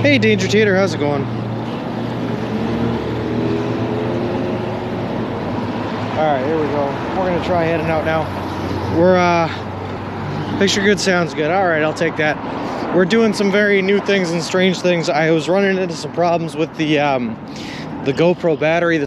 Hey, Danger Tater, how's it going? Alright, here we go. We're gonna try heading out now. Picture good, sounds good. Alright, I'll take that. We're doing some very new things and strange things. I was running into some problems with the GoPro battery.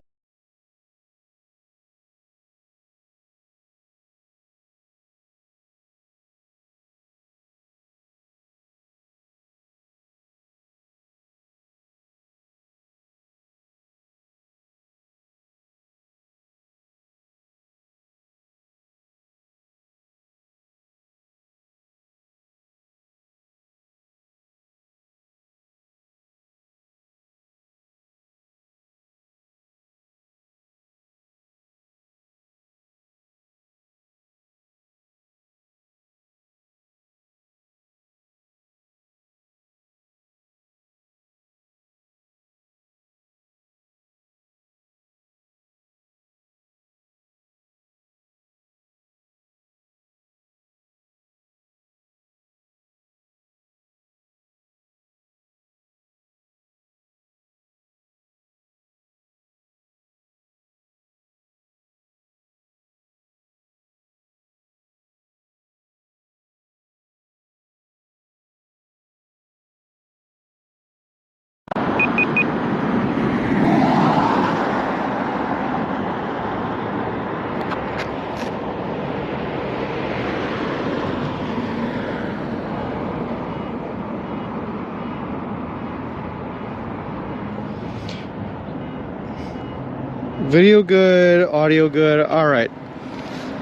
Video good, audio good. Alright.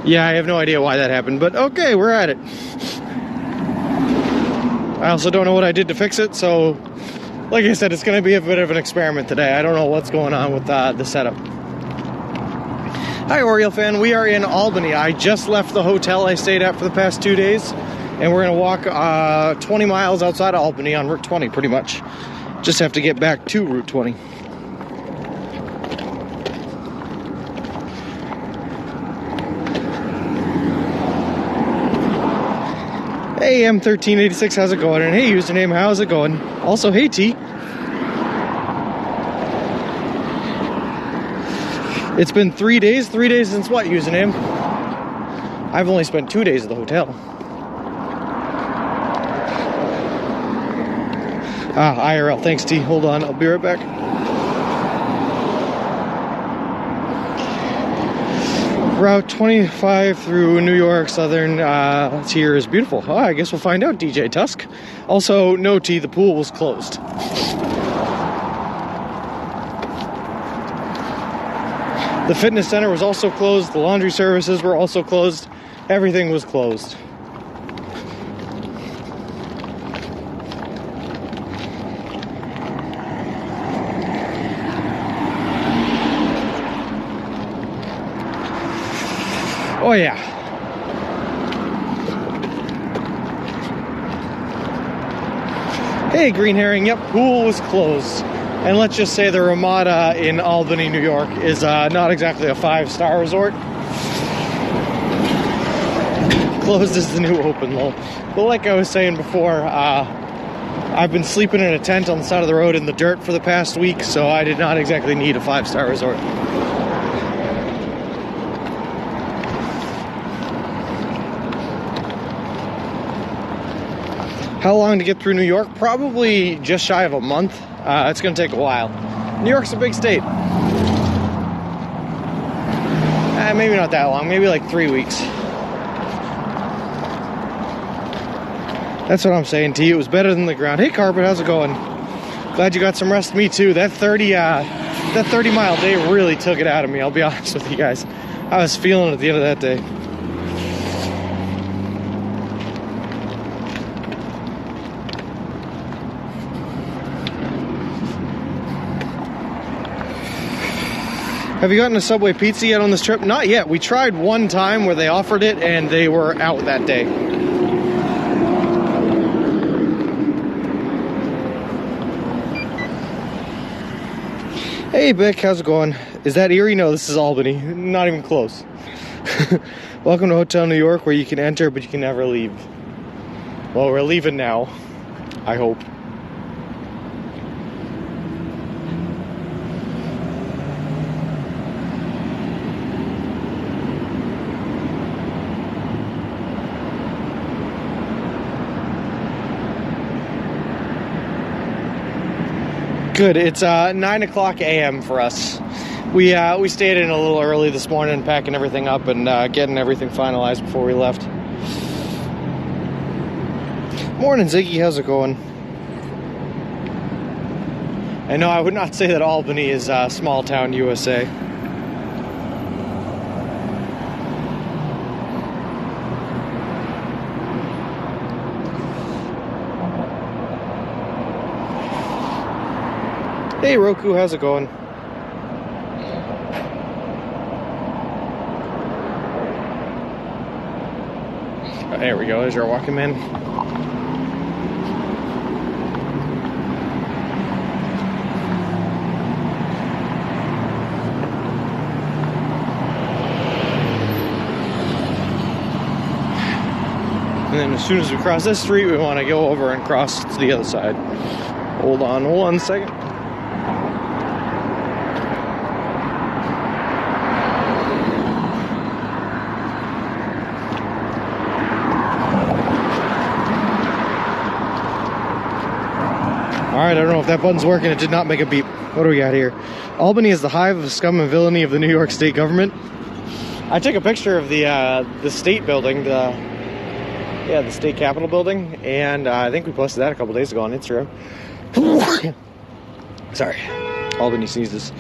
Yeah, I have no idea why that happened, but okay, we're at it. I also don't know what I did to fix it, so like I said, it's going to be a bit of an experiment today. I don't know what's going on with the setup. Hi, Oriole fan. We are in Albany. I just left the hotel I stayed at for the past 2 days, and we're going to walk 20 miles outside of Albany on Route 20, pretty much. Just have to get back to Route 20. Hey, M1386, how's it going? And hey, username, how's it going? Also, hey, T. It's been 3 days. 3 days since what, username? I've only spent 2 days at the hotel. IRL, thanks, T. Hold on, I'll be right back. Route 25 through New York Southern tier is beautiful. Oh, I guess we'll find out, DJ Tusk. Also, no, T, the pool was closed. The fitness center was also closed. The laundry services were also closed. Everything was closed. Oh yeah. Hey, Green Herring. Yep, pool was closed. And let's just say the Ramada in Albany, New York is not exactly a 5-star resort. Closed is the new open, lol. But like I was saying before, I've been sleeping in a tent on the side of the road in the dirt for the past week, so I did not exactly need a 5-star resort. How long to get through New York? Probably just shy of a month. It's going to take a while. New York's a big state. Maybe not that long. Maybe like 3 weeks. That's what I'm saying to you. It was better than the ground. Hey, Carpet, how's it going? Glad you got some rest. Me too. That 30-mile day really took it out of me. I'll be honest with you guys. I was feeling it at the end of that day. Have you gotten a Subway pizza yet on this trip? Not yet. We tried one time where they offered it and they were out that day. Hey, Bick, how's it going? Is that Erie? No, this is Albany. Not even close. Welcome to Hotel New York, where you can enter, but you can never leave. Well, we're leaving now. I hope. Good. It's 9 o'clock a.m. for us. We stayed in a little early this morning, packing everything up and getting everything finalized before we left. Morning, Ziggy. How's it going? I know I would not say that Albany is small town USA. Hey Roku, how's it going? Oh, there we go, there's our walking man. And then as soon as we cross this street, we want to go over and cross to the other side. Hold on 1 second. Alright, I don't know if that button's working. It did not make a beep. What do we got here? Albany is the hive of scum and villainy of the New York State government. I took a picture of the state building, the state capitol building, and I think we posted that a couple days ago on Instagram. Sorry, Albany sneezes.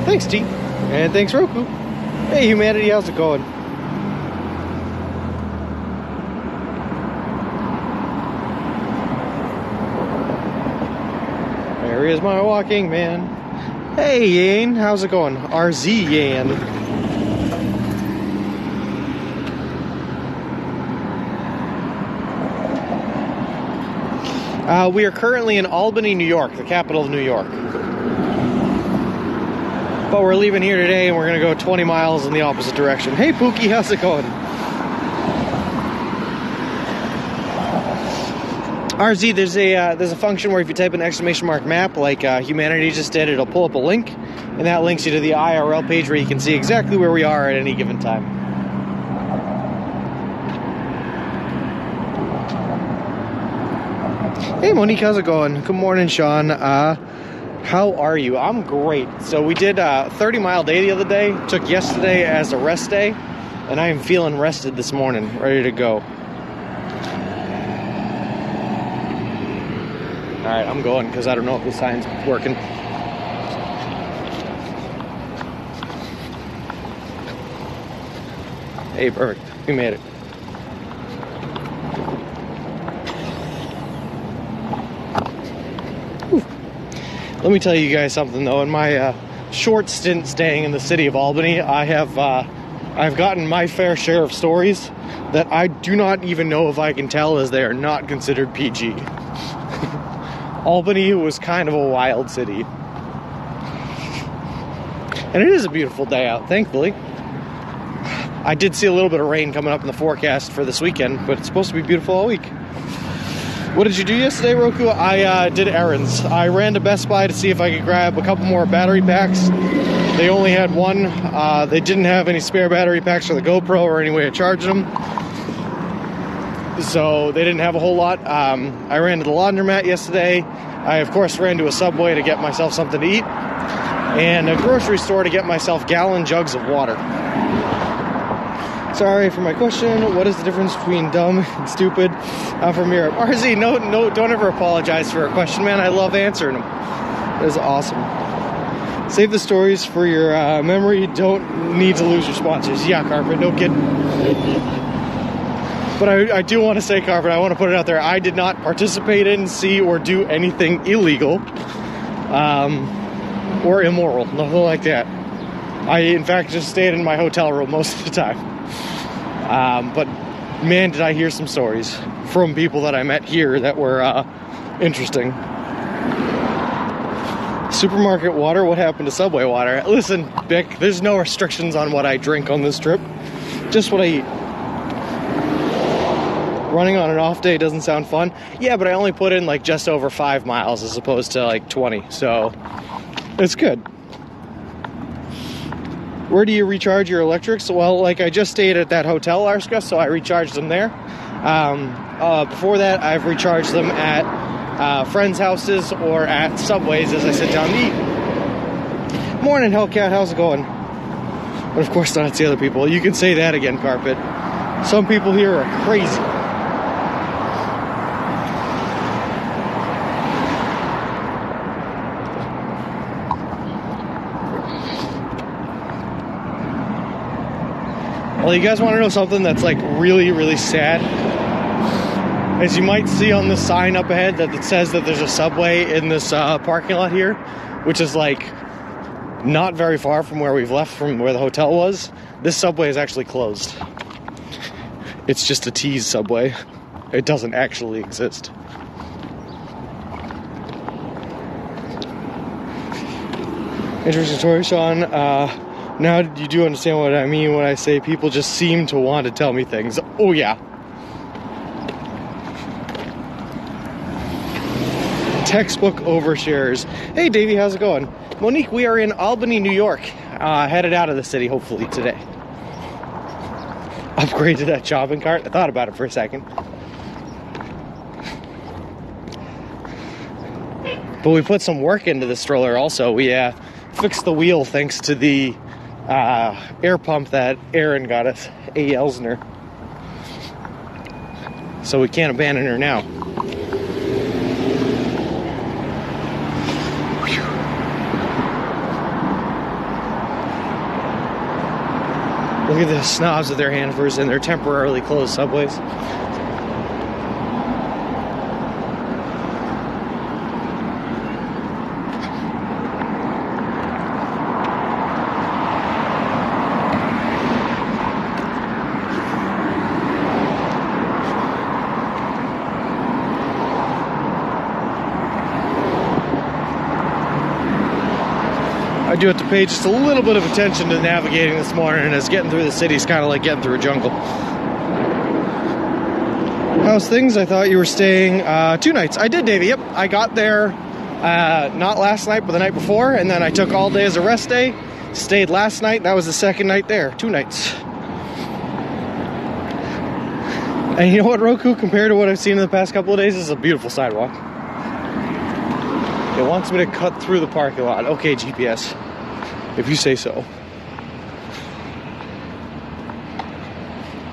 Thanks, T. And thanks, Roku. Hey, humanity, how's it going? There is my walking man. Hey, Yane, how's it going? RZ Yan. We are currently in Albany, New York, the capital of New York. But we're leaving here today and we're gonna go 20 miles in the opposite direction. Hey Pookie, how's it going? RZ, there's a function where if you type an exclamation mark map like humanity just did, it'll pull up a link, and that links you to the IRL page where you can see exactly where we are at any given time. Hey Monique, how's it going? Good morning, Sean. How are you? I'm great. So we did a 30-mile day the other day. Took yesterday as a rest day, and I am feeling rested this morning, ready to go. All right, I'm going because I don't know if the sign's working. Hey, perfect. We made it. Let me tell you guys something though. In my short stint staying in the city of Albany, I've gotten my fair share of stories that I do not even know if I can tell, as they are not considered PG. Albany was kind of a wild city. And it is a beautiful day out, thankfully. I did see a little bit of rain coming up in the forecast for this weekend, but it's supposed to be beautiful all week. What did you do yesterday, Roku? I did errands. I ran to Best Buy to see if I could grab a couple more battery packs. They only had one. They didn't have any spare battery packs for the GoPro or any way of charging them. So they didn't have a whole lot. I ran to the laundromat yesterday. I, of course, ran to a Subway to get myself something to eat. And a grocery store to get myself gallon jugs of water. Sorry for my question. What is the difference between dumb and stupid? I'm from Europe. RZ, no, don't ever apologize for a question, man. I love answering them. That is awesome. Save the stories for your memory. Don't need to lose your sponsors. Yeah, Carpet, no kidding. But I do want to say, Carpet, I want to put it out there. I did not participate in, see, or do anything illegal or immoral. Nothing like that. I, in fact, just stayed in my hotel room most of the time. But man, did I hear some stories from people that I met here that were interesting. Supermarket water? What happened to Subway water? Listen, Bick, there's no restrictions on what I drink on this trip. Just what I eat. Running on an off day doesn't sound fun. Yeah, but I only put in like just over 5 miles as opposed to like 20, so it's good. Where do you recharge your electrics? Well, like I just stayed at that hotel, Arska, so I recharged them there. Before that, I've recharged them at friends' houses or at Subways as I sit down to eat. Morning, Hellcat, how's it going? But of course not, it's the other people. You can say that again, Carpet. Some people here are crazy. Well, you guys want to know something that's like really, really sad? As you might see on this sign up ahead that it says that there's a Subway in this parking lot here, which is like not very far from where we've left from where the hotel was. This Subway is actually closed. It's just a tease Subway. It doesn't actually exist. Interesting story, Sean. Now you do understand what I mean when I say people just seem to want to tell me things. Oh yeah. Textbook overshares. Hey Davey, how's it going? Monique, we are in Albany, New York. Headed out of the city hopefully today. Upgraded that shopping cart. I thought about it for a second. But we put some work into the stroller also. We fixed the wheel thanks to the air pump that Aaron got us, A. Elsner. So we can't abandon her now. Look at the snobs with their handlers in their temporarily closed Subways. I do have to pay just a little bit of attention to navigating this morning, as getting through the city is kind of like getting through a jungle. How's things? I thought you were staying 2 nights. I did, Davey. Yep. I got there not last night, but the night before, and then I took all day as a rest day. Stayed last night. That was the second night there. 2 nights. And you know what, Roku? Compared to what I've seen in the past couple of days, this is a beautiful sidewalk. It wants me to cut through the parking lot. Okay, GPS, if you say so.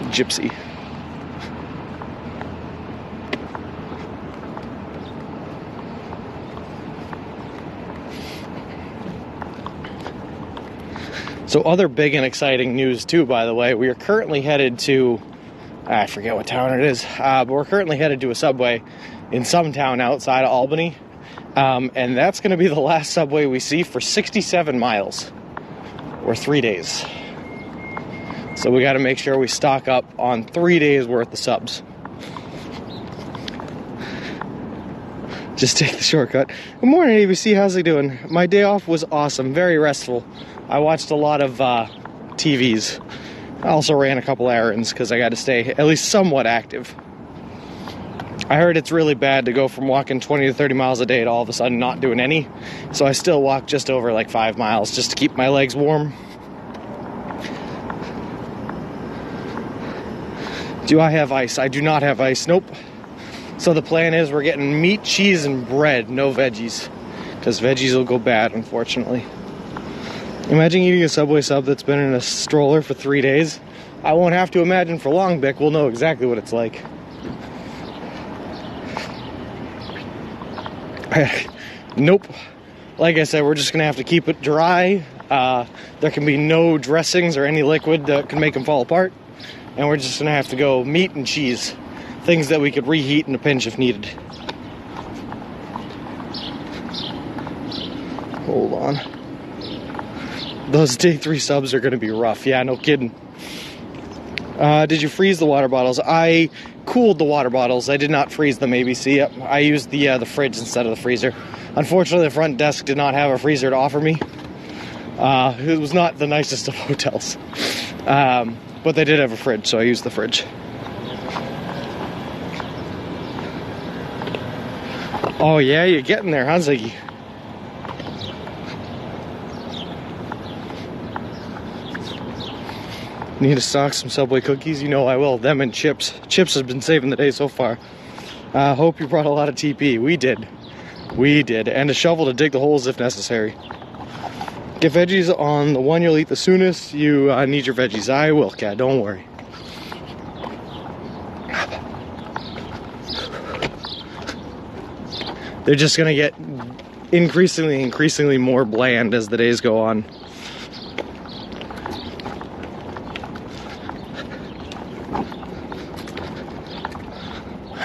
Gypsy. So other big and exciting news too, by the way, we are currently headed to, I forget what town it is, but we're currently headed to a Subway in some town outside of Albany. And that's going to be the last Subway we see for 67 miles, or 3 days. So we got to make sure we stock up on 3 days worth of subs. Just take the shortcut. Good morning, ABC. How's it doing? My day off was awesome, very restful. I watched a lot of TVs. I also ran a couple errands because I got to stay at least somewhat active. I heard it's really bad to go from walking 20 to 30 miles a day to all of a sudden not doing any. So I still walk just over like 5 miles just to keep my legs warm. Do I have ice? I do not have ice. Nope. So the plan is we're getting meat, cheese, and bread. No veggies. Because veggies will go bad, unfortunately. Imagine eating a Subway sub that's been in a stroller for 3 days. I won't have to imagine for long, Bick. We'll know exactly what it's like. Nope. Like I said, we're just gonna have to keep it dry. There can be no dressings or any liquid that can make them fall apart, and we're just gonna have to go meat and cheese, things that we could reheat in a pinch if needed. Hold on. Those day 3 subs are gonna be rough. Yeah, no kidding. Did you freeze the water bottles? I cooled the water bottles. I did not freeze them, ABC. Yep. I used the fridge instead of the freezer. Unfortunately, the front desk did not have a freezer to offer me. It was not the nicest of hotels. But they did have a fridge, so I used the fridge. Oh yeah, you're getting there, huh, Ziggy? Need to stock some Subway cookies? You know I will. Them and chips. Chips has been saving the day so far. Hope you brought a lot of TP. We did. We did. And a shovel to dig the holes if necessary. Get veggies on the one you'll eat the soonest. You need your veggies. I will, Cat. Don't worry. They're just going to get increasingly more bland as the days go on.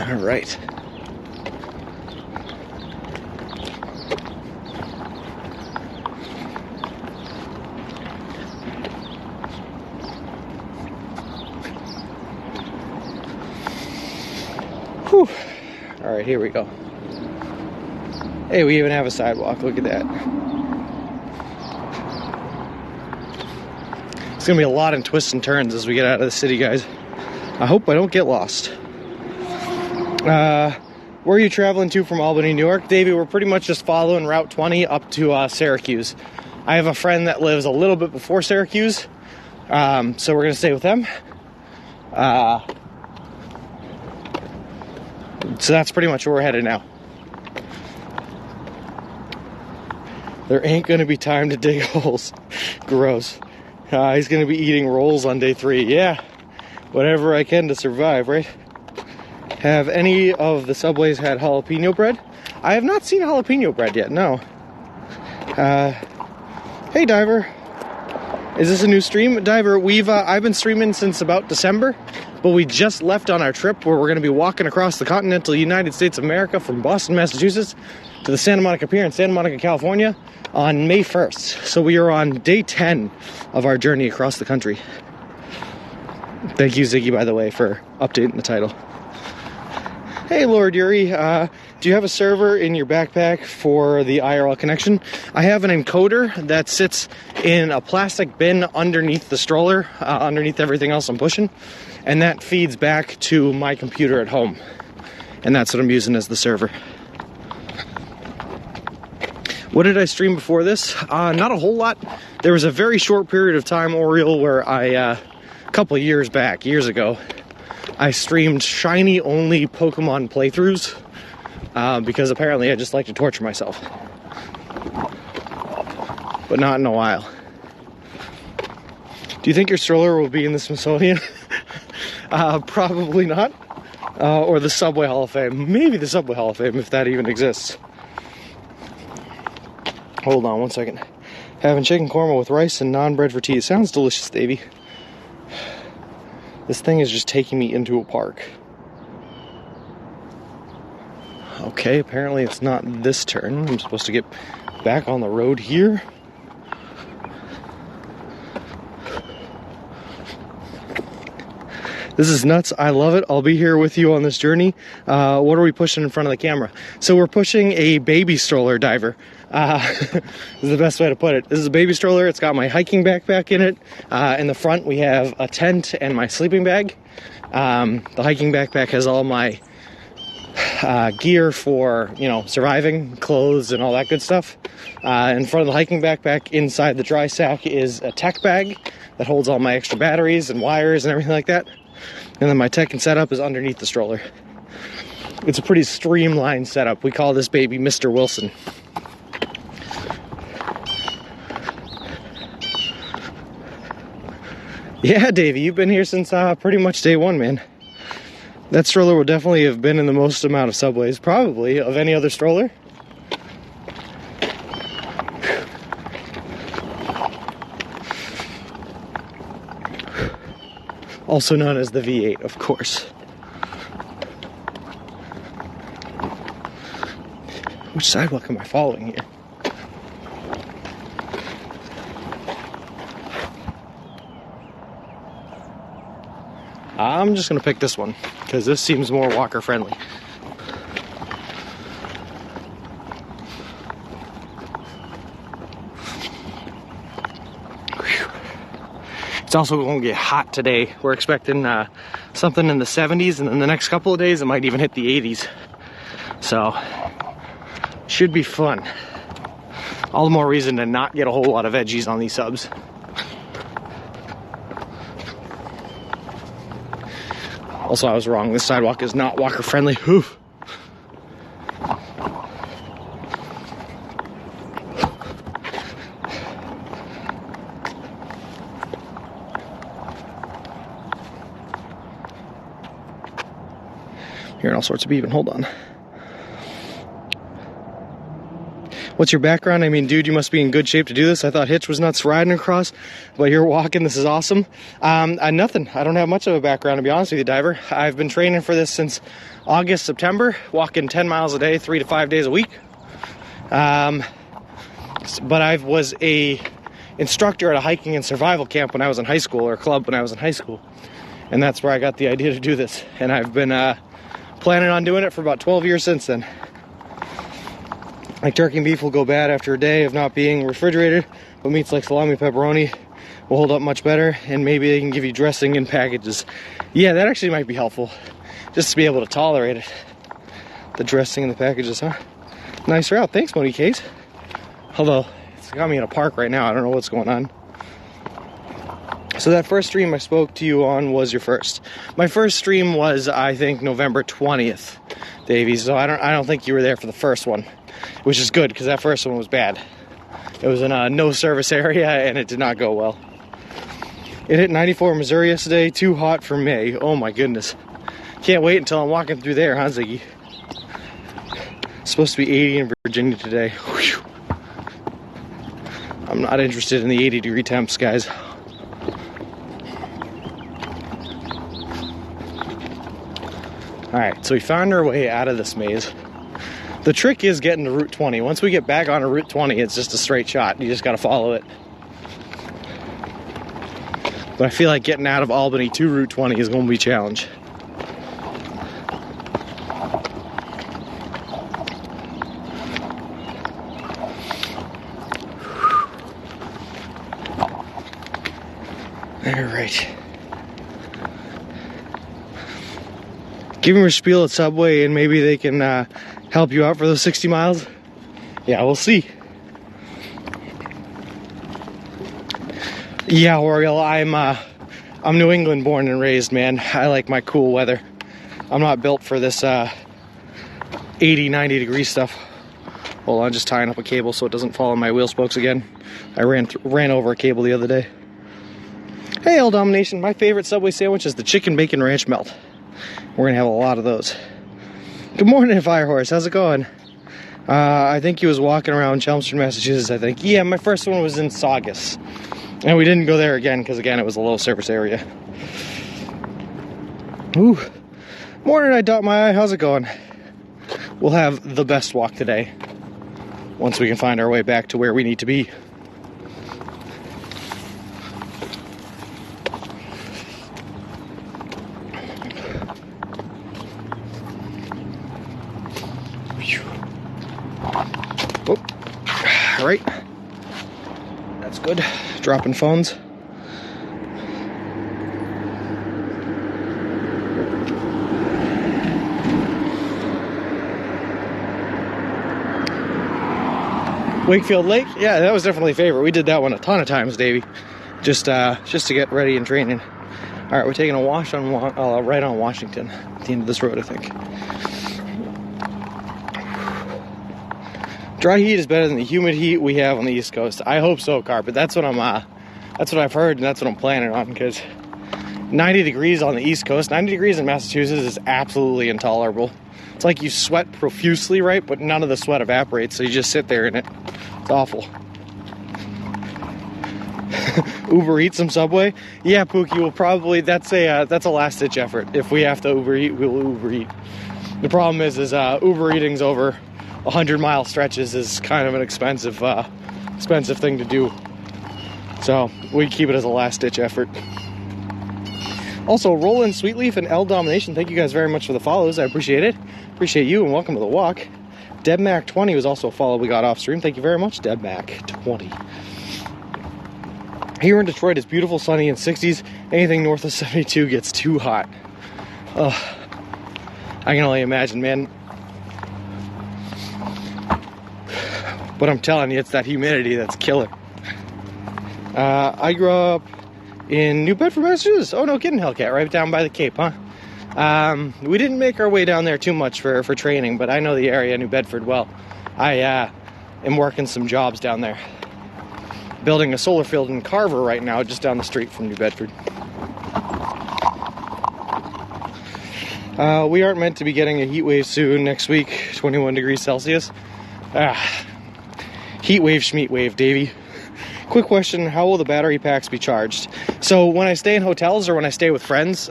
All right. Whew. All right, here we go. Hey, we even have a sidewalk. Look at that. It's gonna be a lot of twists and turns as we get out of the city, guys. I hope I don't get lost. Where are you traveling to from Albany, New York? Davey, we're pretty much just following Route 20 up to Syracuse. I have a friend that lives a little bit before Syracuse, so we're gonna stay with them. So that's pretty much where we're headed now. There ain't gonna be time to dig holes. Gross. He's gonna be eating rolls on day 3. Yeah, whatever I can to survive, right? Have any of the Subways had jalapeno bread? I have not seen jalapeno bread yet, no. Hey, Diver. Is this a new stream? Diver, I've been streaming since about December, but we just left on our trip where we're going to be walking across the continental United States of America from Boston, Massachusetts to the Santa Monica Pier in Santa Monica, California on May 1st. So we are on day 10 of our journey across the country. Thank you, Ziggy, by the way, for updating the title. Hey, Lord Yuri, do you have a server in your backpack for the IRL connection? I have an encoder that sits in a plastic bin underneath the stroller, underneath everything else I'm pushing, and that feeds back to my computer at home. And that's what I'm using as the server. What did I stream before this? Not a whole lot. There was a very short period of time, Oriole, where I, a couple of years ago, I streamed shiny-only Pokemon playthroughs, because apparently I just like to torture myself. But not in a while. Do you think your stroller will be in the Smithsonian? Probably not. Or the Subway Hall of Fame. Maybe the Subway Hall of Fame, if that even exists. Hold on one second. Having chicken korma with rice and naan bread for tea. It sounds delicious, Davey. This thing is just taking me into a park. Okay, apparently it's not this turn. I'm supposed to get back on the road here. This is nuts. I love it. I'll be here with you on this journey. What are we pushing in front of the camera? So we're pushing a baby stroller, Diver. This is the best way to put it. This is a baby stroller. It's got my hiking backpack in it. In the front, we have a tent and my sleeping bag. The hiking backpack has all my gear for, surviving, clothes and all that good stuff. In front of the hiking backpack, inside the dry sack, is a tech bag that holds all my extra batteries and wires and everything like that. And then my tech and setup is underneath the stroller. It's a pretty streamlined setup. We call this baby Mr. Wilson. Yeah, Davey, you've been here since pretty much day one, man. That stroller would definitely have been in the most amount of Subways, probably, of any other stroller. Also known as the V8, of course. Which sidewalk am I following here? I'm just going to pick this one, because this seems more walker friendly. It's also going to get hot today. We're expecting something in the 70s, and then the next couple of days it might even hit the 80s. So, should be fun. All the more reason to not get a whole lot of veggies on these subs. Also, I was wrong. This sidewalk is not walker friendly. Oof. Hearing all sorts of beeping. Hold on. What's your background? I mean, dude, you must be in good shape to do this. I thought Hitch was nuts riding across, but you're walking. This is awesome. Nothing. I don't have much of a background, to be honest with you, diver. I've been training for this since August, September, walking 10 miles a day, 3 to 5 days a week. But I was a instructor at a hiking and survival camp when I was in high school, or club when I was in high school. And that's where I got the idea to do this. And I've been planning on doing it for about 12 years since then. Like turkey and beef will go bad after a day of not being refrigerated, but meats like salami, pepperoni will hold up much better, and maybe they can give you dressing in packages. Yeah, that actually might be helpful, just to be able to tolerate it. The dressing in the packages, huh? Nice route, thanks, Monique Case. Although, it's got me in a park right now, I don't know what's going on. So that first stream I spoke to you on was your first. My first stream was, I think, November 20th, Davey, so I don't think you were there for the first one. Which is good, because that first one was bad. It was in a no service area, and it did not go well. It hit 94 in Missouri yesterday, too hot for May. Oh my goodness. Can't wait until I'm walking through there, huh, Ziggy? It's supposed to be 80 in Virginia today. Whew. I'm not interested in the 80-degree temps, guys. Alright, so we found our way out of this maze. The trick is getting to Route 20. Once we get back onto Route 20, it's just a straight shot. You just gotta follow it. But I feel like getting out of Albany to Route 20 is gonna be a challenge. All right. Give them your spiel at Subway and maybe they can help you out for those 60 miles. Yeah, we'll see. Yeah, Oriole, I'm New England born and raised, man. I like my cool weather. I'm not built for this 80, 90 degree stuff. Hold on, just tying up a cable so it doesn't fall on my wheel spokes again. I ran over a cable the other day. Hey, All Domination, my favorite Subway sandwich is the chicken bacon ranch melt. We're gonna have a lot of those. Good morning, Firehorse. How's it going? I think he was walking around Chelmsford, Massachusetts, I think. Yeah, my first one was in Saugus. And we didn't go there again because, again, it was a low service area. Ooh. Morning, I dot my eye. How's it going? We'll have the best walk today once we can find our way back to where we need to be. Oh, all right, that's good. Dropping phones. Wakefield Lake, yeah, that was definitely a favorite. We did that one a ton of times, Davey, just to get ready and training. All right, we're taking a wash on right on Washington at the end of this road, I think. Dry heat is better than the humid heat we have on the East Coast. I hope so, Carpet. That's what I've heard, and that's what I'm planning on, because 90 degrees on the East Coast, 90 degrees in Massachusetts is absolutely intolerable. It's like you sweat profusely, right? But none of the sweat evaporates, so you just sit there in it. It's awful. Uber Eat some Subway? Yeah, Pookie, we'll probably, that's a last-ditch effort. If we have to Uber Eat, we'll Uber Eat. The problem is Uber Eating's over 100-mile stretches is kind of an expensive thing to do. So we keep it as a last-ditch effort. Also, Roland Sweetleaf and L Domination, thank you guys very much for the follows. I appreciate it. Appreciate you, and welcome to the walk. DebMac20 was also a follow we got off stream. Thank you very much, DebMac20. Here in Detroit, it's beautiful, sunny, and 60s. Anything north of 72 gets too hot. Ugh. I can only imagine, man. But I'm telling you, it's that humidity that's killer. I grew up in New Bedford, Massachusetts. Oh, no kidding, Hellcat, right down by the Cape, huh? We didn't make our way down there too much for training, but I know the area, New Bedford, well. I am working some jobs down there. Building a solar field in Carver right now, just down the street from New Bedford. We aren't meant to be getting a heat wave soon next week, 21 degrees Celsius. Heat wave, schmeat wave, Davey. Quick question, how will the battery packs be charged? So when I stay in hotels or when I stay with friends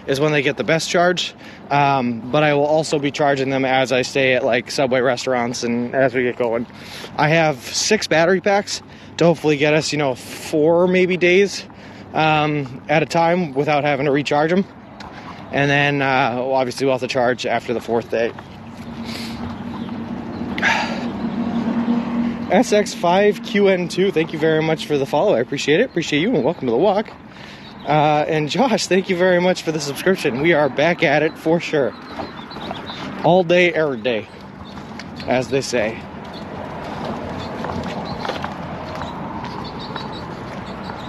is when they get the best charge. But I will also be charging them as I stay at like Subway restaurants and as we get going. I have 6 battery packs to hopefully get us, 4 maybe days at a time without having to recharge them. And then obviously we'll have to charge after the 4th day. SX5QN2, thank you very much for the follow. I appreciate it. Appreciate you and welcome to the walk. And Josh, thank you very much for the subscription. We are back at it for sure. All day, every day, as they say.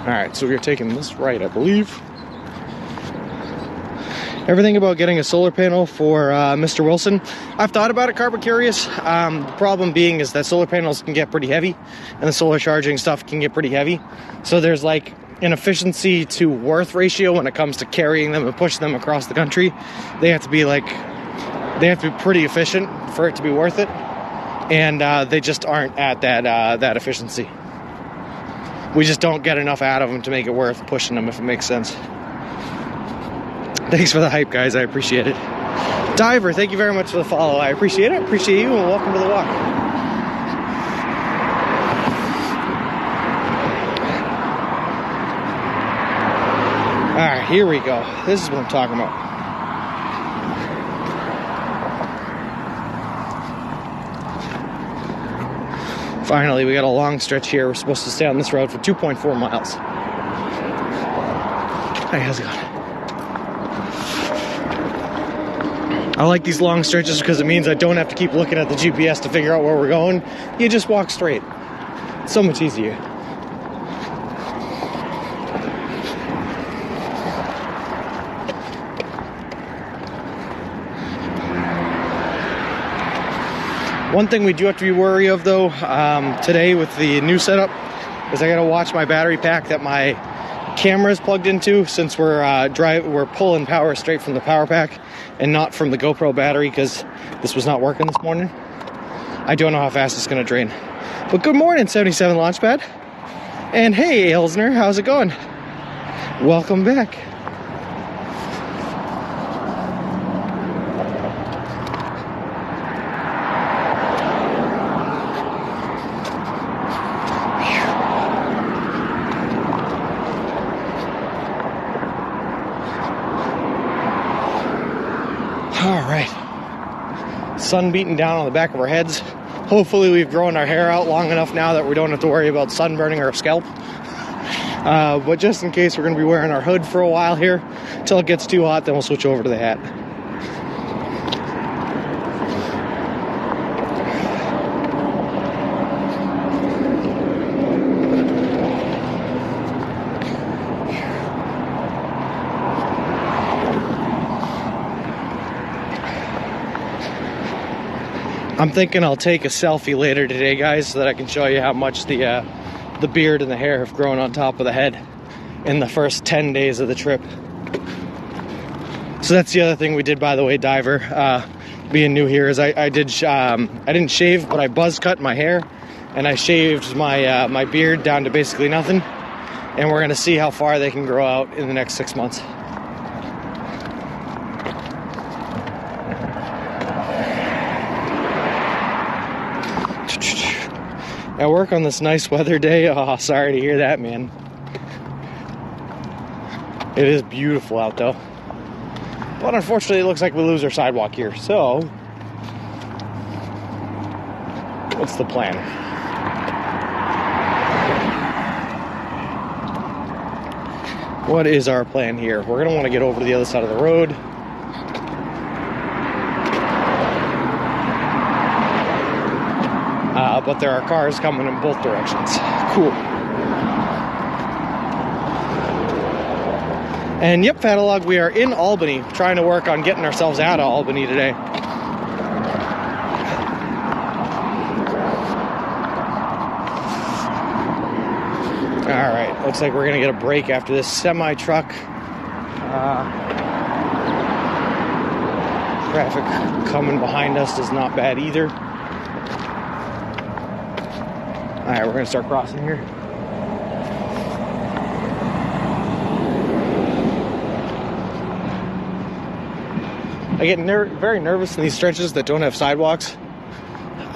Alright, so we're taking this right, I believe. Everything about getting a solar panel for Mr. Wilson. I've thought about it, Carpet Curious. The problem being is that solar panels can get pretty heavy, and the solar charging stuff can get pretty heavy. So there's like an efficiency to worth ratio when it comes to carrying them and pushing them across the country. They have to be pretty efficient for it to be worth it, and they just aren't at that efficiency. We just don't get enough out of them to make it worth pushing them, if it makes sense. Thanks for the hype, guys. I appreciate it. Diver, thank you very much for the follow. I appreciate it. Appreciate you, and welcome to the walk. Alright, here we go. This is what I'm talking about. Finally, we got a long stretch here. We're supposed to stay on this road for 2.4 miles. Hey, how's it going? I like these long stretches because it means I don't have to keep looking at the GPS to figure out where we're going. You just walk straight. It's so much easier. One thing we do have to be wary of though, today with the new setup, is I gotta watch my battery pack that my camera is plugged into, since we're pulling power straight from the power pack and not from the GoPro battery, because this was not working this morning. I don't know how fast it's gonna drain. But good morning, 77 Launchpad. And hey, Elsner, how's it going? Welcome back. Sun beating down on the back of our heads. Hopefully we've grown our hair out long enough now that we don't have to worry about sunburning our scalp. But just in case, we're going to be wearing our hood for a while here until it gets too hot, then we'll switch over to the hat. I'm thinking I'll take a selfie later today, guys, so that I can show you how much the beard and the hair have grown on top of the head in the first 10 days of the trip. So that's the other thing we did, by the way, Diver, being new here, is I didn't shave, but I buzz cut my hair, and I shaved my beard down to basically nothing, and we're gonna see how far they can grow out in the next 6 months. At work on this nice weather day, oh, sorry to hear that, man. It is beautiful out though. But unfortunately, it looks like we lose our sidewalk here, so what's the plan? What is our plan here? We're gonna want to get over to the other side of the road. But there are cars coming in both directions. Cool. And yep, Fatalog, we are in Albany, trying to work on getting ourselves out of Albany today. Alright, looks like we're gonna get a break after this semi-truck. Traffic coming behind us is not bad either. Alright, we're gonna start crossing here. I get very nervous in these stretches that don't have sidewalks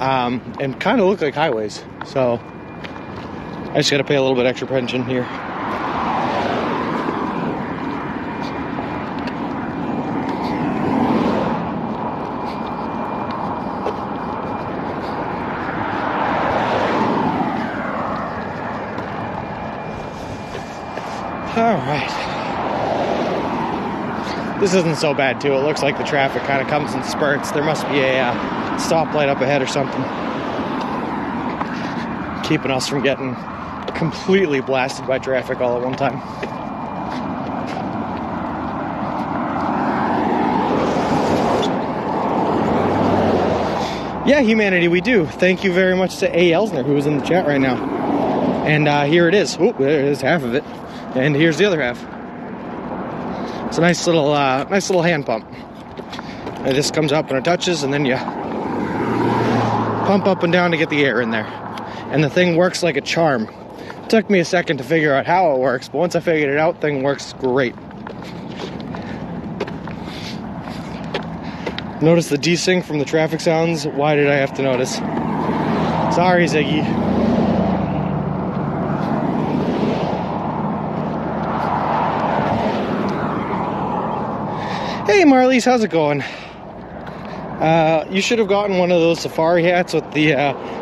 and kind of look like highways. So I just got to pay a little bit extra attention here. All right. This isn't so bad too. It looks like the traffic kind of comes in spurts. There must be a stoplight up ahead or something, keeping us from getting completely blasted by traffic all at one time. Yeah, humanity, we do. Thank you very much to A. Elsner, who is in the chat right now. And here it is. Oop, there is half of it. And here's the other half. It's a nice little hand pump. And this comes up and it touches, and then you pump up and down to get the air in there. And the thing works like a charm. It took me a second to figure out how it works, but once I figured it out, the thing works great. Notice the desync from the traffic sounds? Why did I have to notice? Sorry, Ziggy. Hey Marlies, how's it going? You should have gotten one of those safari hats with the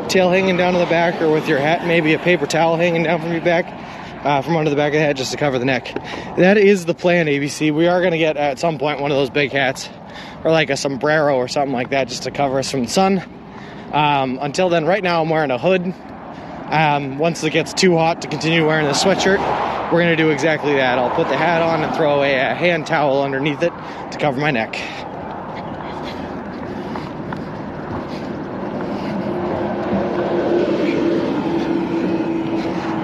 tail hanging down to the back, or with your hat maybe a paper towel hanging down from your back, from under the back of the head, just to cover the neck. That is the plan, ABC. We are going to get at some point one of those big hats, or like a sombrero or something like that, just to cover us from the sun. Until then, right now I'm wearing a hood. Once it gets too hot to continue wearing the sweatshirt, we're going to do exactly that. I'll put the hat on and throw a hand towel underneath it to cover my neck.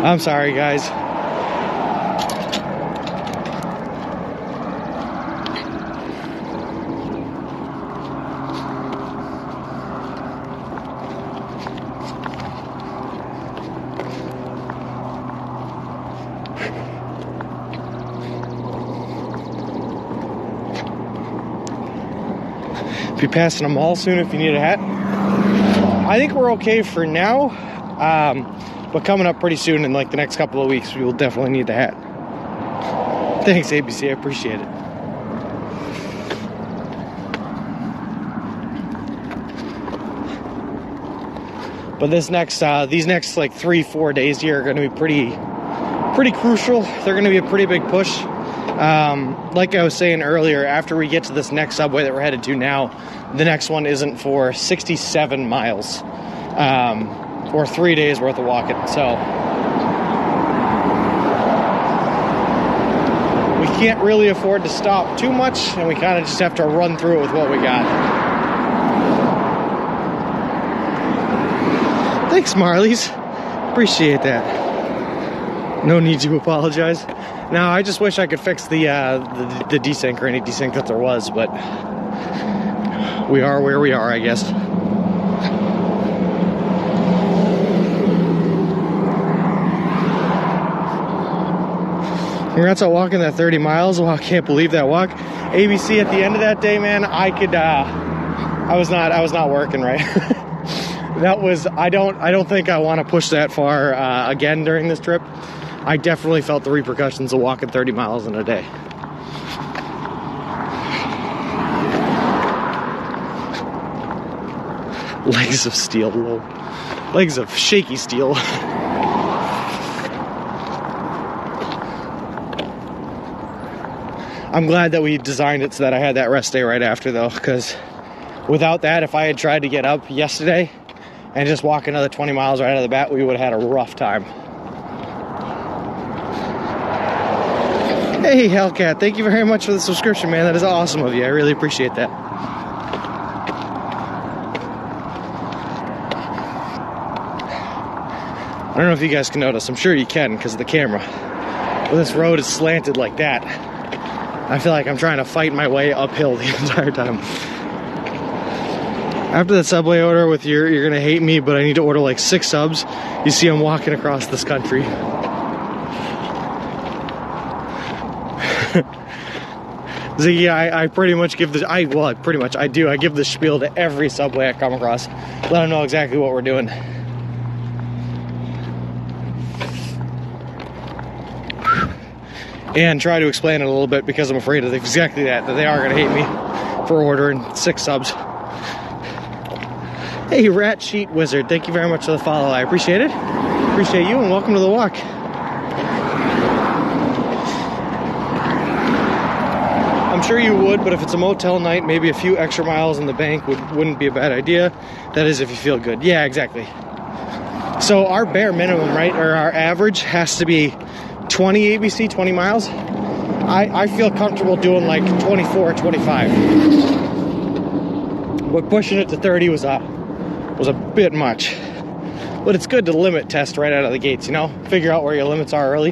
I'm sorry, guys. Be passing a mall soon if you need a hat. I think we're okay for now, but coming up pretty soon in like the next couple of weeks, we will definitely need the hat. Thanks, ABC, I appreciate it. But these next like 3-4 days here are going to be pretty crucial. They're going to be a pretty big push. Like I was saying earlier, after we get to this next subway that we're headed to now, the next one isn't for 67 miles, or 3 days worth of walking. So we can't really afford to stop too much, and we kind of just have to run through it with what we got. Thanks, Marlies. Appreciate that. No need to apologize. Now, I just wish I could fix the desync, or any desync that there was, but we are where we are, I guess. Congrats on walking that 30 miles. Well, I can't believe that walk. ABC, at the end of that day, man, I was not working right. I don't think I want to push that far again during this trip. I definitely felt the repercussions of walking 30 miles in a day. Legs of steel. Legs of shaky steel. I'm glad that we designed it so that I had that rest day right after, though, because without that, if I had tried to get up yesterday and just walk another 20 miles right out of the bat, we would have had a rough time. Hey, Hellcat, thank you very much for the subscription, man. That is awesome of you. I really appreciate that. I don't know if you guys can notice. I'm sure you can because of the camera. But this road is slanted like that. I feel like I'm trying to fight my way uphill the entire time. After that Subway order with you're gonna hate me, but I need to order like 6 subs. You see I'm walking across this country. Ziggy, I pretty much give the, I give the spiel to every Subway I come across. Let them know exactly what we're doing. And try to explain it a little bit because I'm afraid of exactly that they are going to hate me for ordering 6 subs. Hey, Rat Sheet Wizard, thank you very much for the follow. I appreciate it. Appreciate you, and welcome to the walk. I'm sure you would, but if it's a motel night, maybe a few extra miles in the bank wouldn't be a bad idea. That is if you feel good. Yeah, exactly. So our bare minimum, right, or our average has to be 20 ABC, 20 miles. I feel comfortable doing like 24 or 25. But pushing it to 30 was a bit much. But it's good to limit test right out of the gates, you know? Figure out where your limits are early.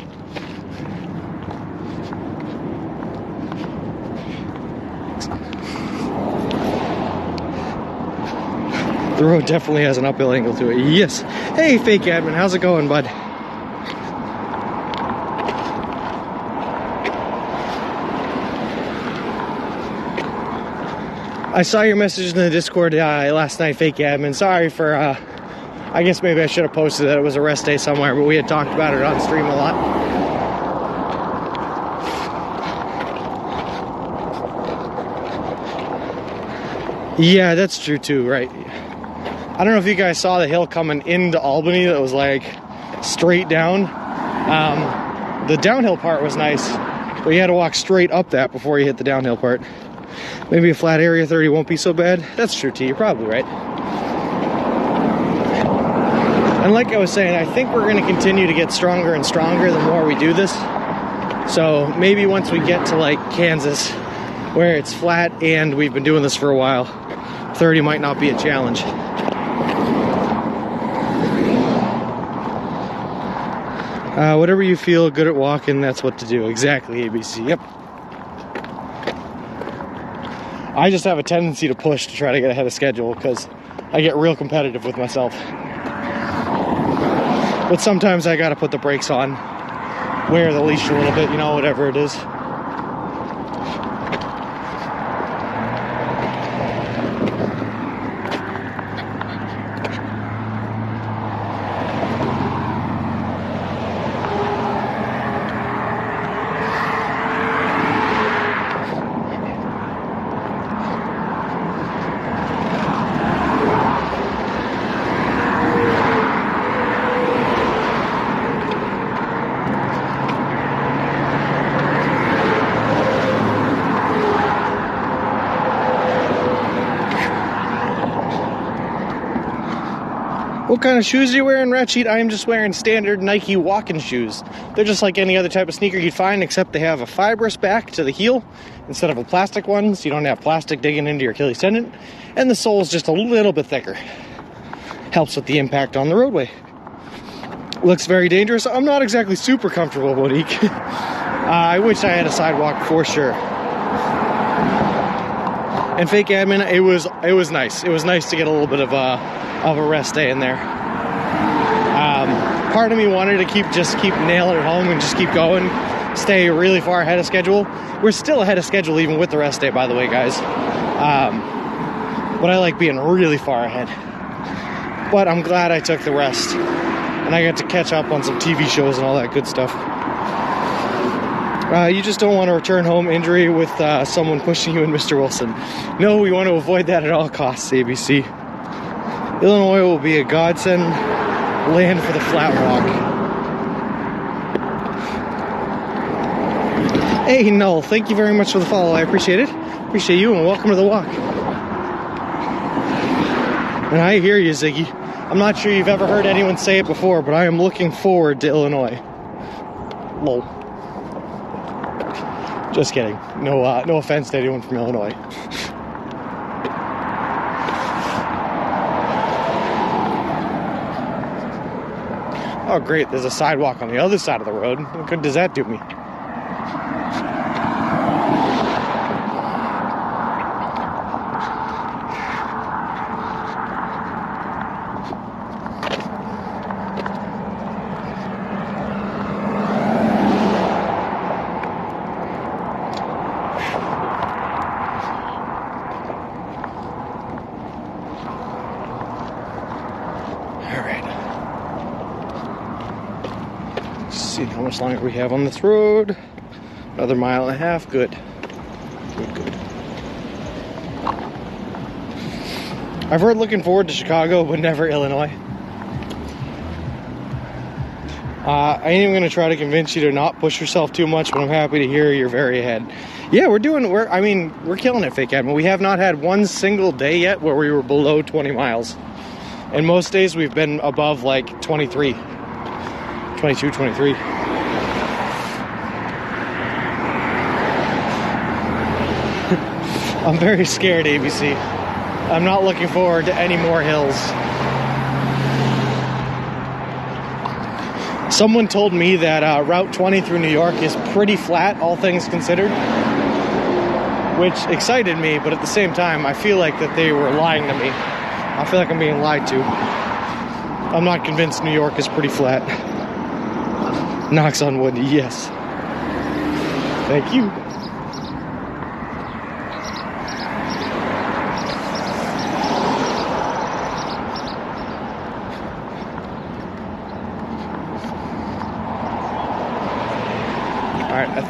The road definitely has an uphill angle to it. Yes. Hey, fake admin, how's it going, bud? I saw your message in the Discord last night, fake admin. Sorry for, I guess maybe I should have posted that it was a rest day somewhere, but we had talked about it on stream a lot. Yeah, that's true too, right? I don't know if you guys saw the hill coming into Albany that was like straight down. The downhill part was nice, but you had to walk straight up that before you hit the downhill part. Maybe a flat area 30 won't be so bad. That's true too, you're probably right. And like I was saying, I think we're going to continue to get stronger and stronger the more we do this. So maybe once we get to like Kansas, where it's flat and we've been doing this for a while, 30 might not be a challenge. Whatever you feel good at walking, that's what to do. Exactly, ABC. Yep. I just have a tendency to push to try to get ahead of schedule because I get real competitive with myself. But sometimes I gotta put the brakes on, wear the leash a little bit, you know, whatever it is. What kind of shoes are you wearing, Rat Sheet? I am just wearing standard Nike walking shoes. They're just like any other type of sneaker you'd find, except they have a fibrous back to the heel instead of a plastic one, so you don't have plastic digging into your Achilles tendon. And the sole is just a little bit thicker. Helps with the impact on the roadway. Looks very dangerous. I'm not exactly super comfortable, Monique. I wish I had a sidewalk for sure. And fake admin, it was nice. It was nice to get a little bit of a rest day in there. Part of me wanted to keep nailing it home and just keep going, stay really far ahead of schedule. We're still ahead of schedule even with the rest day, by the way, guys. But I like being really far ahead. But I'm glad I took the rest and I got to catch up on some TV shows and all that good stuff. You just don't want to return home injury with someone pushing you and Mr. Wilson. No, we want to avoid that at all costs, ABC. Illinois will be a godsend land for the flat walk. Hey, Noel, thank you very much for the follow. I appreciate it. Appreciate you, and welcome to the walk. And I hear you, Ziggy. I'm not sure you've ever heard anyone say it before, but I am looking forward to Illinois. Lol. Just kidding. No offense to anyone from Illinois. Oh, great. There's a sidewalk on the other side of the road. What good does that do me? See how much longer we have on this road. Another mile and a half. Good. Good. I've heard looking forward to Chicago, but never Illinois. I ain't even gonna try to convince you to not push yourself too much, but I'm happy to hear you're very ahead. Yeah, we're killing it, Fake Admin. We have not had one single day yet where we were below 20 miles. And most days we've been above like 23. 22, 23. I'm very scared, ABC. I'm not looking forward to any more hills. Someone told me that Route 20 through New York is pretty flat, all things considered, which excited me, but at the same time, I feel like that they were lying to me. I feel like I'm being lied to. I'm not convinced New York is pretty flat. Knocks on wood, yes. Thank you. Alright, I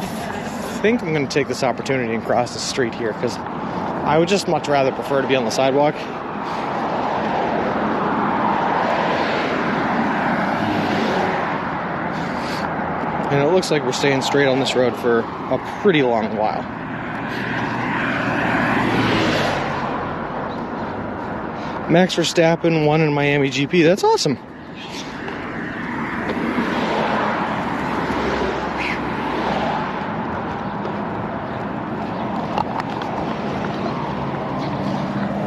think I'm going to take this opportunity and cross the street here, because I would just much rather prefer to be on the sidewalk. And it looks like we're staying straight on this road for a pretty long while. Max Verstappen won in Miami GP. That's awesome.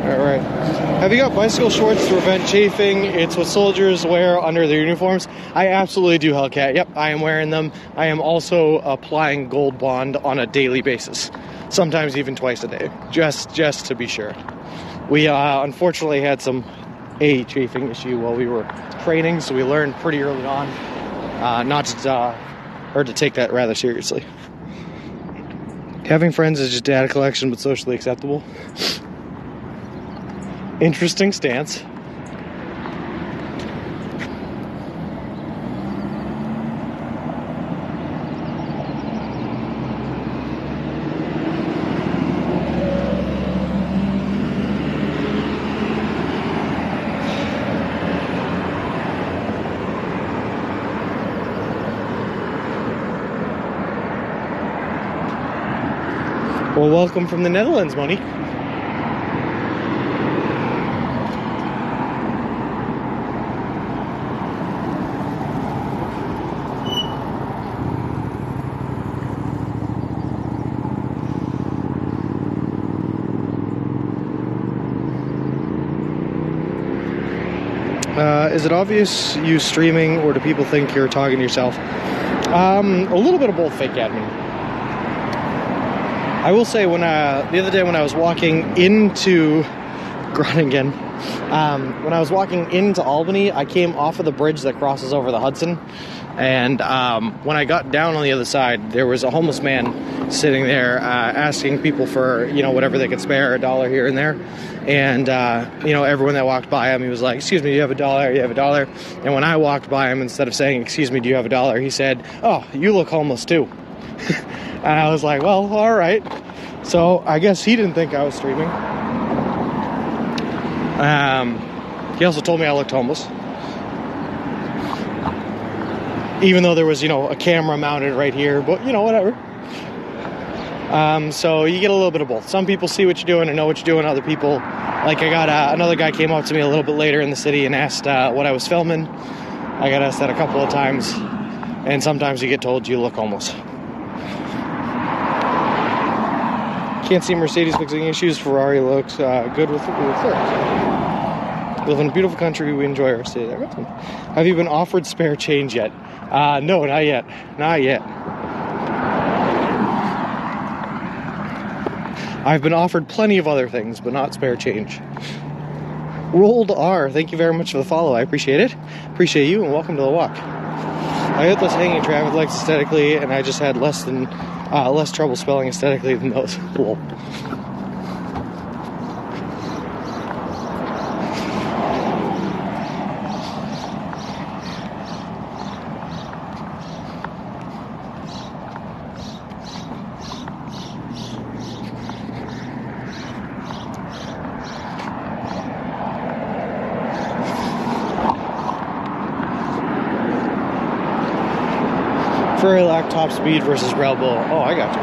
Alright. Have you got bicycle shorts to prevent chafing? It's what soldiers wear under their uniforms. I absolutely do, Hellcat. Yep, I am wearing them. I am also applying Gold Bond on a daily basis. Sometimes even twice a day. Just to be sure. We unfortunately had a chafing issue while we were training, so we learned pretty early on to take that rather seriously. Having friends is just data collection, but socially acceptable. Interesting stance. Well, welcome from the Netherlands, Money. Is it obvious you streaming, or do people think you're talking to yourself? A little bit of both, Fake Admin. I will say, when the other day when I was walking into Groningen, when I was walking into Albany, I came off of the bridge that crosses over the Hudson, and when I got down on the other side, there was a homeless man sitting there asking people for, whatever they could spare, $1 here and there. And, everyone that walked by him, he was like, "Excuse me, do you have $1? You have $1?" And when I walked by him, instead of saying, "Excuse me, do you have $1?" he said, "Oh, you look homeless too." And I was like, well, all right. So I guess he didn't think I was streaming. He also told me I looked homeless. Even though there was, a camera mounted right here, but, whatever. So you get a little bit of both. Some people see what you're doing and know what you're doing. Other people, like I got another guy came up to me a little bit later in the city and asked what I was filming. I got asked that a couple of times, and sometimes you get told you look homeless. Can't see Mercedes fixing issues. Ferrari looks good with it. We live in a beautiful country. We enjoy our stay there. Have you been offered spare change yet? No, not yet. Not yet. I've been offered plenty of other things, but not spare change. Rolled R, thank you very much for the follow. I appreciate it. Appreciate you, and welcome to the walk. I hit those hanging traffic lights aesthetically, and I just had less trouble spelling aesthetically than those. Cool. Prairie Lock top speed versus Rail Bull. Oh, I got you.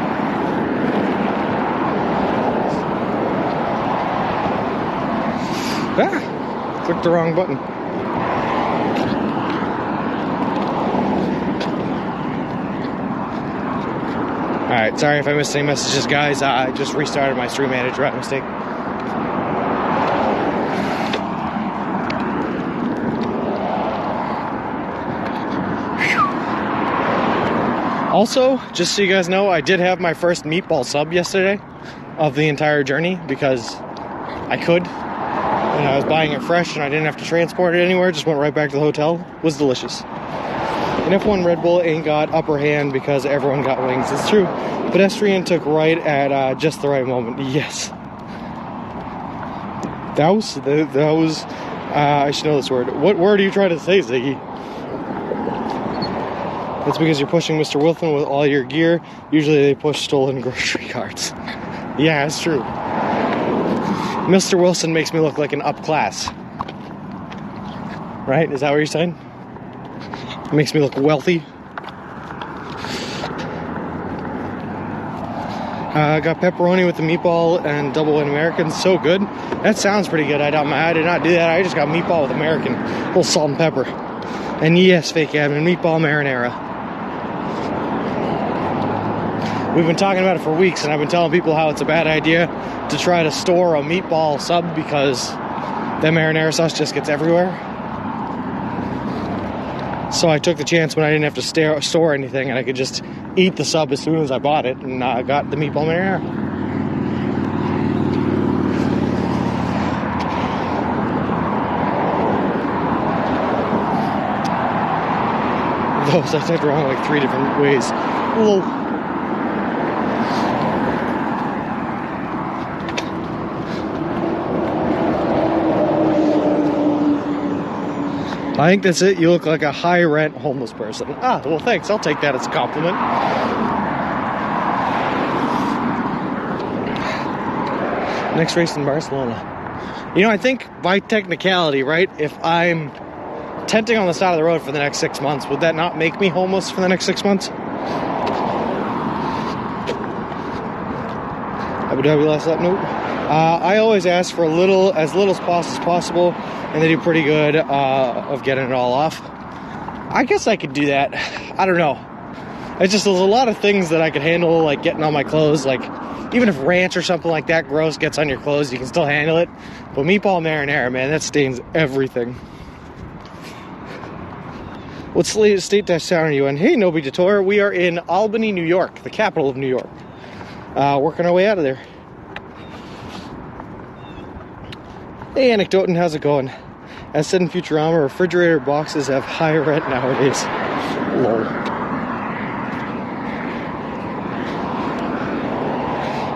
Ah! Clicked the wrong button. Alright, sorry if I missed any messages, guys. I just restarted my stream manager by mistake. Also, just so you guys know, I did have my first meatball sub yesterday of the entire journey because I could. And I was buying it fresh and I didn't have to transport it anywhere. Just went right back to the hotel. It was delicious. And F1 Red Bull ain't got upper hand because everyone got wings. It's true. Pedestrian took right at just the right moment. Yes. That was I should know this word. What word are you trying to say, Ziggy? That's because you're pushing Mr. Wilson with all your gear. Usually they push stolen grocery carts. Yeah, it's true. Mr. Wilson makes me look like an up class. Right? Is that what you're saying? It makes me look wealthy. Got pepperoni with the meatball and double white American. So good. That sounds pretty good. I did not do that. I just got meatball with American. A little salt and pepper. And yes, fake admin, meatball marinara. We've been talking about it for weeks, and I've been telling people how it's a bad idea to try to store a meatball sub because that marinara sauce just gets everywhere. So I took the chance when I didn't have to store anything, and I could just eat the sub as soon as I bought it, and I got the meatball marinara. Those I typed wrong like 3 different ways. Whoa. I think that's it. You look like a high-rent homeless person. Ah, well, thanks. I'll take that as a compliment. Next race in Barcelona. You know, I think by technicality, right, if I'm tenting on the side of the road for the next 6 months, would that not make me homeless for the next 6 months? Abu Dhabi last lap, nope. I always ask for as little spots as possible, and they do pretty good of getting it all off. I guess I could do that. I don't know. It's just there's a lot of things that I could handle, like getting on my clothes. Like even if ranch or something like that gross gets on your clothes, you can still handle it. But meatball marinara, man, that stains everything. What state town are you in? Hey, Nobi Detour. We are in Albany, New York, the capital of New York. Working our way out of there. Hey, Anecdote, how's it going? As said in Futurama, refrigerator boxes have high rent nowadays. Lol.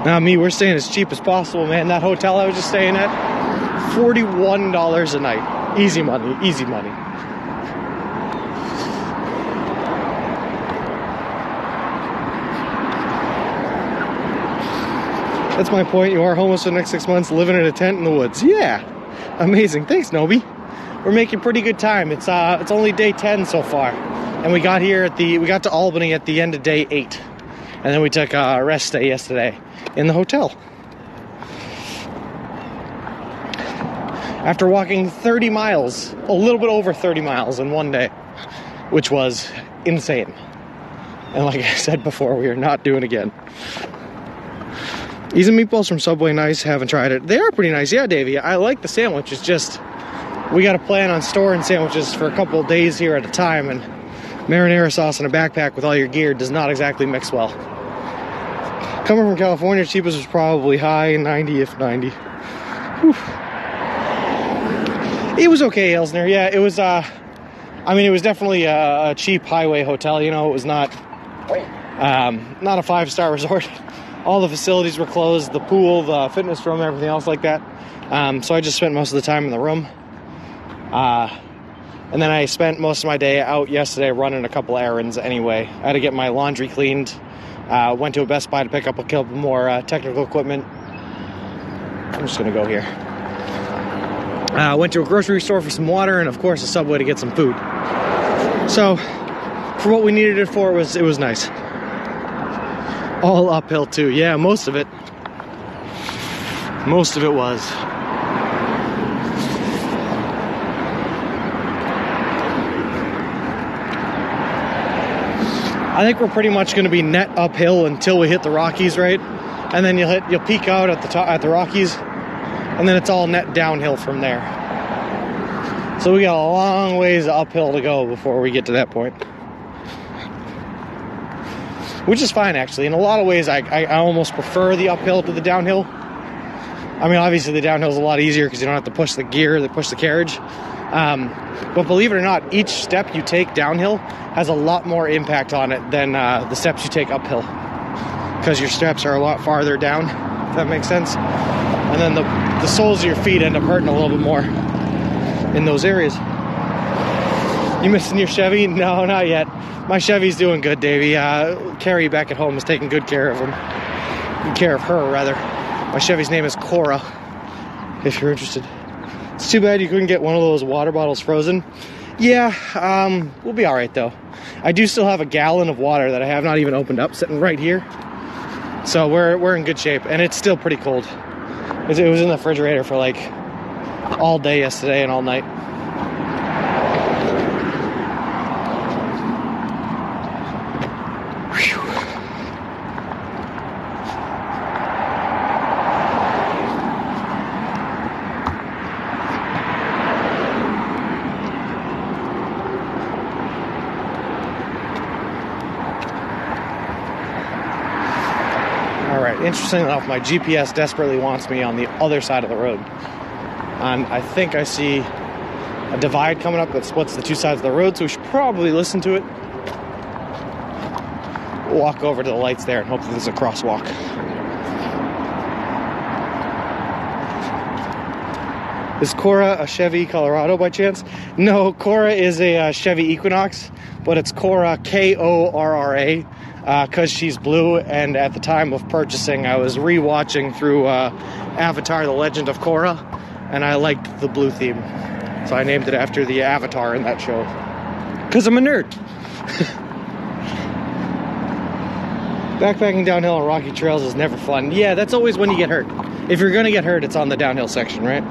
Now me, we're staying as cheap as possible, man. That hotel I was just staying at, $41 a night. Easy money, easy money. That's my point. You are homeless for the next 6 months, living in a tent in the woods. Yeah, amazing. Thanks, Nobi. We're making pretty good time. It's only day 10 so far, and we got to Albany at the end of day 8. And then we took a rest stay yesterday in the hotel. After walking 30 miles, a little bit over 30 miles in one day, which was insane. And like I said before, we are not doing it again. These meatballs from Subway, nice. Haven't tried it. They are pretty nice. Yeah, Davey, I like the sandwich. It's just, we got to plan on storing sandwiches for a couple of days here at a time, and marinara sauce in a backpack with all your gear does not exactly mix well. Coming from California, cheapest was probably high 90, if 90. Whew. It was okay, Elsner. Yeah, it was, I mean, it was definitely a cheap highway hotel, you know. It was not a 5-star resort. All the facilities were closed, the pool, the fitness room, everything else like that. So I just spent most of the time in the room. And then I spent most of my day out yesterday running a couple errands anyway. I had to get my laundry cleaned. Went to a Best Buy to pick up a couple more technical equipment. I'm just gonna go here. Went to a grocery store for some water, and of course a Subway to get some food. So, for what we needed it for, it was nice. All uphill too. Yeah, most of it. Most of it was. I think we're pretty much going to be net uphill until we hit the Rockies, right? And then you'll peak out at the top at the Rockies, and then it's all net downhill from there. So we got a long ways uphill to go before we get to that point. Which is fine, actually. In a lot of ways, I almost prefer the uphill to the downhill. I mean, obviously the downhill is a lot easier because you don't have to push the gear, push the carriage. But believe it or not, each step you take downhill has a lot more impact on it than the steps you take uphill. Because your steps are a lot farther down, if that makes sense. And then the soles of your feet end up hurting a little bit more in those areas. You missing your Chevy? No, not yet. My Chevy's doing good, Davey. Carrie back at home is taking good care of him. Good care of her, rather. My Chevy's name is Cora, if you're interested. It's too bad you couldn't get one of those water bottles frozen. Yeah, we'll be all right, though. I do still have a gallon of water that I have not even opened up, sitting right here. So we're in good shape, and it's still pretty cold. It was in the refrigerator for like all day yesterday and all night. Interesting enough, my GPS desperately wants me on the other side of the road. And I think I see a divide coming up that splits the two sides of the road, so we should probably listen to it. We'll walk over to the lights there and hope that there's a crosswalk. Is Cora a Chevy Colorado by chance? No, Cora is a Chevy Equinox, but it's Cora, K-O-R-R-A. Because she's blue, and at the time of purchasing I was re-watching through Avatar: The Legend of Korra, and I liked the blue theme, so I named it after the Avatar in that show, because I'm a nerd. Backpacking downhill on rocky trails is never fun. Yeah, that's always when you get hurt. If you're gonna get hurt, it's on the downhill section, right?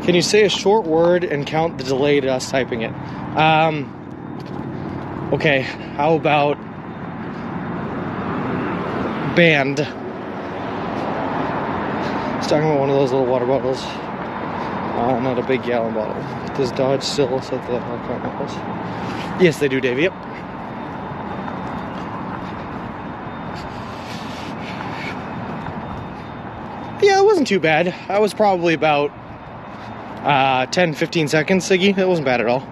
Can you say a short word and count the delay to us typing it? Okay, how about band? It's talking about one of those little water bottles. Not a big gallon bottle. Does Dodge still set the alcohol levels? Yes, they do, Davey. Yep. Yeah, it wasn't too bad. I was probably about 10-15 seconds, Siggy. It wasn't bad at all.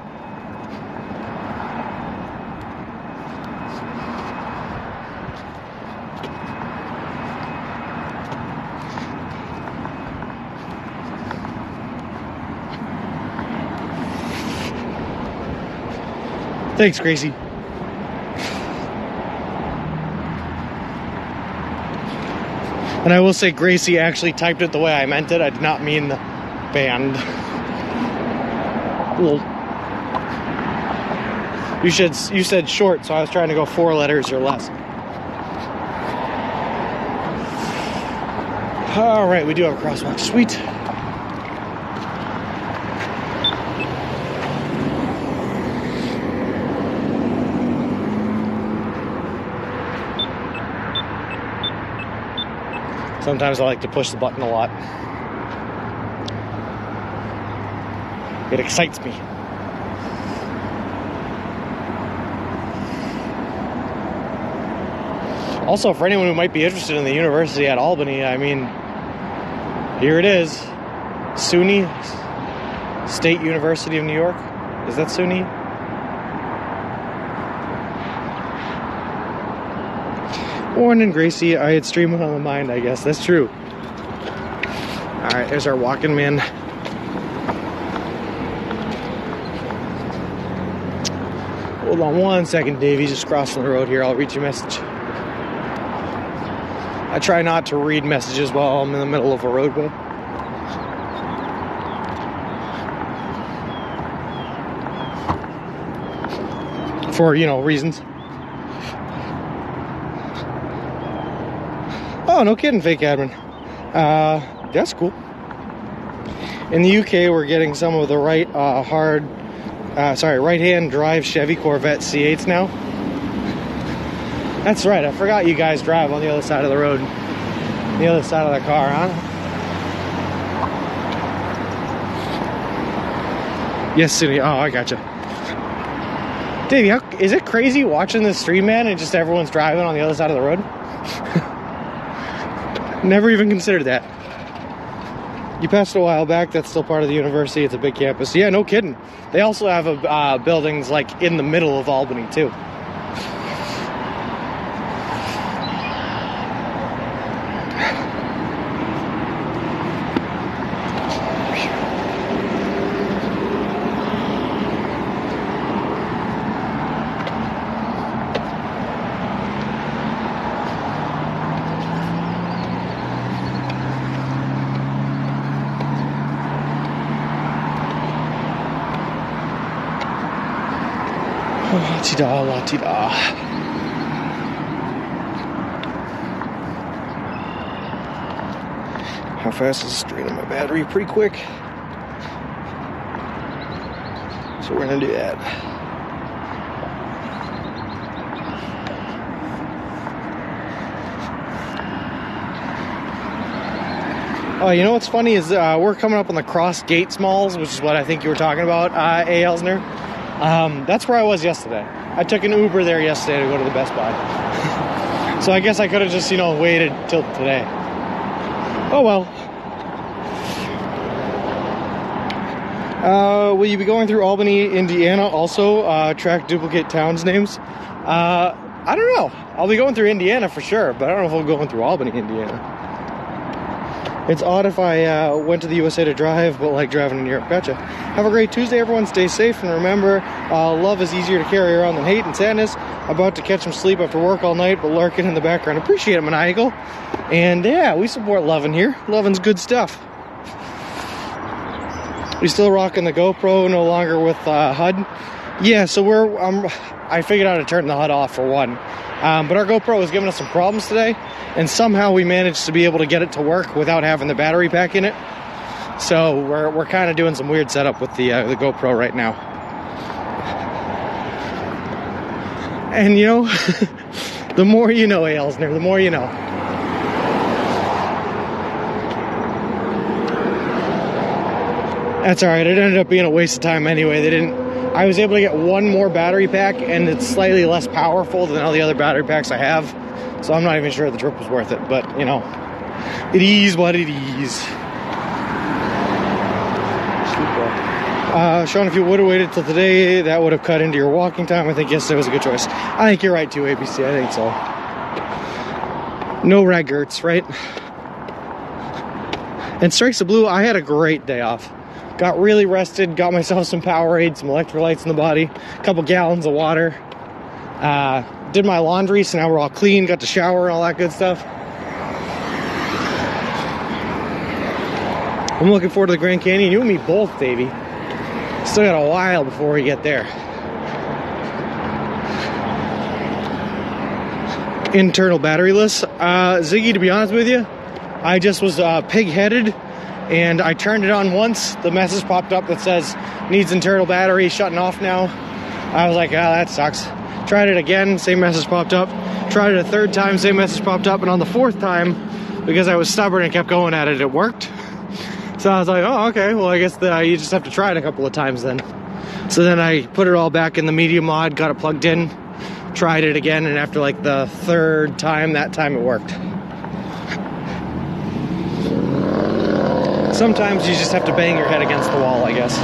Thanks, Gracie. And I will say Gracie actually typed it the way I meant it. I did not mean the band. Well, you said short, so I was trying to go 4 letters or less. All right, we do have a crosswalk. Sweet. Sometimes I like to push the button a lot. It excites me. Also, for anyone who might be interested in the university at Albany, I mean, here it is. SUNY, State University of New York. Is that SUNY? Warren and Gracie, I had streaming on the mind, I guess. That's true. Alright, there's our walking man. Hold on one second, Davey. Just crossing the road here. I'll read your message. I try not to read messages while I'm in the middle of a roadway. For, you know, reasons. Oh, no kidding, fake admin. That's cool. In the UK, we're getting some of the right-hand drive Chevy Corvette C8s now. That's right, I forgot you guys drive on the other side of the road. The other side of the car, huh? Yes, Cindy. Oh, I gotcha. Davey, is it crazy watching this stream, man, and just everyone's driving on the other side of the road? Never even considered that. You passed a while back. That's still part of the university. It's a big campus. Yeah, no kidding. They also have buildings like in the middle of Albany too. La-ti-da, la-ti-da. How fast is this draining my battery? Pretty quick. So we're gonna do that. Oh, you know what's funny is we're coming up on the Cross Gates Malls, which is what I think you were talking about, A. Elsner. That's where I was yesterday. I took an Uber there yesterday to go to the Best Buy. So I guess I could have just, you know, waited till today. Oh well. Will you be going through Albany, Indiana also? Track duplicate towns names? I don't know. I'll be going through Indiana for sure, but I don't know if I'll be going through Albany, Indiana. It's odd if I went to the USA to drive, but like driving in Europe. Gotcha. Have a great Tuesday, everyone. Stay safe, and remember, love is easier to carry around than hate and sadness. About to catch some sleep after work all night, but lurking in the background. Appreciate it, Maniacal. And yeah, we support Lovin' here. Lovin's good stuff. We still rocking the GoPro, no longer with HUD. Yeah, so I figured out how to turn the HUD off for one. But our GoPro was giving us some problems today, and somehow we managed to be able to get it to work without having the battery pack in it. So we're kind of doing some weird setup with the GoPro right now. And you know, the more you know, Elsner, the more you know. That's all right. It ended up being a waste of time anyway. I was able to get one more battery pack, and it's slightly less powerful than all the other battery packs I have. So I'm not even sure the trip was worth it, but you know, it is what it is. Sean, if you would have waited till today, that would have cut into your walking time. I think yesterday was a good choice. I think you're right too, ABC. I think so. No raggerts, right? And Strikes of Blue, I had a great day off. Got really rested, got myself some Powerade, some electrolytes in the body, a couple gallons of water. Did my laundry, so now we're all clean, got to shower and all that good stuff. I'm looking forward to the Grand Canyon. You and me both, Davey. Still got a while before we get there. Internal batteryless. Ziggy, to be honest with you, I just was pig-headed, and I turned it on once. The message popped up that says, needs internal battery, shutting off now. I was like, ah, that sucks. Tried it again, same message popped up. Tried it a third time, same message popped up. And on the fourth time, because I was stubborn and kept going at it, it worked. So I was like, oh, okay, well, I guess you just have to try it a couple of times then. So then I put it all back in the media mod, got it plugged in, tried it again, and after like the third time, that time it worked. Sometimes you just have to bang your head against the wall, I guess.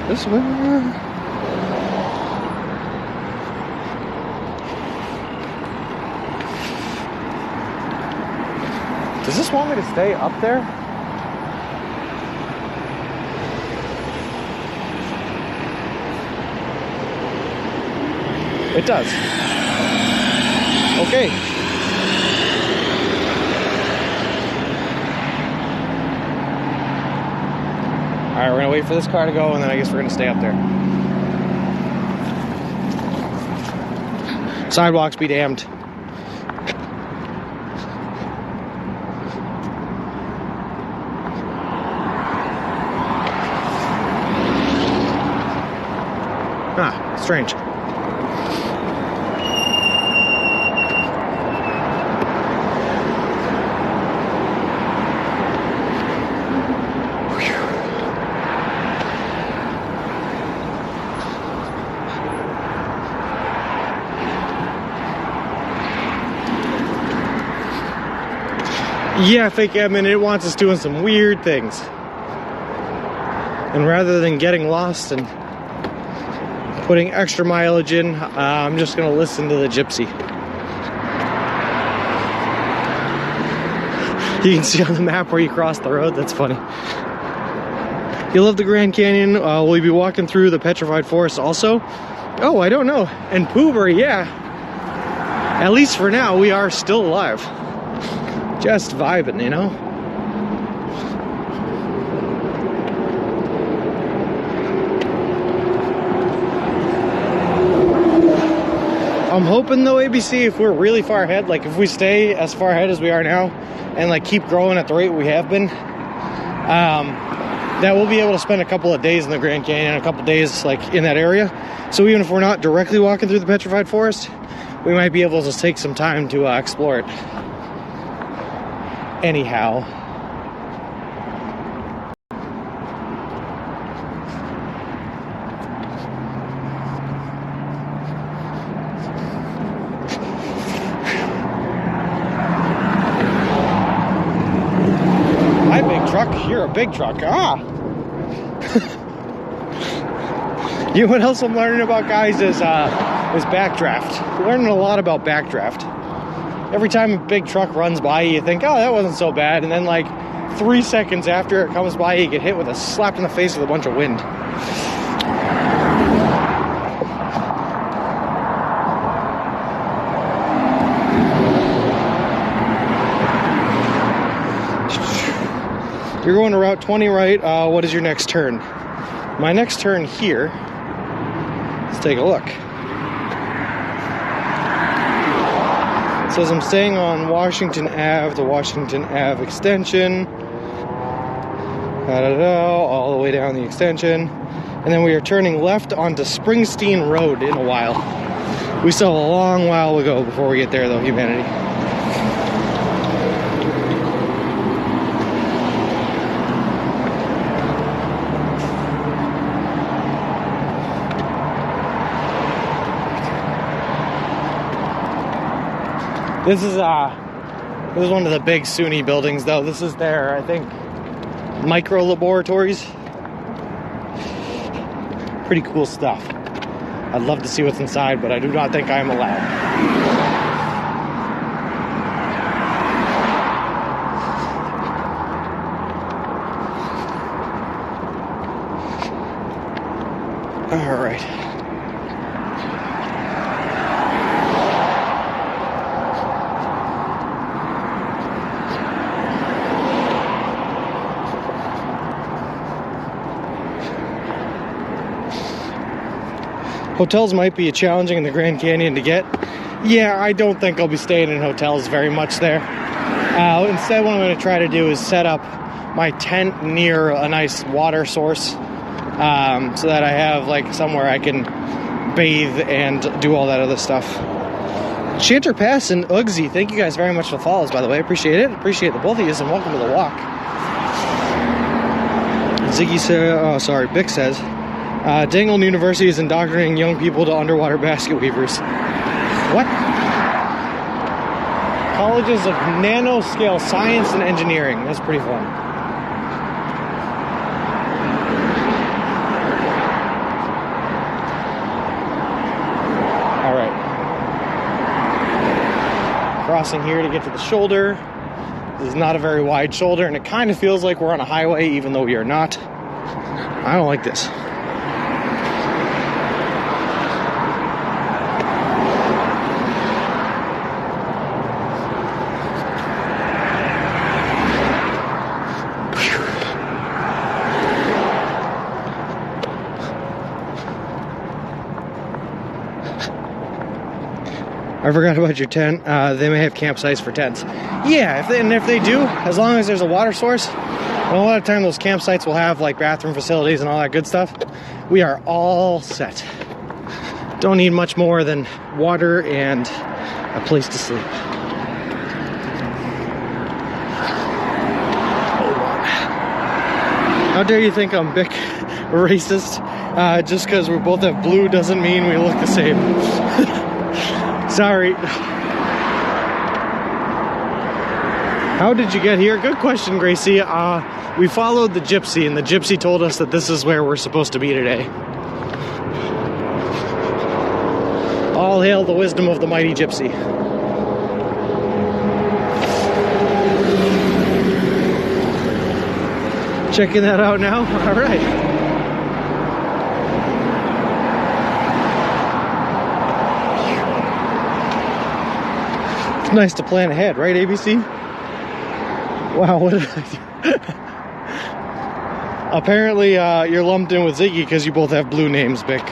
This way. Does this want me to stay up there? It does. Okay. Alright, we're gonna wait for this car to go, and then I guess we're gonna stay up there. Sidewalks be damned. Ah, strange. Yeah, fake admin, it wants us doing some weird things. And rather than getting lost and putting extra mileage in, I'm just gonna listen to the gypsy. You can see on the map where you cross the road, that's funny. You love the Grand Canyon, will you be walking through the petrified forest also? Oh, I don't know. And Poohbury, yeah. At least for now, we are still alive. Just vibing, you know? I'm hoping though, ABC, if we're really far ahead, like if we stay as far ahead as we are now and like keep growing at the rate we have been, that we'll be able to spend a couple of days in the Grand Canyon, a couple of days like in that area. So even if we're not directly walking through the petrified forest, we might be able to take some time to explore it. Anyhow. My big truck, you're a big truck. Ah! You know what else I'm learning about, guys, is backdraft. Learning a lot about backdraft. Every time a big truck runs by you, think, oh, that wasn't so bad. And then like 3 seconds after it comes by, you get hit with a slap in the face with a bunch of wind. You're going to Route 20, right? What is your next turn? My next turn here, let's take a look. It says I'm staying on Washington Ave, the Washington Ave extension. All the way down the extension. And then we are turning left onto Springsteen Road in a while. We still have a long while to go before we get there, though, humanity. This is one of the big SUNY buildings, though. This is their, I think, micro laboratories. Pretty cool stuff. I'd love to see what's inside, but I do not think I am allowed. All right. Hotels might be challenging in the Grand Canyon to get. Yeah, I don't think I'll be staying in hotels very much there. Instead, what I'm going to try to do is set up my tent near a nice water source, so that I have like somewhere I can bathe and do all that other stuff. Chanter Pass and Ugsy, thank you guys very much for the follows, by the way. Appreciate it. Appreciate the both of you, and welcome to the walk. Ziggy says, Bick says, Dingleton University is indoctrinating young people to underwater basket weavers. What? Colleges of Nanoscale Science and Engineering. That's pretty fun. Alright. Crossing here to get to the shoulder. This is not a very wide shoulder, and it kind of feels like we're on a highway, even though we are not. I don't like this. I forgot about your tent. They may have campsites for tents. Yeah, if they do, as long as there's a water source, and a lot of time those campsites will have like bathroom facilities and all that good stuff, we are all set. Don't need much more than water and a place to sleep. How dare you think I'm big racist? Just because we both have blue doesn't mean we look the same. Sorry. How did you get here? Good question, Gracie. We followed the gypsy, and the gypsy told us that this is where we're supposed to be today. All hail the wisdom of the mighty gypsy. Checking that out now? All right. It's nice to plan ahead, right, ABC? Wow, what did I do? Apparently, you're lumped in with Ziggy because you both have blue names, Bick.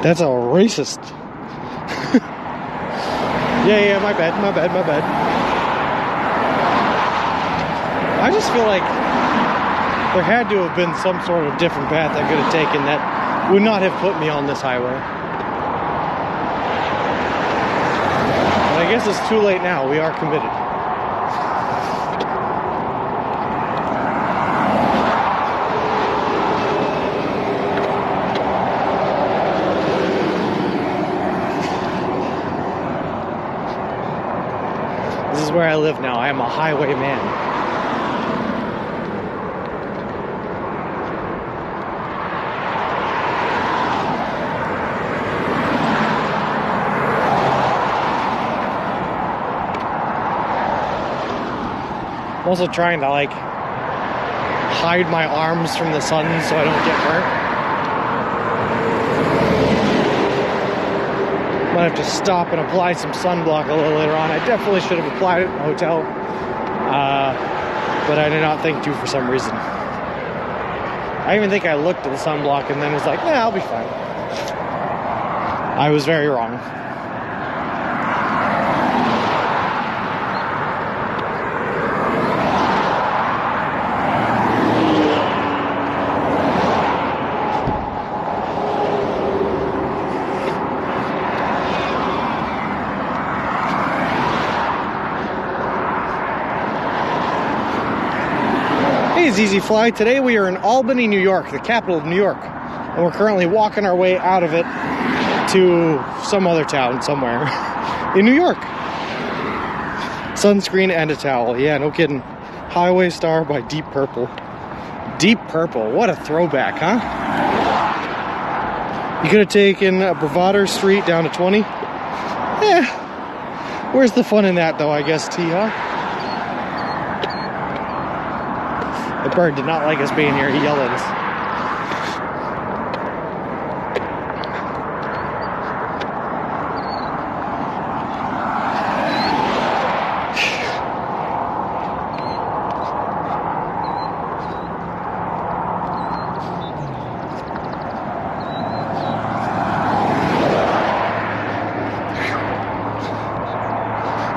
That's a racist. yeah, my bad. I just feel like there had to have been some sort of different path I could have taken that would not have put me on this highway. But I guess it's too late now. We are committed. Where I live now. I am a highway man. I'm also trying to like hide my arms from the sun so I don't get burnt. Might have to stop and apply some sunblock a little later on. I definitely should have applied it in the hotel, but I did not think to for some reason. I even think I looked at the sunblock and then was like, yeah, I'll be fine. I was very wrong. Easy Fly. Today we are in Albany, New York, the capital of New York, and we're currently walking our way out of it to some other town somewhere in New York. Sunscreen and a towel. Yeah, no kidding. Highway Star by Deep Purple. Deep purple. What a throwback, huh? You could have taken Bravado Street down to 20. Yeah. Where's the fun in that, though, I guess, T, huh? The bird did not like us being here. He yelled at us.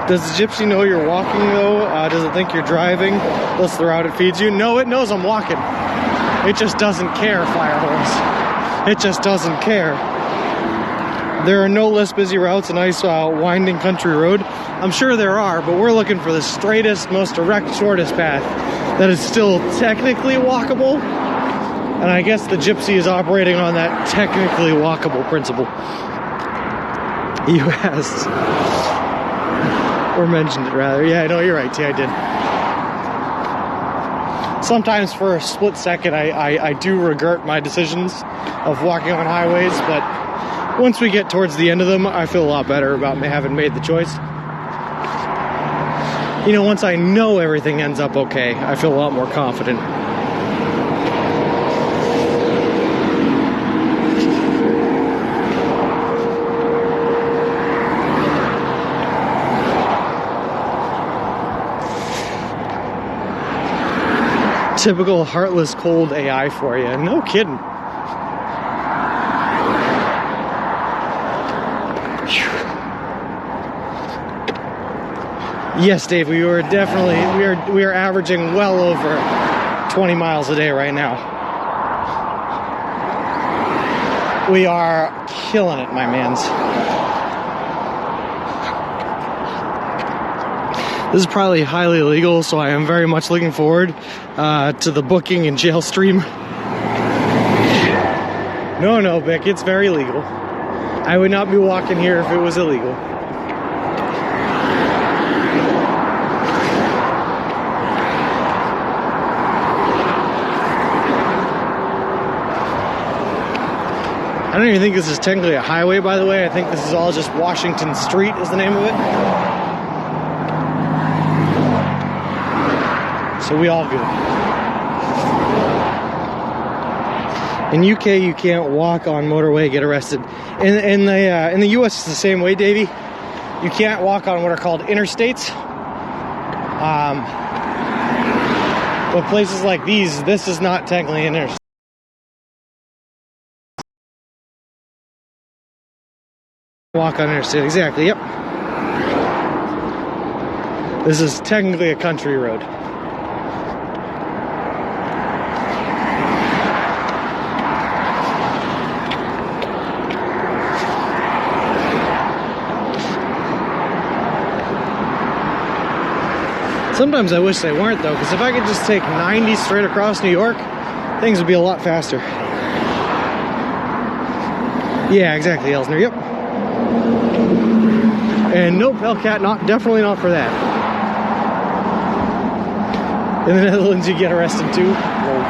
Does the gypsy know you're walking, though? Does it think you're driving? That's the route it feeds you. No, it knows I'm walking. It just doesn't care, Firehorse. It just doesn't care. There are no less busy routes, a nice winding country road. I'm sure there are, but we're looking for the straightest, most direct, shortest path that is still technically walkable. And I guess the gypsy is operating on that technically walkable principle. You asked. Or mentioned it, rather. Yeah, no, you're right, T, I did. Sometimes for a split second, I do regret my decisions of walking on highways, but once we get towards the end of them, I feel a lot better about having made the choice. You know, once I know everything ends up okay, I feel a lot more confident. Typical heartless cold AI for you. No kidding. Yes, Dave, we are definitely we are averaging well over 20 miles a day right now. We are killing it, my mans. This is probably highly illegal, so I am very much looking forward to the booking and jail stream. No, Vic, it's very legal. I would not be walking here if it was illegal. I don't even think this is technically a highway, by the way. I think this is all just Washington Street is the name of it. So we all good. In UK, you can't walk on motorway, get arrested. In the US, it's the same way, Davey. You can't walk on what are called interstates. But places like these, this is not technically an interstate. Walk on interstate, exactly. Yep. This is technically a country road. Sometimes I wish they weren't, though, because if I could just take 90 straight across New York, things would be a lot faster. Yeah, exactly, Elsner. Yep. And nope, Hellcat, definitely not for that. In the Netherlands, you get arrested too. Whoa.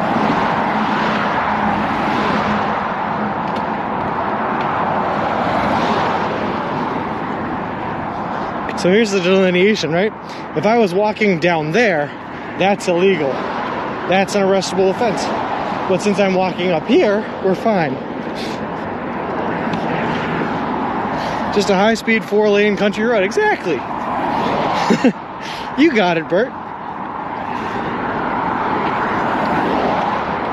So here's the delineation, right? If I was walking down there, that's illegal. That's an arrestable offense. But since I'm walking up here, we're fine. Just a high-speed 4-lane country road. Exactly. You got it, Bert.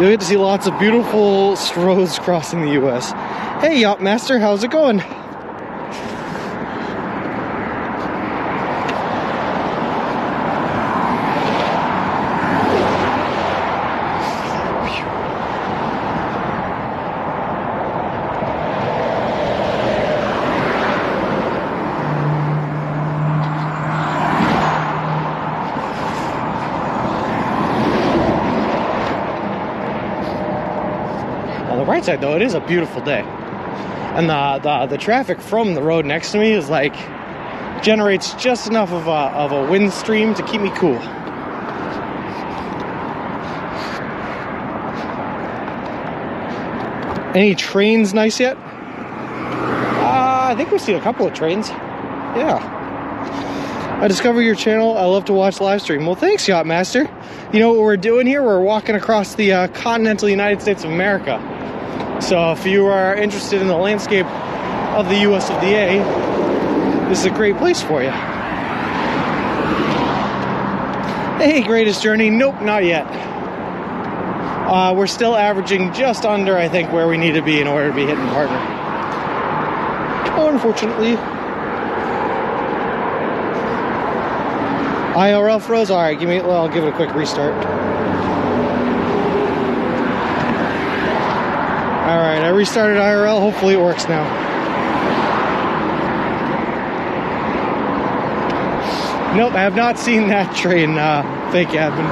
You'll get to see lots of beautiful roads crossing the U.S. Hey, Yacht Master, how's it going? Side, though, it is a beautiful day, and the traffic from the road next to me is like generates just enough of a wind stream to keep me cool. Any trains nice yet? I think we've seen a couple of trains. Yeah. I discovered your channel. I love to watch live stream. Well, thanks, Yacht Master. You know what we're doing here? We're walking across the continental United States of America. So if you are interested in the landscape of the US of the A, this is a great place for you. Hey, greatest journey. Nope, not yet. We're still averaging just under, I think, where we need to be in order to be hitting partner. Unfortunately. IRL froze? Alright, I'll give it a quick restart. Alright, I restarted IRL. Hopefully it works now. Nope, I have not seen that train, fake admin.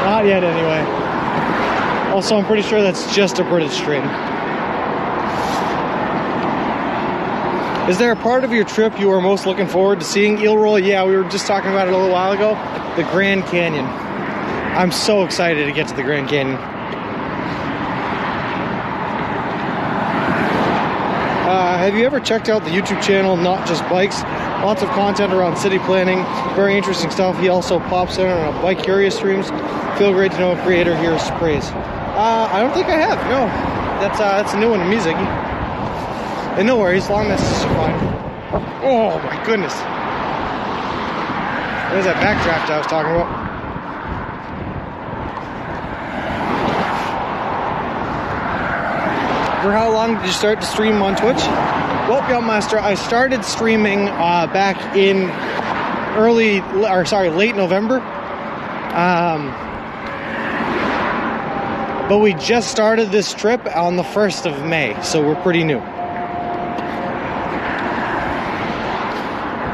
Not yet, anyway. Also, I'm pretty sure that's just a British train. Is there a part of your trip you are most looking forward to seeing? Eel Roll? Yeah, we were just talking about it a little while ago. The Grand Canyon. I'm so excited to get to the Grand Canyon. Have you ever checked out the YouTube channel, Not Just Bikes? Lots of content around city planning. Very interesting stuff. He also pops in on a Bike Curious streams. Feel great to know a creator here is praise. I don't think I have. No. That's a new one to me, Ziggy. And no worries, long messages are fine. Oh my goodness. There's that backdraft I was talking about. For how long did you start to stream on Twitch? Well, Yacht Master, I started streaming back in late November. But we just started this trip on the 1st of May, so we're pretty new.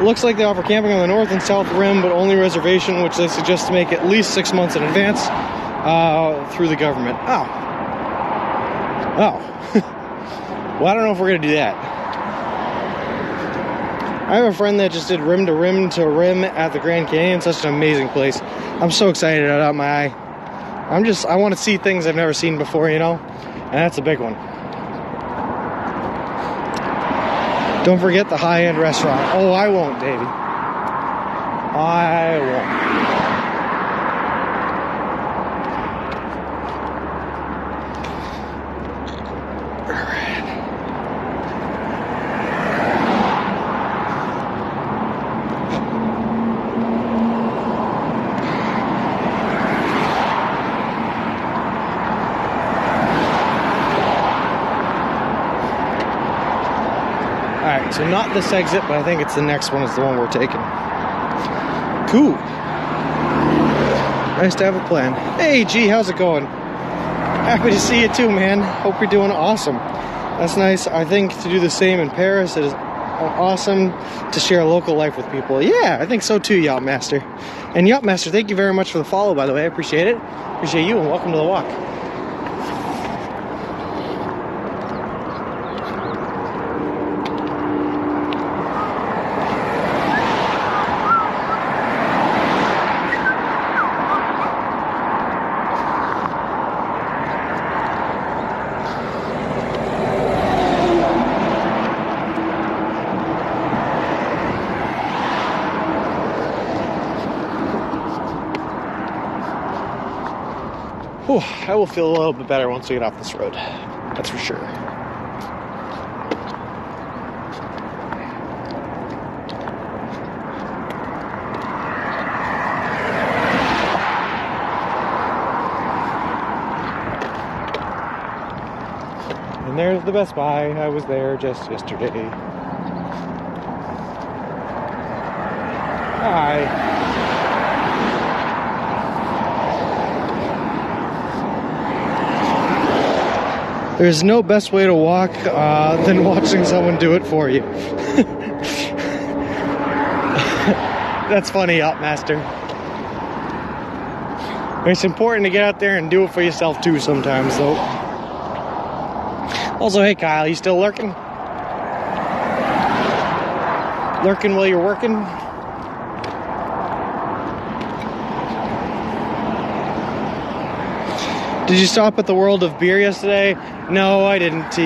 Looks like they offer camping on the north and south rim, but only reservation, which they suggest to make at least 6 months in advance through the government. Oh. Well, I don't know if we're going to do that. I have a friend that just did rim to rim to rim at the Grand Canyon. Such an amazing place. I'm so excited out of my eye. I want to see things I've never seen before, you know? And that's a big one. Don't forget the high-end restaurant. Oh, I won't, Davey. I won't. Alright, so not this exit, but I think it's the next one is the one we're taking. Cool. Nice to have a plan. Hey, G, how's it going? Happy to see you too, man. Hope you're doing awesome. That's nice. I think to do the same in Paris, it is awesome to share local life with people. Yeah, I think so too, Yacht Master. And Yacht Master, thank you very much for the follow, by the way. I appreciate it. Appreciate you, and welcome to the walk. Whew, I will feel a little bit better once we get off this road. That's for sure. And there's the Best Buy. I was there just yesterday. Hi. There's no best way to walk than watching someone do it for you. That's funny, Yacht Master. It's important to get out there and do it for yourself too sometimes, though. Also, hey Kyle, you still lurking? Lurking while you're working? Did you stop at the World of Beer yesterday? No, I didn't, T.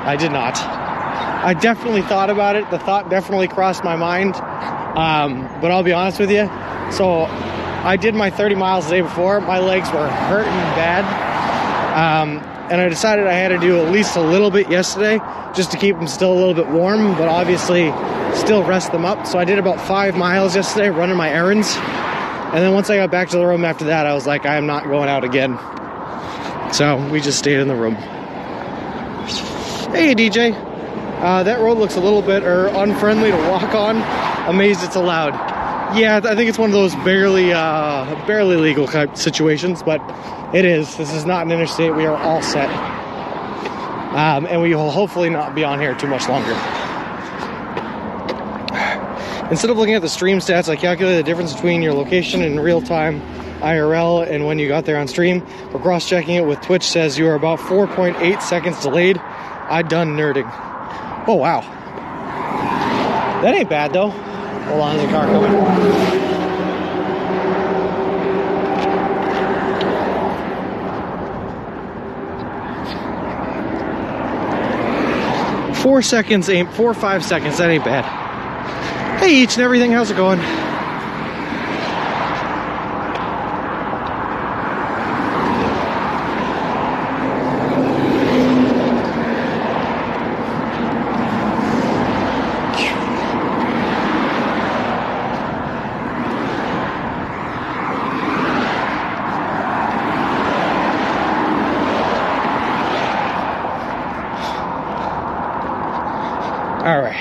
I did not. I definitely thought about it. The thought definitely crossed my mind. But I'll be honest with you. So I did my 30 miles the day before. My legs were hurting bad. And I decided I had to do at least a little bit yesterday just to keep them still a little bit warm, but obviously still rest them up. So I did about 5 miles yesterday running my errands. And then once I got back to the room after that, I was like, I am not going out again. So we just stayed in the room. Hey, DJ. That road looks a little bit unfriendly to walk on. Amazed it's allowed. Yeah, I think it's one of those barely legal type situations, but it is. This is not an interstate. We are all set. And we will hopefully not be on here too much longer. Instead of looking at the stream stats, I calculated the difference between your location in real time IRL and when you got there on stream. But cross-checking it with Twitch says you are about 4.8 seconds delayed. I done nerding. Oh, wow. That ain't bad, though. Hold on, there's a car coming. 4 seconds, 4 or 5 seconds, that ain't bad. Hey, Each and everything, how's it going? All right.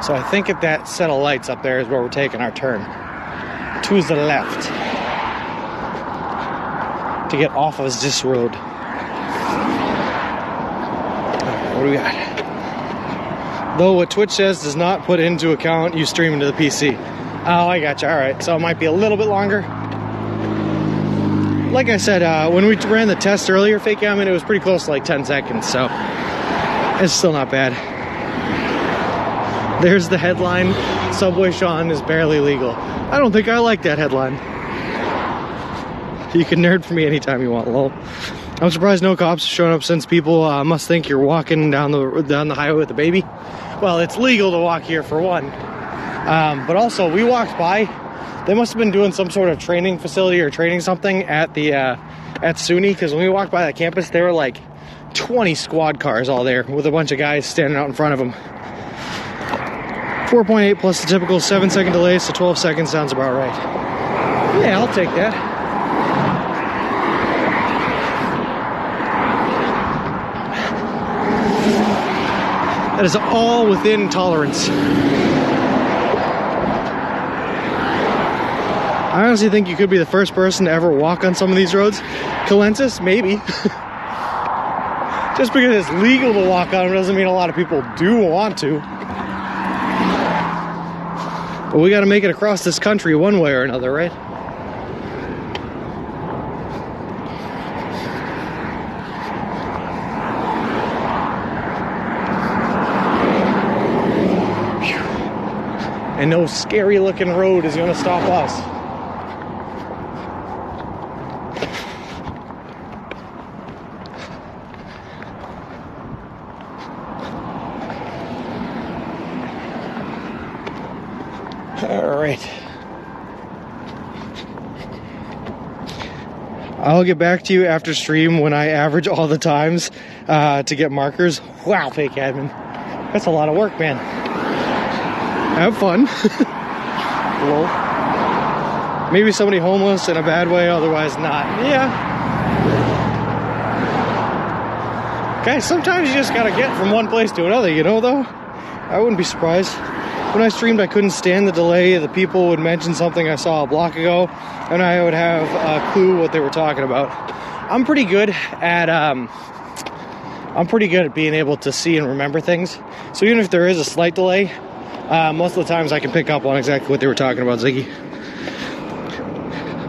So I think at that set of lights up there is where we're taking our turn. To the left. To get off of this road. Alright, what do we got? Though what Twitch says does not put into account you streaming to the PC. Oh, I got you. Alright, so it might be a little bit longer. Like I said, when we ran the test earlier, fake it was pretty close to like 10 seconds, so it's still not bad. There's the headline, Subway Sean is barely legal. I don't think I like that headline. You can nerd for me anytime you want, lol. I'm surprised no cops have shown up since people must think you're walking down the highway with a baby. Well, it's legal to walk here for one. But also, we walked by. They must have been doing some sort of training facility or training something at the at SUNY, because when we walked by that campus, there were like 20 squad cars all there with a bunch of guys standing out in front of them. 4.8 plus the typical 7-second delay, so 12 seconds sounds about right. Yeah, I'll take that. That is all within tolerance. I honestly think you could be the first person to ever walk on some of these roads. Calensis, maybe. Just because it's legal to walk on them doesn't mean a lot of people do want to. But we got to make it across this country one way or another, right? And no scary looking road is going to stop us. All right. I'll get back to you after stream when I average all the times to get markers. Wow, fake admin. That's a lot of work, man. Have fun. Lol. Maybe somebody homeless in a bad way, otherwise not. Yeah. Okay, sometimes you just gotta get from one place to another, you know, though? I wouldn't be surprised. When I streamed, I couldn't stand the delay. The people would mention something I saw a block ago, and I would have a clue what they were talking about. I'm pretty good at being able to see and remember things. So even if there is a slight delay, most of the times I can pick up on exactly what they were talking about, Ziggy.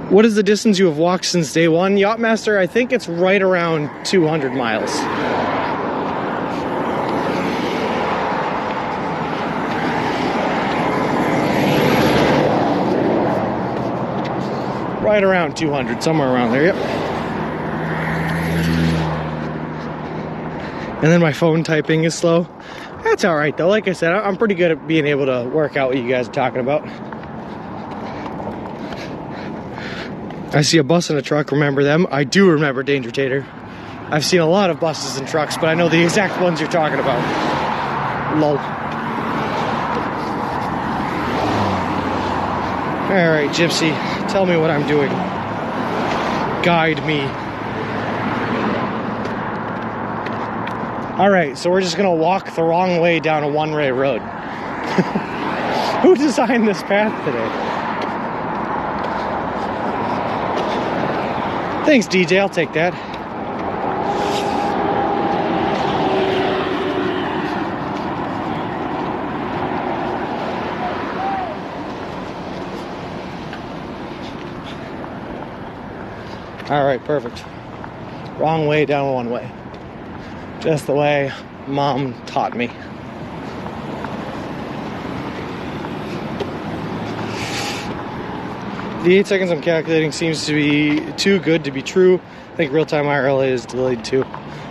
What is the distance you have walked since day one? Yachtmaster, I think it's right around 200 miles. Right around 200, somewhere around there, yep. And then my phone typing is slow. That's all right though. Like I said, I'm pretty good at being able to work out what you guys are talking about. I see a bus and a truck, remember them? I do remember Danger Tater. I've seen a lot of buses and trucks, but I know the exact ones you're talking about. Lol. Alright, Gypsy, tell me what I'm doing. Guide me. Alright, so we're just gonna walk the wrong way down a one-way road. Who designed this path today? Thanks, DJ, I'll take that. Alright, perfect. Wrong way down one way. Just the way Mom taught me. The 8 seconds I'm calculating seems to be too good to be true. I think real-time IRL is delayed too.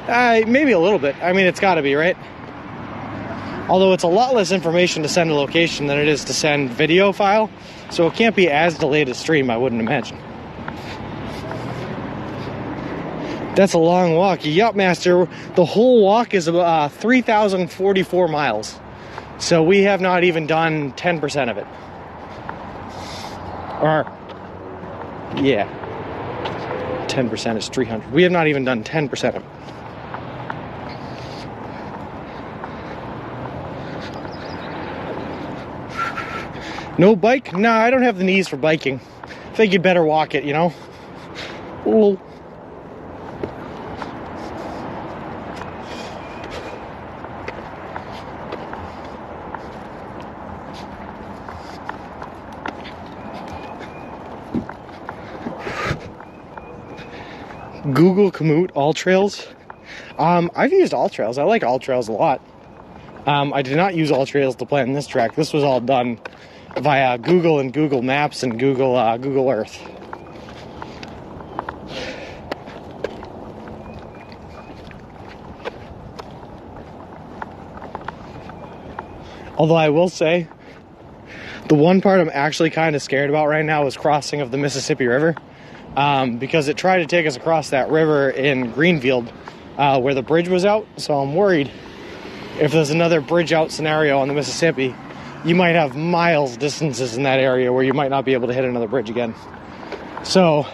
Maybe a little bit. I mean, it's gotta be, right? Although it's a lot less information to send a location than it is to send video file. So it can't be as delayed as stream, I wouldn't imagine. That's a long walk. Yup, Master. The whole walk is about 3,044 miles. So we have not even done 10% of it. Or, yeah. 10% is 300. We have not even done 10% of it. No bike? Nah, I don't have the knees for biking. I think you'd better walk it, you know? Ooh. Google Komoot All Trails. I've used All Trails. I like All Trails a lot. I did not use All Trails to plan this track. This was all done via Google and Google Maps and Google Earth. Although I will say, the one part I'm actually kind of scared about right now is crossing of the Mississippi River. Because it tried to take us across that river in Greenfield where the bridge was out. So I'm worried if there's another bridge out scenario on the Mississippi, you might have miles distances in that area where you might not be able to hit another bridge again. So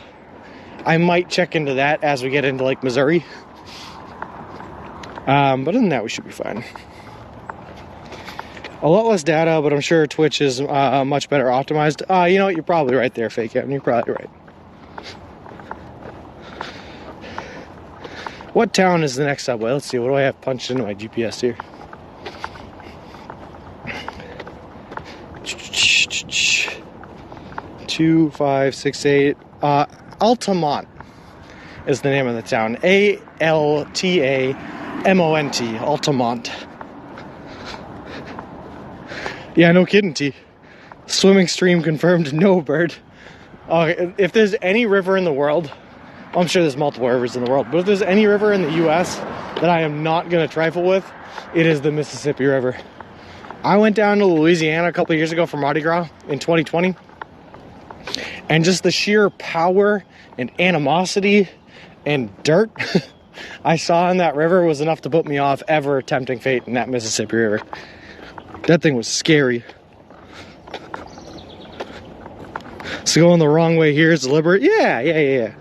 I might check into that as we get into Lake Missouri. But other than that, we should be fine. A lot less data, but I'm sure Twitch is much better optimized. You know what? You're probably right there, Fake Evan. You're probably right. What town is the next subway? Let's see, what do I have punched into my GPS here? Two, 5, 6, 8. Altamont is the name of the town. A-L-T-A-M-O-N-T. Altamont. Yeah, no kidding, T. Swimming stream confirmed, no bird. If there's any river in the world, I'm sure there's multiple rivers in the world, but if there's any river in the U.S. that I am not going to trifle with, it is the Mississippi River. I went down to Louisiana a couple of years ago for Mardi Gras in 2020, and just the sheer power and animosity and dirt I saw in that river was enough to put me off ever tempting fate in that Mississippi River. That thing was scary. So going the wrong way here is deliberate? Yeah.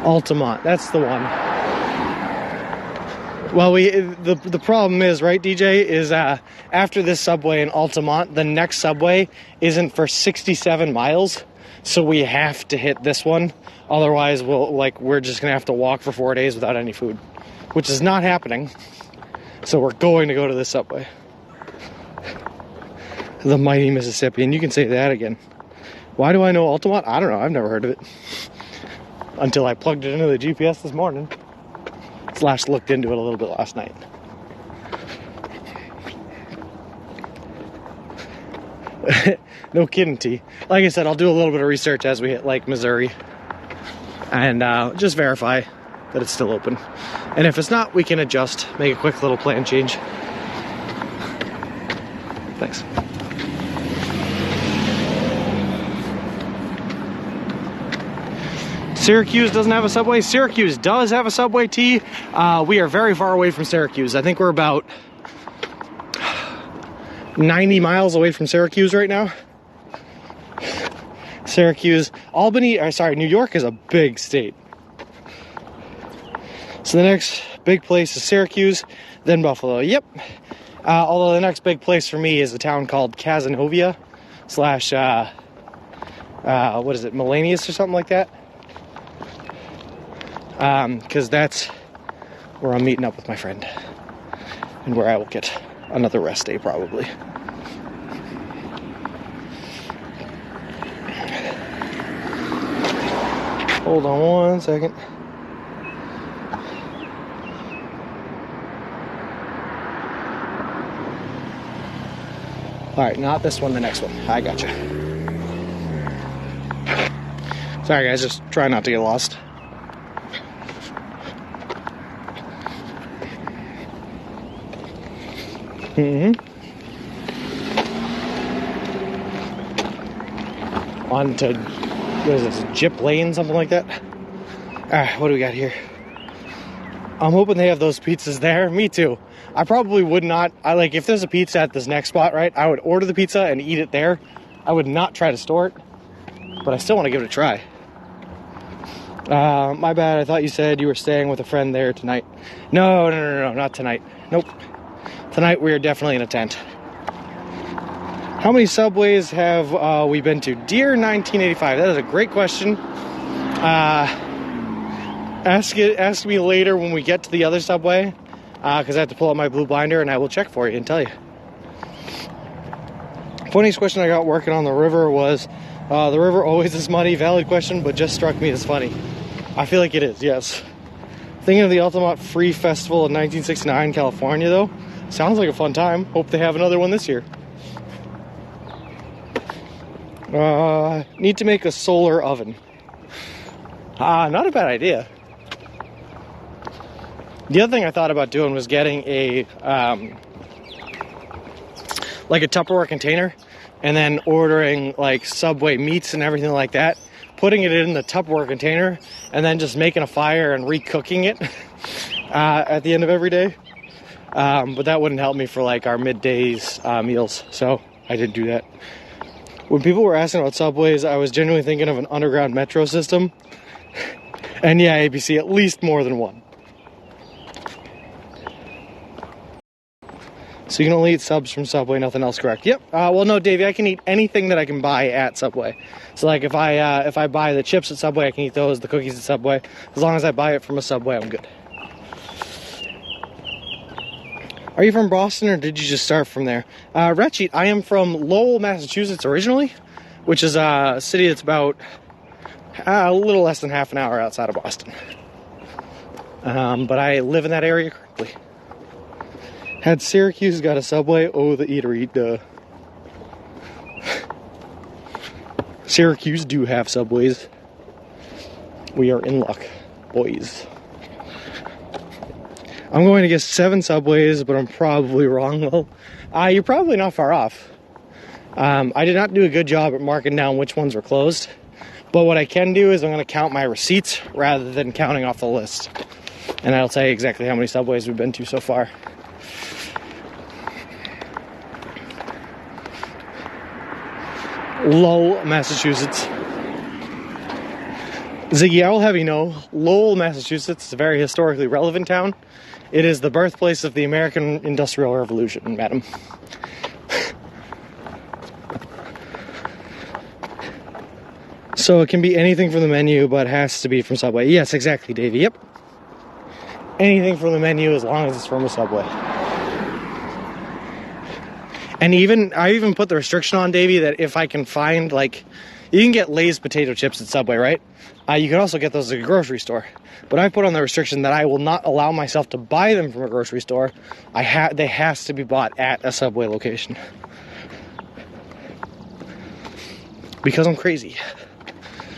Altamont, that's the one. Well, the problem is, right, DJ, is after this subway in Altamont, the next subway isn't for 67 miles, so we have to hit this one. Otherwise, we're just gonna have to walk for 4 days without any food, which is not happening. So we're going to go to this subway. The mighty Mississippi, and you can say that again. Why do I know Altamont? I don't know. I've never heard of it. Until I plugged it into the GPS this morning. / looked into it a little bit last night. No kidding, T. Like I said, I'll do a little bit of research as we hit Lake Missouri. And just verify that it's still open. And if it's not, we can adjust, make a quick little plan change. Thanks. Syracuse doesn't have a subway. Syracuse does have a subway, T. We are very far away from Syracuse. I think we're about 90 miles away from Syracuse right now. Syracuse, New York is a big state. So the next big place is Syracuse, then Buffalo. Yep. Although the next big place for me is a town called Cazenovia / what is it, Melanius or something like that. Because that's where I'm meeting up with my friend and where I will get another rest day probably. Hold on one second. All right, not this one, the next one. I gotcha. Sorry guys, just try not to get lost. On to, what is this, Jip Lane, something like that? What do we got here? I'm hoping they have those pizzas there. Me too. I probably would not, if there's a pizza at this next spot, right, I would order the pizza and eat it there. I would not try to store it, but I still want to give it a try. My bad, I thought you said you were staying with a friend there tonight. No, not tonight. Nope. Tonight we are definitely in a tent. How many subways have we been to? Dear 1985, that is a great question. Ask me later when we get to the other subway, because I have to pull out my blue binder and I will check for you and tell you. Funniest question I got working on the river was, the river always is muddy. Valid question, but just struck me as funny. I feel like it is, yes. Thinking of the Altamont Free Festival in 1969, California, though. Sounds like a fun time. Hope they have another one this year. Need to make a solar oven. Not a bad idea. The other thing I thought about doing was getting a Tupperware container and then ordering Subway meats and everything like that, putting it in the Tupperware container and then just making a fire and re-cooking it at the end of every day. But that wouldn't help me for our middays meals, so I didn't do that. When people were asking about subways, I was genuinely thinking of an underground metro system. And yeah, ABC, at least more than one. So you can only eat subs from Subway, nothing else, correct? Yep. Well, no, Davey, I can eat anything that I can buy at Subway. So if I buy the chips at Subway, I can eat those, the cookies at Subway. As long as I buy it from a Subway, I'm good. Are you from Boston, or did you just start from there? Ratcheat, I am from Lowell, Massachusetts originally, which is a city that's about a little less than half an hour outside of Boston. But I live in that area currently. Had Syracuse got a Subway? Oh, the eatery, duh. Syracuse do have Subways. We are in luck, boys. I'm going to guess 7 Subways, but I'm probably wrong. Well, you're probably not far off. I did not do a good job at marking down which ones were closed. But what I can do is I'm going to count my receipts rather than counting off the list. And I'll tell you exactly how many Subways we've been to so far. Lowell, Massachusetts. Ziggy, I will have you know, Lowell, Massachusetts is a very historically relevant town. It is the birthplace of the American Industrial Revolution, madam. So it can be anything from the menu, but has to be from Subway. Yes, exactly, Davey. Yep. Anything from the menu as long as it's from a Subway. And I even put the restriction on, Davey, that if I can find, you can get Lay's potato chips at Subway, right? You can also get those at a grocery store. But I put on the restriction that I will not allow myself to buy them from a grocery store. They has to be bought at a Subway location. Because I'm crazy.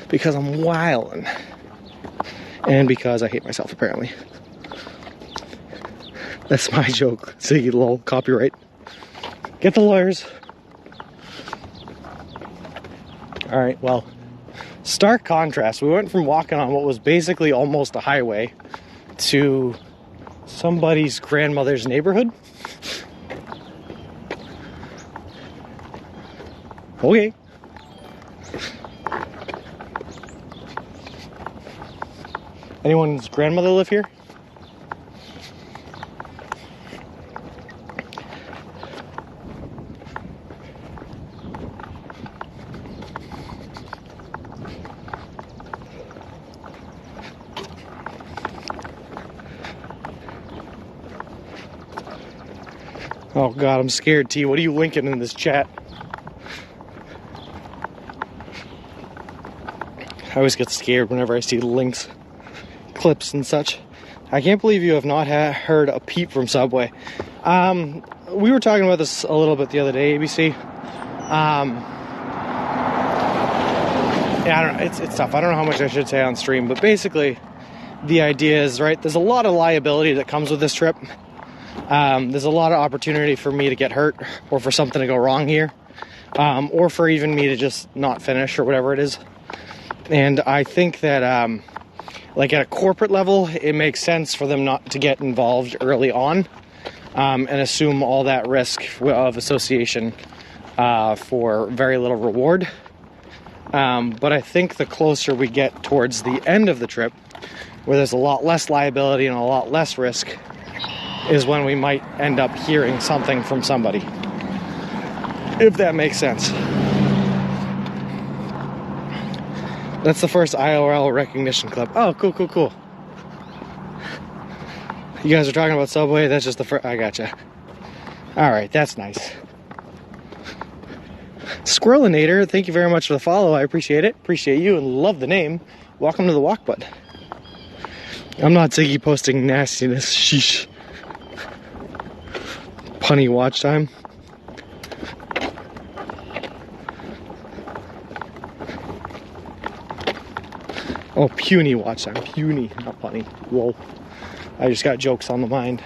Because I'm wildin'. And because I hate myself, apparently. That's my joke. See, lol, copyright. Get the lawyers. Alright, well, stark contrast. We went from walking on what was basically almost a highway to somebody's grandmother's neighborhood. Okay. Anyone's grandmother live here? Oh God, I'm scared, T. What are you linking in this chat? I always get scared whenever I see links, clips, and such. I can't believe you have not heard a peep from Subway. We were talking about this a little bit the other day, ABC. Yeah, I don't know. It's tough. I don't know how much I should say on stream, but basically, the idea is, right, there's a lot of liability that comes with this trip. There's a lot of opportunity for me to get hurt, or for something to go wrong here, or for even me to just not finish, or whatever it is. And I think that, like at a corporate level, it makes sense for them not to get involved early on, and assume all that risk of association for very little reward. But I think the closer we get towards the end of the trip, where there's a lot less liability and a lot less risk, is when we might end up hearing something from somebody. If that makes sense. That's the first IRL recognition clip. Oh, cool, cool, cool. You guys are talking about Subway? That's just the first. I gotcha. Alright, that's nice. Squirrelinator, thank you very much for the follow. I appreciate it. Appreciate you and love the name. Welcome to the walk, bud. I'm not Ziggy posting nastiness. Sheesh. Punny watch time. Oh, puny watch time. Puny, not punny. Lol. I just got jokes on the mind.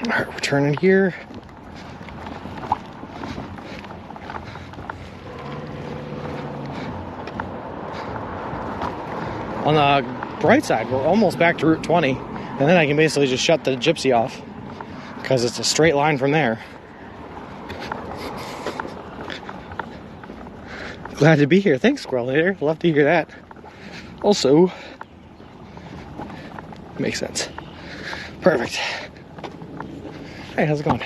Alright, we're turning here. On the bright side, we're almost back to Route 20, and then I can basically just shut the gypsy off, because it's a straight line from there. Glad to be here. Thanks, Squirrelinator. Love to hear that. Also, makes sense. Perfect. Hey, how's it going?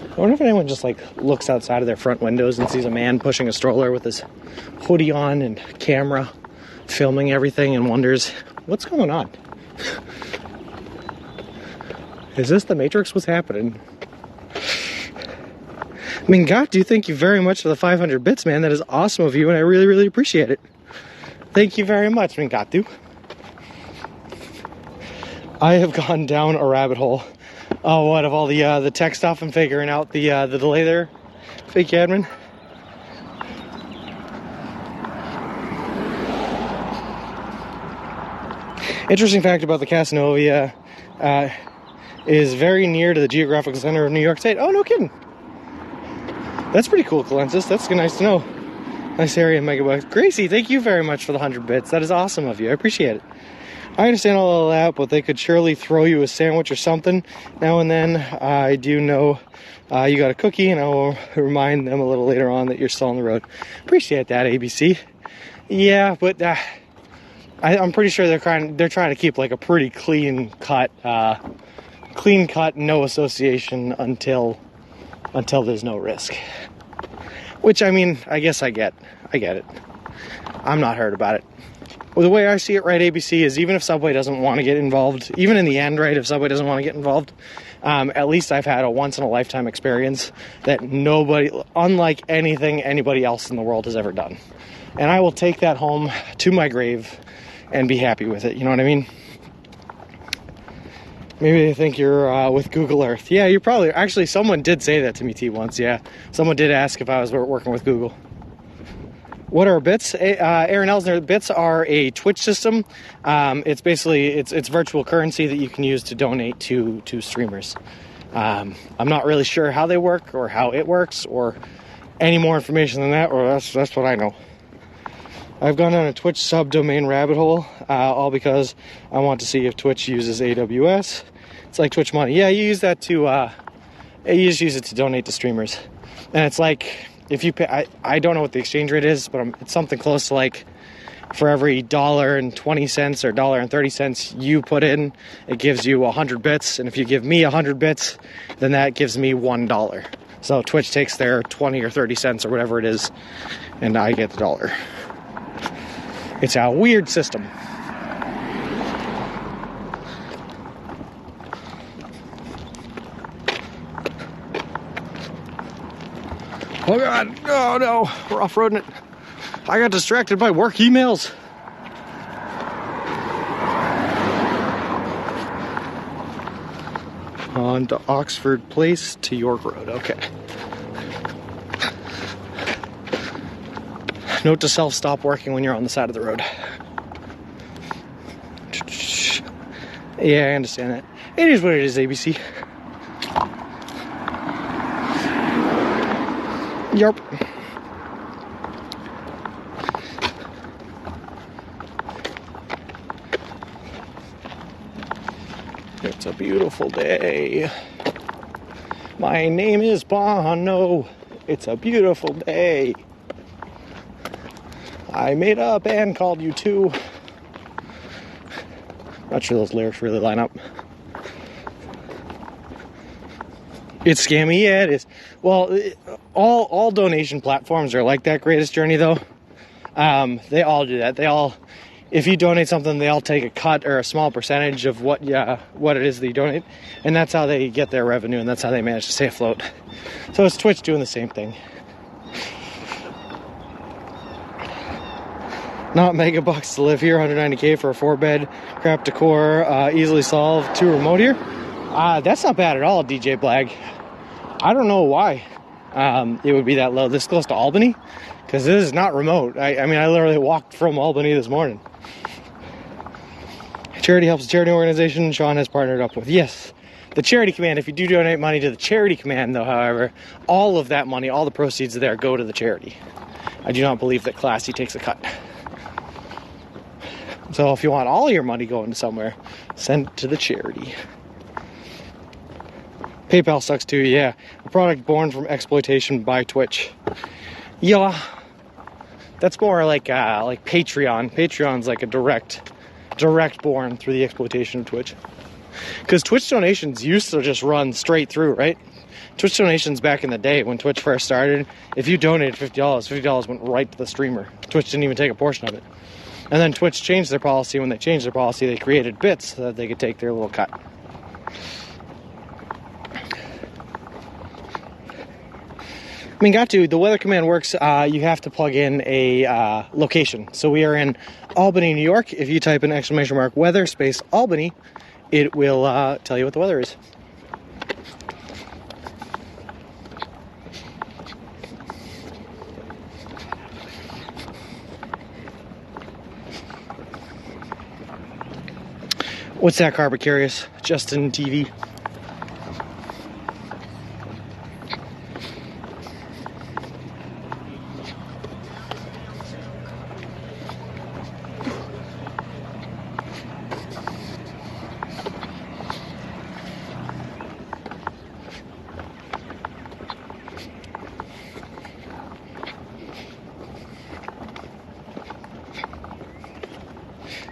I wonder if anyone just like looks outside of their front windows and sees a man pushing a stroller with his hoodie on and camera, filming everything, and wonders, what's going on? Is this the Matrix? What's happening? Mingatu, thank you very much for the 500 bits, man. That is awesome of you, and I really, really appreciate it. Thank you very much, Mingatu. I have gone down a rabbit hole. Oh, what, of all the tech stuff and figuring out the delay there, fake admin? Interesting fact about the Casanova is very near to the geographical center of New York State. Oh, no kidding. That's pretty cool, Calensis. That's nice to know. Nice area, Megabucks. Gracie, thank you very much for the 100 bits. That is awesome of you. I appreciate it. I understand all of that, but they could surely throw you a sandwich or something now and then. I do know you got a cookie, and I will remind them a little later on that you're still on the road. Appreciate that, ABC. Yeah, but I'm pretty sure they're trying to keep like a pretty clean cut, no association until there's no risk. Which, I mean, I guess I get it. I'm not hurt about it. Well, the way I see it, right, ABC, is even if Subway doesn't want to get involved, even in the end, right, if Subway doesn't want to get involved, at least I've had a once-in-a-lifetime experience that unlike anything anybody else in the world has ever done. And I will take that home to my grave and be happy with it, you know what I mean? Maybe they think you're with Google Earth. Yeah, you're probably... Actually, someone did say that to me, T, once, yeah. Someone did ask if I was working with Google. What are bits? Aaron Elsner, bits are a Twitch system. It's basically, it's virtual currency that you can use to donate to streamers. I'm not really sure how they work or how it works or any more information than that, or that's what I know. I've gone down a Twitch subdomain rabbit hole, all because I want to see if Twitch uses AWS. It's like Twitch money. Yeah, you use that to, you just use it to donate to streamers. And it's like, if you pay, I don't know what the exchange rate is, but it's something close to like, for every $1.20 or $1.30 you put in, it gives you 100 bits. And if you give me 100 bits, then that gives me $1. So Twitch takes their 20 or 30 cents or whatever it is, and I get the dollar. It's a weird system. Oh God, oh no, we're off-roading it. I got distracted by work emails. On to Oxford Place to York Road, okay. Note to self, stop working when you're on the side of the road. Yeah, I understand that. It is what it is, ABC. Yup. It's a beautiful day. My name is Bono. It's a beautiful day. I made a band called U2. Not sure those lyrics really line up. It's scammy, yeah, it is. Well, all donation platforms are like that. Greatest Journey, though. They all do that. They all, if you donate something, they all take a cut or a small percentage of what it is that you donate, and that's how they get their revenue, and that's how they manage to stay afloat. So it's Twitch doing the same thing. Not mega bucks to live here, 190K for a 4-bed, crap decor, easily solved, 2 remote here. That's not bad at all, DJ Blag. I don't know why it would be that low this close to Albany, because this is not remote. I mean, I literally walked from Albany this morning. Charity helps a charity organization Sean has partnered up with. Yes, the Charity Command. If you do donate money to the Charity Command, though, however, all of that money, all the proceeds there go to the charity. I do not believe that Classy takes a cut. So if you want all your money going to somewhere, send it to the charity. PayPal sucks too, yeah. A product born from exploitation by Twitch. Yeah. That's more like Patreon. Patreon's like a direct born through the exploitation of Twitch. Because Twitch donations used to just run straight through, right? Twitch donations back in the day when Twitch first started, if you donated $50, $50 went right to the streamer. Twitch didn't even take a portion of it. And then Twitch changed their policy. When they changed their policy, they created bits so that they could take their little cut. I mean, the weather command works, you have to plug in a location. So we are in Albany, New York. If you type in !weather space Albany, it will tell you what the weather is. What's that, Carpet Curious? Justin TV.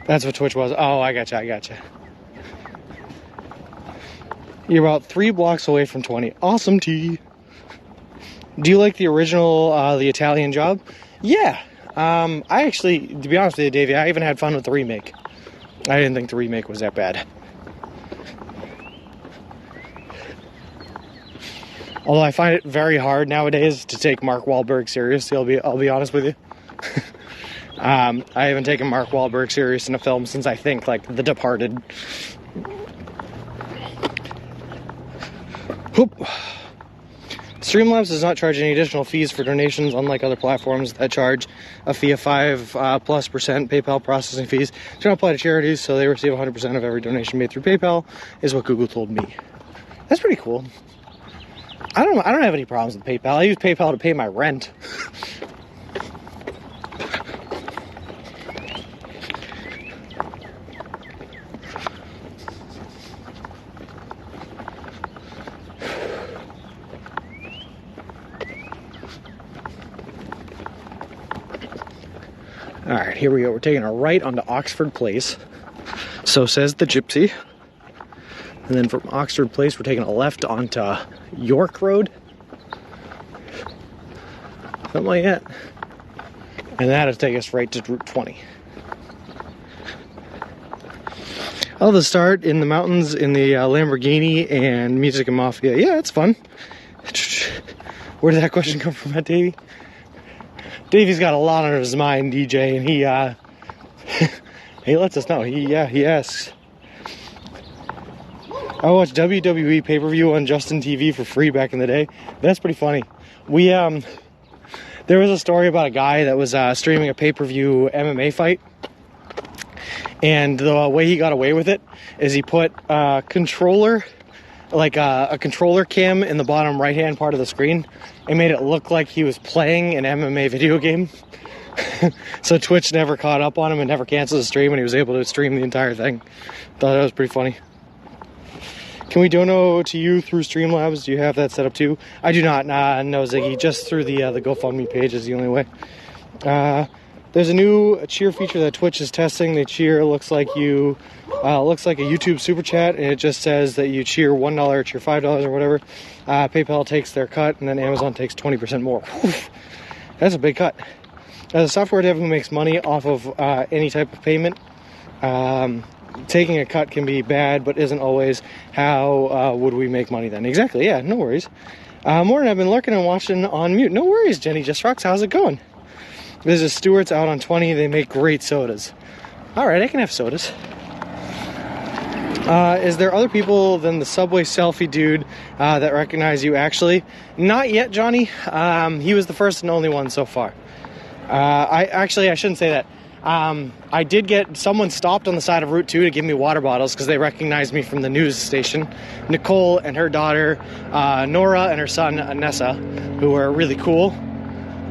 That's what Twitch was. Oh, I gotcha. You're about 3 blocks away from 20. Awesome, T. Do you like the original, the Italian Job? Yeah. I actually, to be honest with you, Davey, I even had fun with the remake. I didn't think the remake was that bad. Although I find it very hard nowadays to take Mark Wahlberg seriously, I'll be honest with you. I haven't taken Mark Wahlberg serious in a film since I think like The Departed. Hoop. Streamlabs does not charge any additional fees for donations, unlike other platforms that charge a fee of 5+% PayPal processing fees. Do not apply to charities, so they receive 100% of every donation made through PayPal, is what Google told me. That's pretty cool. I don't have any problems with PayPal. I use PayPal to pay my rent. Alright, here we go. We're taking a right onto Oxford Place. So says the Gypsy. And then from Oxford Place, we're taking a left onto York Road. Something like that. And that'll take us right to Route 20. I'll have to start in the mountains in the Lamborghini and Music and Mafia. Yeah, it's fun. Where did that question come from, Davey? Davey's got a lot on his mind, DJ, and he lets us know. He asks. I watched WWE pay-per-view on Justin TV for free back in the day. That's pretty funny. There was a story about a guy that was streaming a pay-per-view MMA fight, and the way he got away with it is he put a controller, like a controller cam in the bottom right-hand part of the screen, and made it look like he was playing an MMA video game. So Twitch never caught up on him and never canceled the stream, and he was able to stream the entire thing. Thought that was pretty funny. Can we donate to you through Streamlabs? Do you have that set up too? I do not. No, Ziggy. Just through the GoFundMe page is the only way. There's a new cheer feature that Twitch is testing. The cheer looks like a YouTube super chat, and it just says that you cheer $1 or cheer $5 or whatever. PayPal takes their cut, and then Amazon takes 20% more. Whew. That's a big cut. As a software dev who makes money off of any type of payment, taking a cut can be bad, but isn't always. How would we make money then? Exactly, yeah, no worries. Morning, I've been lurking and watching on mute. No worries, Jenny Just Rocks. How's it going? This is Stewart's out on 20. They make great sodas. All right, I can have sodas. Is there other people than the Subway selfie dude that recognize you actually? Not yet, Johnny. He was the first and only one so far. I shouldn't say that. I did get someone stopped on the side of Route 2 to give me water bottles because they recognized me from the news station. Nicole and her daughter, Nora, and her son, Anessa, who were really cool.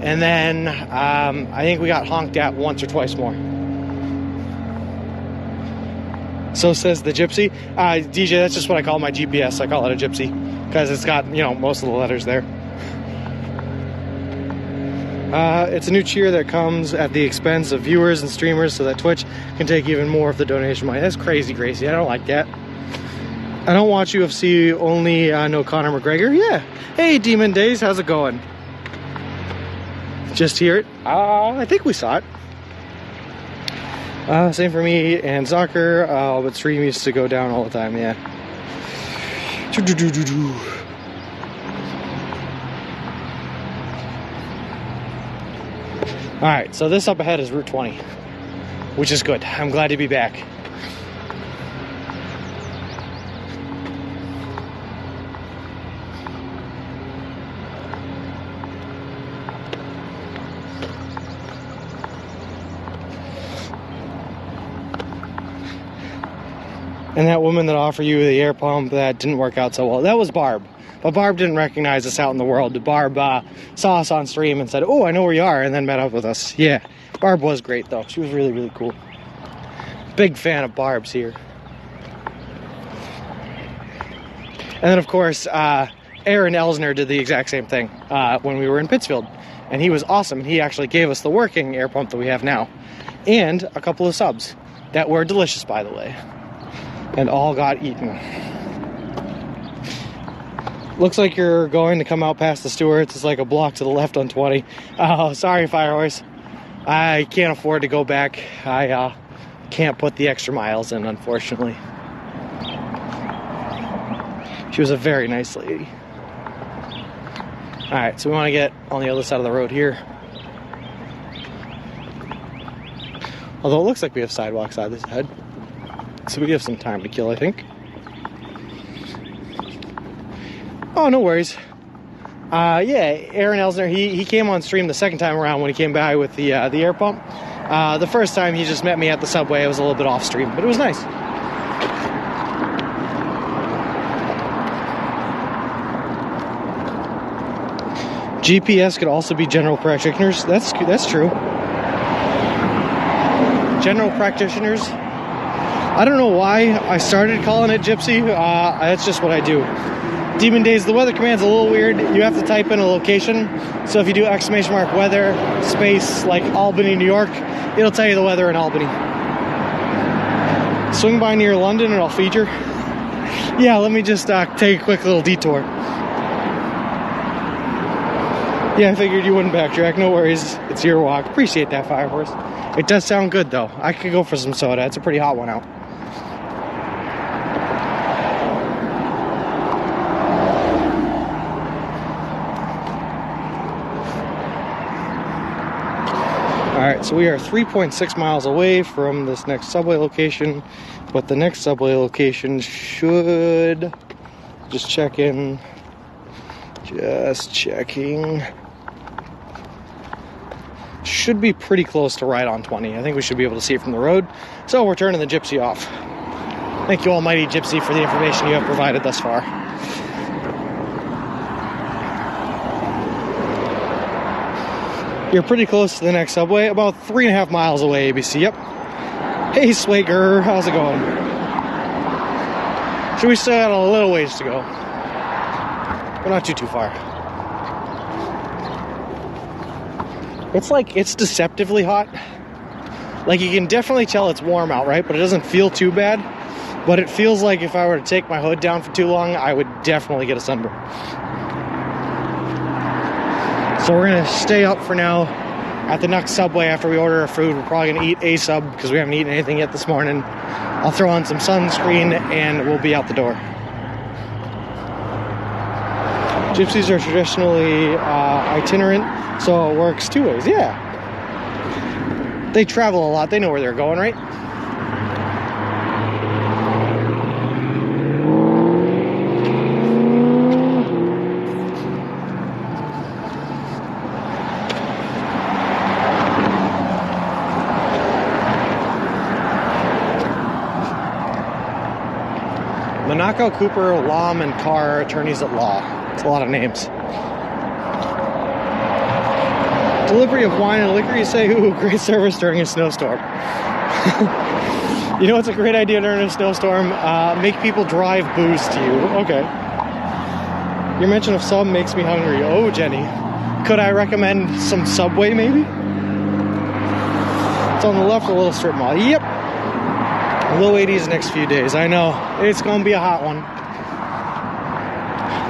And then I think we got honked at once or twice more. So says the Gypsy. DJ, that's just what I call my GPS. I call it a Gypsy because it's got, most of the letters there. It's a new cheer that comes at the expense of viewers and streamers so that Twitch can take even more of the donation money. That's crazy, Gracie. I don't like that. I don't watch UFC, only know Conor McGregor. Yeah. Hey, Demon Days, how's it going? Just hear it? I think we saw it. Same for me and soccer, but stream used to go down all the time, yeah. Alright, so this up ahead is Route 20, which is good. I'm glad to be back. And that woman that offered you the air pump that didn't work out so well, that was Barb. But Barb didn't recognize us out in the world. Barb saw us on stream and said, "Oh, I know where you are," and then met up with us. Yeah, Barb was great, though. She was really, really cool. Big fan of Barb's here. And then, of course, Aaron Elsner did the exact same thing when we were in Pittsfield. And he was awesome. He actually gave us the working air pump that we have now. And a couple of subs that were delicious, by the way. And all got eaten. Looks like you're going to come out past the Stewarts. It's like a block to the left on 20. Oh, sorry, Firehorse. I can't afford to go back. I can't put the extra miles in, unfortunately. She was a very nice lady. Alright, so we want to get on the other side of the road here. Although it looks like we have sidewalks side this ahead. So we have some time to kill, I think. Oh, no worries. Yeah, Aaron Elsner, he came on stream the second time around when he came by with the air pump. The first time he just met me at the subway. It was a little bit off stream, but it was nice. GPS could also be general practitioners. That's true. General practitioners. I don't know why I started calling it Gypsy. That's just what I do. Demon Days, the weather command's a little weird. You have to type in a location. So if you do exclamation mark weather space like Albany, New York, it'll tell you the weather in Albany. Swing by near London and I'll feed you. Yeah, let me just take a quick little detour. Yeah, I figured you wouldn't backtrack. No worries. It's your walk. Appreciate that, Fire Horse. It does sound good, though. I could go for some soda. It's a pretty hot one out. Alright, so we are 3.6 miles away from this next subway location, but the next subway location should... Just checking. Just checking. Should be pretty close to right on 20. I think we should be able to see it from the road. So we're turning the Gypsy off. Thank you, almighty Gypsy, for the information you have provided thus far. You're pretty close to the next subway, about 3.5 miles away, ABC. Yep. Hey, Swager, how's it going? So we still got a little ways to go, but not too far. It's deceptively hot. Like, you can definitely tell it's warm out, right? But it doesn't feel too bad. But it feels like if I were to take my hood down for too long, I would definitely get a sunburn. So we're gonna stay up for now at the next subway after we order our food. We're probably gonna eat a sub because we haven't eaten anything yet this morning. I'll throw on some sunscreen and we'll be out the door. Gypsies are traditionally itinerant, so it works two ways. Yeah. They travel a lot. They know where they're going, right? Monaco, Cooper, Lom, and Carr, attorneys at law. It's a lot of names. Delivery of wine and liquor, you say? Ooh, great service during a snowstorm. You know what's a great idea during a snowstorm? Make people drive booze to you. Okay. Your mention of sub makes me hungry. Oh, Jenny. Could I recommend some Subway, maybe? It's on the left, a little strip mall. Yep. Low 80s next few days. I know. It's going to be a hot one.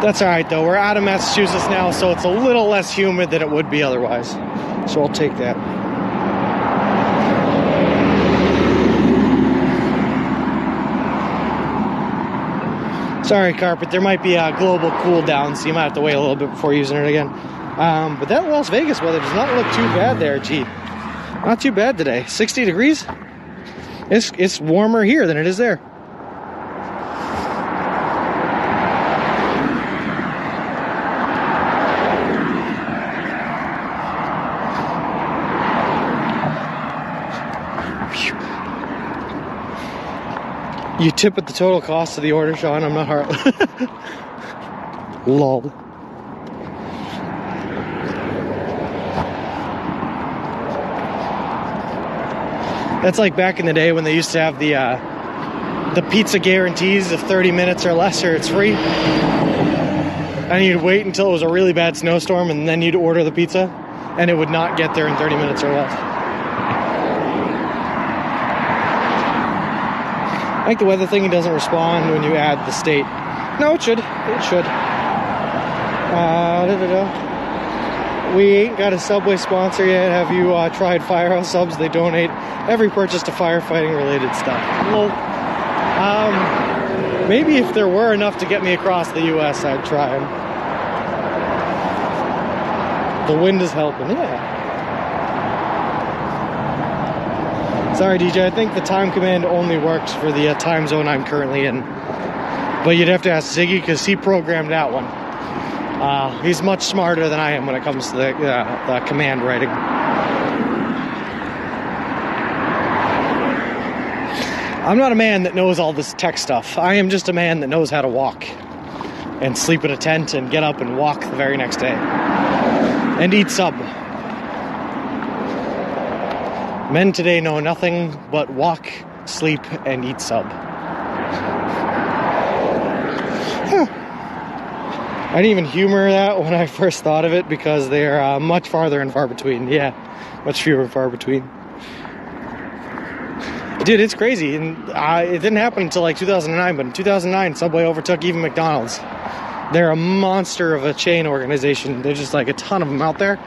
That's alright though. We're out of Massachusetts now, so it's a little less humid than it would be otherwise. So I'll take that. Sorry, carpet. There might be a global cool down, so you might have to wait a little bit before using it again. But that Las Vegas weather does not look too bad there, gee. Not too bad today. 60 degrees? It's warmer here than it is there. You tip at the total cost of the order, Sean. I'm not hard. Lol. That's like back in the day when they used to have the pizza guarantees of 30 minutes or less, or it's free. And you'd wait until it was a really bad snowstorm, and then you'd order the pizza, and it would not get there in 30 minutes or less. I think the weather thing doesn't respond when you add the state. No, it should. It should. We ain't got a Subway sponsor yet. Have you tried Firehouse Subs? They donate every purchase to firefighting related stuff. Well, maybe if there were enough to get me across the U.S., I'd try them. The wind is helping, yeah. Sorry, DJ, I think the time command only works for the time zone I'm currently in. But you'd have to ask Ziggy, because he programmed that one. He's much smarter than I am when it comes to the command writing. I'm not a man that knows all this tech stuff. I am just a man that knows how to walk and sleep in a tent and get up and walk the very next day and eat sub. Men today know nothing but walk, sleep, and eat sub. I didn't even humor that when I first thought of it, because they're much farther and far between. Yeah, much fewer and far between. Dude, it's crazy, and it didn't happen until like 2009, but in 2009, Subway overtook even McDonald's. They're a monster of a chain organization. There's just like a ton of them out there,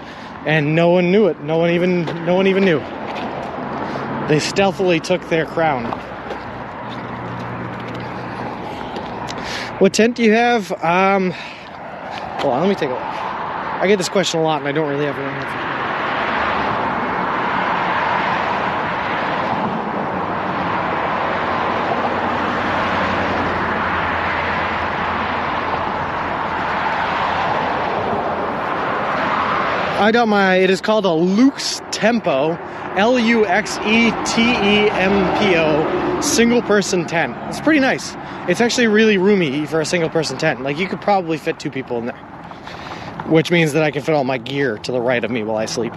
and no one knew it. No one even knew. They stealthily took their crown. What tent do you have? Hold on, let me take a look. I get this question a lot, and I don't really have an answer. It is called a Luxe Tempo, Luxetempo, single person tent. It's pretty nice. It's actually really roomy for a single person tent. Like, you could probably fit 2 people in there, which means that I can fit all my gear to the right of me while I sleep.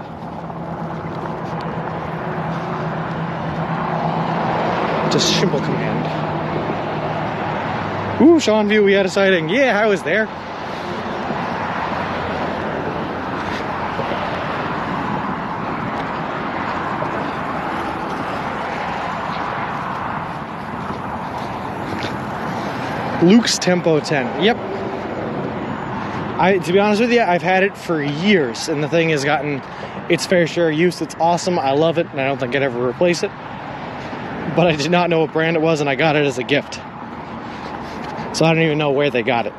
Just simple command. Ooh, Sean View, we had a sighting. Yeah, I was there. Luxe Tempo 10. Yep. To be honest with you, I've had it for years, and the thing has gotten its fair share of use. It's awesome. I love it, and I don't think I'd ever replace it. But I did not know what brand it was, and I got it as a gift. So I don't even know where they got it.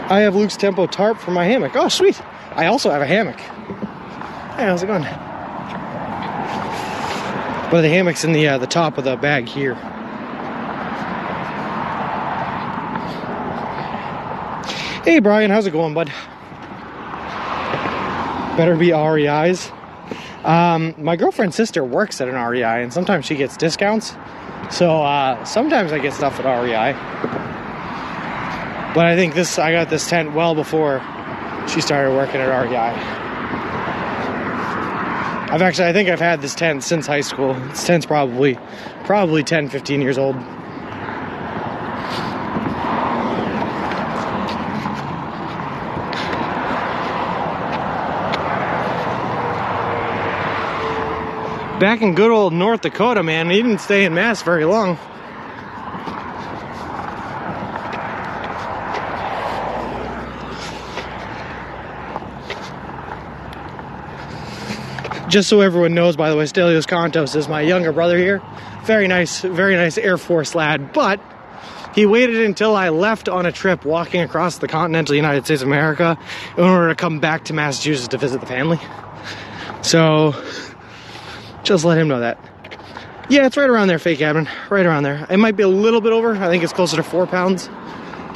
I have Luke's Tempo tarp for my hammock. Oh, sweet. I also have a hammock. Hey, how's it going? But the hammock's in the top of the bag here. Hey, Brian, how's it going, bud? Better be REIs. My girlfriend's sister works at an REI, and sometimes she gets discounts. So sometimes I get stuff at REI. But I think I got this tent well before she started working at REI. I think I've had this tent since high school. This tent's probably 10, 15 years old. Back in good old North Dakota, man, he didn't stay in Mass very long. Just so everyone knows, by the way, Stelios Contos is my younger brother here. Very nice Air Force lad. But he waited until I left on a trip walking across the continental United States of America in order to come back to Massachusetts to visit the family. So, just let him know that. Yeah, it's right around there, fake admin. Right around there. It might be a little bit over. I think it's closer to 4 pounds.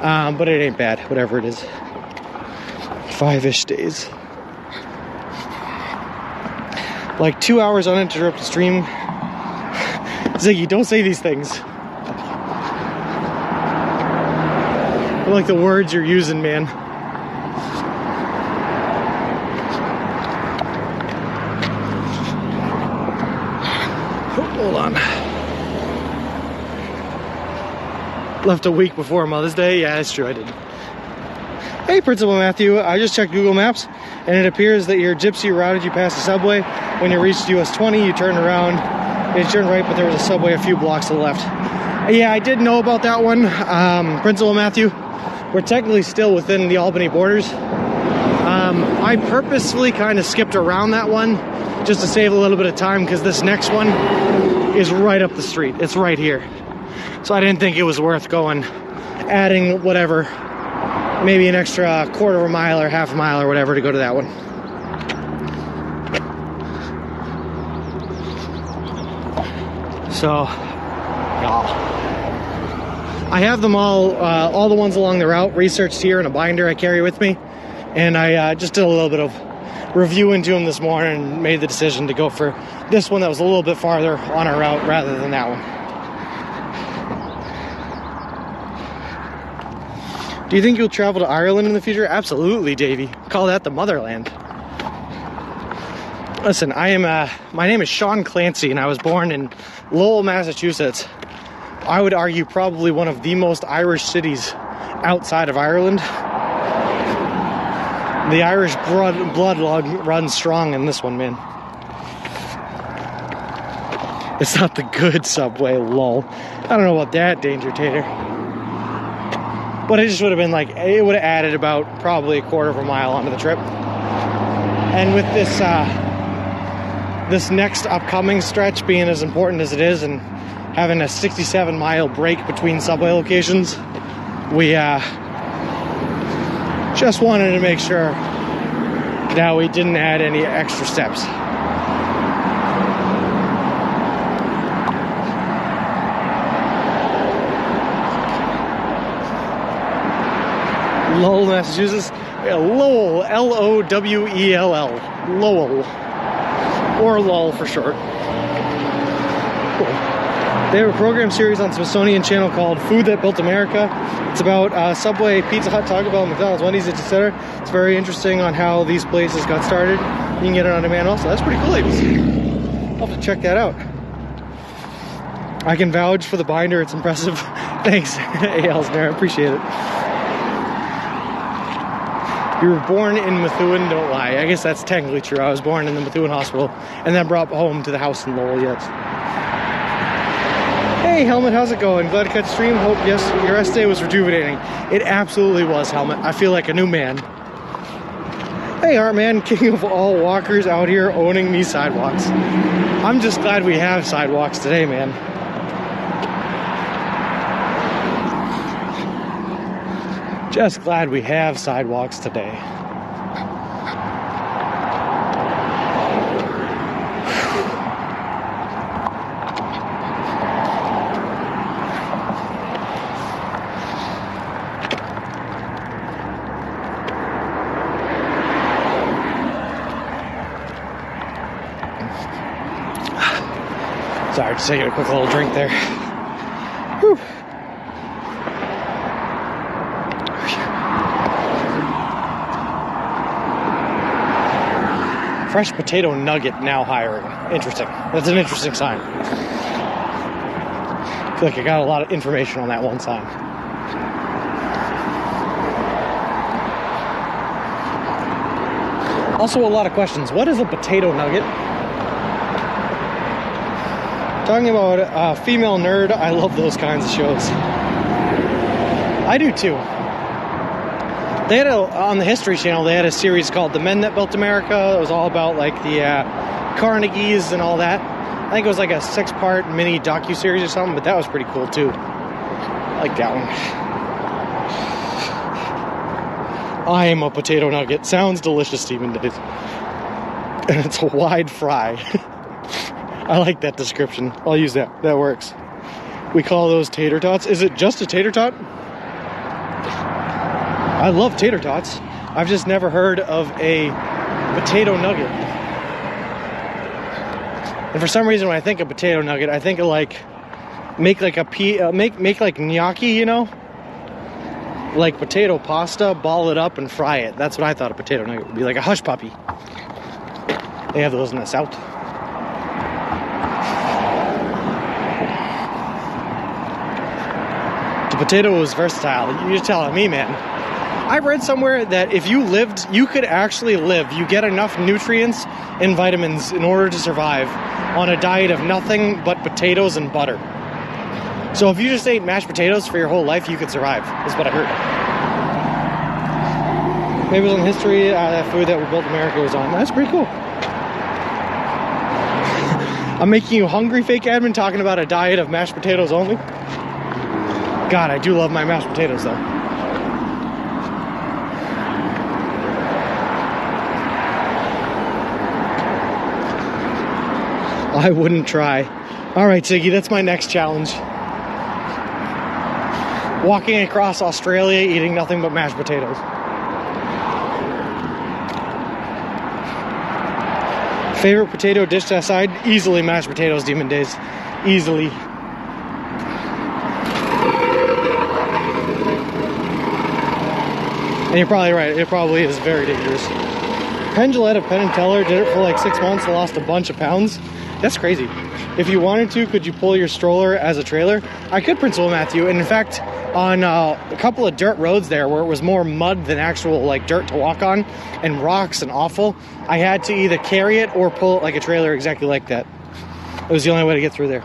But it ain't bad, whatever it is. 5-ish days. Like 2 hours uninterrupted stream. Ziggy, don't say these things. I like the words you're using, man. Hold on. Left a week before Mother's Day? Yeah, that's true, I did. Hey, Principal Matthew, I just checked Google Maps, and it appears that your gypsy routed you past the subway. When you reached US 20, you turned around, you turned right, but there was a subway a few blocks to the left. Yeah, I did know about that one, Principal Matthew. We're technically still within the Albany borders. I purposefully kind of skipped around that one just to save a little bit of time, because this next one is right up the street. It's right here. So I didn't think it was worth going, adding whatever, maybe an extra quarter of a mile or half a mile or whatever to go to that one. So, I have them all the ones along the route researched here in a binder I carry with me, and I just did a little bit of review into them this morning and made the decision to go for this one that was a little bit farther on our route rather than that one. Do you think you'll travel to Ireland in the future? Absolutely, Davey. Call that the motherland. Listen, my name is Sean Clancy, and I was born in Lowell, Massachusetts. I would argue probably one of the most Irish cities outside of Ireland. The Irish blood runs strong in this one, man. It's not the good Subway, lol. I don't know about that, Danger Tater. But it just would have been like, it would have added about probably a quarter of a mile onto the trip. And with this this next upcoming stretch being as important as it is, and having a 67-mile break between Subway locations, we just wanted to make sure that we didn't add any extra steps. Lowell, Massachusetts. Yeah, Lowell, L-O-W-E-L-L. Lowell. Or LOL for short. Cool. They have a program series on Smithsonian Channel called Food That Built America. It's about Subway, Pizza Hut, Taco Bell, McDonald's, Wendy's, etc. It's very interesting on how these places got started. You can get it on demand also. That's pretty cool, ladies. I'll have to check that out. I can vouch for the binder. It's impressive. Thanks, A. Elsner. I appreciate it. You were born in Methuen, don't lie. I guess that's technically true. I was born in the Methuen Hospital and then brought home to the house in Lowell, yes. Hey, Helmet, how's it going? Glad to catch the stream. Hope, yes, your rest day was rejuvenating. It absolutely was, Helmet. I feel like a new man. Hey, Art Man, king of all walkers out here owning these sidewalks. I'm just glad we have sidewalks today, man. Just glad we have sidewalks today. Sorry, just taking a quick little drink there. Whew. Fresh potato nugget now hiring. Interesting. That's an interesting sign. I feel like I got a lot of information on that one sign. Also, a lot of questions. What is a potato nugget? Talking about a female nerd, I love those kinds of shows. I do too. They had on the History Channel, they had a series called The Men That Built America. It was all about like the Carnegies and all that. I think it was like a 6-part mini docu-series or something, but that was pretty cool too. I like that one. I am a potato nugget. Sounds delicious, Stephen Days. And it's a wide fry. I like that description. I'll use that. That works. We call those tater tots. Is it just a tater tot? I love tater tots. I've just never heard of a potato nugget. And for some reason, when I think of potato nugget, I think of like make like gnocchi, you know, like potato pasta, ball it up and fry it. That's what I thought a potato nugget would be, like a hush puppy. They have those in the South. The potato is versatile. You're telling me, man. I've read somewhere that if you lived, you could actually live. You get enough nutrients and vitamins in order to survive on a diet of nothing but potatoes and butter. So if you just ate mashed potatoes for your whole life, you could survive, is what I heard. Maybe it was on history, that food that we built America was on. That's pretty cool. I'm making you hungry, fake admin, talking about a diet of mashed potatoes only. God, I do love my mashed potatoes though. I wouldn't try. All right, Ziggy, that's my next challenge. Walking across Australia, eating nothing but mashed potatoes. Favorite potato dish aside? Easily mashed potatoes, Demon Days. Easily. And you're probably right, it probably is very dangerous. Penn Jillette of Penn & Teller did it for like 6 months and lost a bunch of pounds. That's crazy. If you wanted to, could you pull your stroller as a trailer? I could, Principal Matthew. And in fact, on a couple of dirt roads there where it was more mud than actual like dirt to walk on and rocks and awful, I had to either carry it or pull it like a trailer exactly like that. It was the only way to get through there.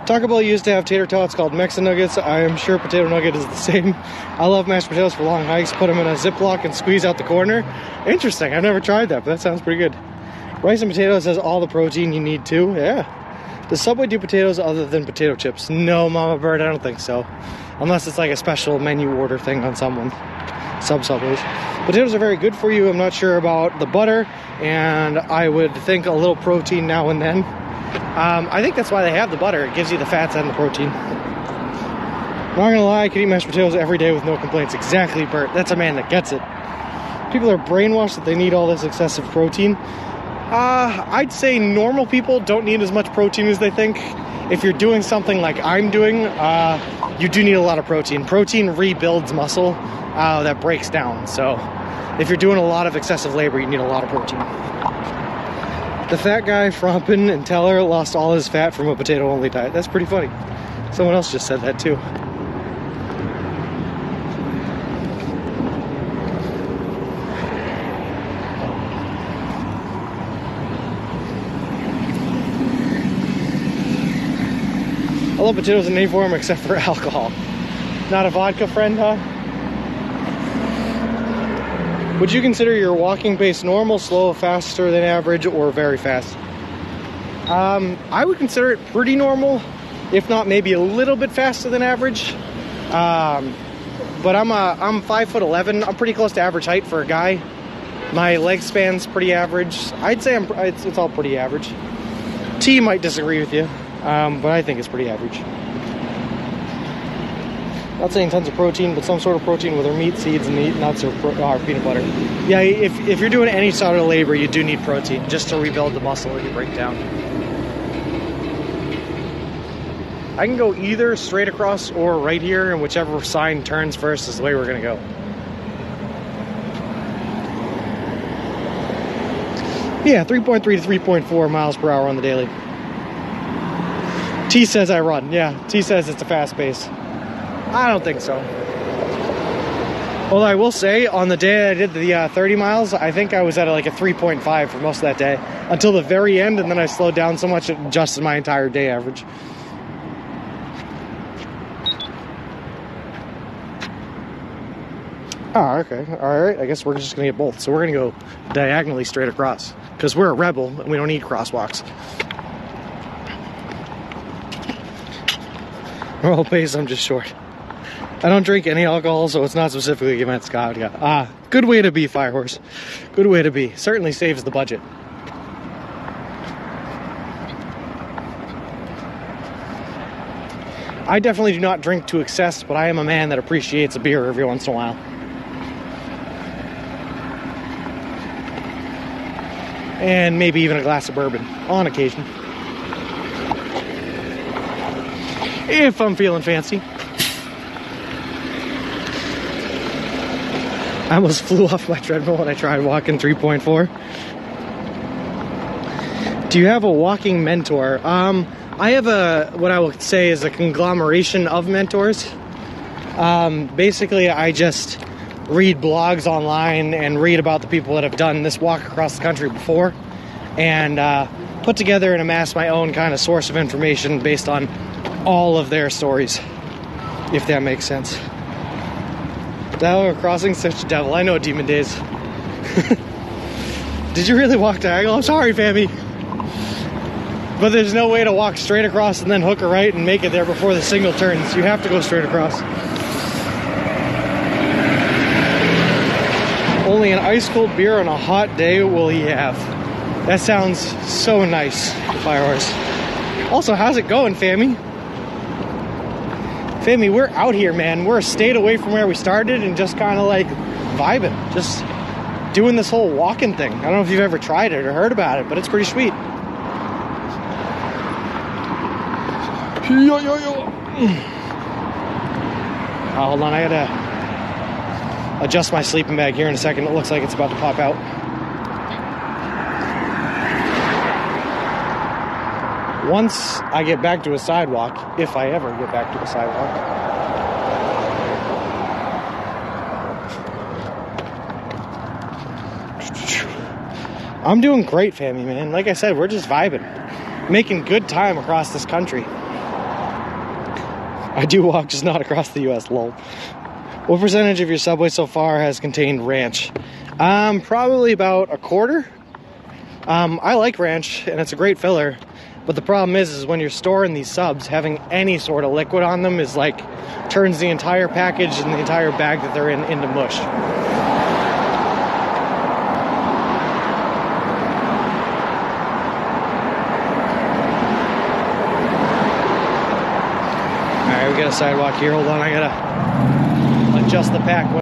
Taco Bell used to have tater tots called Mexican nuggets. I am sure potato nugget is the same. I love mashed potatoes for long hikes. Put them in a Ziploc and squeeze out the corner. Interesting. I've never tried that, but that sounds pretty good. Rice and potatoes has all the protein you need too. Yeah. Does Subway do potatoes other than potato chips? No, Mama Bird, I don't think so. Unless it's like a special menu order thing on someone. Subways. Potatoes are very good for you. I'm not sure about the butter, and I would think a little protein now and then. I think that's why they have the butter. It gives you the fats and the protein. Not gonna lie, I could eat mashed potatoes every day with no complaints. Exactly, Bert. That's a man that gets it. People are brainwashed that they need all this excessive protein. I'd say normal people don't need as much protein as they think. If you're doing something like I'm doing, you do need a lot of protein. Protein rebuilds muscle that breaks down. So if you're doing a lot of excessive labor, you need a lot of protein. The fat guy from Penn and Teller lost all his fat from a potato-only diet. That's pretty funny. Someone else just said that too. I love potatoes in any form except for alcohol. Not a vodka friend, huh? Would you consider your walking pace normal, slow, faster than average, or very fast? I would consider it pretty normal, if not maybe a little bit faster than average. But I'm 5'11". I'm pretty close to average height for a guy. My leg span's pretty average. I'd say it's all pretty average. T might disagree with you, but I think it's pretty average. Not saying tons of protein, but some sort of protein, whether meat, seeds, meat, nuts, or peanut butter. Yeah, if you're doing any sort of labor, you do need protein just to rebuild the muscle that you break down. I can go either straight across or right here, and whichever sign turns first is the way we're gonna go. Yeah, 3.3 to 3.4 miles per hour on the daily. T says I run. Yeah, T says it's a fast pace. I don't think so. Although I will say, on the day I did the 30 miles, I think I was at like a 3.5 for most of that day. Until the very end, and then I slowed down so much it adjusted my entire day average. Oh, okay. Alright, I guess we're just going to get both. So we're going to go diagonally straight across. Because we're a rebel, and we don't need crosswalks. Well, pace, I'm just short. I don't drink any alcohol, so it's not specifically against Scott. Yeah. Good way to be, Firehorse. Good way to be. Certainly saves the budget. I definitely do not drink to excess, but I am a man that appreciates a beer every once in a while. And maybe even a glass of bourbon on occasion. If I'm feeling fancy. I almost flew off my treadmill when I tried walking 3.4. Do you have a walking mentor? I have what I would say is a conglomeration of mentors. Basically, I just read blogs online and read about the people that have done this walk across the country before, and put together and amass my own kind of source of information based on all of their stories, if that makes sense. Diagonal crossing, such a devil. I know Demon Days. Did you really walk diagonal? I'm sorry, Fammy. But there's no way to walk straight across and then hook a right and make it there before the signal turns. You have to go straight across. Only an ice cold beer on a hot day will he have. That sounds so nice, Firehorse. Also, how's it going, Fammy? Fammy, we're out here, man. We're a state away from where we started and just kind of like vibing. Just doing this whole walking thing. I don't know if you've ever tried it or heard about it, but it's pretty sweet. Yo, yo, yo. Oh, hold on, I gotta adjust my sleeping bag here in a second. It looks like it's about to pop out. Once I get back to a sidewalk, if I ever get back to a sidewalk, I'm doing great, Fammy, man. Like I said, we're just vibing, making good time across this country. I do walk, just not across the U.S., lol. What percentage of your Subway so far has contained ranch? Probably about a quarter. I like ranch, and it's a great filler. But the problem is when you're storing these subs, having any sort of liquid on them is like, turns the entire package and the entire bag that they're in into mush. Alright, we got a sidewalk here. Hold on, I gotta adjust the pack.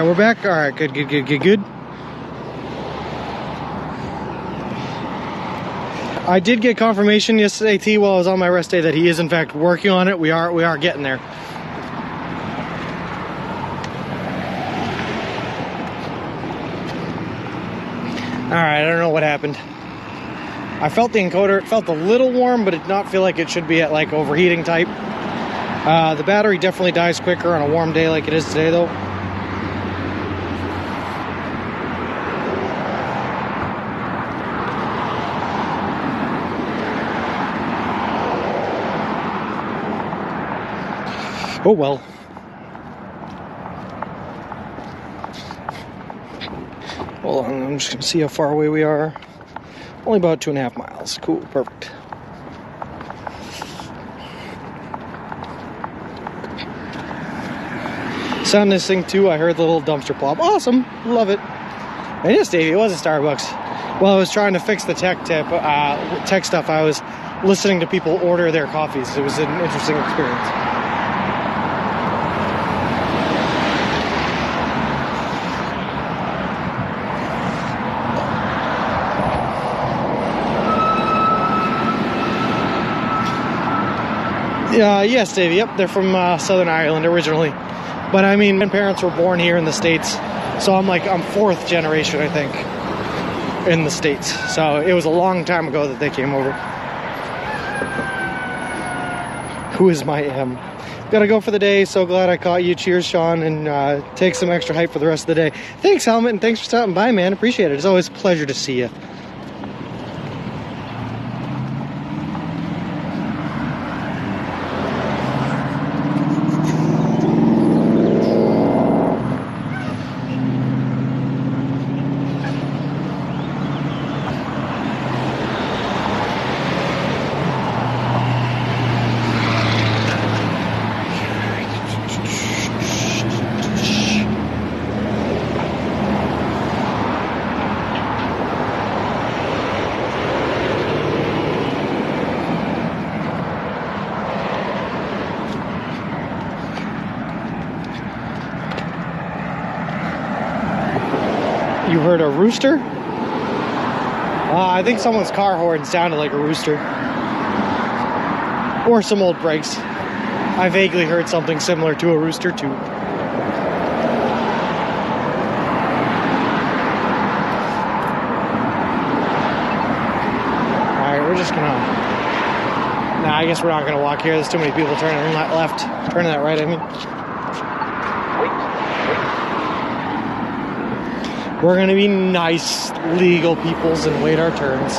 we're back. All right, good. I did get confirmation yesterday, T, while I was on my rest day, that he is in fact working on it. We are getting there. All right, I don't know what happened. I felt the encoder, it felt a little warm, but it did not feel like it should be at like overheating type. The battery definitely dies quicker on a warm day like it is today, though. Oh well. Hold on, I'm just gonna see how far away we are. Only about 2.5 miles. Cool, perfect. Sound this thing too. I heard the little dumpster plop. Awesome, love it. And yes, Davey, it was a Starbucks. While I was trying to fix the tech stuff, I was listening to people order their coffees. It was an interesting experience. Yes, Davey. Yep, they're from Southern Ireland originally. But I mean, my parents were born here in the States, so I'm fourth generation, I think, in the States. So it was a long time ago that they came over. Who is my M? Gotta go for the day. So glad I caught you. Cheers, Sean, and take some extra hype for the rest of the day. Thanks, Helmet, and thanks for stopping by, man. Appreciate it. It's always a pleasure to see you. You heard a rooster? I think someone's car horn sounded like a rooster. Or some old brakes. I vaguely heard something similar to a rooster too. Alright, we're just gonna... Nah, I guess we're not gonna walk here. There's too many people turning that left. Turning that right, I mean. We're gonna be nice, legal peoples and wait our turns.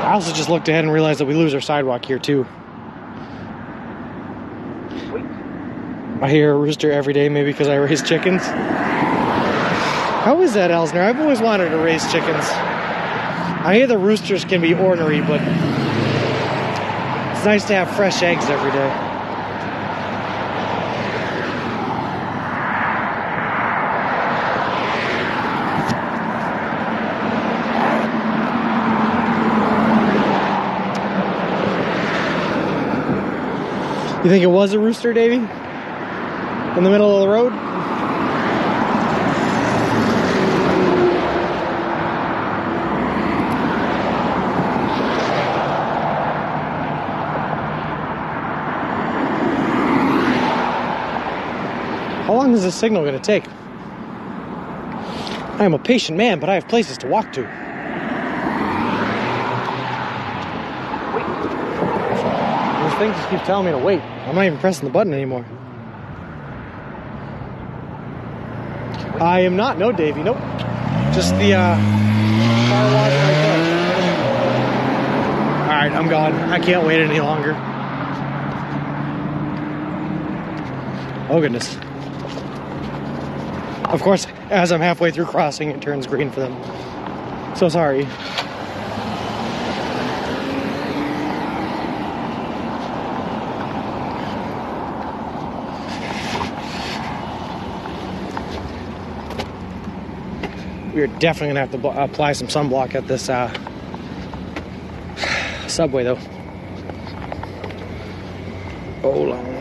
I also just looked ahead and realized that we lose our sidewalk here too. I hear a rooster every day, maybe because I raise chickens. How is that, Elsner? I've always wanted to raise chickens. I hear the roosters can be ornery, but it's nice to have fresh eggs every day. You think it was a rooster, Davey? In the middle of the road? How long is this signal going to take? I am a patient man, but I have places to walk to. This thing just keeps telling me to wait. I'm not even pressing the button anymore. I am not. No, Davey. Nope. Just the car wash right there. Alright, I'm gone. I can't wait any longer. Oh, goodness. Of course, as I'm halfway through crossing, it turns green for them. So sorry. We are definitely gonna have to apply some sunblock at this subway though. Hold on.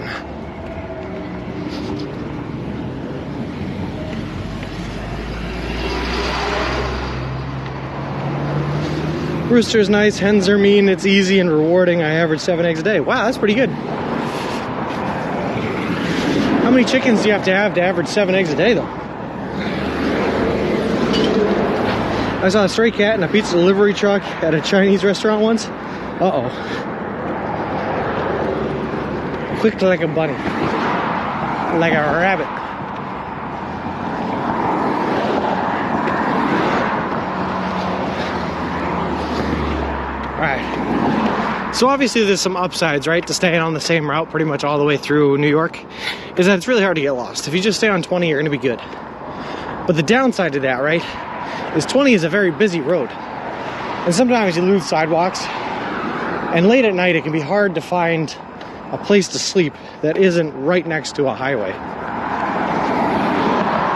Rooster's nice, hens are mean, it's easy and rewarding. I average 7 eggs a day. Wow, that's pretty good. How many chickens do you have to average 7 eggs a day though? I saw a stray cat in a pizza delivery truck at a Chinese restaurant once. Uh-oh. Quick like a bunny. Like a rabbit. Alright. So obviously there's some upsides, right, to staying on the same route pretty much all the way through New York, is that it's really hard to get lost. If you just stay on 20, you're going to be good. But the downside to that, right, is 20 is a very busy road. And sometimes you lose sidewalks. And late at night, it can be hard to find a place to sleep that isn't right next to a highway.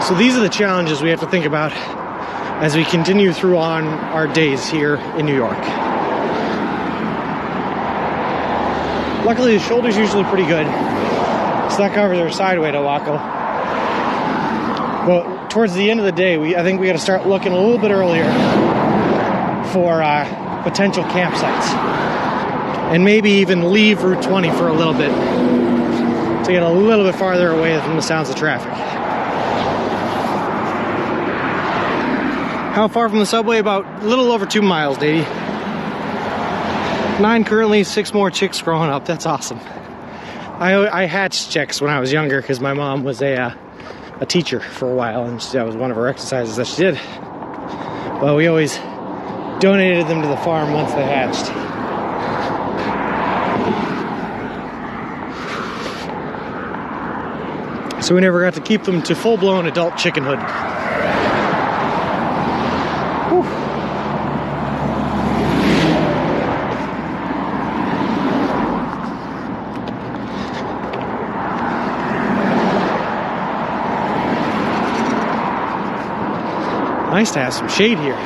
So these are the challenges we have to think about as we continue through on our days here in New York. Luckily, the shoulder's usually pretty good, so that covers our sideway to Waco. But towards the end of the day, I think we got to start looking a little bit earlier for potential campsites, and maybe even leave Route 20 for a little bit to get a little bit farther away from the sounds of traffic. How far from the subway? About a little over 2 miles, Davey. 9 currently, 6 more chicks growing up. That's awesome. I hatched chicks when I was younger because my mom was a teacher for a while, and that was one of her exercises that she did. Well, we always donated them to the farm once they hatched. So we never got to keep them to full-blown adult chickenhood. Whew. Nice to have some shade here.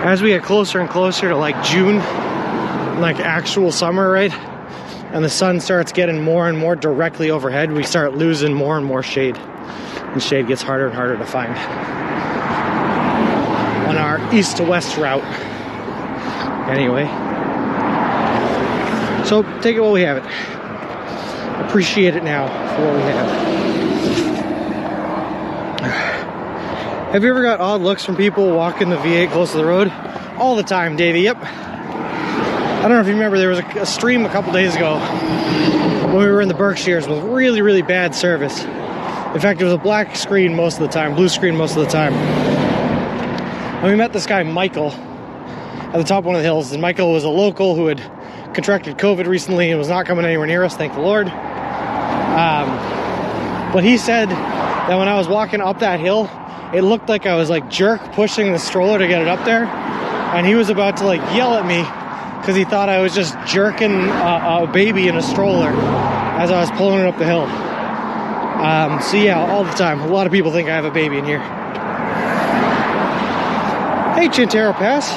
As we get closer and closer to like June, like actual summer, right? And the sun starts getting more and more directly overhead, we start losing more and more shade. And shade gets harder and harder to find on our east to west route. Anyway. So take it while we have it. Appreciate it now for what we have. Have you ever got odd looks from people walking the V8 close to the road? All the time, Davey, yep. I don't know if you remember, there was a stream a couple days ago when we were in the Berkshires with really, really bad service. In fact, it was a black screen most of the time, blue screen most of the time. And we met this guy, Michael, at the top of one of the hills. And Michael was a local who had contracted COVID recently and was not coming anywhere near us, thank the Lord. But he said that when I was walking up that hill, it looked like I was like jerk pushing the stroller to get it up there. And he was about to like yell at me because he thought I was just jerking a baby in a stroller as I was pulling it up the hill. So yeah, all the time. A lot of people think I have a baby in here. Hey, Chintaro Pass.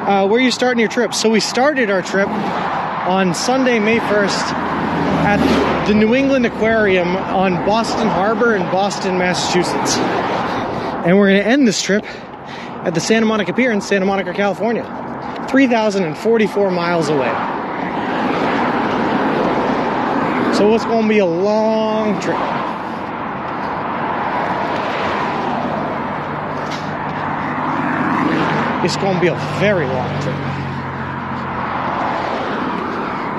Where are you starting your trip? So we started our trip on Sunday, May 1st at the New England Aquarium on Boston Harbor in Boston, Massachusetts. And we're going to end this trip at the Santa Monica Pier in Santa Monica, California. 3,044 miles away. So it's going to be a long trip. It's going to be a very long trip.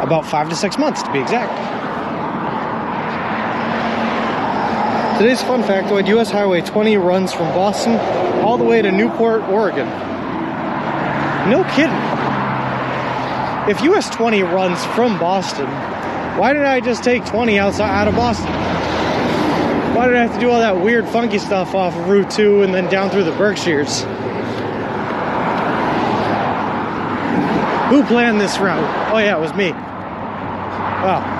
About 5 to 6 months to be exact. Today's fun factoid, US Highway 20 runs from Boston all the way to Newport, Oregon. No kidding. If US 20 runs from Boston, why did I just take 20 out of Boston? Why did I have to do all that weird funky stuff off of Route 2 and then down through the Berkshires? Who planned this route? Oh yeah, it was me. Wow.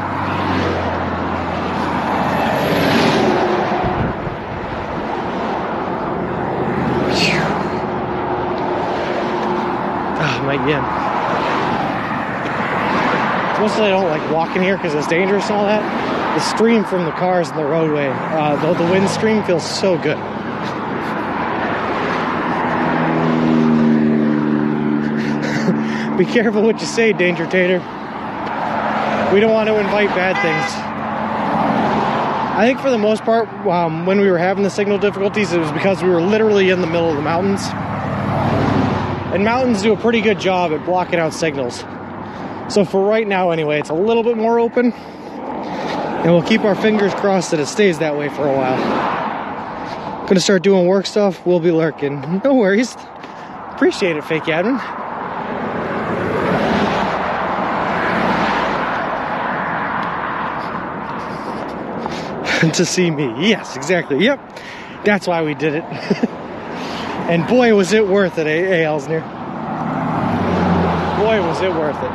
let you in. Mostly I don't like walking here because it's dangerous and all that. The stream from the cars and the roadway, the wind stream feels so good. Be careful what you say, Danger Tater. We don't want to invite bad things. I think for the most part, when we were having the signal difficulties, it was because we were literally in the middle of the mountains. And mountains do a pretty good job at blocking out signals. So for right now anyway, it's a little bit more open. And we'll keep our fingers crossed that it stays that way for a while. Gonna start doing work stuff, we'll be lurking. No worries. Appreciate it, fake admin. To see me. Yes, exactly. Yep. That's why we did it. And boy, was it worth it, eh, Elsner? Boy, was it worth it.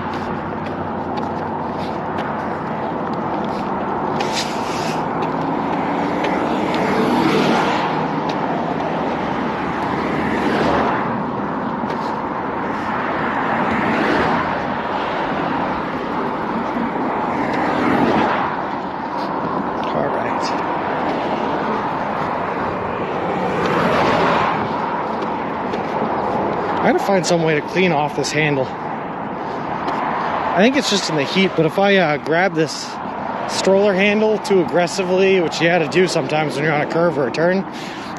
I gotta find some way to clean off this handle. I think it's just in the heat, but if I grab this stroller handle too aggressively, which you had to do sometimes when you're on a curve or a turn,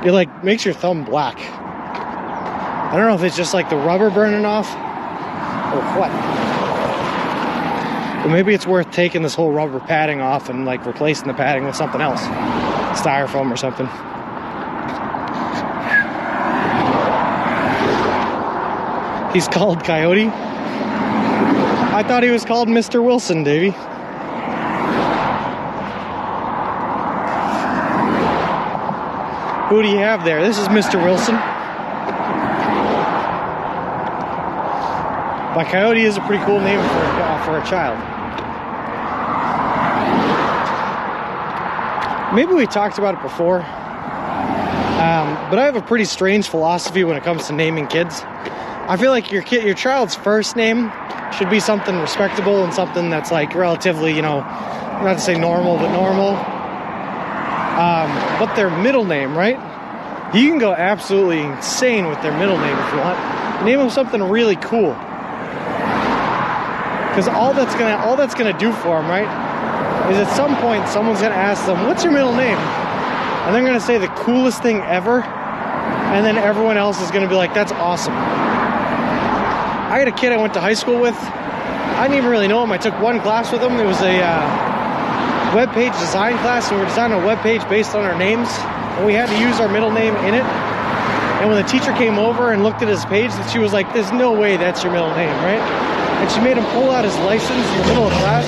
it like makes your thumb black. I don't know if it's just like the rubber burning off or what. But maybe it's worth taking this whole rubber padding off and like replacing the padding with something else. Styrofoam or something. He's called Coyote. I thought he was called Mr. Wilson, Davey. Who do you have there? This is Mr. Wilson. But Coyote is a pretty cool name for a child. Maybe we talked about it before. But I have a pretty strange philosophy when it comes to naming kids. I feel like your child's first name should be something respectable and something that's like relatively, you know, not to say normal, but normal. But their middle name, right? You can go absolutely insane with their middle name if you want. Name them something really cool. Because all that's gonna do for them, right, is at some point someone's gonna ask them, "What's your middle name?" And they're gonna say the coolest thing ever, and then everyone else is gonna be like, "That's awesome." I had a kid I went to high school with. I didn't even really know him. I took one class with him. It was a web page design class, and we were designing a web page based on our names, and we had to use our middle name in it. And when the teacher came over and looked at his page, she was like, "There's no way that's your middle name, right?" And she made him pull out his license in the middle of class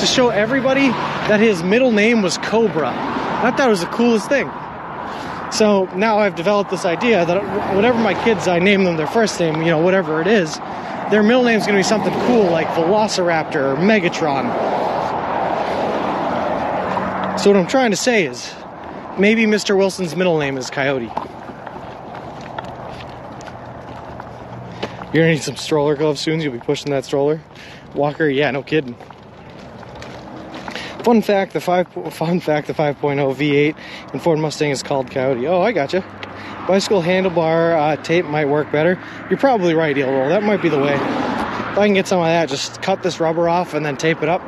to show everybody that his middle name was Cobra. I thought it was the coolest thing. So now I've developed this idea that whatever my kids, I name them their first name, you know, whatever it is, their middle name is going to be something cool like Velociraptor or Megatron. So what I'm trying to say is, maybe Mr. Wilson's middle name is Coyote. You're going to need some stroller gloves soon. You'll be pushing that stroller. Walker, yeah, no kidding. Fun fact, the 5.0 V8 in Ford Mustang is called Coyote. Oh, I gotcha. Bicycle handlebar tape might work better. You're probably right, Eel Roll. That might be the way. If I can get some of that, just cut this rubber off and then tape it up.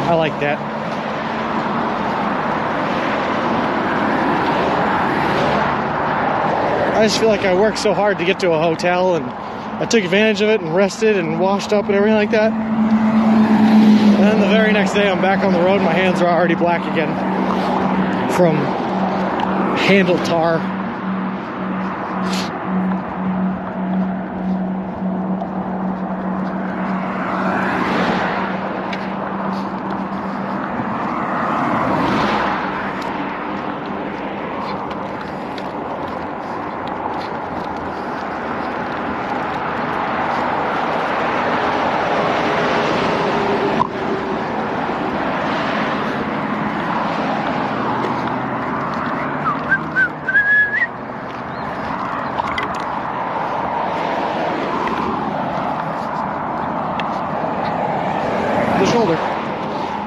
I like that. I just feel like I worked so hard to get to a hotel, and I took advantage of it and rested and washed up and everything like that. And then the very next day I'm back on the road, my hands are already black again from handle tar.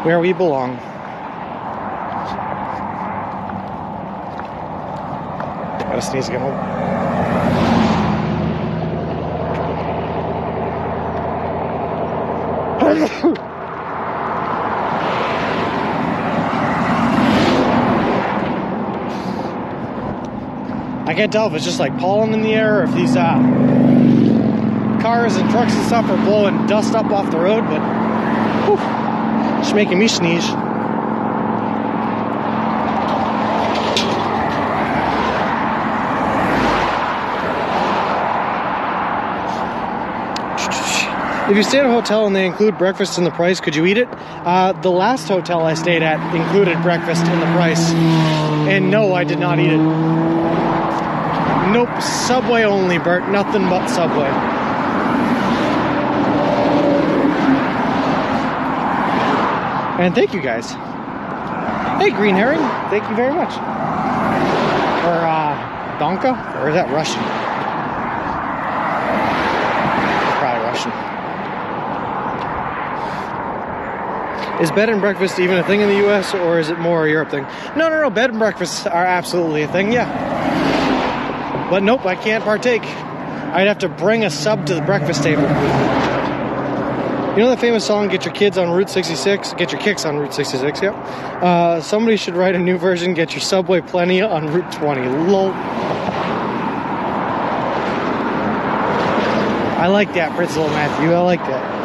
where we belong. Gotta sneeze again. I can't tell if it's just like pollen in the air or if these cars and trucks and stuff are blowing dust up off the road, but whew, it's making me sneeze. If you stay at a hotel and they include breakfast in the price, could you eat it? The last hotel I stayed at included breakfast in the price. And no, I did not eat it. Nope, Subway only, Bert. Nothing but Subway. And thank you guys. Hey, Green Herring. Thank you very much. Or, Donka? Or is that Russian? Probably Russian. Is bed and breakfast even a thing in the US, or is it more a Europe thing? No, bed and breakfasts are absolutely a thing, yeah. But nope, I can't partake. I'd have to bring a sub to the breakfast table. You know the famous song, Get Your Kids on Route 66? Get Your Kicks on Route 66, yep. Somebody should write a new version, Get Your Subway Plenty on Route 20. Lol. I like that, Principal Matthew, I like that.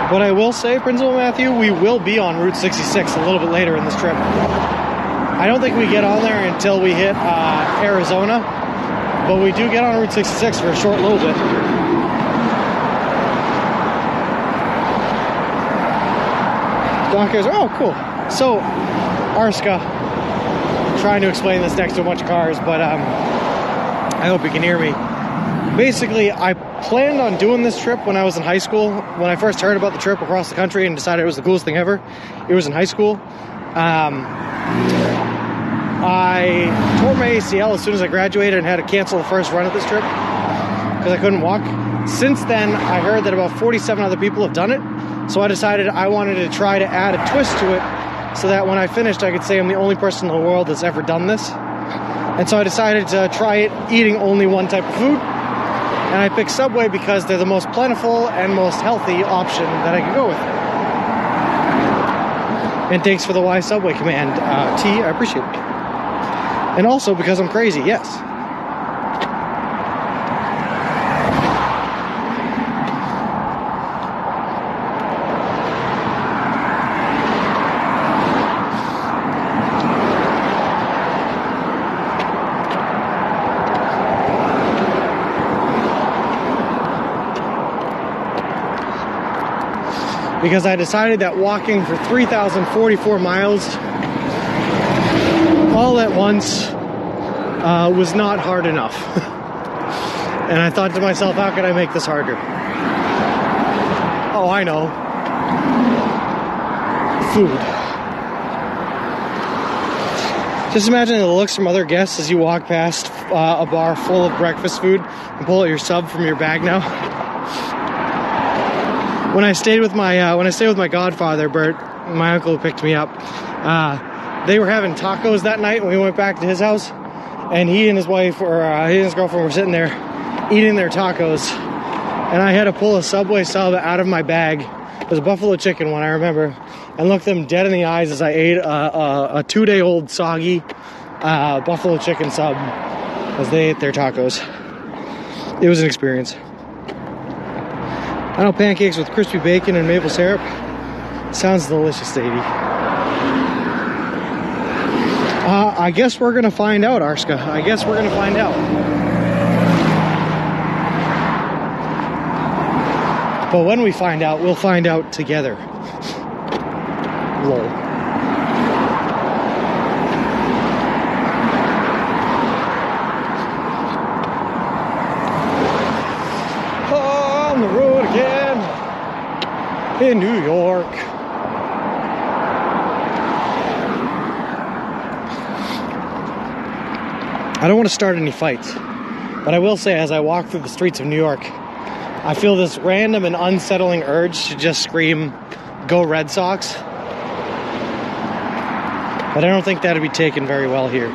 But I will say, Principal Matthew, we will be on Route 66 a little bit later in this trip. I don't think we get on there until we hit Arizona, but we do get on Route 66 for a short little bit. Doc goes, oh, cool. So, Arska, trying to explain this next to a bunch of cars, but I hope you can hear me. Basically, I planned on doing this trip when I was in high school. When I first heard about the trip across the country and decided it was the coolest thing ever, it was in high school. I tore my ACL as soon as I graduated and had to cancel the first run of this trip because I couldn't walk. Since then, I heard that about 47 other people have done it, so I decided I wanted to try to add a twist to it so that when I finished, I could say I'm the only person in the world that's ever done this. And so I decided to try it eating only one type of food. And I picked Subway because they're the most plentiful and most healthy option that I could go with. And thanks for the Y Subway command, T, I appreciate it. And also because I'm crazy, yes. Because I decided that walking for 3,044 miles all at once was not hard enough. And I thought to myself, how can I make this harder? Oh, I know. Food. Just imagine the looks from other guests as you walk past a bar full of breakfast food and pull out your sub from your bag now. When I stayed with my godfather, Bert, my uncle who picked me up, they were having tacos that night when we went back to his house, and he and his wife, or he and his girlfriend, were sitting there eating their tacos, and I had to pull a Subway sub out of my bag. It was a buffalo chicken one, I remember, and look them dead in the eyes as I ate a 2-day-old soggy buffalo chicken sub as they ate their tacos. It was an experience. I know pancakes with crispy bacon and maple syrup. Sounds delicious, Davey. I guess we're gonna find out, Arska. I guess we're gonna find out. But when we find out, we'll find out together. Lol. On the road again. in New York. I don't want to start any fights, but I will say, as I walk through the streets of New York, I feel this random and unsettling urge to just scream, "Go Red Sox!" But I don't think that'd be taken very well here.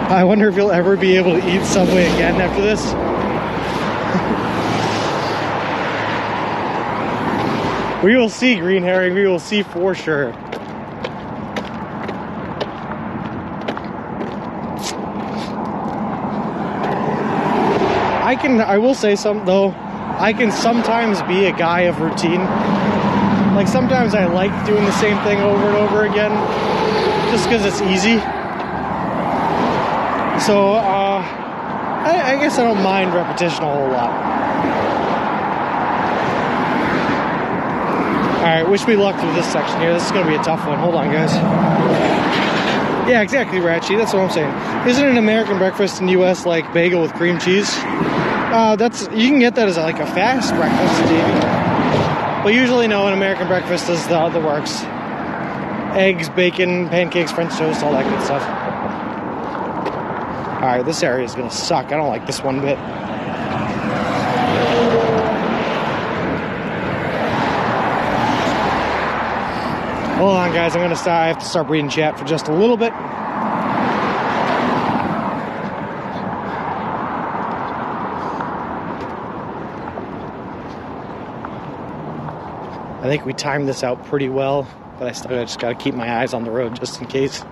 I wonder if you'll ever be able to eat Subway again after this. We will see, Green Herring. We will see for sure. I will say something though. I can sometimes be a guy of routine. Like sometimes I like doing the same thing over and over again, just because it's easy. So, I guess I don't mind repetition a whole lot. Alright, wish me luck through this section here. This is going to be a tough one. Hold on, guys. Yeah, exactly, Ratchy. That's what I'm saying. Isn't an American breakfast in the U.S. like bagel with cream cheese? You can get that as like a fast breakfast, maybe. But usually, no, an American breakfast is the works. Eggs, bacon, pancakes, French toast, all that good stuff. Alright, this area is going to suck. I don't like this one bit. Hold on, guys. I have to start reading chat for just a little bit. I think we timed this out pretty well, but I still just got to keep my eyes on the road just in case.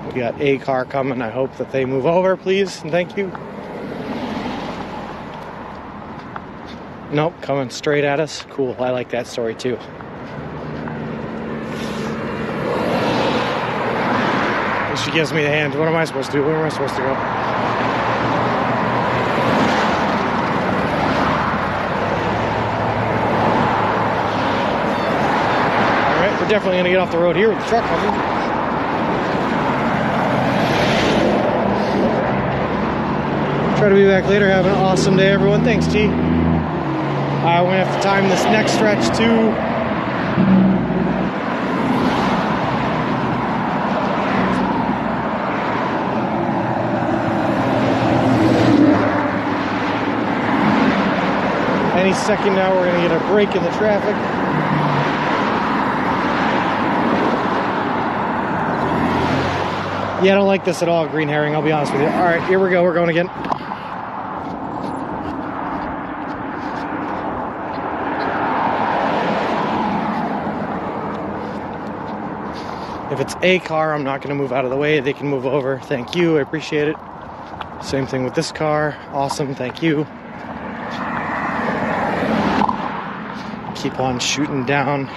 We got a car coming. I hope that they move over, please, and thank you. Nope, coming straight at us. Cool, I like that story too. She gives me the hand. What am I supposed to do? Where am I supposed to go? Alright, we're definitely going to get off the road here with the truck coming. Try to be back later. Have an awesome day, everyone. Thanks, T. I'm going to have to time this next stretch, too. Any second now, we're going to get a break in the traffic. Yeah, I don't like this at all, Green Herring. I'll be honest with you. All right, here we go. We're going again. If it's a car, I'm not going to move out of the way. They can move over. Thank you. I appreciate it. Same thing with this car. Awesome. Thank you. Keep on shooting down.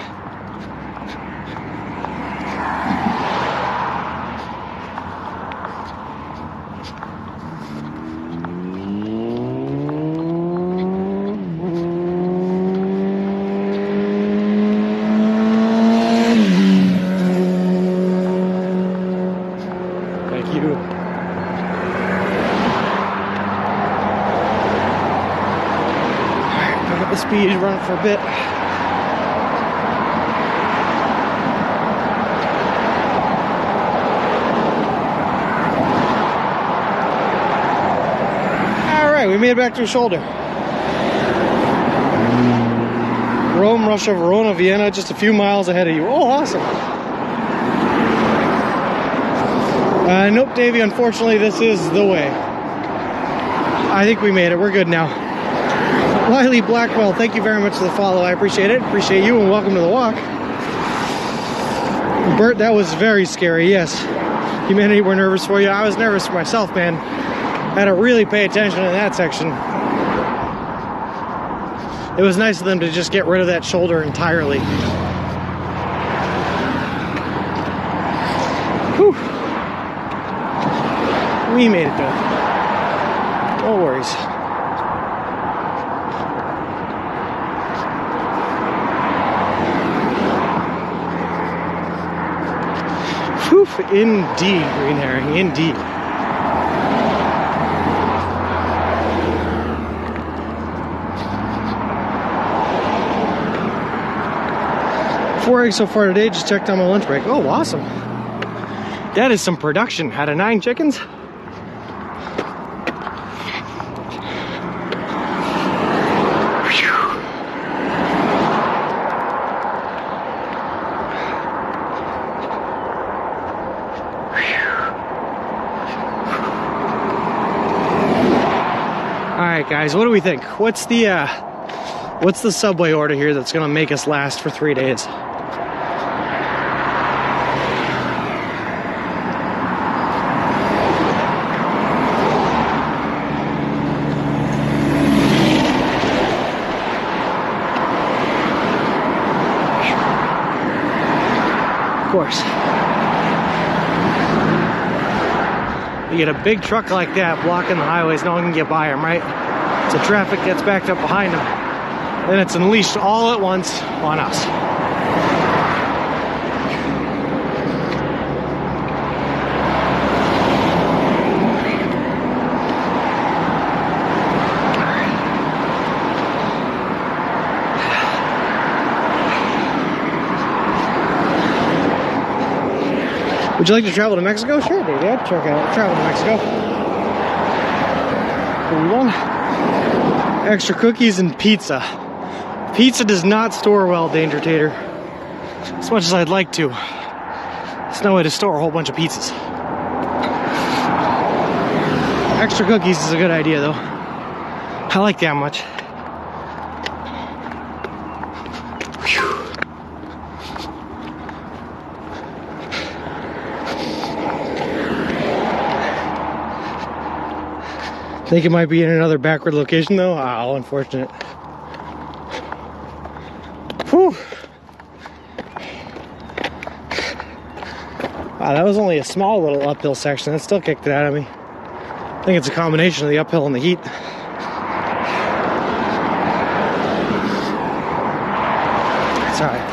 Speed, run for a bit. Alright, we made it back to a shoulder. Rome, Russia, Verona, Vienna, just a few miles ahead of you. Oh, awesome. Nope, Davey, unfortunately, this is the way. I think we made it. We're good now. Wiley Blackwell, thank you very much for the follow. I appreciate it. Appreciate you, and welcome to the walk. Bert, that was very scary, yes. Humanity, we're nervous for you. I was nervous for myself, man. I had to really pay attention in that section. It was nice of them to just get rid of that shoulder entirely. Whew. We made it, though. No worries. Poof, indeed, green herring, indeed. Four eggs so far today, just checked on my lunch break. Oh, awesome. That is some production. Out of 9 chickens. Alright guys, what do we think? What's the Subway order here that's gonna make us last for 3 days? Of course. You get a big truck like that blocking the highways, no one can get by them, right? So traffic gets backed up behind them. Then it's unleashed all at once on us. Would you like to travel to Mexico? Sure, baby. I'd travel to Mexico. One. Extra cookies and pizza. Pizza does not store well, Danger Tater. As much as I'd like to. There's no way to store a whole bunch of pizzas. Extra cookies is a good idea, though. I like that much. Think it might be in another backward location though? Oh, unfortunate. Whew. Wow, that was only a small little uphill section. That still kicked it out of me. I think it's a combination of the uphill and the heat. It's alright.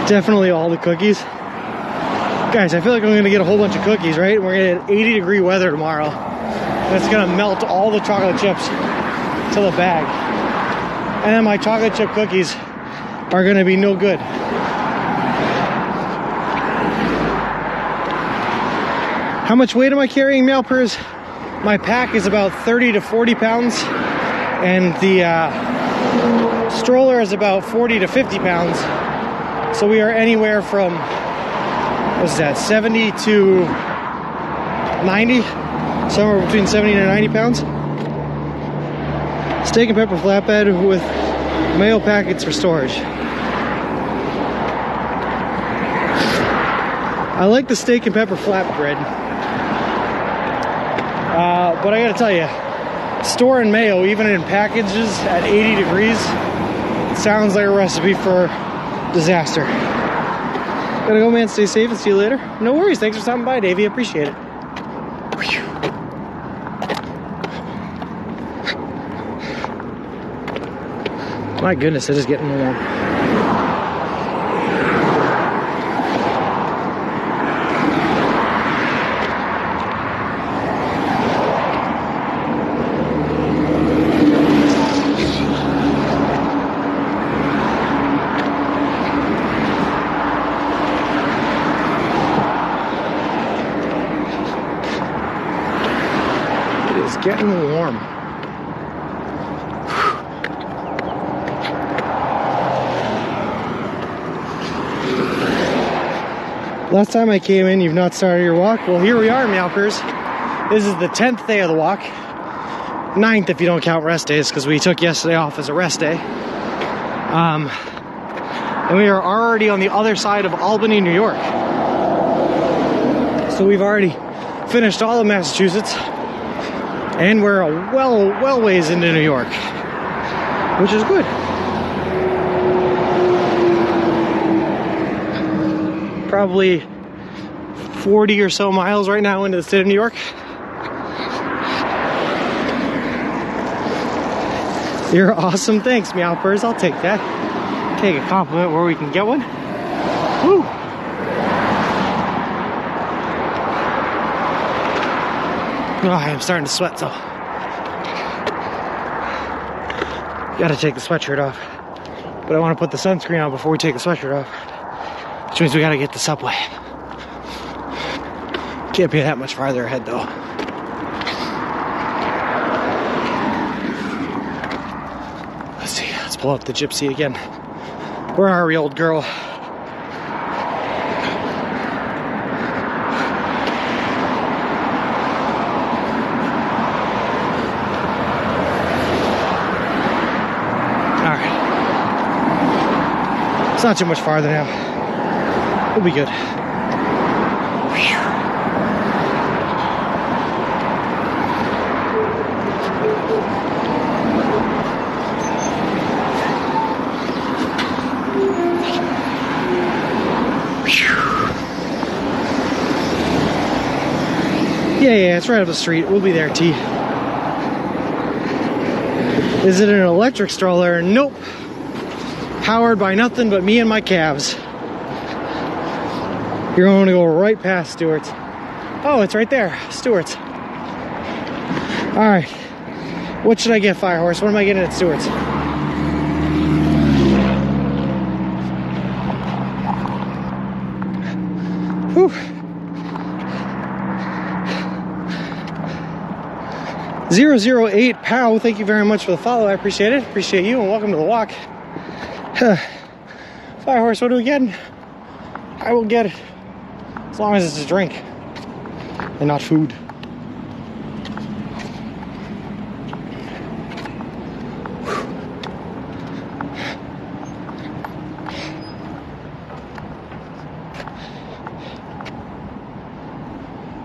Definitely all the cookies. Guys, I feel like I'm gonna get a whole bunch of cookies, right? We're gonna get 80-degree weather tomorrow. That's gonna melt all the chocolate chips to the bag. And then my chocolate chip cookies are gonna be no good. How much weight am I carrying, Meowpers? My pack is about 30 to 40 pounds. And the stroller is about 40 to 50 pounds. So we are anywhere from, what is that, 70 to 90? Somewhere between 70 and 90 pounds. Steak and pepper flatbread with mayo packets for storage. I like the steak and pepper flatbread. But I gotta tell you, storing mayo, even in packages at 80 degrees, sounds like a recipe for disaster. Gotta go, man. Stay safe and see you later. No worries. Thanks for stopping by, Davey. Appreciate it. My goodness, it is getting warm. Getting warm. Last time I came in, you've not started your walk. Well, here we are, Meowpers. This is the 10th day of the walk. 9th if you don't count rest days, because we took yesterday off as a rest day. And we are already on the other side of Albany, New York. So we've already finished all of Massachusetts, and we're a well ways into New York, which is good. Probably 40 or so miles right now into the state of New York. You're awesome. Thanks, Meowpers. I'll take that. Take a compliment where we can get one. Woo! Oh, I am starting to sweat, so gotta take the sweatshirt off. But I want to put the sunscreen on before we take the sweatshirt off, which means we gotta get the subway. Can't be that much farther ahead, though. Let's see. Let's pull up the Gypsy again. Where are we, old girl? It's not too much farther now. We'll be good. Yeah, it's right up the street. We'll be there, T. Is it an electric stroller? Nope. Powered by nothing but me and my calves. You're going to go right past Stewart's. Oh, it's right there, Stewart's. All right, what should I get, Firehorse? What am I getting at Stewart's? Whew. 008 Pow, thank you very much for the follow. I appreciate it. Appreciate you, and welcome to the walk. Firehorse, what do we get? I will get it. As long as it's a drink and not food.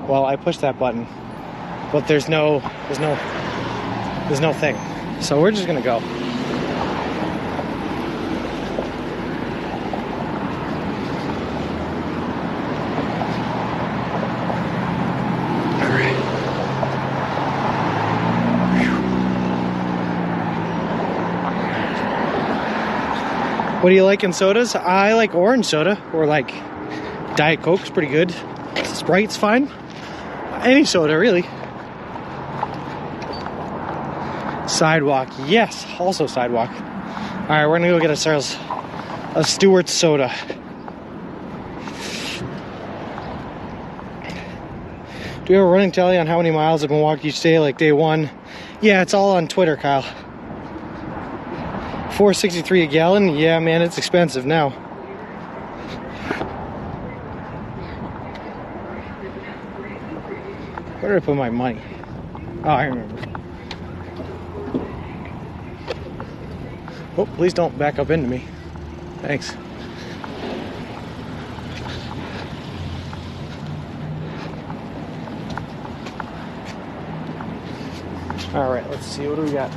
Well, I pushed that button, but there's no thing. So we're just gonna go. What do you like in sodas? I like orange soda, or like Diet Coke's pretty good. Sprite's fine. Any soda, really. Sidewalk, yes, also sidewalk. All right, we're gonna go get ourselves a Stewart's soda. Do you have a running tally on how many miles have been walked each day, like day one? Yeah, it's all on Twitter, Kyle. $4.63 a gallon? Yeah, man, it's expensive now. Where did I put my money? Oh, I remember. Oh, please don't back up into me. Thanks. All right, let's see. What do we got?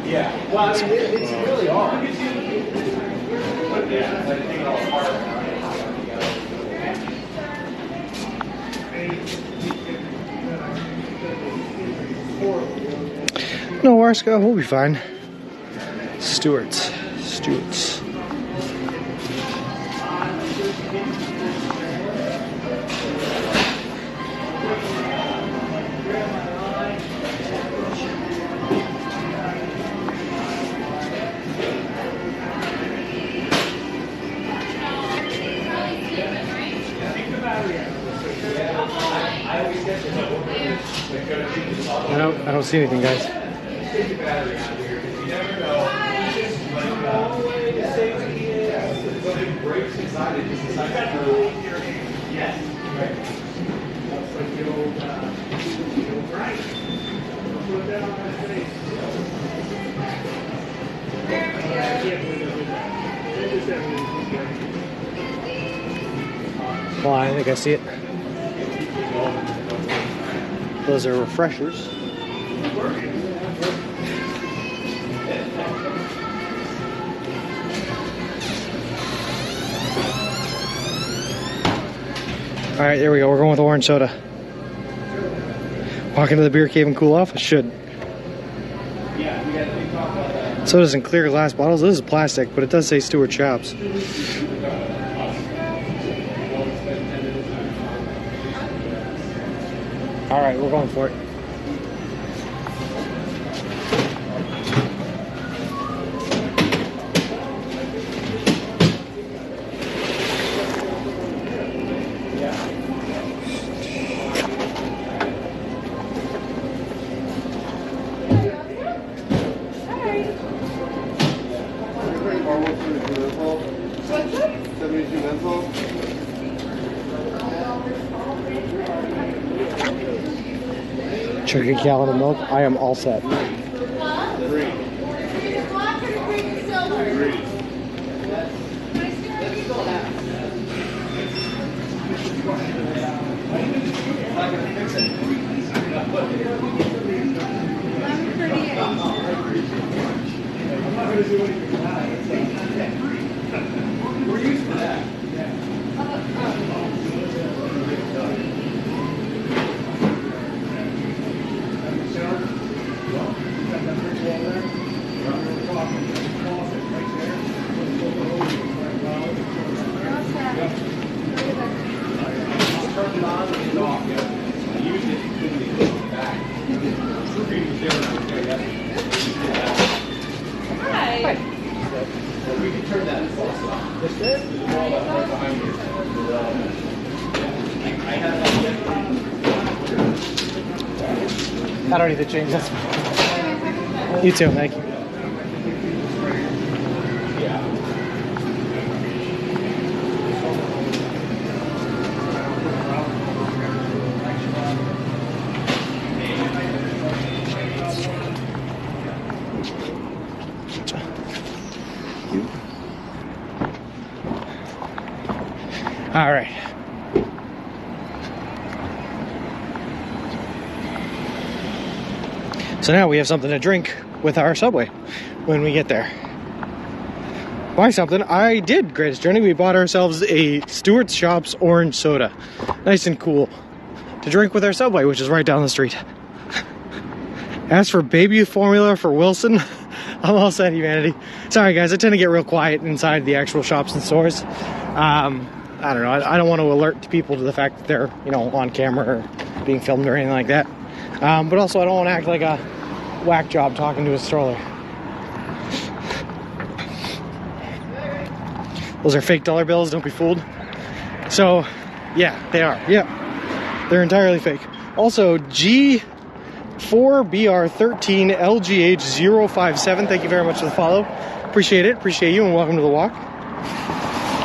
Yeah, well, I mean, it's really hard. No, Warska, we'll be fine. Stewart's. I don't see anything, guys. Yes. Well, I think I see it. Those are refreshers. All right, there we go. We're going with orange soda. Walk into the beer cave and cool off. I should. Soda's in clear glass bottles. This is plastic, but it does say Stewart Shops. All right, we're going for it. Chug a gallon of milk. I am all set. We're used to that. I don't need to change this. You too, thank you. All right. So now we have something to drink with our Subway when we get there. Buy something. I did, Greatest Journey. We bought ourselves a Stewart Shops orange soda. Nice and cool. To drink with our Subway, which is right down the street. As for baby formula for Wilson, I'm all set, humanity. Sorry guys, I tend to get real quiet inside the actual shops and stores. I don't know. I don't want to alert people to the fact that they're, you know, on camera or being filmed or anything like that. But also I don't want to act like a whack job talking to a stroller. Those are fake dollar bills, don't be fooled. So, yeah, they are. Yeah, they're entirely fake. Also, G4BR13LGH057, thank you very much for the follow. Appreciate it, appreciate you, and welcome to the walk.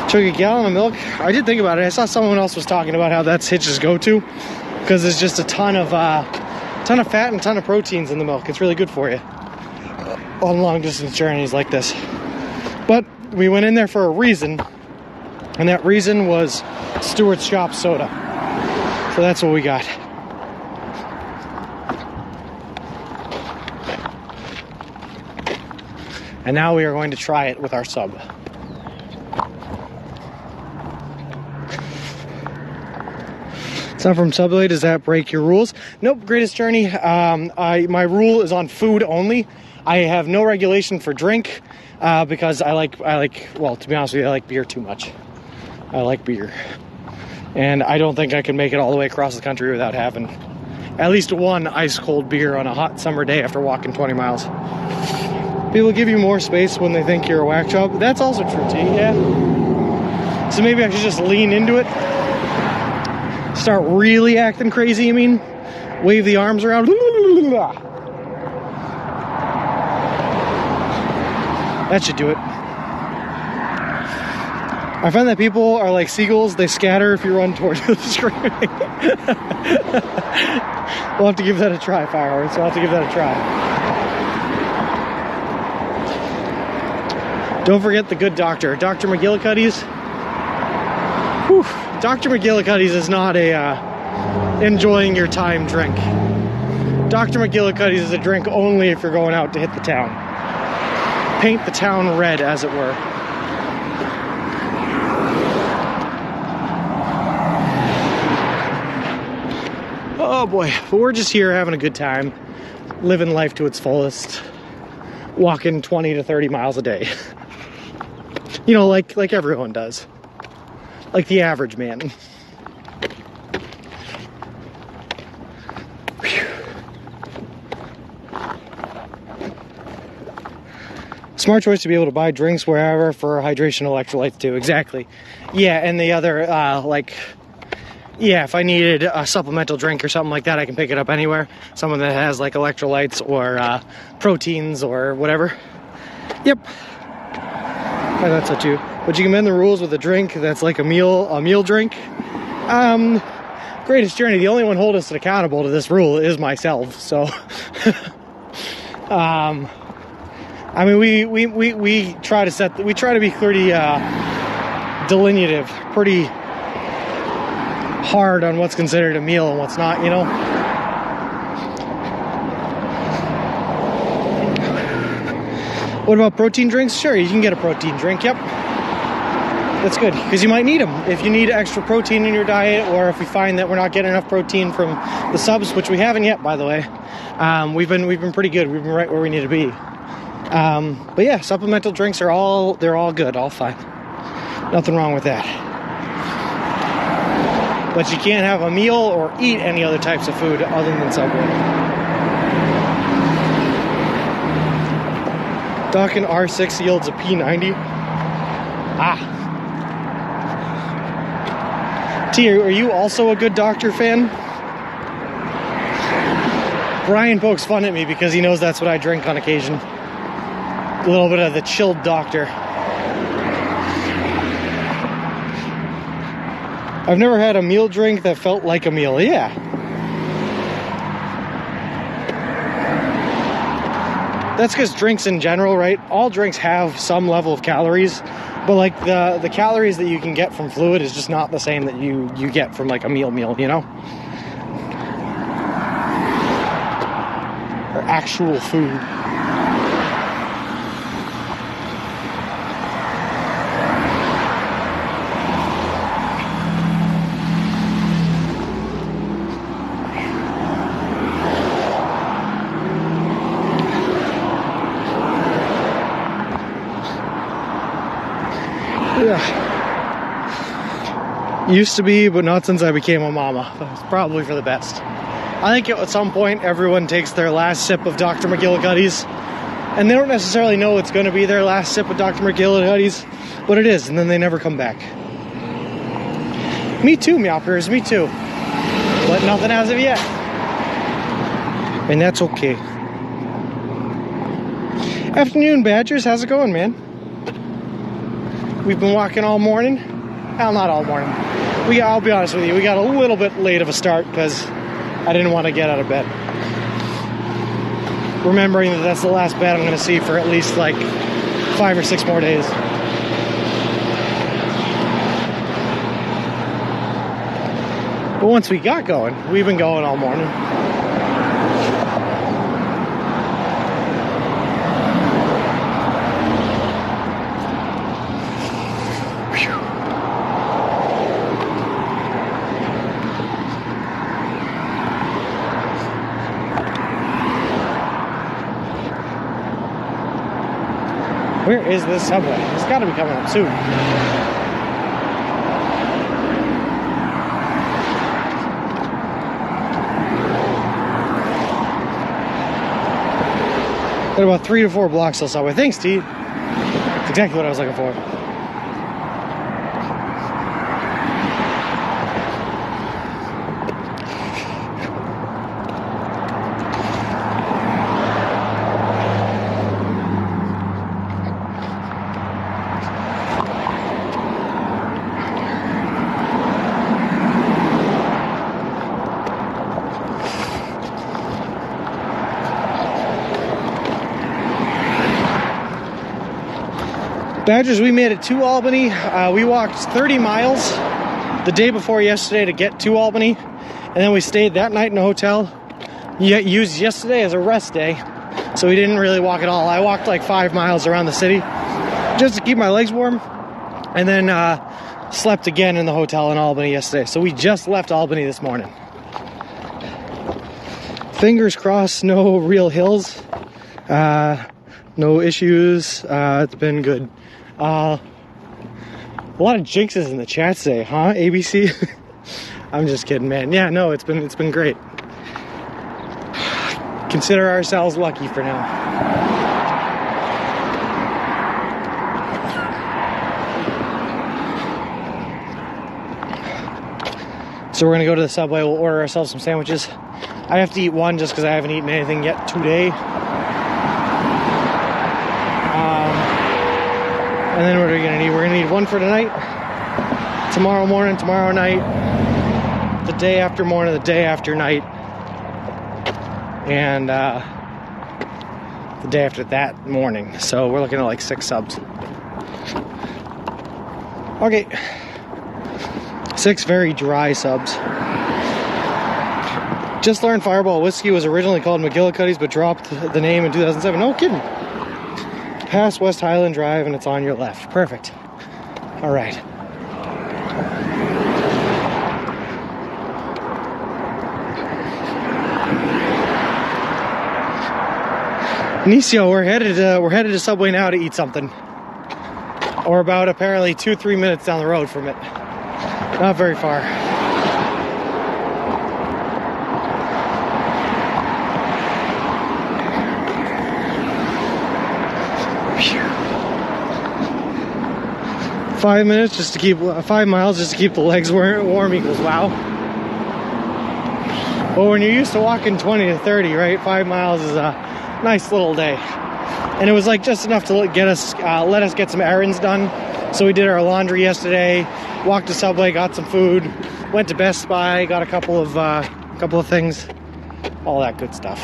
Took a gallon of milk. I did think about it. I saw someone else was talking about how that's Hitch's go-to, because there's just a ton of fat and a ton of proteins in the milk. It's really good for you on long distance journeys like this. But we went in there for a reason, and that reason was Stewart Shop soda. So that's what we got. And now we are going to try it with our sub. It's not from Subway. Does that break your rules? Nope. Greatest Journey. My rule is on food only. I have no regulation for drink because I like. Well, to be honest with you, I like beer too much. I like beer, and I don't think I can make it all the way across the country without having at least one ice cold beer on a hot summer day after walking 20 miles. People give you more space when they think you're a whack job. That's also true, T. Yeah. So maybe I should just lean into it. Start really acting crazy, I mean. Wave the arms around. That should do it. I find that people are like seagulls. They scatter if you run towards the screaming. We'll have to give that a try, Firehorse. We'll have to give that a try. Don't forget the good doctor. Dr. McGillicuddy's. Whew. Dr. McGillicuddy's is not a enjoying your time drink. Dr. McGillicuddy's is a drink only if you're going out to hit the town. Paint the town red, as it were. Oh boy, but we're just here having a good time, living life to its fullest, walking 20 to 30 miles a day. You know, like everyone does. Like the average man. Whew. Smart choice to be able to buy drinks wherever for hydration electrolytes too. Exactly. Yeah, and the other, yeah, if I needed a supplemental drink or something like that, I can pick it up anywhere. Someone that has like electrolytes or proteins or whatever. Yep. I thought so too. But you can bend the rules with a drink that's like a meal drink. Greatest journey. The only one holding us accountable to this rule is myself. So, I mean, we try to be pretty delineative, pretty hard on what's considered a meal and what's not, you know. What about protein drinks? Sure, you can get a protein drink. Yep. That's good, because you might need them. If you need extra protein in your diet, or if we find that we're not getting enough protein from the subs, which we haven't yet, by the way, we've been pretty good. We've been right where we need to be. But yeah, supplemental drinks are all good, all fine. Nothing wrong with that. But you can't have a meal or eat any other types of food other than Subway. Dawkin R6 yields a P90. Ah. T, are you also a Good Doctor fan? Brian pokes fun at me because he knows that's what I drink on occasion. A little bit of the chilled Doctor. I've never had a meal drink that felt like a meal. Yeah. That's because drinks in general, right? All drinks have some level of calories, but like the calories that you can get from fluid is just not the same that you get from like a meal, you know? Or actual food. Yeah. Used to be, but not since I became a mama. It's probably for the best. I think at some point everyone takes their last sip of Dr. McGillicuddy's, and they don't necessarily know it's going to be their last sip of Dr. McGillicuddy's, but it is, and then they never come back. Me too, Meowpers, me too. But nothing as of yet. And that's okay. Afternoon, Badgers. How's it going, man? We've been walking all morning. Well, not all morning. I'll be honest with you, we got a little bit late of a start because I didn't want to get out of bed. Remembering that that's the last bed I'm going to see for at least like 5 or 6 more days. But once we got going, we've been going all morning. Where is this subway? It's got to be coming up soon. Got about 3 to 4 blocks till subway. Thanks, T. That's exactly what I was looking for. Badgers, we made it to Albany. We walked 30 miles the day before yesterday to get to Albany, and then we stayed that night in a hotel. Used yesterday as a rest day, so we didn't really walk at all. I walked like 5 miles around the city just to keep my legs warm, and then slept again in the hotel in Albany yesterday. So we just left Albany this morning. Fingers crossed, no real hills, no issues. It's been good. A lot of jinxes in the chat today, huh, ABC? I'm just kidding, man. Yeah, no, it's been great. Consider ourselves lucky for now. So we're gonna go to the Subway. We'll order ourselves some sandwiches. I have to eat one just because I haven't eaten anything yet today. And then what are we gonna need? We're gonna need one for tonight, tomorrow morning, tomorrow night, the day after morning, the day after night, and the day after that morning. So we're looking at like 6 subs. Okay. 6 very dry subs. Just learned Fireball Whiskey was originally called McGillicuddy's, but dropped the name in 2007. No kidding. Past West Highland Drive, and it's on your left. Perfect. All right. Nisio, we're headed to Subway now to eat something. Or about apparently 2-3 minutes down the road from it. Not very far. Phew. 5 minutes just to keep 5 miles just to keep the legs warm equals wow. Well, when you're used to walking 20 to 30, right? 5 miles is a nice little day. And it was like just enough to let us get some errands done. So we did our laundry yesterday, walked to Subway, got some food, went to Best Buy, got a couple of things, all that good stuff.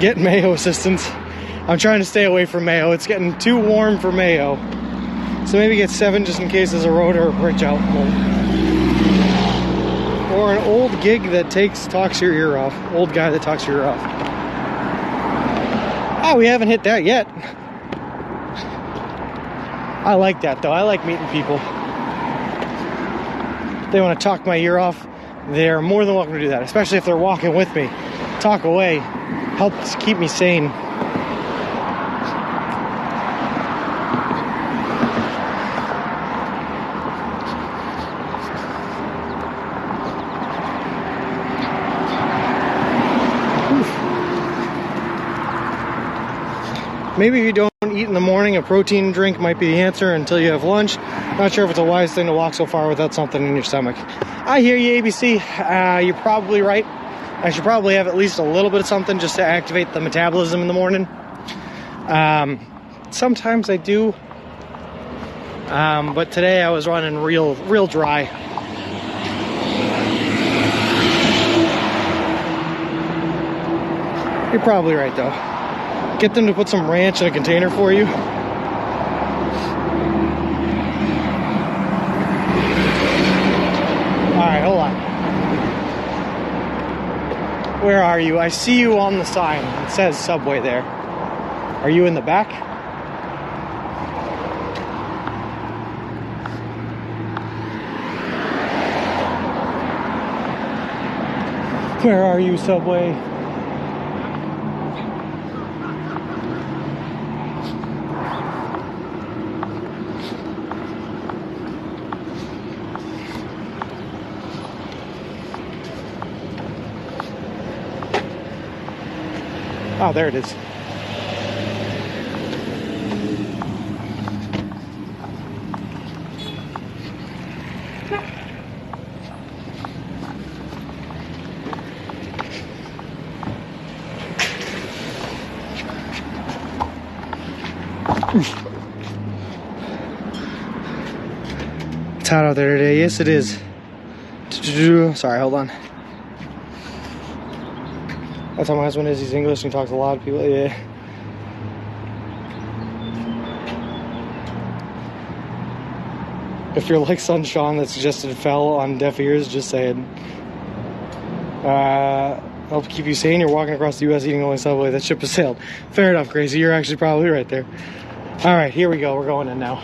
Get Mayo assistance. I'm trying to stay away from Mayo. It's getting too warm for Mayo. So maybe get 7 just in case there's a road or a bridge out. Or an old gig that talks your ear off. Old guy that talks your ear off. Ah, we haven't hit that yet. I like that though. I like meeting people. If they want to talk my ear off, they're more than welcome to do that, especially if they're walking with me. Talk away. Helps keep me sane. Maybe if you don't eat in the morning, a protein drink might be the answer until you have lunch. Not sure if it's a wise thing to walk so far without something in your stomach. I hear you, ABC. You're probably right. I should probably have at least a little bit of something just to activate the metabolism in the morning. Sometimes I do. But today I was running real dry. You're probably right though. Get them to put some ranch in a container for you. Alright, hold on. Where are you? I see you on the sign. It says Subway there. Are you in the back? Where are you, Subway? Oh, there it is. It's hot out there today. Yes, it is. Sorry, hold on. That's how my husband is. He's English and he talks to a lot of people. Yeah. If you're like son Sean that suggested it fell on deaf ears, just saying. Help keep you sane. You're walking across the U.S. eating only Subway. That ship has sailed. Fair enough, Gracie. You're actually probably right there. All right, here we go. We're going in now.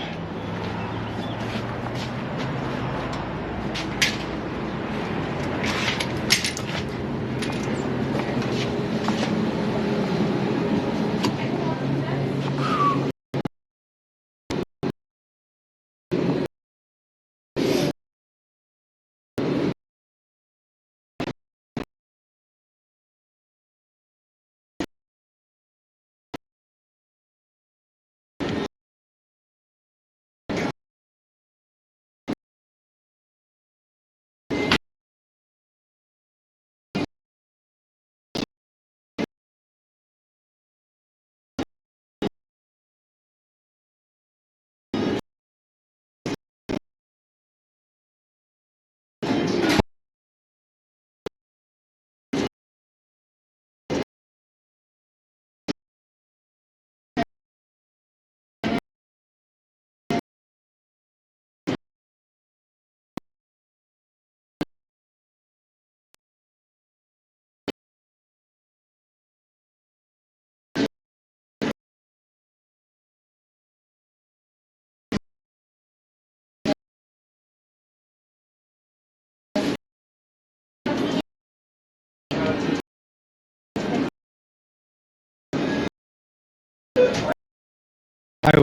I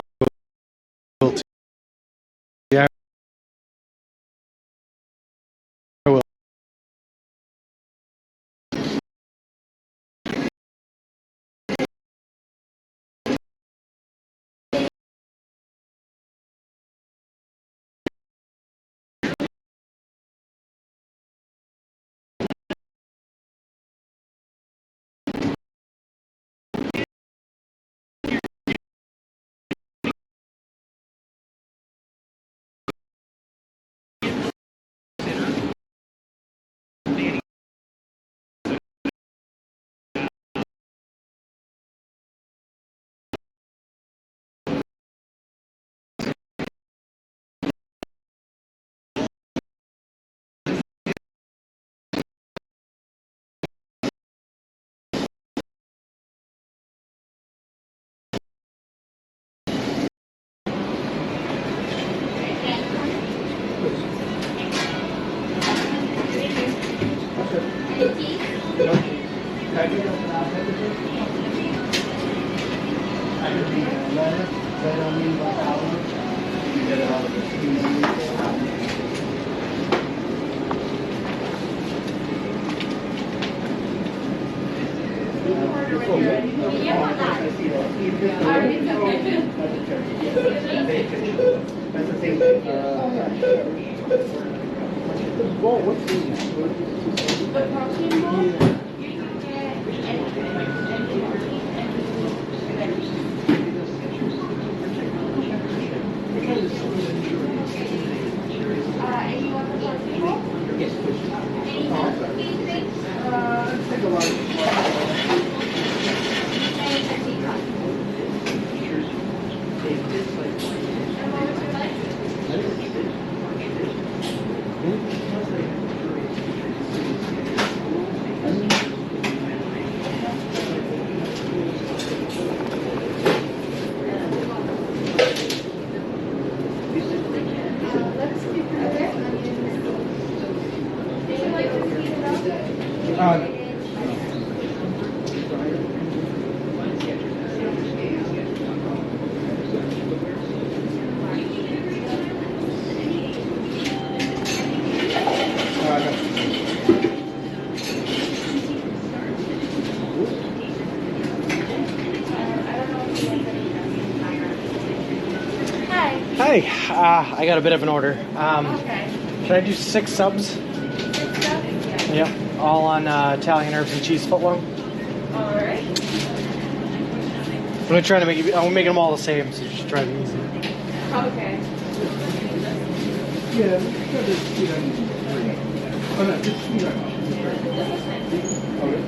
will. Yeah, I will. Hey, I got a bit of an order. Okay. Should I do 6 subs? Yep, all on Italian herbs and cheese footlong. All right. I'm gonna try to make it. I'm making them all the same, so just try to be easy. Okay. Yeah, just sweet onion. Oh no, just sweet onion. Okay.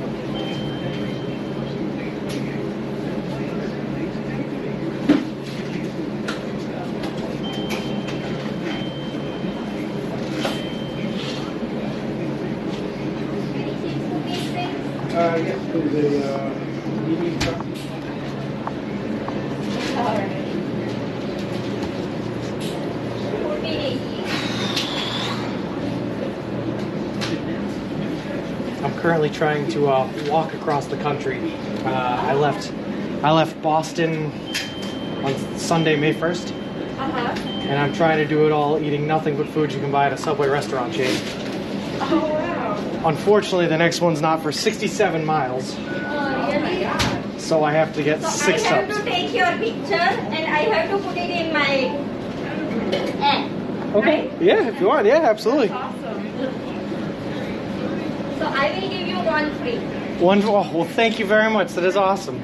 Yes, please, a medium cup. All right. I'm currently trying to walk across the country. I left Boston on Sunday, May 1st, and I'm trying to do it all eating nothing but food you can buy at a Subway restaurant chain. Oh, wow. Unfortunately, the next one's not for 67 miles, Oh, really? so I have to get So 6 I have subs. to take your picture and I have to put it in my app. Okay, yeah, if you want, yeah, absolutely. Awesome. So I will give you one free. Well, thank you very much. That is awesome.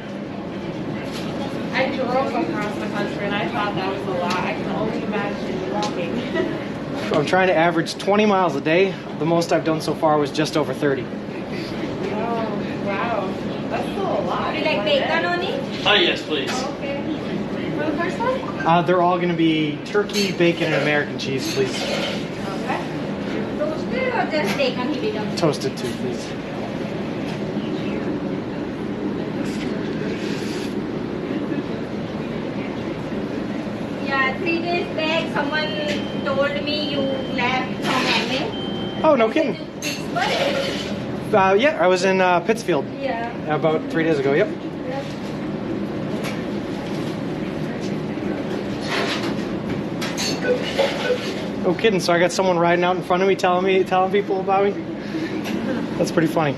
I drove across the country and I thought that was a lot. I can only imagine walking. I'm trying to average 20 miles a day. The most I've done so far was just over 30. Oh, wow. That's still a lot. Would you like bacon on it? Oh, yes, please. Okay. For the first one? They're all going to be turkey, bacon, and American cheese, please. Okay. Roasted or just bacon he will? Toasted too, please. Yeah, 3 days back someone told me you left from MA. Oh, no kidding. Pittsburgh? Yeah, I was in Pittsfield Yeah. about 3 days ago. Yep. No kidding. So I got someone riding out in front of me, telling people about me. That's pretty funny.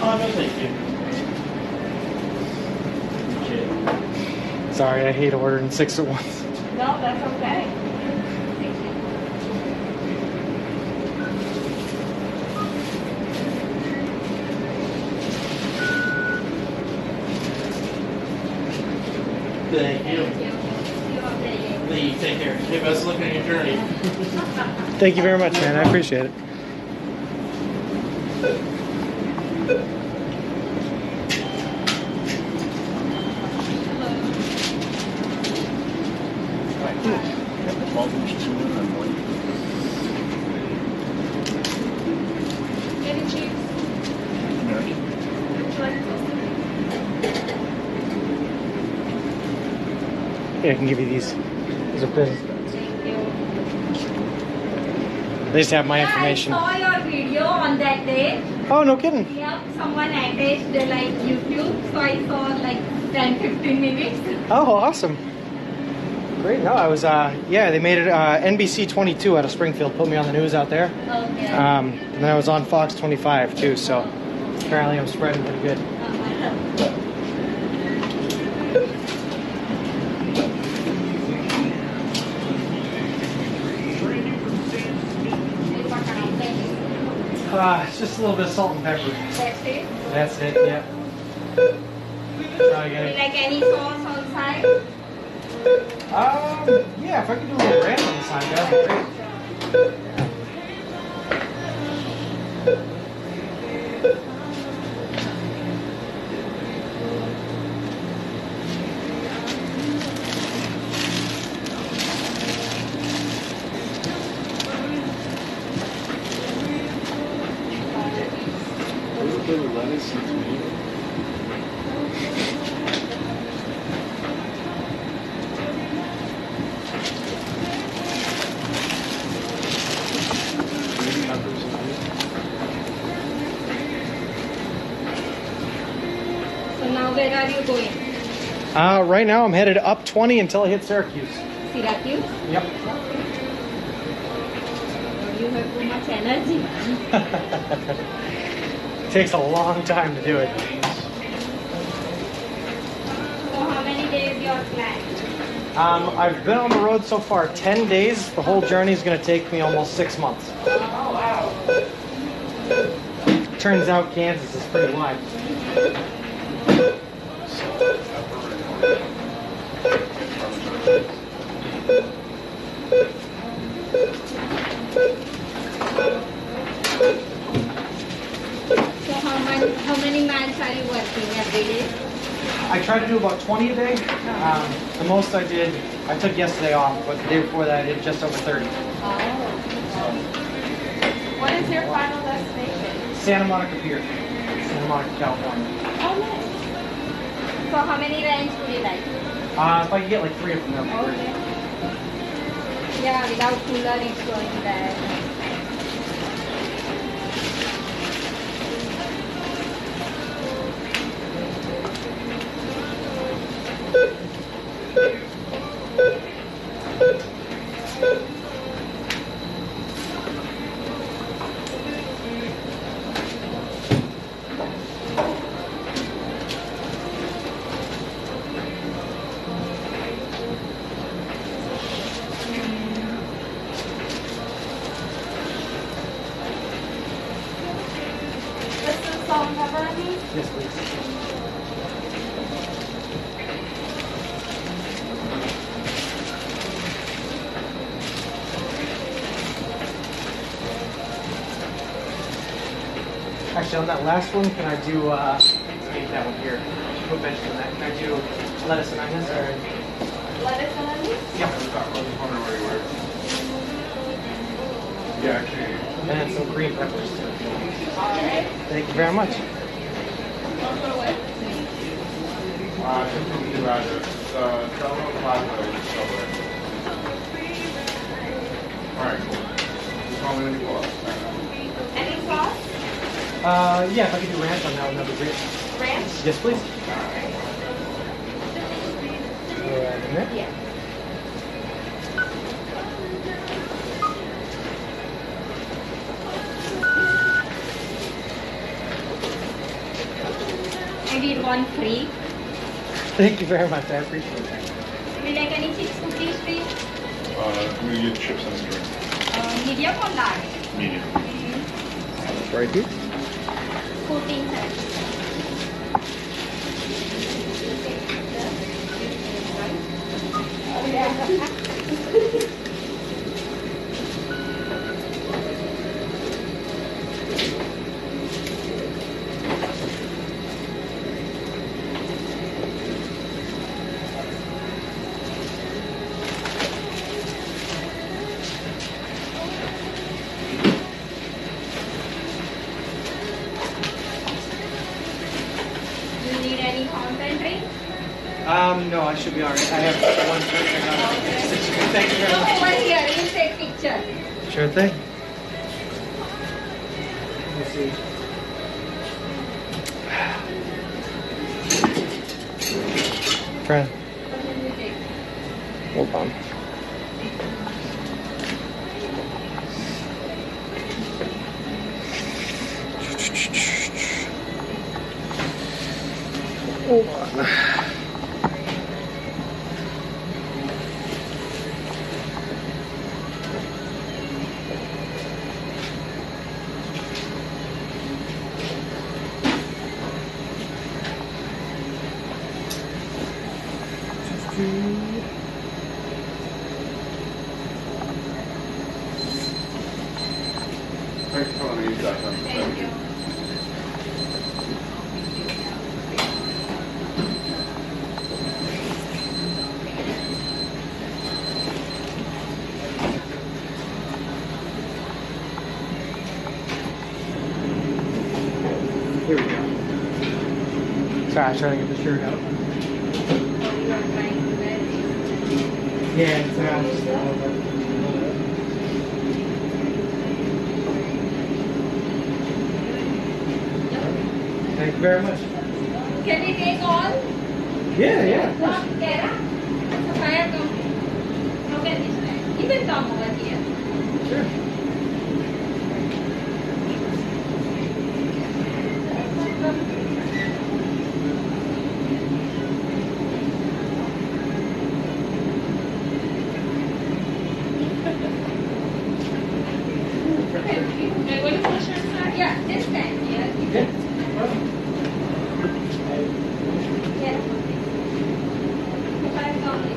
Oh, no, thank you. Sorry, I hate ordering 6 at once. No, that's okay. Thank you. Thank you. Take care. Hey, best of luck on your journey. Thank you very much, man. I appreciate it. Any cheese? Would you like toasted? Yeah, I can give you these. These are pretty. Thank you. They just have my Yeah, information. I saw your video on that day. Oh, no kidding. Yeah, someone attached like YouTube, so I saw like 10-15 minutes. Oh, awesome. Great. No, I was, yeah, they made it NBC 22 out of Springfield, put me on the news out there. Okay. And then I was on Fox 25 too, so apparently I'm spreading pretty good. It's just a little bit of salt and pepper. That's it. That's it, yeah. Try to get it. Like any sauce on side? Yeah, if I could do a little ranch on the side, that'd be great. Where are you going? Right now I'm headed up 20 until I hit Syracuse. Syracuse? Yep. You have too much energy. Takes a long time to do it. So how many days your plan? I've been on the road so far 10 days. The whole journey is going to take me almost 6 months. Oh, wow. Turns out Kansas is pretty wide. So how many miles are you working every day? I try to do about 20 a day. The most I took yesterday off, but the day before that I did just over 30. Oh. What is your final destination? Santa Monica Pier, Santa Monica, California. Oh, nice. So how many ranks would you like? If I could get like 3 of them, that would be great. Okay. Yeah, without cooler it's going there. This is salt and pepper on these? Yes, please. Actually, on that last one, can I do, take that one here. Put vegetable in that. Can I do lettuce and onions? Or... Lettuce and onions? Yeah. Yeah, actually. And then some green peppers too. Alright. Thank you very much. Just new address. Delaware Plaza, Delaware. Alright, cool. Just call me when you pull up. Any sauce? Yeah, if I could do ranch on that one, that'd be great. Ranch? Yes, please. Right in there. Yeah. I did one free. Thank you very much. I appreciate that. Would you like any chips cookies free? I'm gonna get chips and string. Medium or large? Medium. Right here. 14 cents. Do you need any fountain drink? No, I should be alright. I have one drink. Thank you very Come much. over here, we'll take picture. Sure thing. Let's see. Try. Hold on. Hold on. Thanks for calling me. Thank you. Here we go. Sorry, I was trying to get the shirt out. Oh, you are trying to wear this. Yeah, it's just a little bit. Thank you very much. Can we take all? Yeah, yeah. Come, Kara. Sapphire, come. How can we stand? You can come over here. Sure. Wait, what is the shirt size? Yeah, just stand here. Yeah. Yes. Sapphire, come here.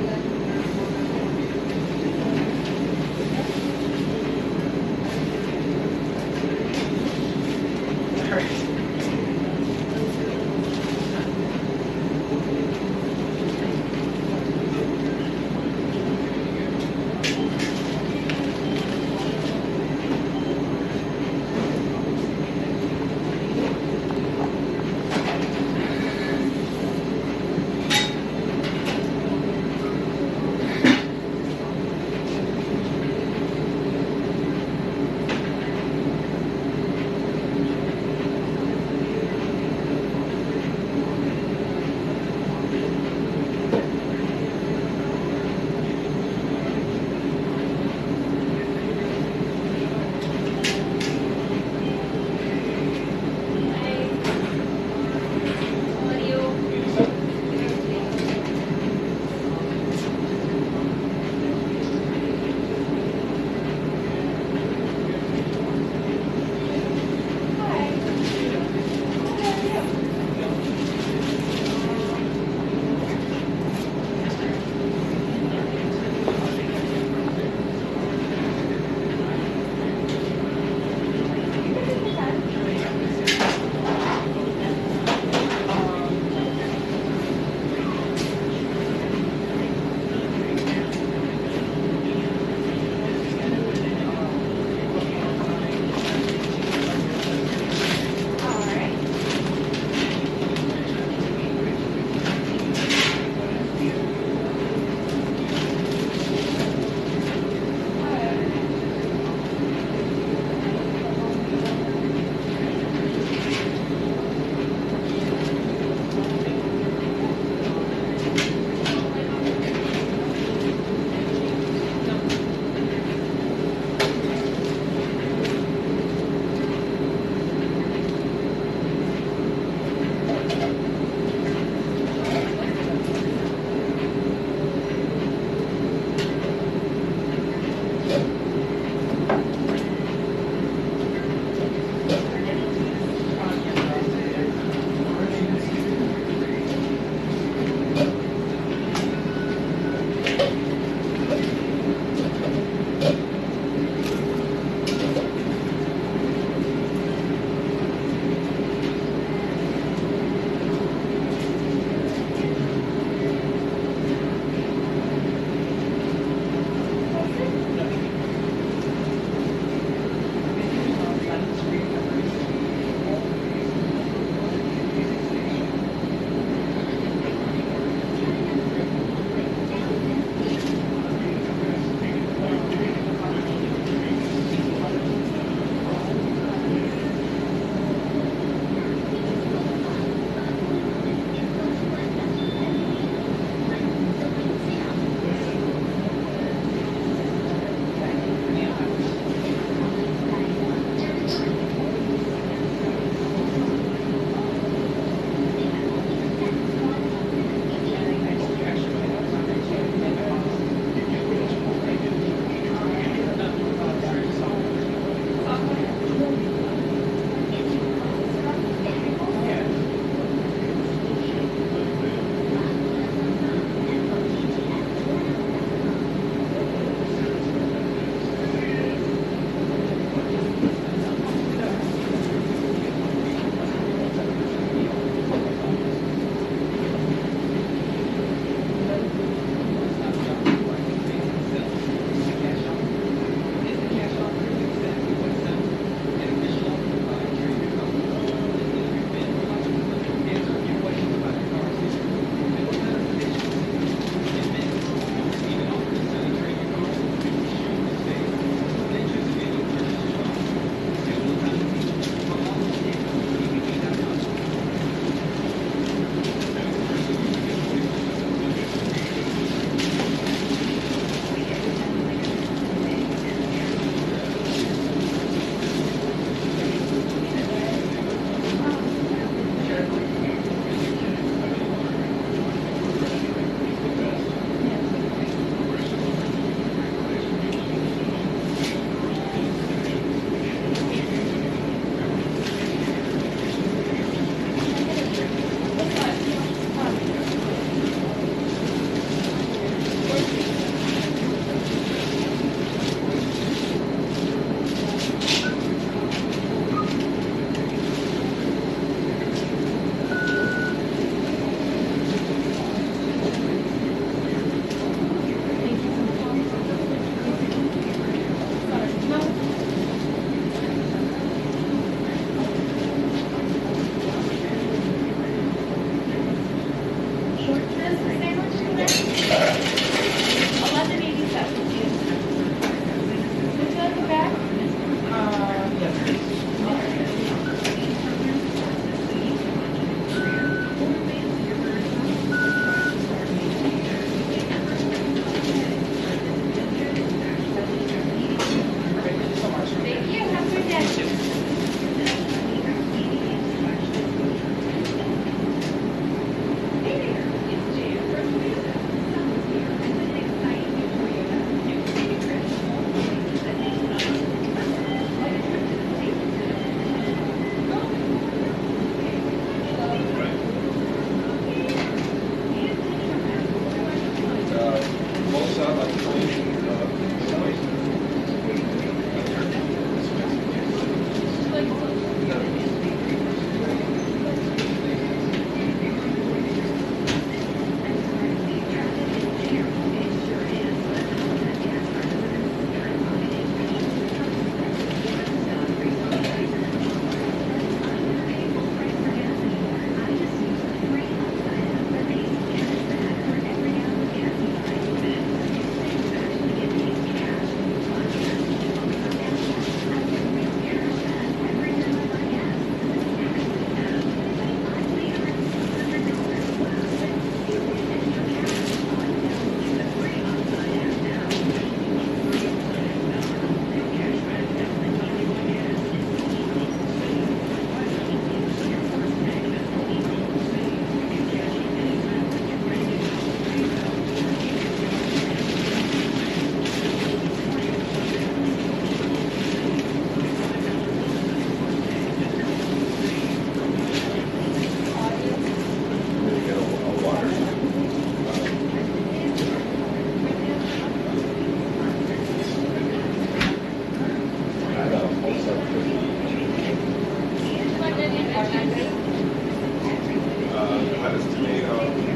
lettuce, tomato.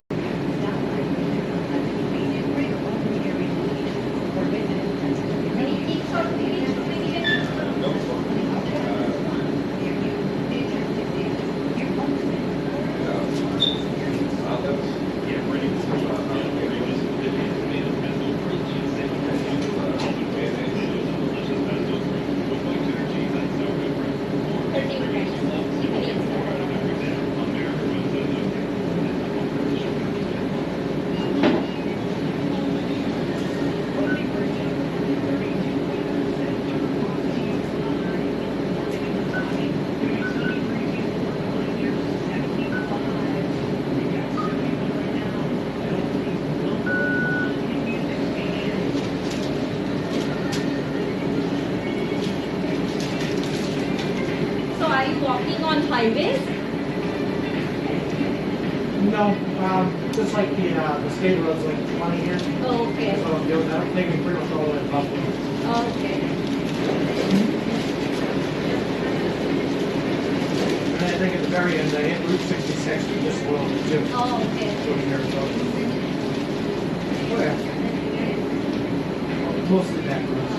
So are you walking on highways? No, just like the state roads, like 20 here. Oh, okay. That's what I'm doing. That'll take me pretty much all the way to Buffalo. Oh, okay. And I think at the very end, I hit Route 66, we just will too. Oh, okay. Over here, so. Oh, yeah. Mostly back roads.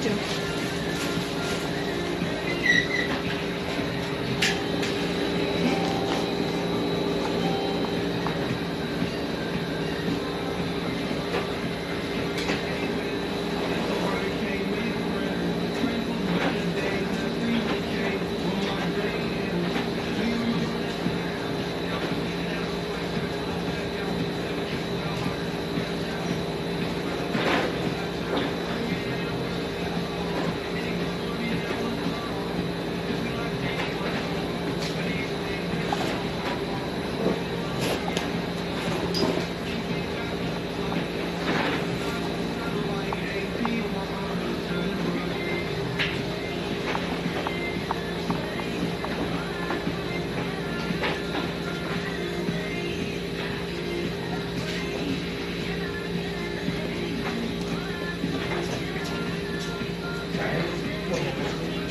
too.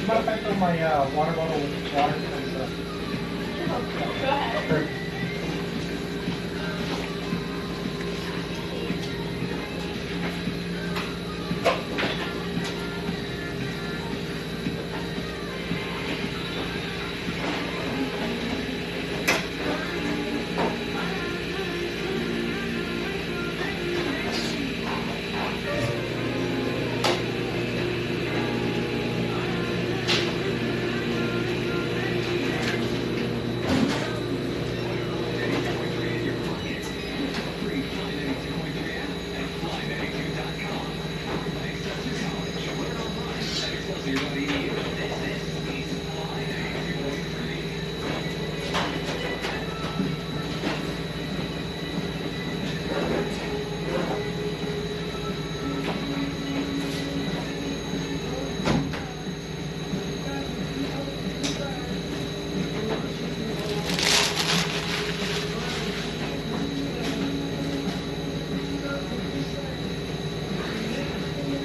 Matter of fact, on my water bottle with water. Go ahead.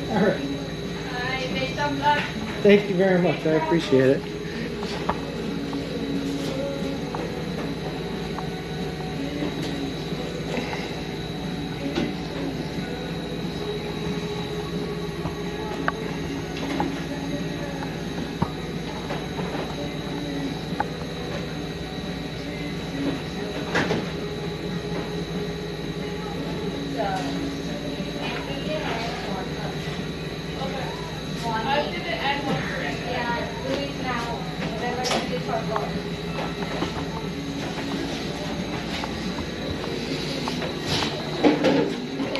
All right. Hi, best of luck. Thank you very much. I appreciate it. I did it and one for it. Yeah, do it now. Whatever you forgot.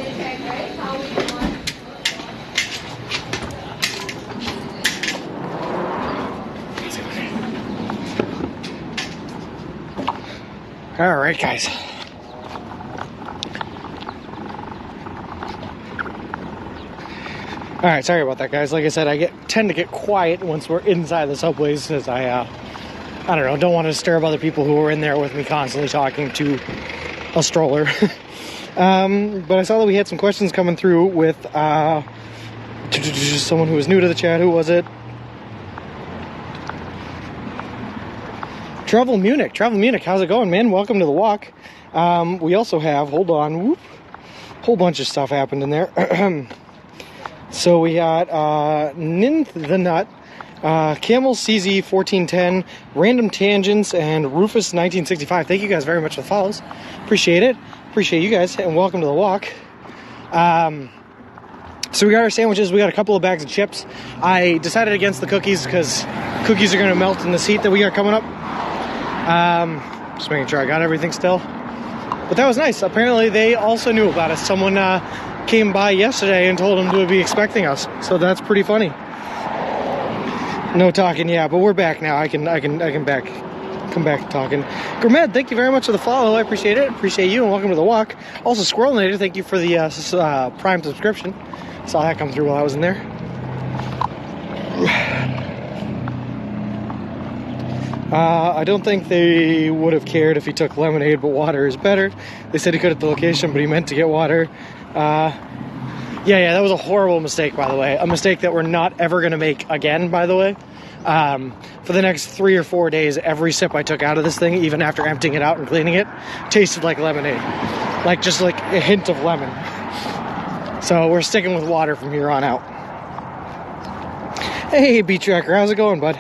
Okay, right? How you want? All right, guys. All right, sorry about that, guys. Like I said, I tend to get quiet once we're inside the subways because I don't know, don't want to disturb other people who are in there with me constantly talking to a stroller. But I saw that we had some questions coming through with someone who was new to the chat. Who was it? Travel Munich. How's it going, man? Welcome to the walk. We also have, hold on, whole bunch of stuff happened in there. So we got Ninth the Nut, Camel CZ 1410, Random Tangents, and Rufus 1965. Thank you guys very much for the follows. Appreciate it. Appreciate you guys, and welcome to the walk. So we got our sandwiches. We got a couple of bags of chips. I decided against the cookies because cookies are going to melt in this heat that we got coming up. Just making sure I got everything still. But that was nice. Apparently they also knew about us. Someone came by yesterday and told them to be expecting us. So that's pretty funny. No talking, yeah, but we're back now. I can come back talking. Gourmet, thank you very much for the follow. I appreciate it. Appreciate you, and welcome to the walk. Also, Squirrelinator, thank you for the Prime subscription. Saw that come through while I was in there. I don't think they would have cared if he took lemonade, but water is better. They said he could at the location, but he meant to get water. Yeah, that was a horrible mistake, by the way. A mistake that we're not ever going to make again, by the way. For the next 3 or 4 days, every sip I took out of this thing, even after emptying it out and cleaning it, tasted like lemonade. Just like a hint of lemon. So we're sticking with water from here on out. Hey, beat tracker, how's it going, bud?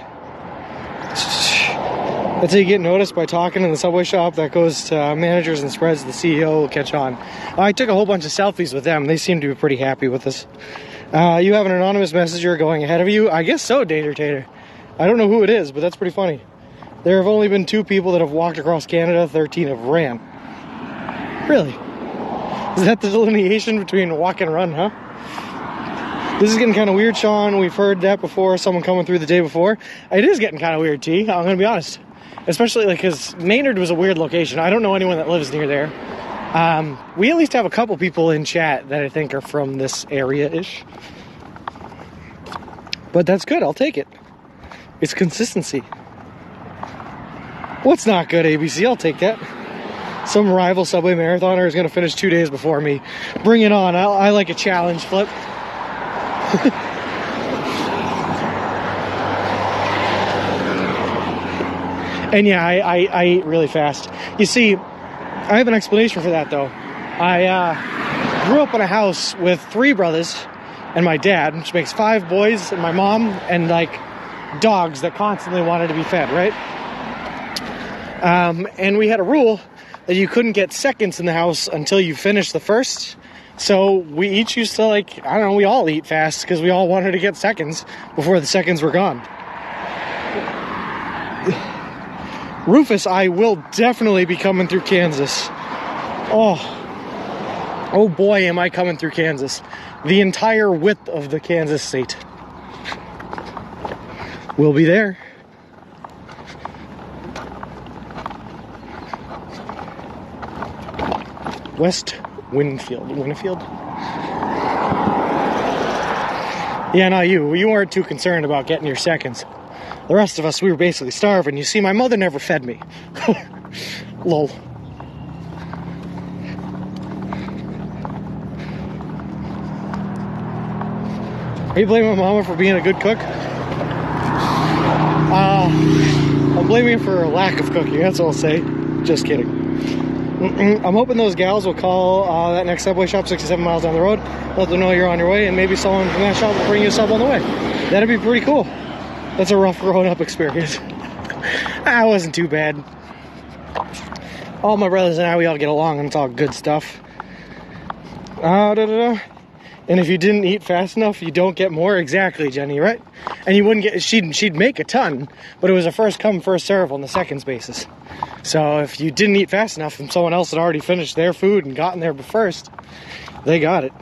That's how you get noticed, by talking in the Subway shop. That goes to managers and spreads. The CEO will catch on. I took a whole bunch of selfies with them. They seem to be pretty happy with us. You have an anonymous messenger going ahead of you? I guess so, Dater Tater. I don't know who it is, but that's pretty funny. There have only been 2 people that have walked across Canada, 13 have ran. Really? Is that the delineation between walk and run, huh? This is getting kind of weird, Sean. We've heard that before, someone coming through the day before. It is getting kind of weird, T. I'm going to be honest. Especially, like, because Maynard was a weird location. I don't know anyone that lives near there. We at least have a couple people in chat that I think are from this area-ish. But that's good. I'll take it. It's consistency. What's not good, ABC? I'll take that. Some rival Subway marathoner is going to finish 2 days before me. Bring it on. I like a challenge, Flip. And yeah, I eat really fast. You see, I have an explanation for that, though. I grew up in a house with 3 brothers and my dad, which makes 5 boys, and my mom, and like dogs that constantly wanted to be fed, right? And we had a rule that you couldn't get seconds in the house until you finished the first. So we each used to, like, I don't know, we all eat fast because we all wanted to get seconds before the seconds were gone. Rufus, I will definitely be coming through Kansas. Oh boy, am I coming through Kansas. The entire width of the Kansas state. We'll be there. West Winfield. Yeah, not you. You weren't too concerned about getting your seconds. The rest of us, we were basically starving. You see, my mother never fed me. Lol. Are you blaming my mama for being a good cook? I'm blaming her for a lack of cooking, that's all I'll say. Just kidding. I'm hoping those gals will call that next Subway shop 67 miles down the road, let them know you're on your way, and maybe someone from that shop will bring you a sub on the way. That'd be pretty cool. That's a rough growing up experience. It wasn't too bad. All my brothers and I, we all get along, and it's all good stuff. And if you didn't eat fast enough, you don't get more. Exactly, Jenny, right? And you wouldn't get, she'd make a ton, but it was a first come, first serve on the seconds basis. So if you didn't eat fast enough and someone else had already finished their food and gotten there first, they got it.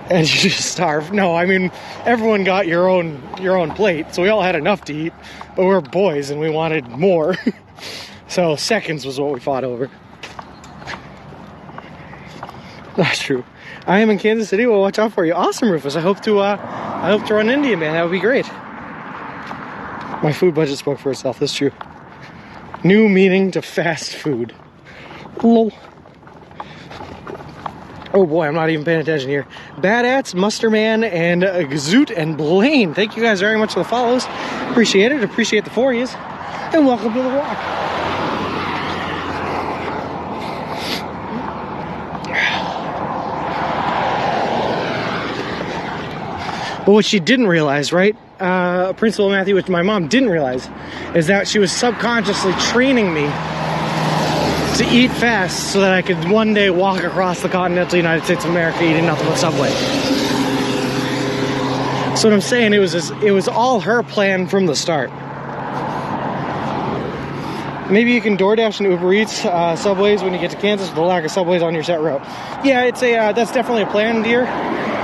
And you just starve. No, I mean, everyone got your own plate, so we all had enough to eat, but we're boys and we wanted more. So seconds was what we fought over. That's true. I am in Kansas City. Well, watch out for you. Awesome, Rufus. I hope to run into you, man. That would be great. My food budget spoke for itself. That's true. New meaning to fast food. Lol. Oh boy, I'm not even paying attention here. Badats, Musterman, and Gazoot, and Blaine. Thank you guys very much for the follows. Appreciate it. Appreciate the 4-yous. And welcome to the walk. But what she didn't realize, right? Principal Matthew, which my mom didn't realize, is that she was subconsciously training me to eat fast so that I could one day walk across the continental United States of America eating nothing but Subway. So what I'm saying, it was all her plan from the start. Maybe you can DoorDash and Uber Eats Subways when you get to Kansas with the lack of Subways on your set route. Yeah, that's definitely a plan, dear.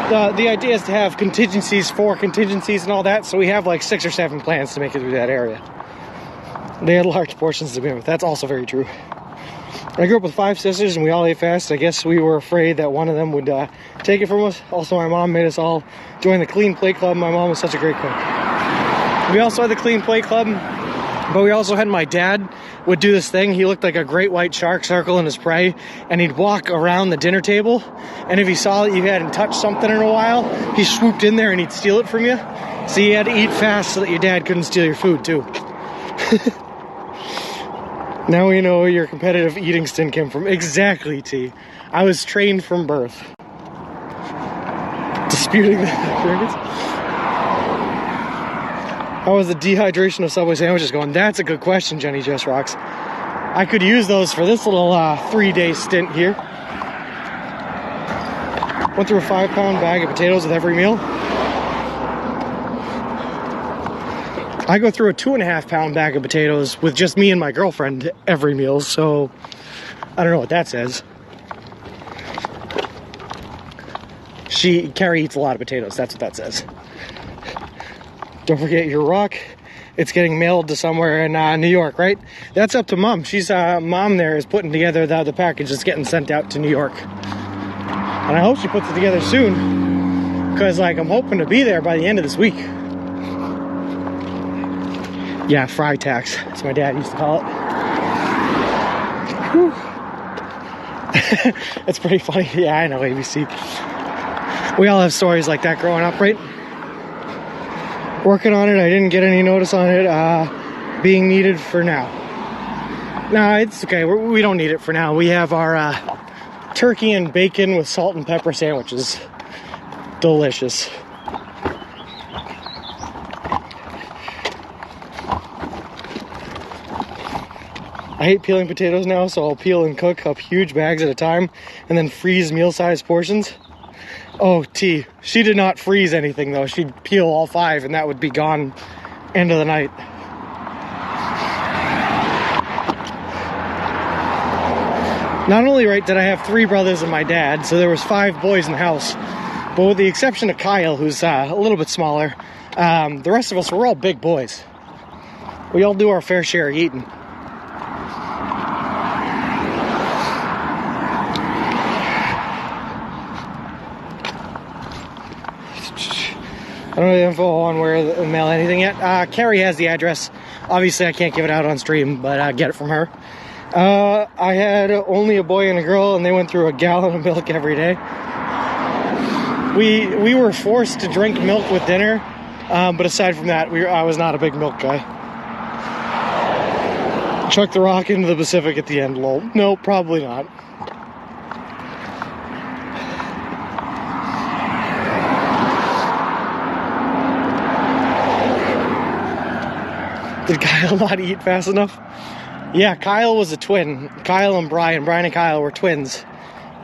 The idea is to have contingencies for contingencies and all that, so we have like 6 or 7 plans to make it through that area. They had large portions to begin with. That's also very true. I grew up with 5 sisters and we all ate fast. I guess we were afraid that one of them would take it from us. Also, my mom made us all join the Clean Plate Club. My mom was such a great cook. We also had the Clean Plate Club, but we also had my dad would do this thing. He looked like a great white shark circling his prey, and he'd walk around the dinner table, and if he saw that you hadn't touched something in a while, he swooped in there and he'd steal it from you. So you had to eat fast so that your dad couldn't steal your food too. Now we know where your competitive eating stint came from. Exactly, T. I was trained from birth. Disputing the experience. How was the dehydration of Subway sandwiches going? That's a good question, Jenny Just Rocks. I could use those for this little 3-day stint here. Went through a 5-pound bag of potatoes with every meal. I go through a 2.5-pound bag of potatoes with just me and my girlfriend every meal, so I don't know what that says. Carrie eats a lot of potatoes, that's what that says. Don't forget your rock. It's getting mailed to somewhere in New York, right? That's up to Mom. She's Mom there is putting together the package that's getting sent out to New York. And I hope she puts it together soon, because like I'm hoping to be there by the end of this week. Yeah, fry tax. That's what my dad used to call it. It's pretty funny. Yeah, I know, ABC. We all have stories like that growing up, right? Working on it. I didn't get any notice on it being needed for now. No, it's okay. We don't need it for now. We have our turkey and bacon with salt and pepper sandwiches. Delicious. I hate peeling potatoes now, so I'll peel and cook up huge bags at a time and then freeze meal-sized portions. Oh, T. She did not freeze anything, though. She'd peel all 5, and that would be gone end of the night. Not only, right, did I have 3 brothers and my dad, so there was 5 boys in the house. But with the exception of Kyle, who's a little bit smaller, the rest of us were all big boys. We all do our fair share of eating. I don't have the info on where to mail anything yet. Carrie has the address. Obviously, I can't give it out on stream, but get it from her. I had only a boy and a girl, and they went through a gallon of milk every day. We were forced to drink milk with dinner, but aside from that, I was not a big milk guy. Chuck the rock into the Pacific at the end, lol. No, probably not. Did Kyle not eat fast enough? Yeah, Kyle was a twin. Kyle and Brian and Kyle were twins.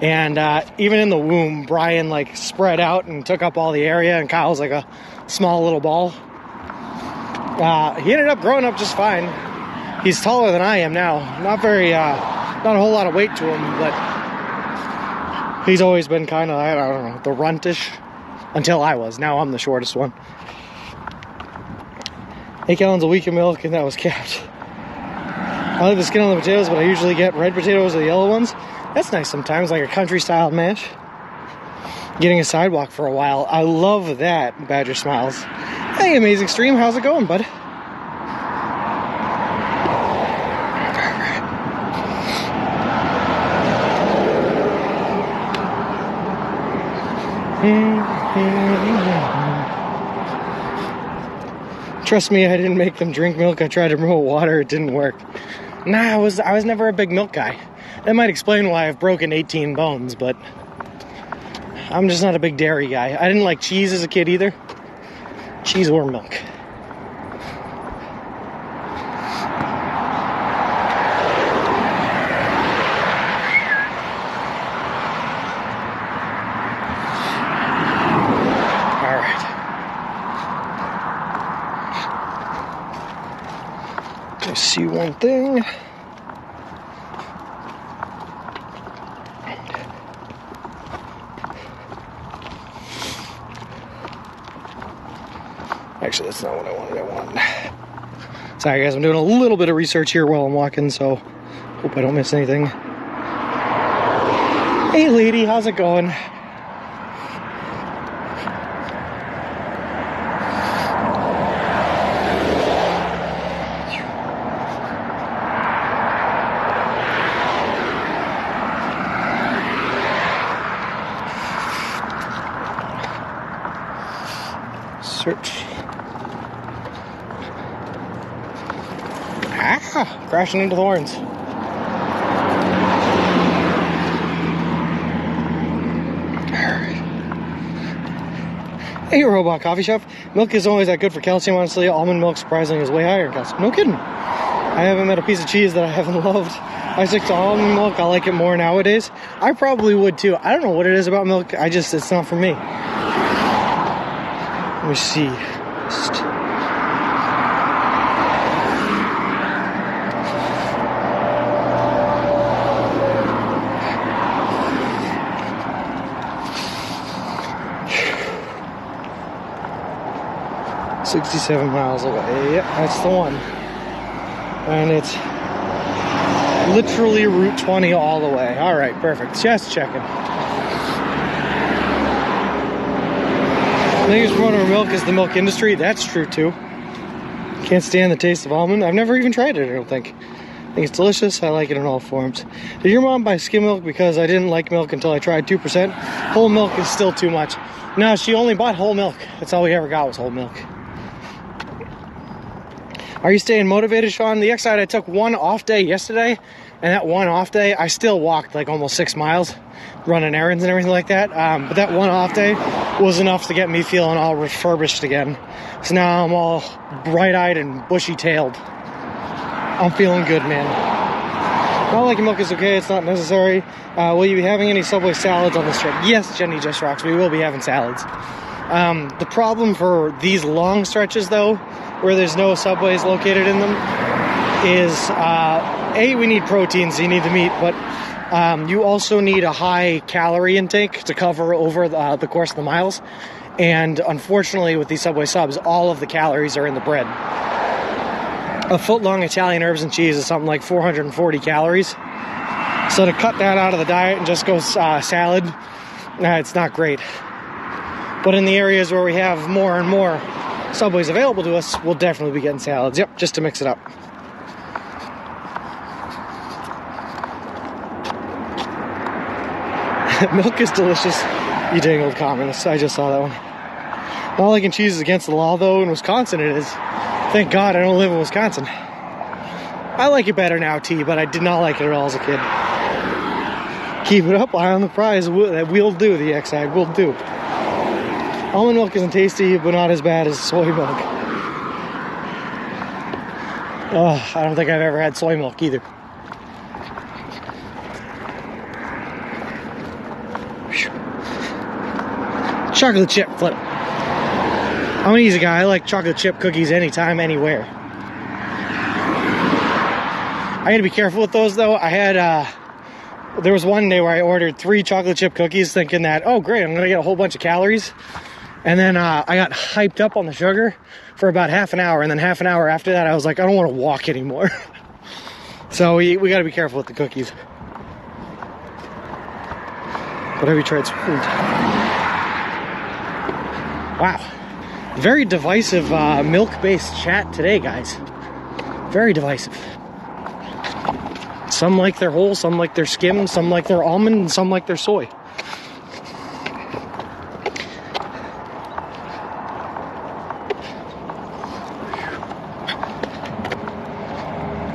And even in the womb, Brian like spread out and took up all the area, and Kyle's like a small little ball. He ended up growing up just fine. He's taller than I am now. Not a whole lot of weight to him, but he's always been kind of, I don't know, the runtish until I was. Now I'm the shortest one. 8 gallons a week of milk, and that was capped. I like the skin on the potatoes, but I usually get red potatoes or the yellow ones. That's nice sometimes, like a country-style mash. Getting a sidewalk for a while. I love that, Badger Smiles. Hey, Amazing Stream, how's it going, bud? Trust me, I didn't make them drink milk. I tried to promote water. It didn't work. Nah, I was never a big milk guy. That might explain why I've broken 18 bones, but I'm just not a big dairy guy. I didn't like cheese as a kid either. Cheese or milk. I see one thing. Actually, that's not what I wanted. Sorry guys, I'm doing a little bit of research here while I'm walking, so hope I don't miss anything. Hey lady, how's it going? Search. Ah, crashing into the horns. Hey, Robot Coffee Shop. Milk isn't always that good for calcium, honestly. Almond milk, surprisingly, is way higher in calcium. No kidding. I haven't met a piece of cheese that I haven't loved. I stick to almond milk. I like it more nowadays. I probably would too. I don't know what it is about milk. It's not for me. Let me see. $67 miles away. Yep, that's the one. And it's literally Route 20 all the way. All right, perfect. Just checking. The biggest promoter of milk is the milk industry. That's true too. Can't stand the taste of almond. I've never even tried it, I don't think. I think it's delicious. I like it in all forms. Did your mom buy skim milk because I didn't like milk until I tried 2%? Whole milk is still too much. No, she only bought whole milk. That's all we ever got was whole milk. Are you staying motivated, Sean? The X side, I took one off day yesterday, and that one off day, I still walked like almost 6 miles, running errands and everything like that. But that one off day was enough to get me feeling all refurbished again. So now I'm all bright-eyed and bushy-tailed. I'm feeling good, man. Not liking milk is okay, it's not necessary. Will you be having any Subway salads on this trip? Yes, Jenny Just Rocks, we will be having salads. The problem for these long stretches, though, where there's no Subways located in them, is A, we need protein, so you need the meat, but you also need a high calorie intake to cover over the course of the miles. And unfortunately, with these Subway subs, all of the calories are in the bread. A foot-long Italian herbs and cheese is something like 440 calories. So to cut that out of the diet and just go salad, it's not great. But in the areas where we have more and more Subways available to us, we'll definitely be getting salads. Yep, just to mix it up. Milk is delicious. You dang old communist. I just saw that one. Not liking cheese is against the law, though. In Wisconsin it is. Thank God I don't live in Wisconsin. I like it better now, T, but I did not like it at all as a kid. Keep it up, eye on the prize. We'll do, the X-Side. We'll do. Almond milk isn't tasty, but not as bad as soy milk. Oh, I don't think I've ever had soy milk either. Chocolate chip flip. I'm an easy guy. I like chocolate chip cookies anytime, anywhere. I gotta be careful with those, though. I had, there was one day where I ordered 3 chocolate chip cookies thinking that, oh great, I'm gonna get a whole bunch of calories. And then I got hyped up on the sugar for about half an hour. And then half an hour after that, I was like, I don't want to walk anymore. So we got to be careful with the cookies. But have you tried food? Wow. Very divisive milk-based chat today, guys. Very divisive. Some like their whole, some like their skim, some like their almond, and some like their soy.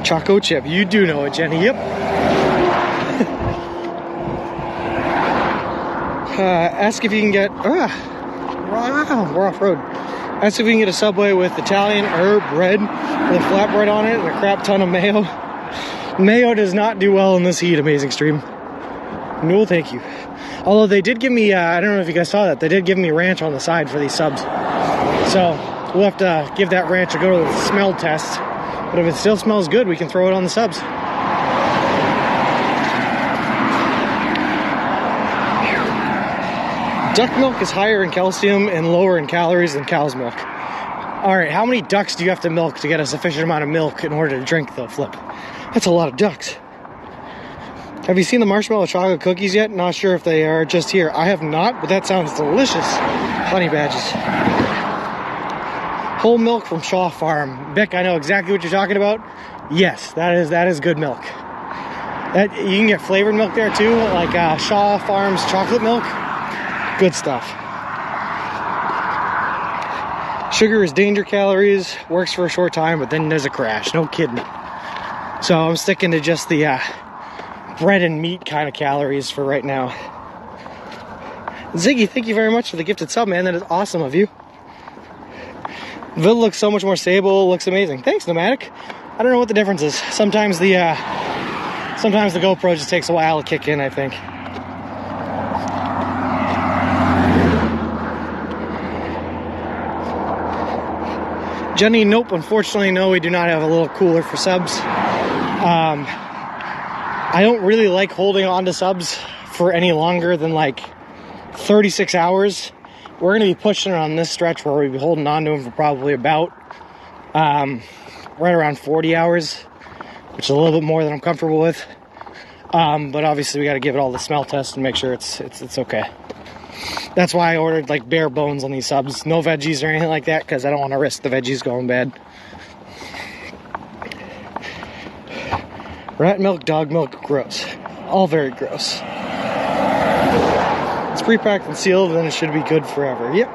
Choco chip, you do know it, Jenny. Yep. Ask if you can get. Wow, we're off road. Ask if we can get a Subway with Italian herb bread with a flatbread on it and a crap ton of mayo. Mayo does not do well in this heat, Amazing Stream. No, thank you. Although they did give me, I don't know if you guys saw that, they did give me ranch on the side for these subs. So we'll have to give that ranch a go to the smell test. But if it still smells good, we can throw it on the subs. Duck milk is higher in calcium and lower in calories than cow's milk. Alright, how many ducks do you have to milk to get a sufficient amount of milk in order to drink the flip? That's a lot of ducks. Have you seen the marshmallow chocolate cookies yet? Not sure if they are just here. I have not, but that sounds delicious. Honey badges. Whole milk from Shaw Farm. Beck, I know exactly what you're talking about. Yes, that is good milk. That you can get flavored milk there too, like Shaw Farm's chocolate milk. Good stuff. Sugar is danger calories, works for a short time, but then there's a crash. No kidding. So I'm sticking to just the bread and meat kind of calories for right now. Ziggy, thank you very much for the gifted sub, man. That is awesome of you. Vid looks so much more stable, looks amazing. Thanks, Nomadic. I don't know what the difference is. Sometimes the GoPro just takes a while to kick in, I think. Jenny, nope, unfortunately, no, we do not have a little cooler for subs. I don't really like holding on to subs for any longer than like 36 hours. We're going to be pushing it on this stretch where we'll be holding on to them for probably about right around 40 hours, which is a little bit more than I'm comfortable with. But obviously we got to give it all the smell test and make sure it's okay. That's why I ordered like bare bones on these subs. No veggies or anything like that, because I don't want to risk the veggies going bad. Rat milk, dog milk, gross. All very gross. It's pre-packed and sealed, then it should be good forever. Yep.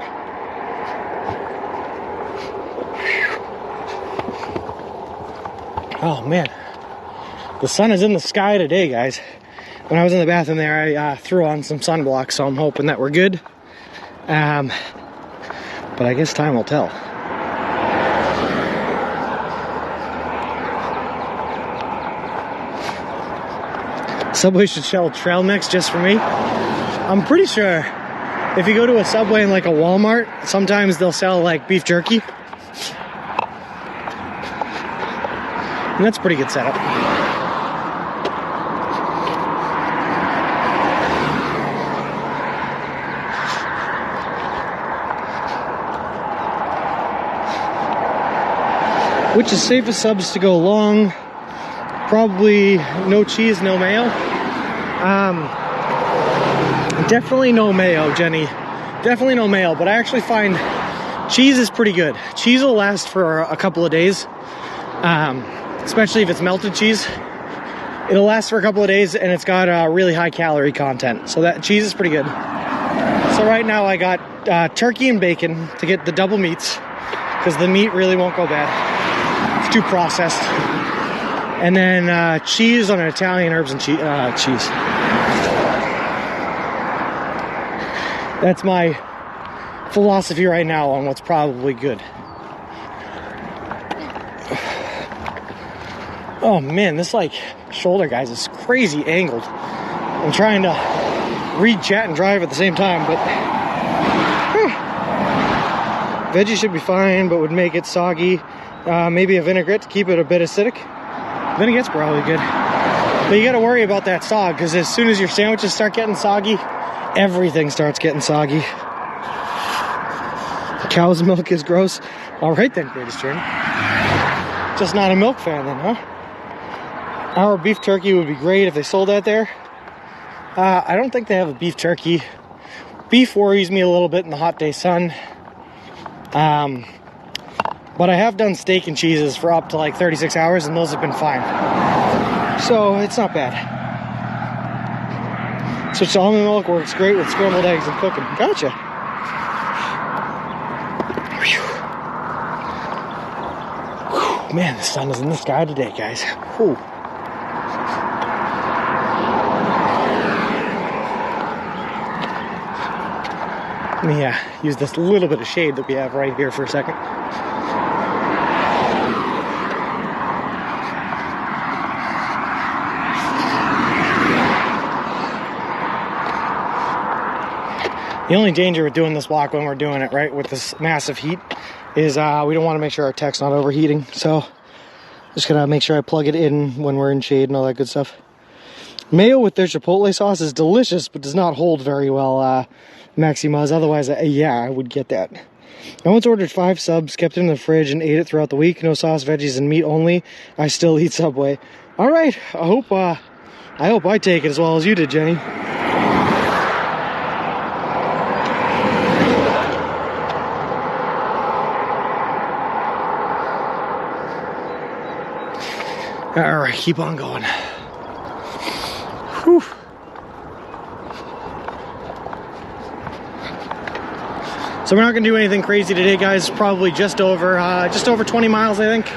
Oh man. The sun is in the sky today, guys. When I was in the bathroom there, I threw on some sunblock, so I'm hoping that we're good. But I guess time will tell. Subway should sell trail mix just for me. I'm pretty sure if you go to a Subway and like a Walmart, sometimes they'll sell like beef jerky. And that's a pretty good setup. Which is safest subs to go long? Probably no cheese, no mayo. Definitely no mayo, Jenny. Definitely no mayo, but I actually find cheese is pretty good. Cheese will last for a couple of days, especially if it's melted cheese. It'll last for a couple of days, and it's got a really high calorie content, so that cheese is pretty good. So right now I got turkey and bacon to get the double meats, because the meat really won't go bad. It's too processed. And then cheese on an Italian herbs and cheese. That's my philosophy right now on what's probably good. Oh man, this like shoulder, guys, is crazy angled. I'm trying to read, chat, and drive at the same time, but veggie should be fine, but would make it soggy. Maybe a vinaigrette to keep it a bit acidic. Vinaigrette's probably good, but you got to worry about that sog, because as soon as your sandwiches start getting soggy, everything starts getting soggy. Cow's milk is gross. All right then, greatest journey. Just not a milk fan then, huh? Our beef turkey would be great if they sold that there. I don't think they have a beef turkey. Beef worries me a little bit in the hot day sun. But I have done steak and cheeses for up to like 36 hours, and those have been fine. So it's not bad. Switch to almond milk works great with scrambled eggs and cooking. Gotcha. Whew. Man, the sun is in the sky today, guys. Whew. Let me use this little bit of shade that we have right here for a second. The only danger with doing this walk when we're doing it, right, with this massive heat, is we don't want to make sure our tech's not overheating. So just gonna make sure I plug it in when we're in shade and all that good stuff. Mayo with their chipotle sauce is delicious, but does not hold very well, Maximaz. Otherwise, yeah, I would get that. I once ordered 5 subs, kept it in the fridge, and ate it throughout the week. No sauce, veggies, and meat only. I still eat Subway. All right, I hope I take it as well as you did, Jenny. All right, keep on going. Whew. So we're not gonna do anything crazy today, guys. Probably just over 20 miles, I think.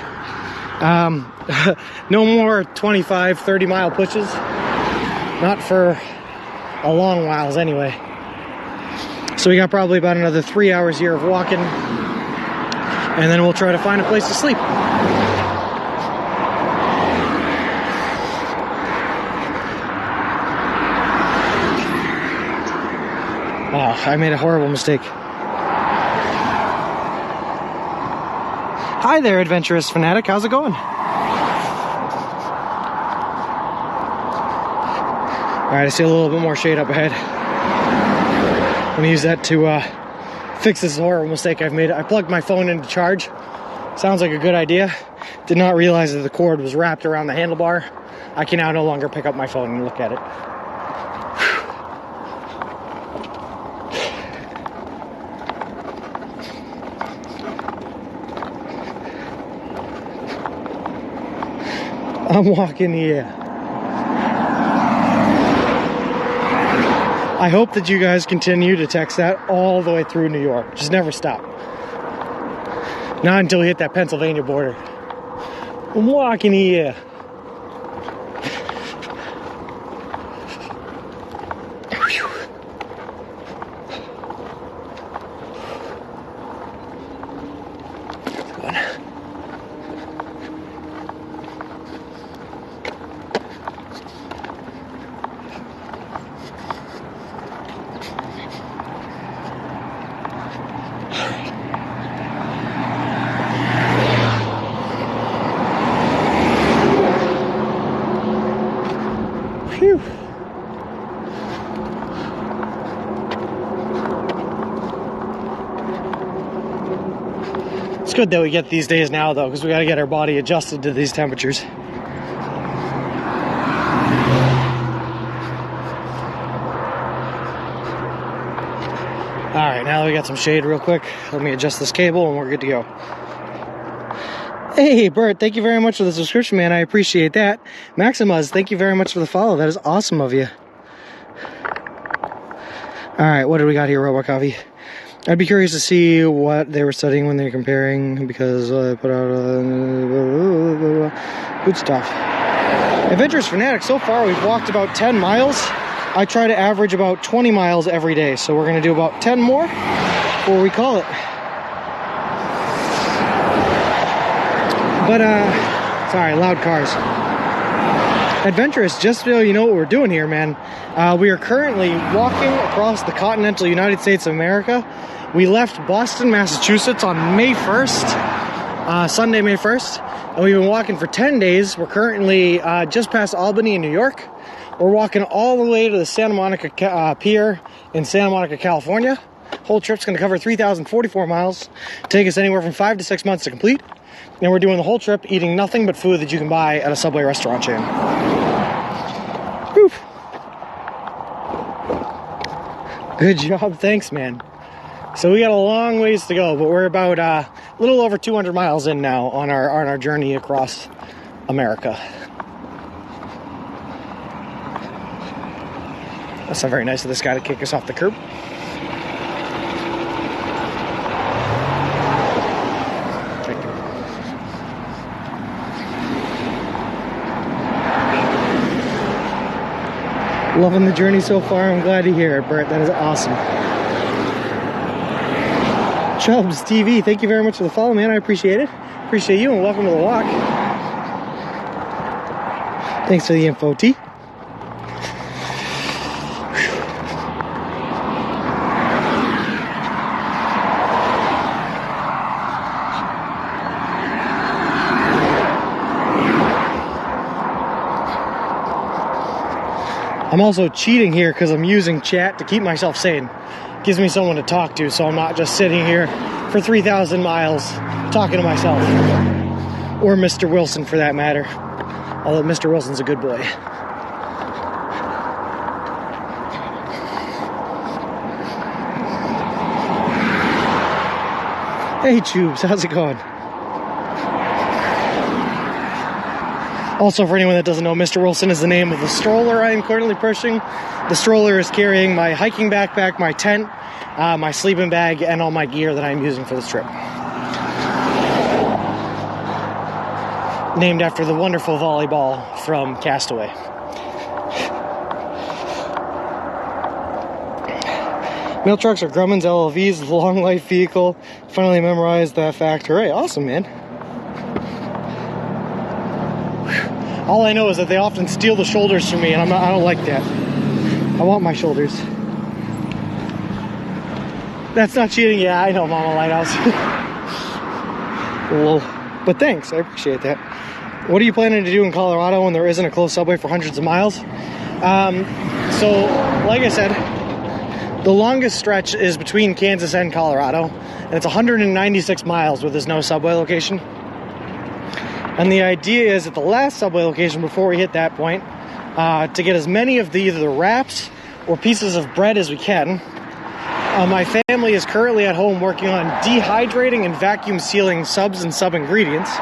No more 25, 30 mile pushes. Not for a long whiles anyway. So we got probably about another 3 hours here of walking, and then we'll try to find a place to sleep. Wow, I made a horrible mistake. Hi there, adventurous fanatic. How's it going? Alright, I see a little bit more shade up ahead. I'm gonna use that to fix this horrible mistake I've made. I plugged my phone into charge. Sounds like a good idea. Did not realize that the cord was wrapped around the handlebar. I can now no longer pick up my phone and look at it. I'm walking here. I hope that you guys continue to text that all the way through New York. Just never stop. Not until we hit that Pennsylvania border. I'm walking here. Phew. It's good that we get these days now, though, because we got to get our body adjusted to these temperatures. Alright, now that we got some shade real quick, let me adjust this cable and we're good to go. Hey, Bert, thank you very much for the subscription, man. I appreciate that. Maximuz, thank you very much for the follow. That is awesome of you. Alright, what do we got here, Robo Coffee? I'd be curious to see what they were studying when they were comparing, because I put out good stuff. Adventurous Fanatic, so far we've walked about 10 miles. I try to average about 20 miles every day, so we're going to do about 10 more before we call it. But, sorry, loud cars. Adventurous, just so you know what we're doing here, man. We are currently walking across the continental United States of America. We left Boston, Massachusetts on May 1st, Sunday, May 1st, and we've been walking for 10 days. We're currently just past Albany in New York. We're walking all the way to the Santa Monica pier in Santa Monica, California. Whole trip's going to cover 3,044 miles. Take us anywhere from 5 to 6 months to complete. And we're doing the whole trip eating nothing but food that you can buy at a Subway restaurant chain. Whew. Good job, thanks, man. So we got a long ways to go, but we're about a little over 200 miles in now on our journey across America. That's not very nice of this guy to kick us off the curb. Loving the journey so far. I'm glad to hear it, Bert. That is awesome. Chubbs TV, thank you very much for the follow, man. I appreciate it. Appreciate you, and welcome to the walk. Thanks for the info, T. I'm also cheating here because I'm using chat to keep myself sane. Gives me someone to talk to, so I'm not just sitting here for 3,000 miles talking to myself. Or Mr. Wilson, for that matter. Although Mr. Wilson's a good boy. Hey, Tubes, how's it going? Also, for anyone that doesn't know, Mr. Wilson is the name of the stroller I am currently pushing. The stroller is carrying my hiking backpack, my tent, my sleeping bag, and all my gear that I'm using for this trip. Named after the wonderful volleyball from Castaway. Mail trucks are Grumman's LLVs, long life vehicle. Finally memorized that fact. Hooray, awesome, man. All I know is that they often steal the shoulders from me, and I don't like that. I want my shoulders. That's not cheating. Yeah, I know, Mama Lighthouse. Lol. But thanks, I appreciate that. What are you planning to do in Colorado when there isn't a close subway for hundreds of miles? So, like I said, the longest stretch is between Kansas and Colorado, and it's 196 miles where there's no subway location. And the idea is at the last subway location before we hit that point, to get as many of either the wraps or pieces of bread as we can. My family is currently at home working on dehydrating and vacuum sealing subs and sub ingredients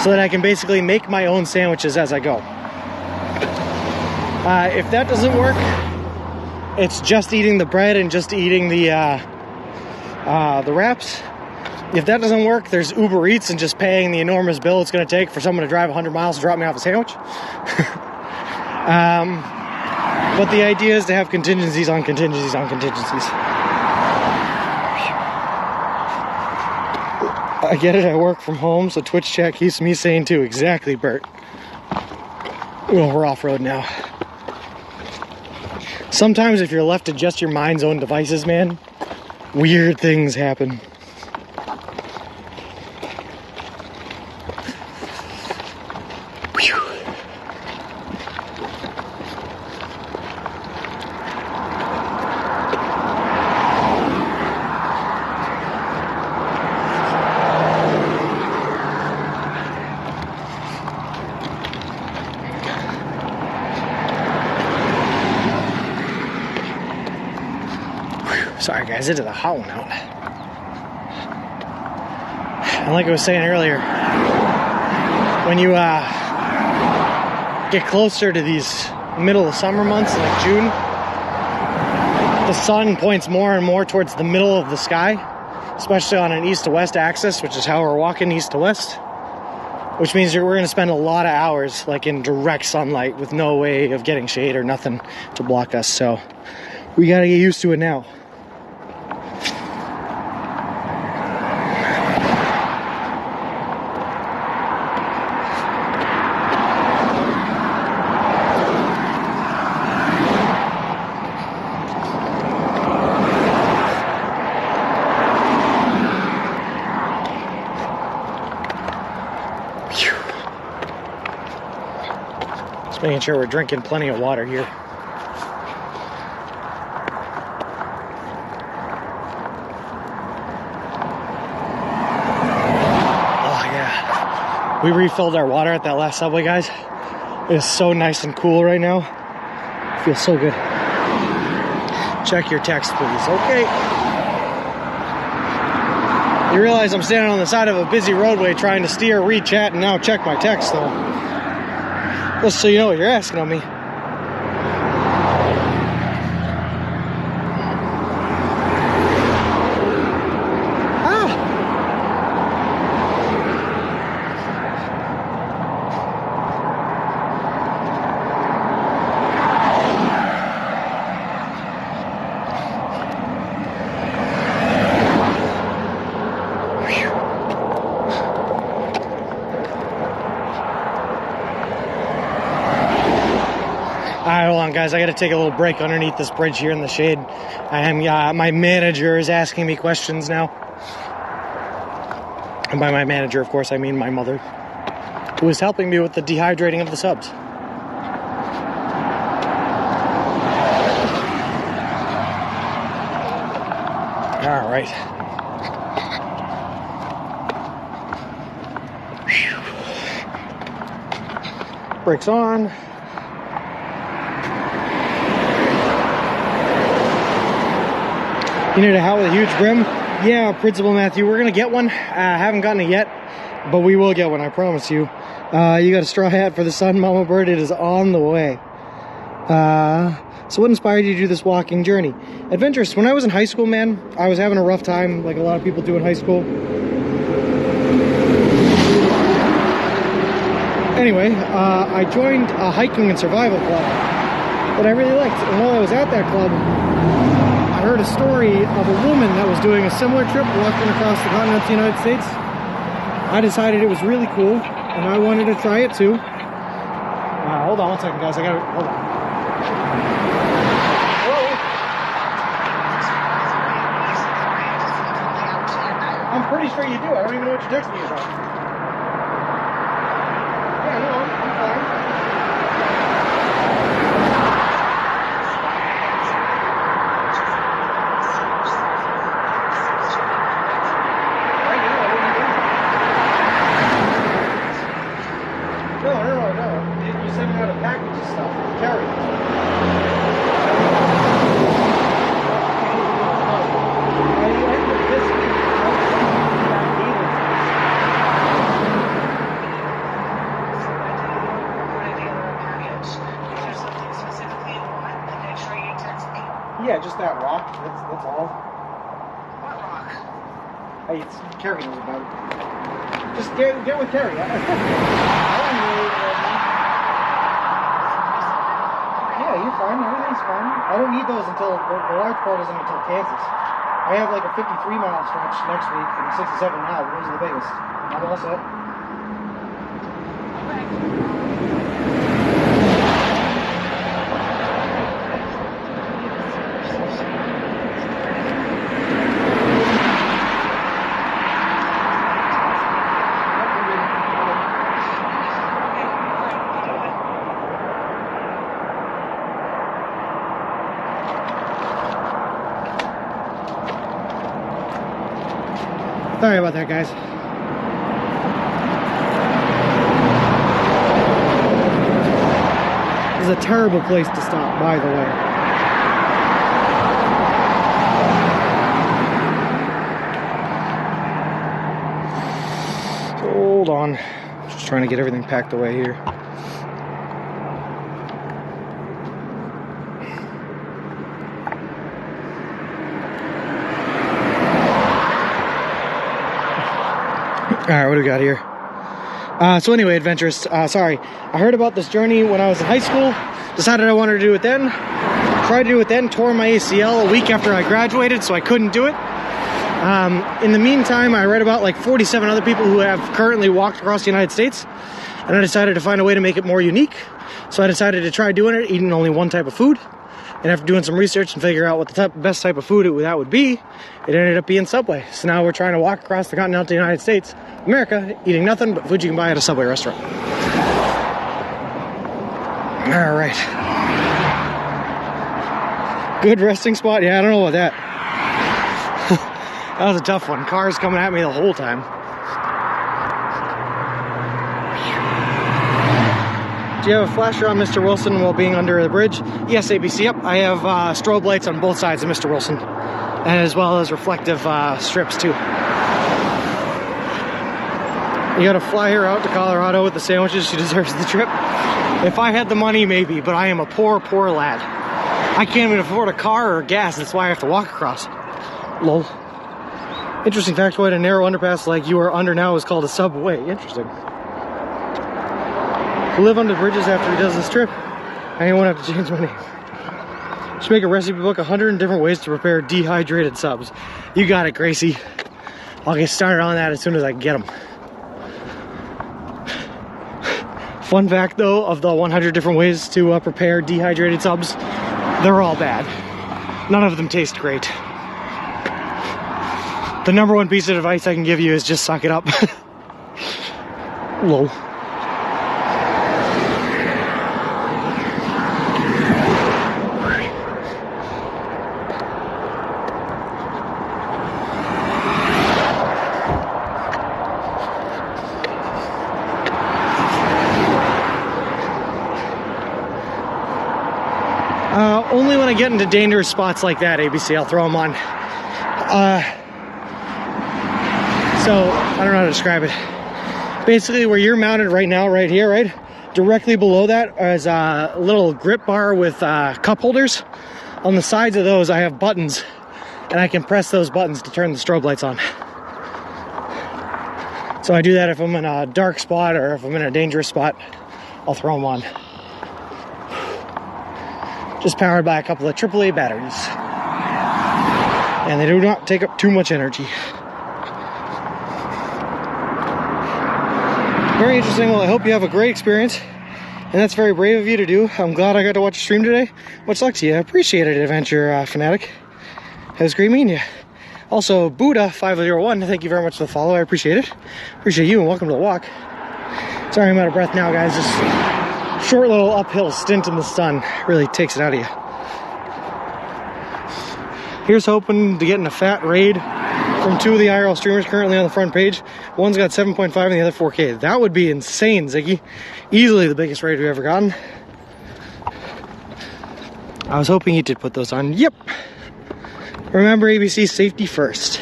so that I can basically make my own sandwiches as I go. If that doesn't work, it's just eating the bread and just eating the wraps. If that doesn't work, there's Uber Eats and just paying the enormous bill it's going to take for someone to drive 100 miles to drop me off a sandwich. But the idea is to have contingencies on contingencies on contingencies. I get it, I work from home, so Twitch chat keeps me sane too. Exactly, Bert. Well, we're off-road now. Sometimes if you're left to just your mind's own devices, man, weird things happen. Sorry guys, into the hot one out. And like I was saying earlier, when you get closer to these middle of summer months, like June, the sun points more and more towards the middle of the sky, especially on an east to west axis, which is how we're walking east to west, which means we're going to spend a lot of hours like in direct sunlight with no way of getting shade or nothing to block us. So we got to get used to it now. Making sure we're drinking plenty of water here. Oh yeah. We refilled our water at that last subway, guys. It is so nice and cool right now. It feels so good. Check your text, please. Okay. You realize I'm standing on the side of a busy roadway trying to steer, read chat, and now check my text though. Just so you know what you're asking of me. Alright, hold on guys, I gotta take a little break underneath this bridge here in the shade. My manager is asking me questions now. And by my manager, of course, I mean my mother, who is helping me with the dehydrating of the subs. Alright. Brakes on. You need a hat with a huge brim? Yeah, Principal Matthew, we're gonna get one. I haven't gotten it yet, but we will get one, I promise you. You got a straw hat for the sun, Mama Bird? It is on the way. So what inspired you to do this walking journey? Adventurous. When I was in high school, man, I was having a rough time, like a lot of people do in high school. Anyway, I joined a hiking and survival club that I really liked. And while I was at that club, I heard a story of a woman that was doing a similar trip walking across the continent of the United States. I decided it was really cool, and I wanted to try it too. Hold on one second, guys. I gotta, hold on. Hello? I'm pretty sure you do. I don't even know what you're texting me about. Yeah, no, I'm fine. Yeah, just that rock. That's all. What rock? Hey, Carrie knows about it. Just get with Carrie. Yeah, you're fine. Everything's fine. I don't need those until the large part isn't until Kansas. I have like a 53-mile stretch next week from 67 now. Those are the biggest. I'm all set. Sorry about that, guys. This is a terrible place to stop, by the way. Hold on. Just trying to get everything packed away here. Alright, what do we got here? So anyway, adventurous, sorry. I heard about this journey when I was in high school. Decided I wanted to do it then. Tried to do it then, tore my ACL a week after I graduated, so I couldn't do it. In the meantime, I read about like 47 other people who have currently walked across the United States. And I decided to find a way to make it more unique. So I decided to try doing it, eating only one type of food. And after doing some research and figure out what the best type of food that would be, it ended up being Subway. So now we're trying to walk across the continental United States, America, eating nothing but food you can buy at a Subway restaurant. All right. Good resting spot? Yeah, I don't know about that. That was a tough one. Cars coming at me the whole time. Do you have a flasher on Mr. Wilson while being under the bridge? Yes, ABC. Yep, I have strobe lights on both sides of Mr. Wilson, and as well as reflective strips too. You gotta fly her out to Colorado with the sandwiches. She deserves the trip. If I had the money, maybe, but I am a poor, poor lad. I can't even afford a car or gas. That's why I have to walk across. Lol. Interesting factoid: a narrow underpass like you are under now is called a subway. Interesting. To live under bridges after he does this trip, I won't have to change my name. Should make a recipe book, 100 different ways to prepare dehydrated subs. You got it, Gracie. I'll get started on that as soon as I can get them. Fun fact though, of the 100 different ways to prepare dehydrated subs, they're all bad. None of them taste great. The number one piece of advice I can give you is just suck it up. Lol. Only when I get into dangerous spots like that, ABC, I'll throw them on. So, I don't know how to describe it. Basically, where you're mounted right now, right here, right? Directly below that is a little grip bar with cup holders. On the sides of those, I have buttons, and I can press those buttons to turn the strobe lights on. So I do that if I'm in a dark spot or if I'm in a dangerous spot, I'll throw them on. Just powered by a couple of AAA batteries. and they do not take up too much energy. Very interesting. Well, I hope you have a great experience, and that's very brave of you to do. I'm glad I got to watch the stream today. Much luck to you. I appreciate it, Adventure Fanatic. It was great meeting you. Also, Buddha501, thank you very much for the follow. I appreciate it. Appreciate you, and welcome to the walk. Sorry I'm out of breath now, guys. This short little uphill stint in the sun really takes it out of you. Here's hoping to get in a fat raid from 2 of the IRL streamers currently on the front page. One's got 7.5 and the other 4K. That would be insane, Ziggy. Easily the biggest raid we've ever gotten. I was hoping you did put those on. Yep. Remember, ABC, safety first.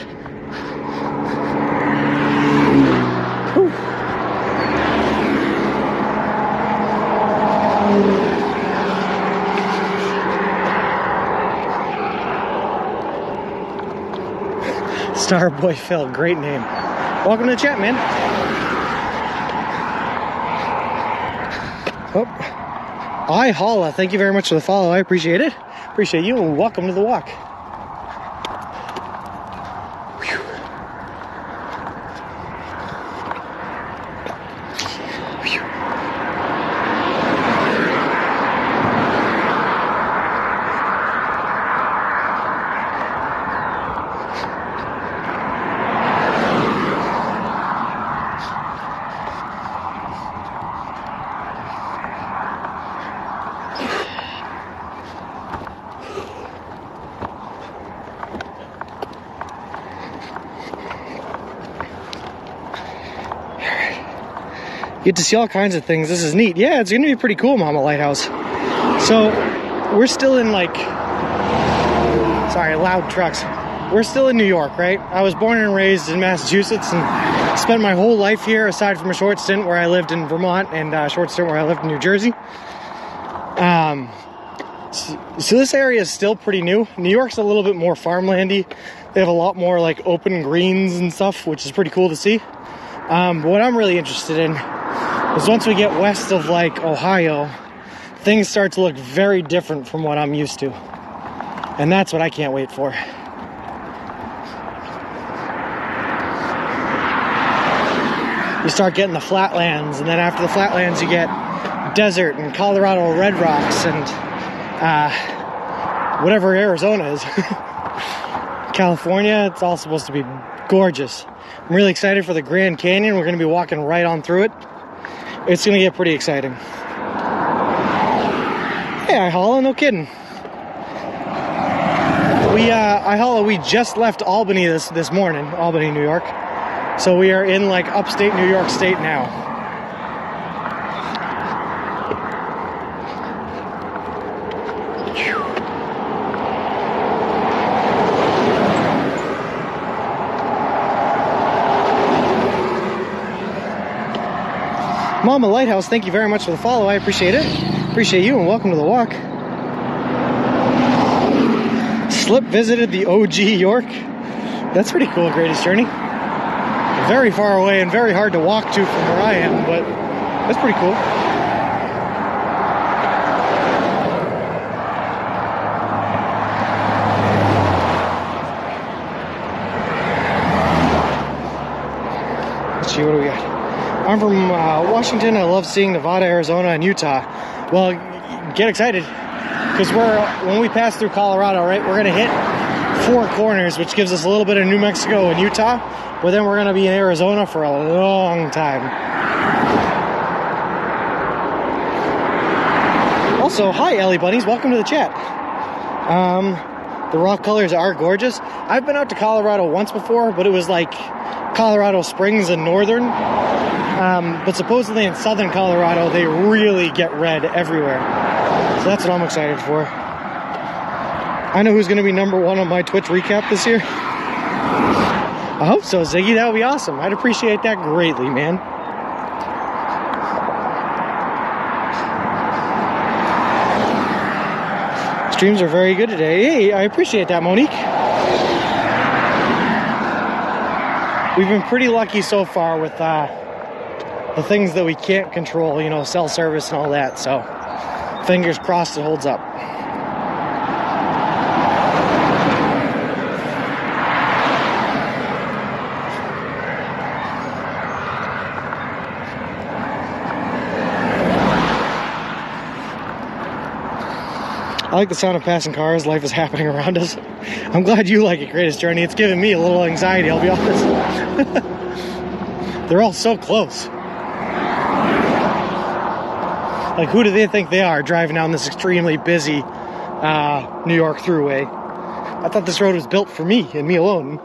Whew. Starboy Phil, great name. Welcome to the chat, man. Oh, I holla. Thank you very much for the follow. I appreciate it. Appreciate you, and welcome to the walk. Get to see all kinds of things. This is neat. Yeah, it's gonna be pretty cool, Mama Lighthouse. So we're still in like, sorry, loud trucks. We're still in New York, right? I was born and raised in Massachusetts and spent my whole life here, aside from a short stint where I lived in Vermont and a short stint where I lived in New Jersey. So this area is still pretty new. New York's a little bit more farmlandy. They have a lot more like open greens and stuff, which is pretty cool to see. But what I'm really interested in is once we get west of like Ohio, things start to look very different from what I'm used to. And that's what I can't wait for. You start getting the flatlands, and then after the flatlands you get desert and Colorado red rocks and whatever Arizona is. California, it's all supposed to be gorgeous. I'm really excited for the Grand Canyon. We're going to be walking right on through it. It's going to get pretty exciting. Hey, I holla, no kidding. We just left Albany this morning, Albany, New York. So we are in like upstate New York State now. Mama Lighthouse, thank you very much for the follow. I appreciate it. Appreciate you, and welcome to the walk. Slip visited the OG York. That's pretty cool, Greatest Journey. Very far away and very hard to walk to from where I am, but that's pretty cool. Let's see, what do we got? I'm from Washington. I love seeing Nevada, Arizona, and Utah. Well, get excited, because when we pass through Colorado, right, we're gonna hit 4 corners, which gives us a little bit of New Mexico and Utah, but then we're gonna be in Arizona for a long time. Also, hi Ellie Bunnies, welcome to the chat. The rock colors are gorgeous. I've been out to Colorado once before, but it was like Colorado Springs and Northern. But supposedly in southern Colorado, they really get red everywhere. So that's what I'm excited for. I know who's going to be #1 on my Twitch recap this year. I hope so, Ziggy. That would be awesome. I'd appreciate that greatly, man. Streams are very good today. Hey, I appreciate that, Monique. We've been pretty lucky so far with the things that we can't control, you know, cell service and all that, so fingers crossed it holds up. I like the sound of passing cars. Life is happening around us. I'm glad you like it, Greatest Journey. It's giving me a little anxiety, I'll be honest. They're all so close. Like, who do they think they are driving down this extremely busy New York thruway? I thought this road was built for me and me alone.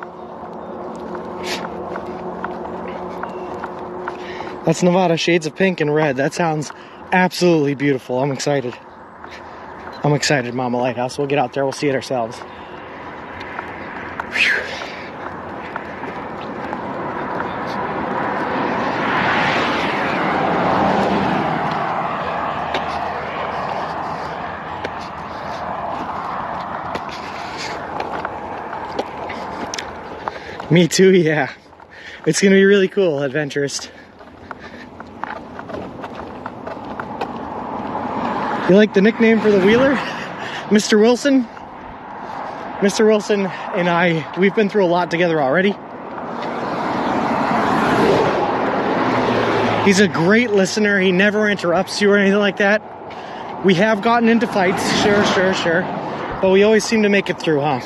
That's Nevada, shades of pink and red. That sounds absolutely beautiful. I'm excited. I'm excited, Mama Lighthouse. We'll get out there. We'll see it ourselves. Whew. Me too, yeah. It's gonna be really cool, adventurous. You like the nickname for the wheeler? Mr. Wilson? Mr. Wilson and I, we've been through a lot together already. He's a great listener. He never interrupts you or anything like that. We have gotten into fights, sure. But we always seem to make it through, huh?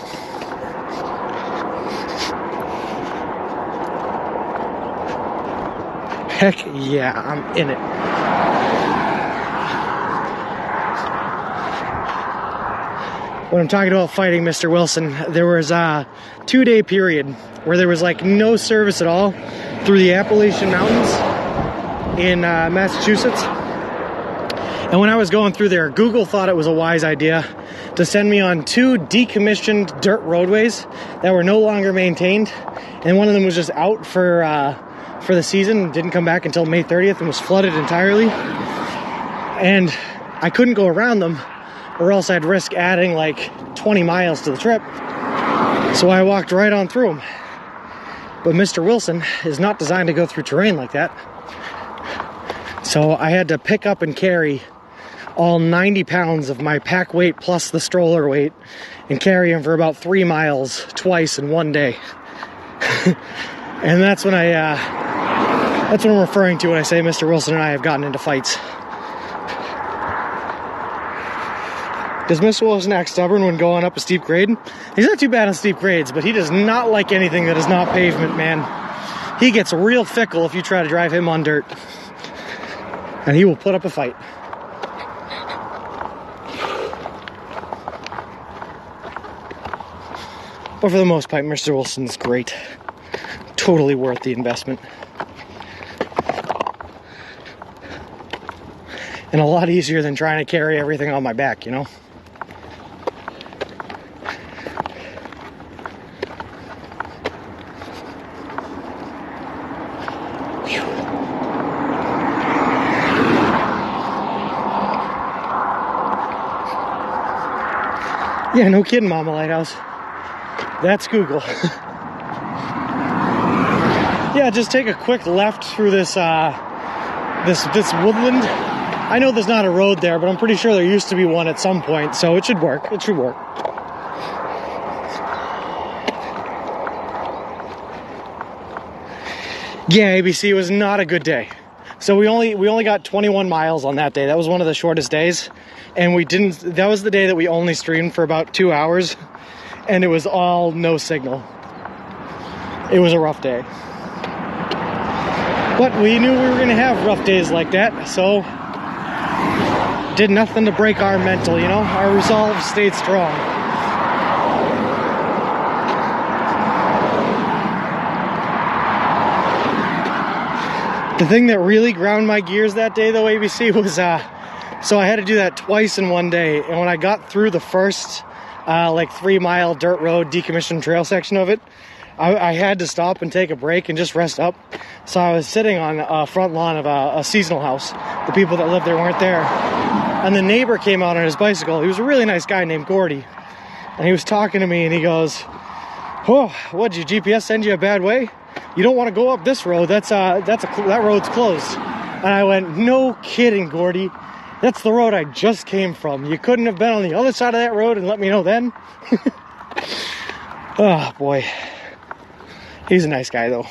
Heck yeah, I'm in it. When I'm talking about fighting Mr. Wilson, there was a 2-day period where there was like no service at all through the Appalachian Mountains in Massachusetts. And when I was going through there, Google thought it was a wise idea to send me on 2 decommissioned dirt roadways that were no longer maintained. And one of them was just out for the season, didn't come back until May 30th and was flooded entirely. And I couldn't go around them, or else I'd risk adding like 20 miles to the trip. So I walked right on through them. But Mr. Wilson is not designed to go through terrain like that. So I had to pick up and carry all 90 pounds of my pack weight plus the stroller weight and carry him for about 3 miles twice in one day. And that's when that's what I'm referring to when I say Mr. Wilson and I have gotten into fights. Does Mr. Wilson act stubborn when going up a steep grade? He's not too bad on steep grades, but he does not like anything that is not pavement, man. He gets real fickle if you try to drive him on dirt. And he will put up a fight. But for the most part, Mr. Wilson's great. Totally worth the investment. And a lot easier than trying to carry everything on my back, you know? Yeah, no kidding, Mama Lighthouse. That's Google. Yeah, just take a quick left through this this woodland. I know there's not a road there, but I'm pretty sure there used to be one at some point, so it should work. It should work. Yeah, ABC, it was not a good day. So we only got 21 miles on that day. That was one of the shortest days. And that was the day that we only streamed for about 2 hours. And it was all no signal. It was a rough day. But we knew we were going to have rough days like that, so did nothing to break our mental, you know? Our resolve stayed strong. The thing that really ground my gears that day, though, ABC, was, so I had to do that twice in one day, and when I got through the first, 3-mile dirt road decommissioned trail section of it, I had to stop and take a break and just rest up. So I was sitting on a front lawn of a seasonal house. The people that lived there weren't there. And the neighbor came out on his bicycle. He was a really nice guy named Gordy. And he was talking to me and he goes, "Oh, what, did your GPS send you a bad way? You don't want to go up this road. That road's closed." And I went, "No kidding, Gordy. That's the road I just came from. You couldn't have been on the other side of that road and let me know then?" Oh, boy. He's a nice guy, though.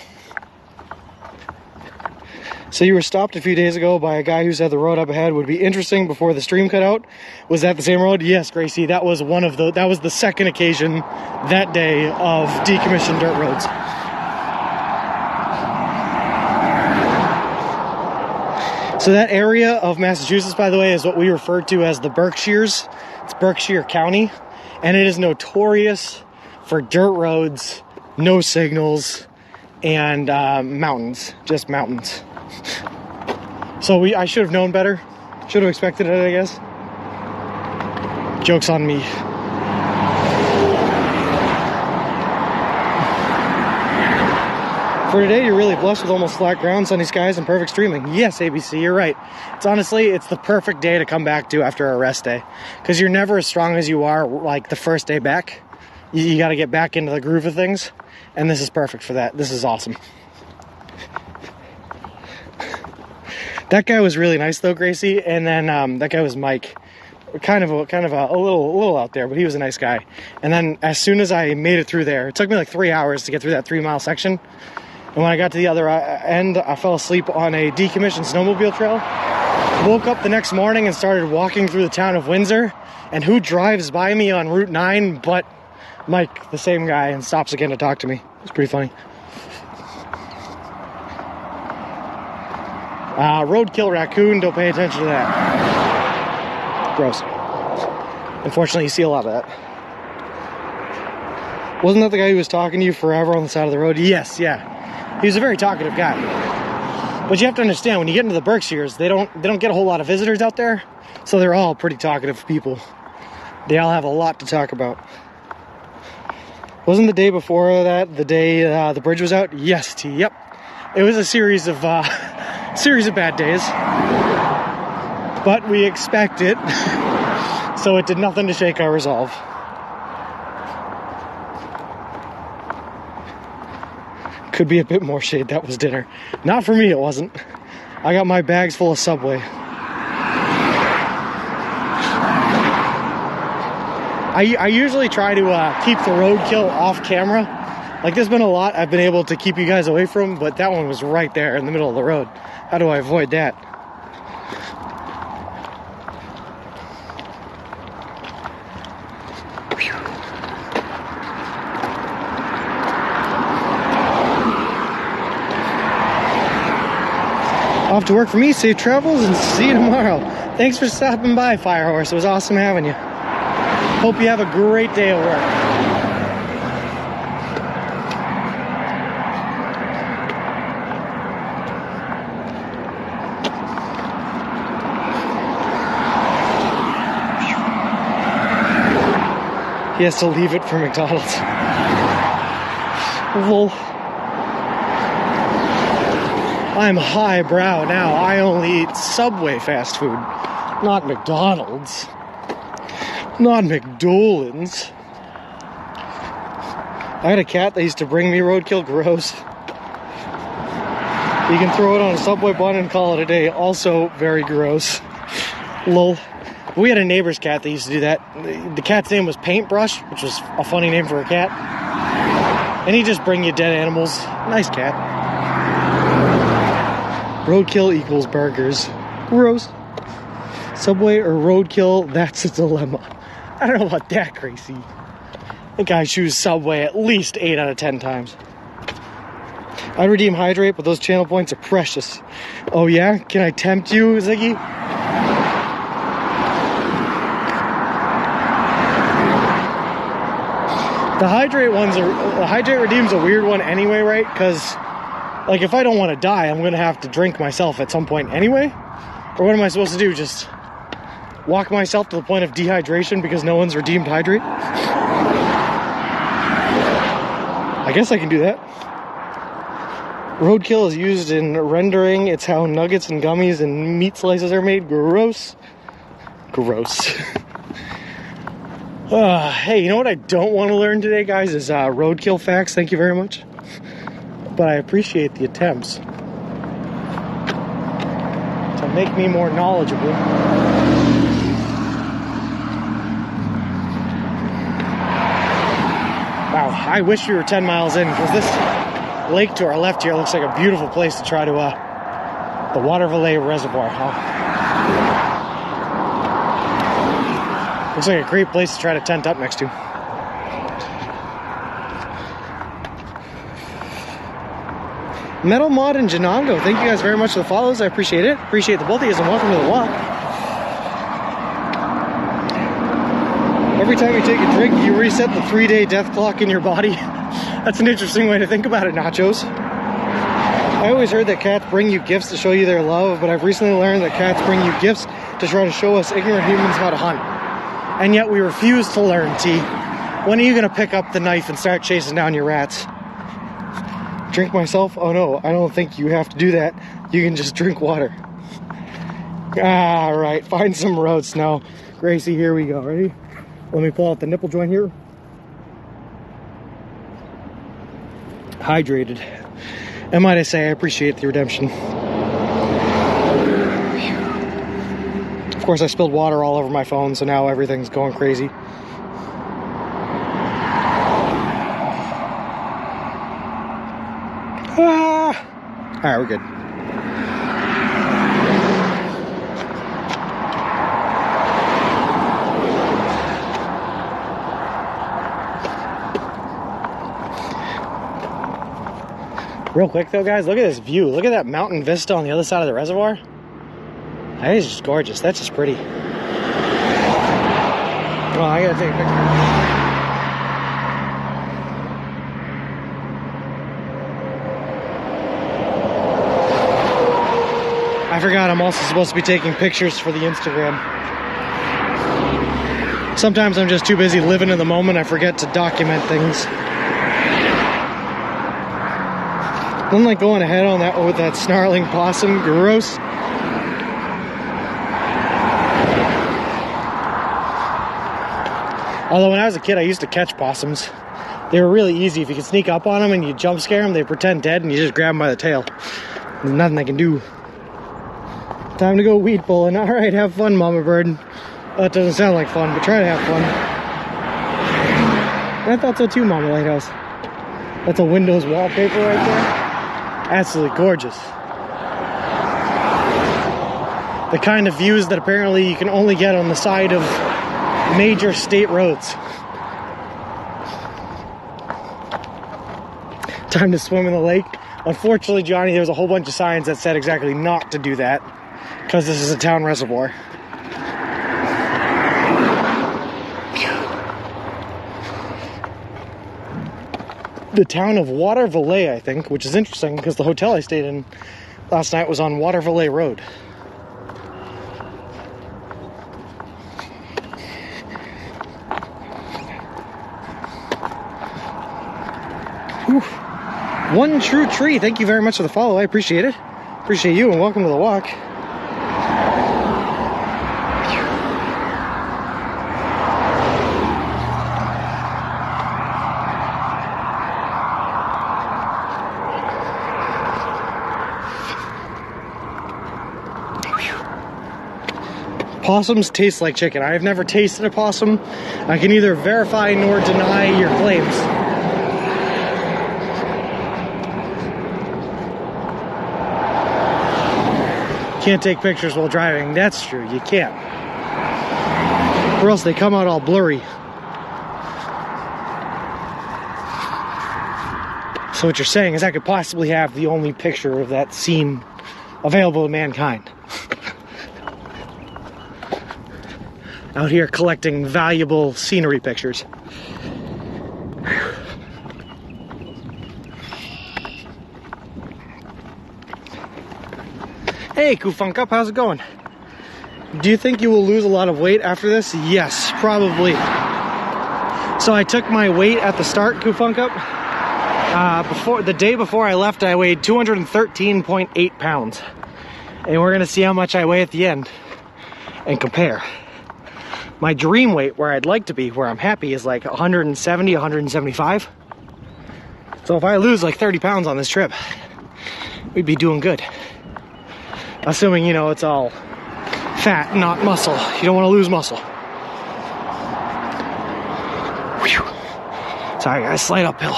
So you were stopped a few days ago by a guy who said the road up ahead would be interesting before the stream cut out. Was that the same road? Yes, Gracie, that was the second occasion that day of decommissioned dirt roads. So that area of Massachusetts, by the way, is what we refer to as the Berkshires. It's Berkshire County, and it is notorious for dirt roads, no signals, and mountains, just mountains. So I should have known better. Should have expected it, I guess. Joke's on me. For today, you're really blessed with almost flat ground, sunny skies, and perfect streaming. Yes, ABC, you're right. It's the perfect day to come back to after a rest day. Because you're never as strong as you are like the first day back. You got to get back into the groove of things. And this is perfect for that. This is awesome. That guy was really nice though, Gracie. And then that guy was Mike. Kind of a little out there, but he was a nice guy. And then as soon as I made it through there, it took me like 3 hours to get through that 3-mile section. And when I got to the other end, I fell asleep on a decommissioned snowmobile trail. Woke up the next morning and started walking through the town of Windsor. And who drives by me on Route 9 but Mike, the same guy, and stops again to talk to me. It's pretty funny. Roadkill raccoon, don't pay attention to that. Gross. Unfortunately, you see a lot of that. Wasn't that the guy who was talking to you forever on the side of the road? Yes, yeah. He was a very talkative guy. But you have to understand, when you get into the Berkshires, they don't get a whole lot of visitors out there. So they're all pretty talkative people. They all have a lot to talk about. Wasn't the day before that the day the bridge was out? Yes, T. Yep. It was a series of bad days. But we expect it. So it did nothing to shake our resolve. Could be a bit more shade. That was dinner. Not for me, it wasn't. I got my bags full of Subway. I usually try to keep the roadkill off camera. Like, there's been a lot I've been able to keep you guys away from, but that one was right there in the middle of the road. How do I avoid that? Off to work for me. Safe travels and see you tomorrow. Thanks for stopping by, Firehorse. It was awesome having you. Hope you have a great day at work. He has to leave it for McDonald's. Lol. I'm highbrow now. I only eat Subway fast food, not McDonald's. Not McDolland's. I had a cat that used to bring me roadkill. Gross. You can throw it on a Subway bun and call it a day. Also very gross. Lol. We had a neighbor's cat that used to do that. The cat's name was Paintbrush, which was a funny name for a cat. And he'd just bring you dead animals. Nice cat. Roadkill equals burgers. Gross. Subway or roadkill, that's a dilemma. I don't know about that, Gracie. I think I choose Subway at least 8 out of 10 times. I redeem Hydrate, but those channel points are precious. Oh yeah? Can I tempt you, Ziggy? The Hydrate redeem's a weird one anyway, right? Because, like, if I don't want to die, I'm going to have to drink myself at some point anyway? Or what am I supposed to do? Just walk myself to the point of dehydration because no one's redeemed Hydrate? I guess I can do that. Roadkill is used in rendering. It's how nuggets and gummies and meat slices are made. Gross. Gross. Hey, you know what I don't want to learn today, guys, is roadkill facts. Thank you very much. But I appreciate the attempts to make me more knowledgeable. Wow, I wish we were 10 miles in, because this lake to our left here looks like a beautiful place to try to The Watervalley Reservoir. Looks like a great place to try to tent up next to. Metal Mod and Janongo, thank you guys very much for the follows. I appreciate it. Appreciate the both of you, and welcome to the walk. Every time you take a drink, you reset the 3-day death clock in your body. That's an interesting way to think about it, Nachos. I always heard that cats bring you gifts to show you their love, but I've recently learned that cats bring you gifts to try to show us ignorant humans how to hunt. And yet we refuse to learn, T. When are you going to pick up the knife and start chasing down your rats? Drink myself? Oh no, I don't think you have to do that. You can just drink water. Alright, find some road snow. Gracie, here we go. Ready? Let me pull out the nipple joint here. Hydrated. And might I say, I appreciate the redemption. Of course, I spilled water all over my phone, so now everything's going crazy. Alright, we're good. Real quick though, guys, look at this view. Look at that mountain vista on the other side of the reservoir. That is just gorgeous. That's just pretty. Oh, I gotta take a picture. I forgot I'm also supposed to be taking pictures for the Instagram. Sometimes I'm just too busy living in the moment, I forget to document things. I'm like going ahead on that with that snarling possum. Gross. Although when I was a kid, I used to catch possums. They were really easy. If you could sneak up on them and you jump scare them, they pretend dead and you just grab them by the tail. There's nothing they can do. Time to go weed pulling. Alright, have fun, Mama Bird. That doesn't sound like fun, but try to have fun. I thought so too, Mama Lighthouse. That's a Windows wallpaper right there. Absolutely gorgeous. The kind of views that apparently you can only get on the side of major state roads. Time to swim in the lake. Unfortunately, Johnny, there was a whole bunch of signs that said exactly not to do that, because this is a town reservoir. The town of Watervalley, I think, which is interesting because the hotel I stayed in last night was on Watervalley Road. Whew. One True Tree, thank you very much for the follow. I appreciate it. Appreciate you and welcome to the walk. Possums taste like chicken. I have never tasted a possum. I can neither verify nor deny your claims. Can't take pictures while driving. That's true, you can't. Or else they come out all blurry. So what you're saying is I could possibly have the only picture of that scene available to mankind. Out here collecting valuable scenery pictures. Hey, Kufunk Up, how's it going? Do you think you will lose a lot of weight after this? Yes, probably. So I took my weight at the start, Kufunk Up. The day before I left, I weighed 213.8 pounds. And we're gonna see how much I weigh at the end and compare. My dream weight, where I'd like to be, where I'm happy, is like 170, 175. So if I lose like 30 pounds on this trip, we'd be doing good. Assuming, you know, it's all fat, not muscle. You don't want to lose muscle. Whew. Sorry guys, slight uphill.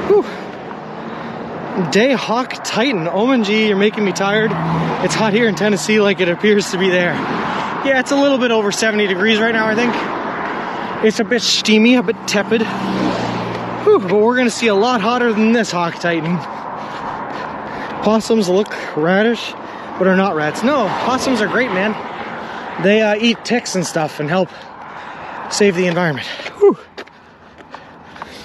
Whew. Day Hawk Titan. OMG, you're making me tired. It's hot here in Tennessee like it appears to be there. Yeah, it's a little bit over 70 degrees right now, I think. It's a bit steamy, a bit tepid. Whew, but we're gonna see a lot hotter than this Hawk Titan. Possums look radish, but are not rats. No, possums are great, man. They eat ticks and stuff and help save the environment. Whew.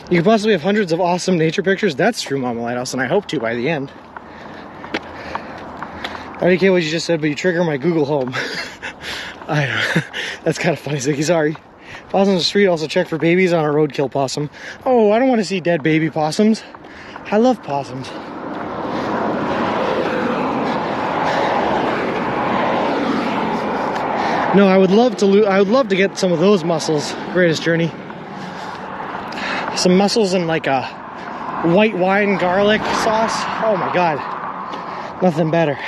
You could possibly have hundreds of awesome nature pictures. That's true, Mama Lighthouse, and I hope to by the end. I don't care what you just said, but you trigger my Google Home. I don't. That's kind of funny, Ziggy. Sorry. Possums on the street. Also check for babies on a roadkill possum. Oh, I don't want to see dead baby possums. I love possums. No, I would love to get some of those mussels. Greatest Journey. Some mussels in like a white wine garlic sauce. Oh my god. Nothing better.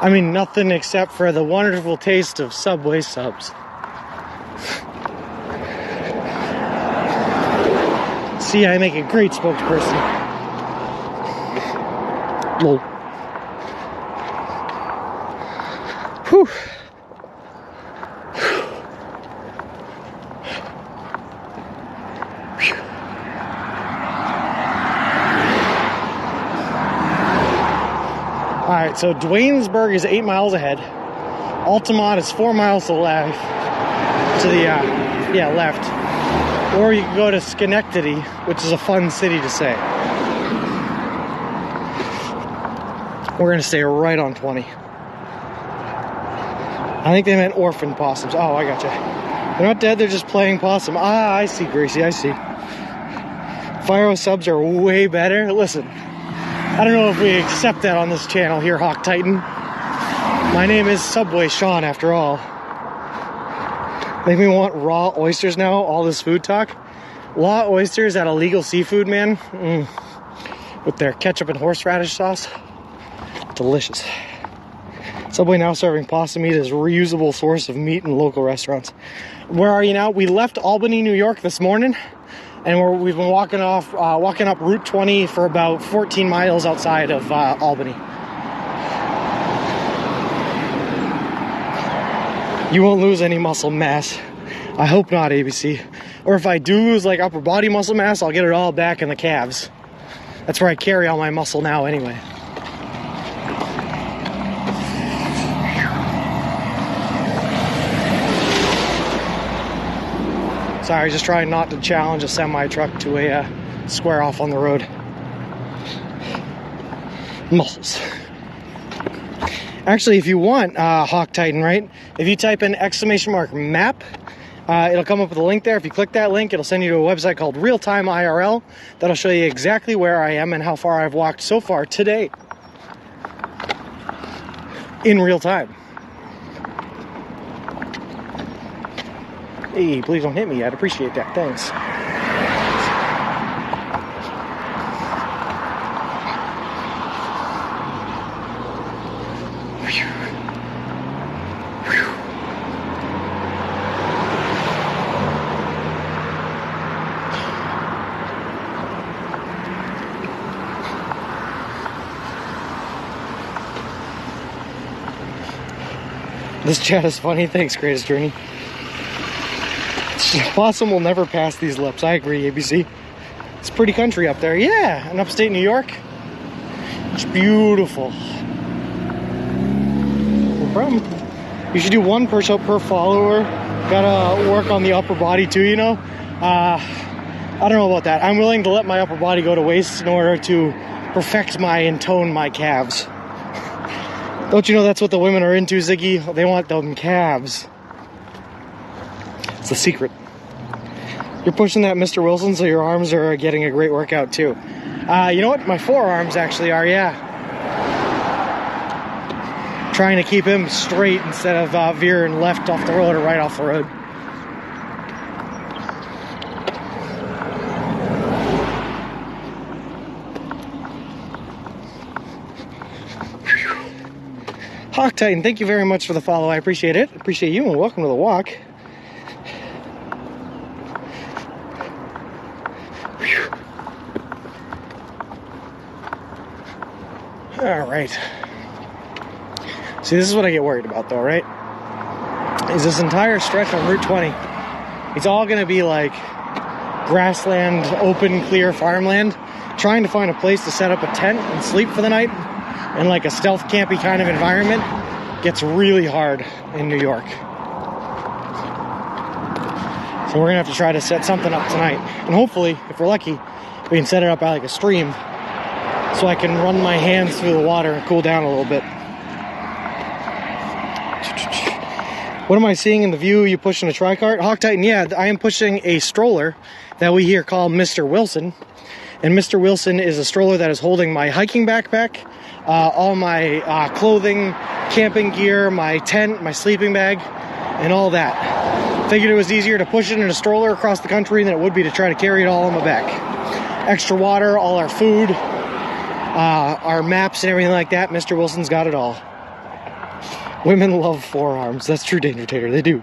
I mean, nothing except for the wonderful taste of Subway subs. See, I make a great spokesperson. Lol. Whew. Alright, so Duanesburg is 8 miles ahead. Altamont is 4 miles to the left. Left. Or you can go to Schenectady, which is a fun city to say. We're gonna stay right on 20. I think they meant orphan possums. Oh, I gotcha. They're not dead, they're just playing possum. Ah, I see, Gracie, I see. Fire subs are way better. Listen, I don't know if we accept that on this channel here, Hawk Titan. My name is Subway Sean, after all. Make me want raw oysters now, all this food talk. Raw oysters at illegal seafood, man. With their ketchup and horseradish sauce. Delicious. Subway now serving possum meat as a reusable source of meat in local restaurants. Where are you now? We left Albany, New York this morning. And we've been walking up Route 20 for about 14 miles outside of Albany. You won't lose any muscle mass. I hope not, ABC. Or if I do lose like upper body muscle mass, I'll get it all back in the calves. That's where I carry all my muscle now anyway. Sorry, just trying not to challenge a semi-truck to a square off on the road. Muscles. Actually, if you want Hawk Titan, right? If you type in !map, it'll come up with a link there. If you click that link, it'll send you to a website called Real Time IRL. That'll show you exactly where I am and how far I've walked so far today. In real time. Hey, please don't hit me. I'd appreciate that. Thanks. This chat is funny. Thanks, Greatest Journey. Possum will never pass these lips. I agree, ABC. It's pretty country up there. Yeah, in upstate New York. It's beautiful. No problem. You should do one push-up per follower. Gotta work on the upper body too, you know? I don't know about that. I'm willing to let my upper body go to waste in order to perfect and tone my calves. Don't you know that's what the women are into, Ziggy? They want them calves. It's the secret. You're pushing that Mr. Wilson, so your arms are getting a great workout too. You know what? My forearms actually are, yeah. Trying to keep him straight instead of veering left off the road or right off the road. Hawk Titan, thank you very much for the follow. I appreciate it. Appreciate you, and welcome to the walk. All right. See, this is what I get worried about though, right? Is this entire stretch on Route 20, it's all gonna be like grassland, open, clear farmland. Trying to find a place to set up a tent and sleep for the night in like a stealth campy kind of environment gets really hard in New York. So we're gonna have to try to set something up tonight. And hopefully, if we're lucky, we can set it up by like a stream so I can run my hands through the water and cool down a little bit. What am I seeing in the view? You pushing a tri-cart? Hawk Titan, yeah, I am pushing a stroller that we here call Mr. Wilson. And Mr. Wilson is a stroller that is holding my hiking backpack, all my clothing, camping gear, my tent, my sleeping bag, and all that. Figured it was easier to push it in a stroller across the country than it would be to try to carry it all on my back. Extra water, all our food, our maps and everything like that. Mr. Wilson's got it all. Women love forearms. That's true, Danger Tater. They do.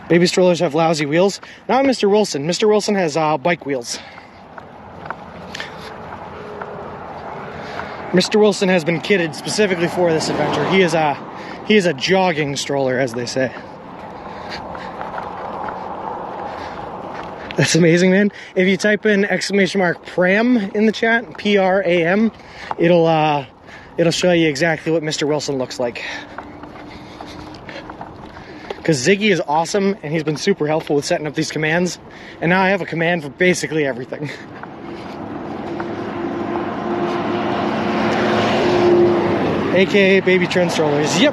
Baby strollers have lousy wheels. Not Mr. Wilson. Mr. Wilson has bike wheels. Mr. Wilson has been kitted specifically for this adventure. He is a jogging stroller, as they say. That's amazing, man. If you type in !pram in the chat, P-R-A-M, it'll show you exactly what Mr. Wilson looks like. Because Ziggy is awesome, and he's been super helpful with setting up these commands. And now I have a command for basically everything. AKA baby trend strollers. Yep.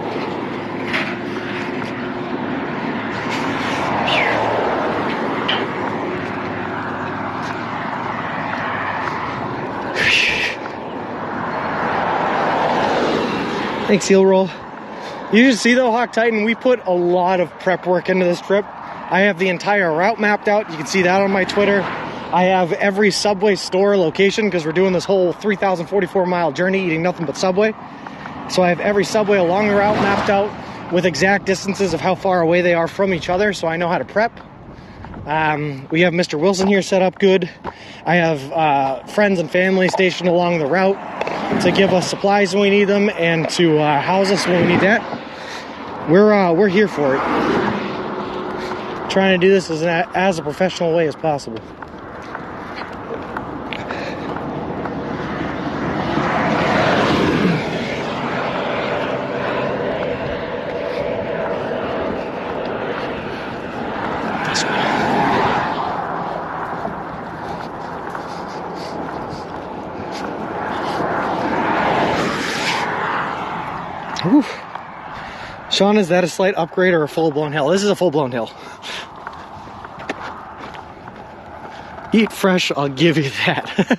Thanks, Heel Roll. You should see though, Hawk Titan, we put a lot of prep work into this trip. I have the entire route mapped out. You can see that on my Twitter. I have every Subway store location because we're doing this whole 3,044 mile journey eating nothing but Subway. So I have every Subway along the route mapped out with exact distances of how far away they are from each other, so I know how to prep. We have Mr. Wilson here set up good. I have friends and family stationed along the route to give us supplies when we need them and to house us when we need that. We're here for it. Trying to do this as a professional way as possible. Whew. Sean, is that a slight upgrade or a full-blown hill? This is a full-blown hill. Eat fresh, I'll give you that.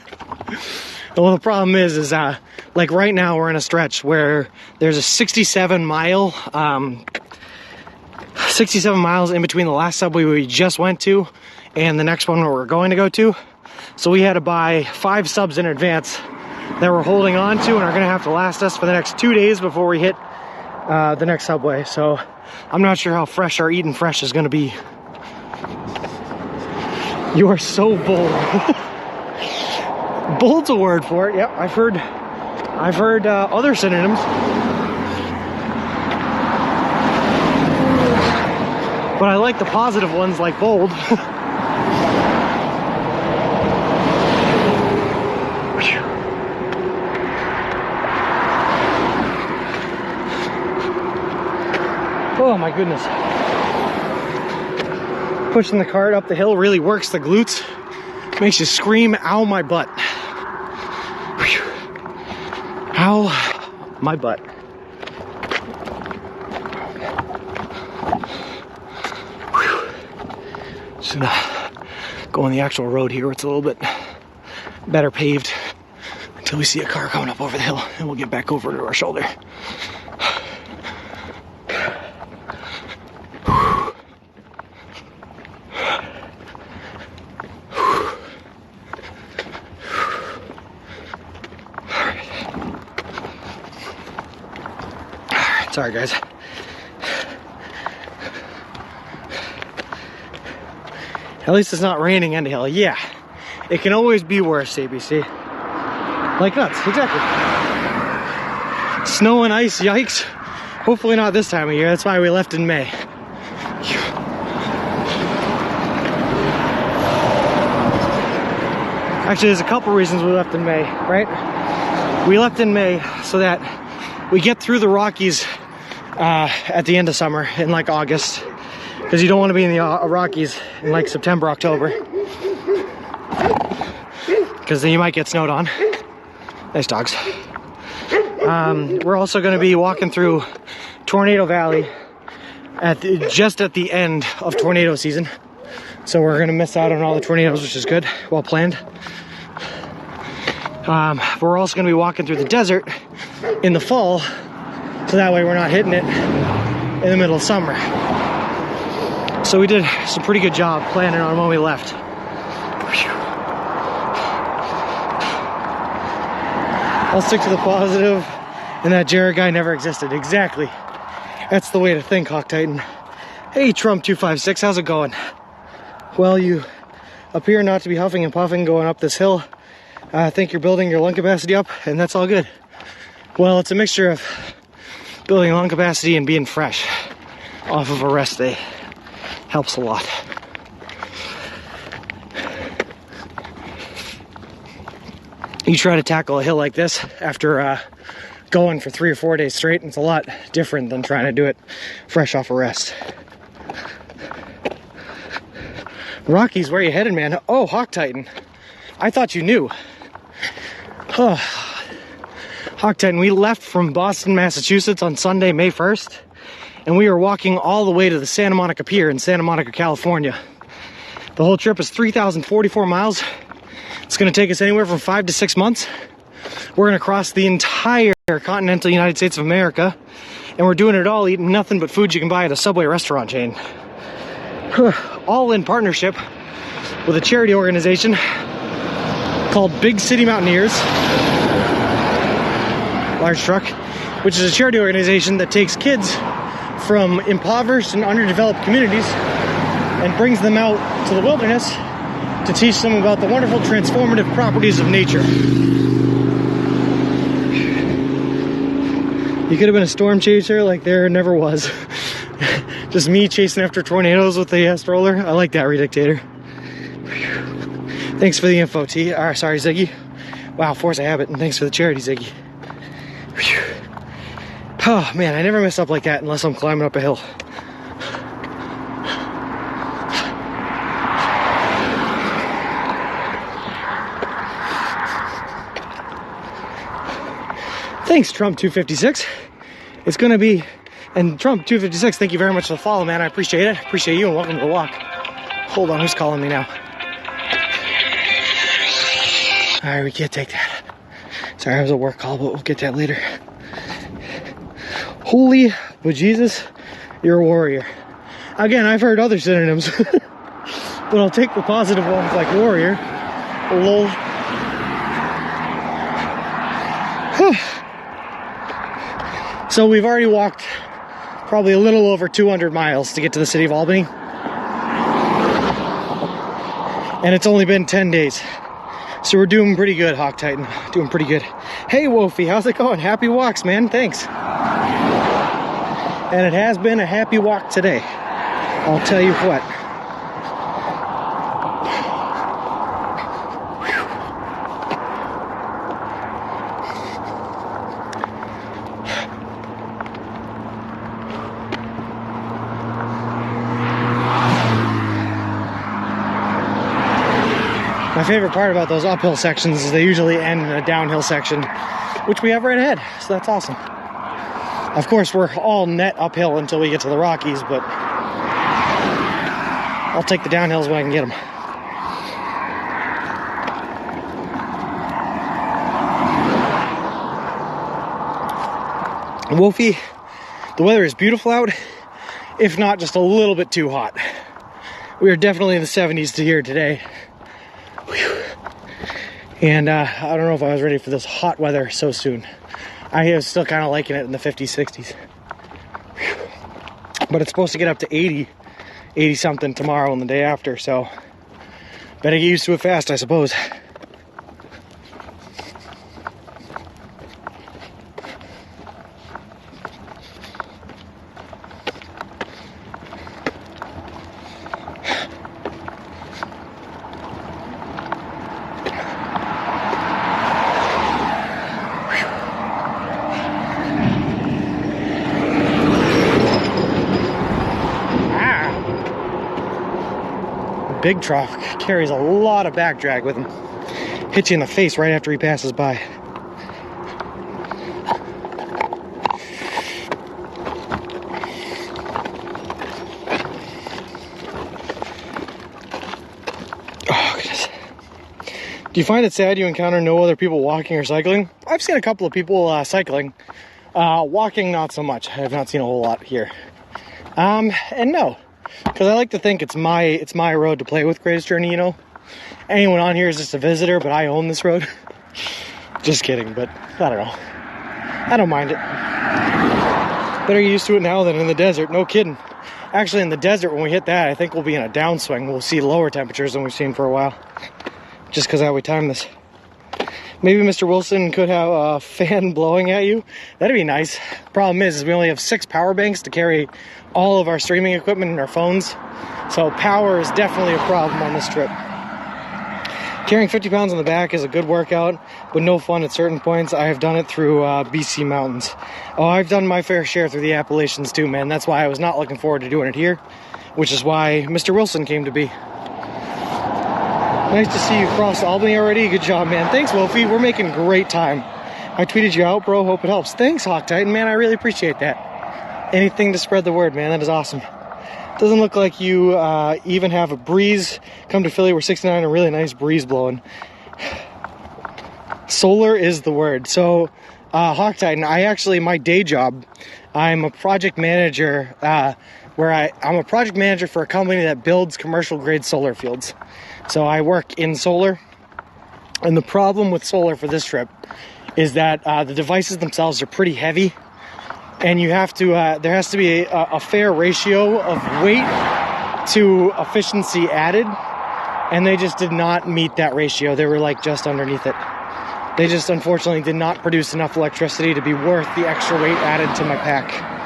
Well, the problem is like right now we're in a stretch where there's a 67 miles in between the last Subway we just went to and the next one where we're going to go to. So we had to buy 5 subs in advance that we're holding on to and are going to have to last us for the next 2 days before we hit the next Subway. So I'm not sure how fresh our eating fresh is going to be. You are so bold. Bold's a word for it. Yep, I've heard other synonyms. But I like the positive ones like bold. Oh my goodness. Pushing the cart up the hill really works the glutes. Makes you scream, ow my butt. Whew. Ow my butt. Whew. Just gonna go on the actual road here where it's a little bit better paved until we see a car coming up over the hill and we'll get back over to our shoulder. Sorry, guys. At least it's not raining end hill. Yeah, it can always be worse, ABC. Like nuts, exactly. Snow and ice, yikes. Hopefully not this time of year. That's why we left in May. Actually, there's a couple reasons we left in May, right? We left in May so that we get through the Rockies at the end of summer in like August, because you don't want to be in the Rockies in like September, October, because then you might get snowed on. Nice dogs. We're also going to be walking through Tornado Valley just at the end of tornado season, so we're going to miss out on all the tornadoes, which is good, well planned. We're also going to be walking through the desert in the fall, so that way we're not hitting it in the middle of summer. So we did some pretty good job planning on when we left. I'll stick to the positive, and that Jared guy never existed. Exactly. That's the way to think, Hawk Titan. Hey, Trump256, how's it going? Well, you appear not to be huffing and puffing going up this hill. I think you're building your lung capacity up, and that's all good. Well, it's a mixture of building lung capacity and being fresh off of a rest day. Helps a lot. You try to tackle a hill like this after going for 3 or 4 days straight, and it's a lot different than trying to do it fresh off a rest. Rockies, where are you headed, man? Oh, Hawk Titan. I thought you knew. Oh. Hawk Titan, we left from Boston, Massachusetts on Sunday, May 1st, and we were walking all the way to the Santa Monica Pier in Santa Monica, California. The whole trip is 3,044 miles. It's going to take us anywhere from 5 to 6 months. We're going to cross the entire continental United States of America, and we're doing it all eating nothing but food you can buy at a Subway restaurant chain. All in partnership with a charity organization called Big City Mountaineers, large truck, which is a charity organization that takes kids from impoverished and underdeveloped communities and brings them out to the wilderness to teach them about the wonderful transformative properties of nature. You could have been a storm chaser like there never was. Just me chasing after tornadoes with the stroller. I like that, Redictator. Thanks for the info, T. Sorry, Ziggy. Wow, force a habit, and thanks for the charity, Ziggy. Oh, man, I never mess up like that unless I'm climbing up a hill. Thanks, Trump256. It's gonna be, and Trump256, thank you very much for the follow, man. I appreciate it. Appreciate you, and welcome to the walk. Hold on, who's calling me now? All right, we can't take that. Sorry, it was a work call, but we'll get that later. Holy bejesus, you're a warrior. Again, I've heard other synonyms, but I'll take the positive ones like warrior. Lol. So we've already walked probably a little over 200 miles to get to the city of Albany. And it's only been 10 days. So we're doing pretty good, Hawk Titan. Doing pretty good. Hey, Wolfie, how's it going? Happy walks, man. Thanks. And it has been a happy walk today. I'll tell you what. My favorite part about those uphill sections is they usually end in a downhill section, which we have right ahead, so that's awesome. Of course, we're all net uphill until we get to the Rockies, but I'll take the downhills when I can get them. Wolfie, the weather is beautiful out, if not just a little bit too hot. We are definitely in the 70s here today. And I don't know if I was ready for this hot weather so soon. I was still kind of liking it in the 50s, 60s. But it's supposed to get up to 80 something tomorrow and the day after, so better get used to it fast, I suppose. big truck carries a lot of back drag with him. Hits you in the face right after he passes by. Oh, goodness. Do you find it sad you encounter no other people walking or cycling? I've seen a couple of people cycling. Walking, not so much. I have not seen a whole lot here. And no, because I like to think it's my road to play with Greatest Journey, you know? Anyone on here is just a visitor, but I own this road. Just kidding, but I don't know. I don't mind it. Better get used to it now than in the desert, no kidding. Actually, in the desert, when we hit that, I think we'll be in a downswing. We'll see lower temperatures than we've seen for a while. Just because how we time this. Maybe Mr. Wilson could have a fan blowing at you. That'd be nice. Problem is we only have 6 power banks to carry all of our streaming equipment and our phones. So power is definitely a problem on this trip. Carrying 50 pounds on the back is a good workout, but no fun at certain points. I have done it through BC mountains. Oh, I've done my fair share through the Appalachians too, man. That's why I was not looking forward to doing it here, which is why Mr. Wilson came to be. Nice to see you cross Albany already. Good job, man. Thanks, Wolfie. We're making great time. I tweeted you out, bro. Hope it helps. Thanks, Hawk Titan, man. I really appreciate that. Anything to spread the word, man. That is awesome. Doesn't look like you even have a breeze. Come to Philly, we're 69, a really nice breeze blowing. Solar is the word. So, Hawk Titan, my day job, I'm a project manager I'm a project manager for a company that builds commercial grade solar fields. So I work in solar, and the problem with solar for this trip is that the devices themselves are pretty heavy, and you have to there has to be a fair ratio of weight to efficiency added, and they just did not meet that ratio. They were like just underneath it. They just unfortunately did not produce enough electricity to be worth the extra weight added to my pack.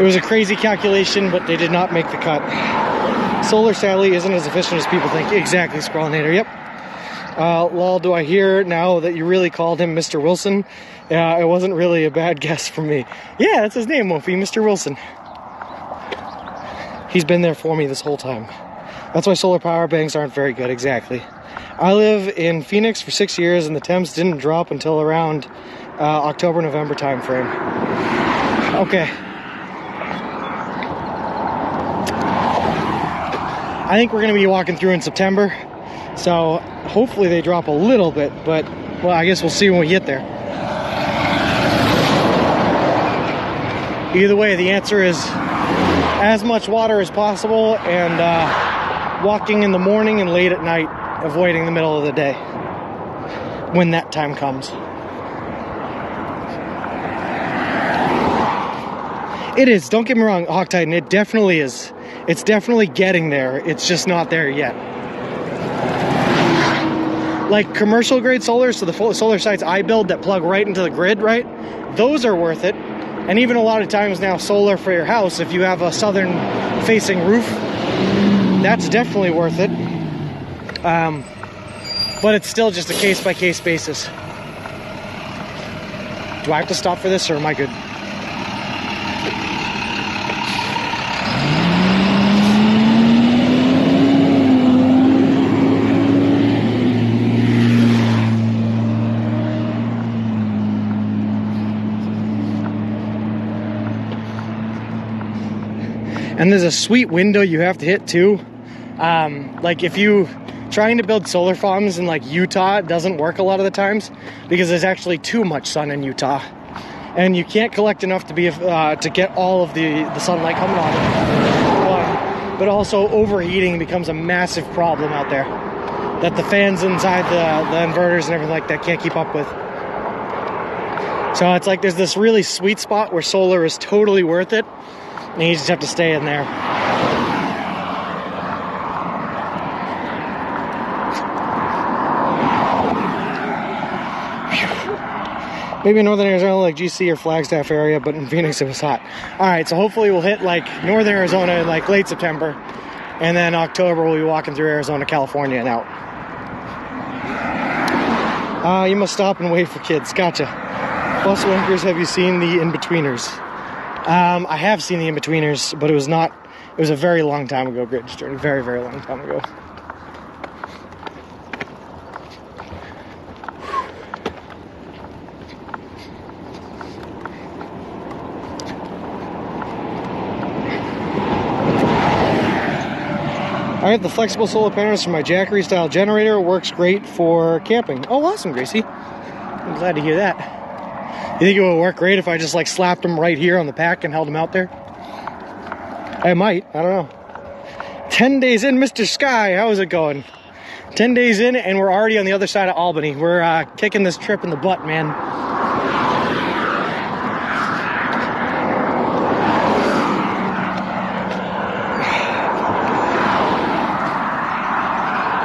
It was a crazy calculation, but they did not make the cut. Solar, sadly, isn't as efficient as people think. Exactly, Scrawlinator, yep. Lol, do I hear now that you really called him Mr. Wilson? It wasn't really a bad guess from me. Yeah, that's his name, Wolfie, Mr. Wilson. He's been there for me this whole time. That's why solar power banks aren't very good, exactly. I live in Phoenix for 6 years, and the temps didn't drop until around October, November time frame. Okay. I think we're going to be walking through in September, so hopefully they drop a little bit, but, well, I guess we'll see when we get there. Either way, the answer is as much water as possible, and walking in the morning and late at night, avoiding the middle of the day when that time comes. It is, don't get me wrong, Hawk Titan, it definitely is. It's definitely getting there. It's just not there yet. Like commercial grade solar, so the solar sites I build that plug right into the grid, right? Those are worth it. And even a lot of times now solar for your house, if you have a southern facing roof, that's definitely worth it. But it's still just a case by case basis. Do I have to stop for this or am I good? And there's a sweet window you have to hit too. Like if you trying to build solar farms in like Utah, it doesn't work a lot of the times because there's actually too much sun in Utah, and you can't collect enough to be to get all of the sunlight coming on. But also overheating becomes a massive problem out there that the fans inside the inverters and everything like that can't keep up with. So it's like there's this really sweet spot where solar is totally worth it. And you just have to stay in there. Maybe in northern Arizona like GC or Flagstaff area, but in Phoenix it was hot. Alright, so hopefully we'll hit like northern Arizona in like late September. And then October we'll be walking through Arizona, California and out. You must stop and wait for kids. Gotcha. Bus winkers, have you seen the in-betweeners? I have seen the in-betweeners, but it was not It was a very long time ago, Greatest Journey. Very, very long time ago. I have the flexible solar panels from my Jackery style generator. It works great for camping. Oh, awesome, Gracie. I'm glad to hear that. You think it would work great if I just like slapped them right here on the pack and held them out there? I might. I don't know. 10 days in, Mr. Sky. How's it going? 10 days in, and we're already on the other side of Albany. We're kicking this trip in the butt, man.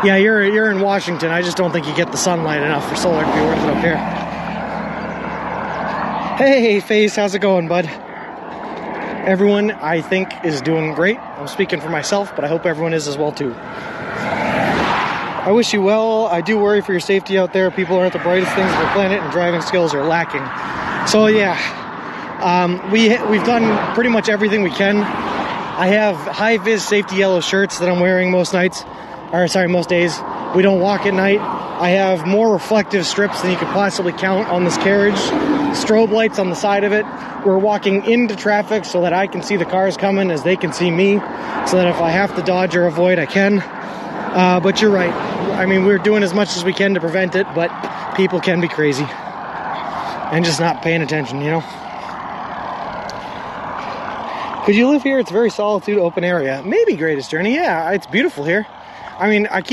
Yeah, you're in Washington. I just don't think you get the sunlight enough for solar to be worth it up here. Hey, Face, how's it going, bud? Everyone, I think, is doing great. I'm speaking for myself, but I hope everyone is as well, too. I wish you well. I do worry for your safety out there. People aren't the brightest things on the planet, and driving skills are lacking. So, yeah, we've done pretty much everything we can. I have high-vis safety yellow shirts that I'm wearing most nights. Or sorry, most days. We don't walk at night. I have more reflective strips than you could possibly count on this carriage. Strobe lights on the side of it. We're walking into traffic so that I can see the cars coming as they can see me, so that if I have to dodge or avoid, I can. But you're right. I mean, we're doing as much as we can to prevent it, but people can be crazy and just not paying attention, you know? Could you live here? It's a very solitude, open area. Maybe Greatest Journey. Yeah, it's beautiful here. I mean, I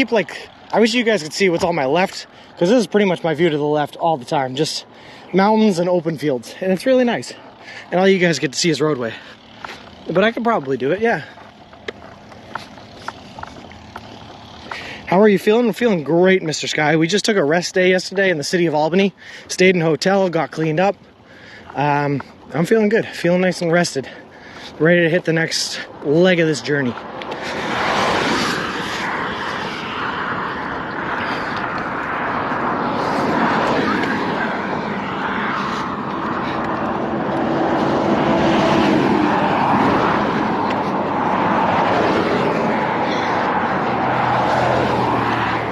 wish you guys could see what's on my left, because this is pretty much my view to the left all the time. Just mountains and open fields, and it's really nice. And all you guys get to see is roadway. But I could probably do it, yeah. How are you feeling? I'm feeling great, Mr. Sky. We just took a rest day yesterday in the city of Albany. Stayed in a hotel, got cleaned up. I'm feeling good, feeling nice and rested. Ready to hit the next leg of this journey.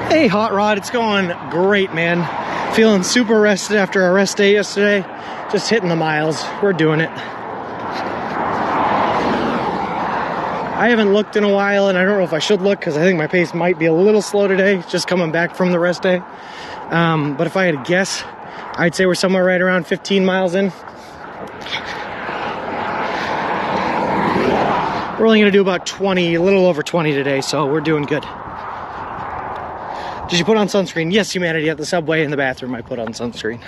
Hey, Hot Rod, it's going great, man. Feeling super rested after our rest day yesterday. Just hitting the miles. We're doing it. I haven't looked in a while, and I don't know if I should look because I think my pace might be a little slow today, just coming back from the rest day. But if I had to guess, I'd say we're somewhere right around 15 miles in. We're only going to do about 20, a little over 20 today, so we're doing good. Did you put on sunscreen? Yes, humanity, at the subway in the bathroom I put on sunscreen.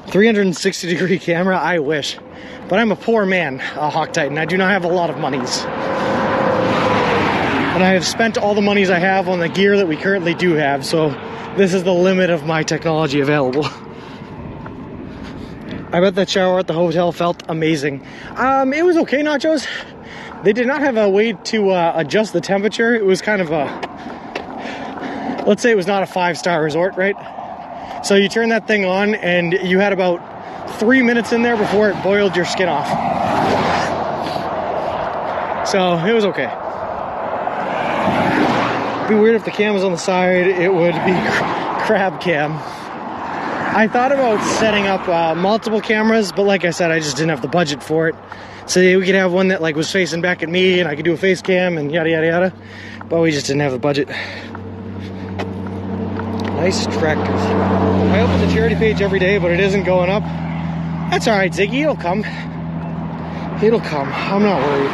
360-degree camera? I wish. But I'm a poor man, Hawk Titan. I do not have a lot of monies. And I have spent all the monies I have on the gear that we currently do have, so this is the limit of my technology available. I bet that shower at the hotel felt amazing. It was okay, Nachos. They did not have a way to adjust the temperature. It was kind of a... Let's say it was not a 5-star resort, right? So you turn that thing on and you had about 3 minutes in there before it boiled your skin off. So it was okay. It'd be weird if the cam was on the side. It would be crab cam. I thought about setting up multiple cameras, but like I said, I just didn't have the budget for it. So we could have one that like was facing back at me and I could do a face cam and yada yada yada. But we just didn't have the budget. Nice tractors. I open the charity page every day, but it isn't going up. That's all right, Ziggy. It'll come. It'll come. I'm not worried.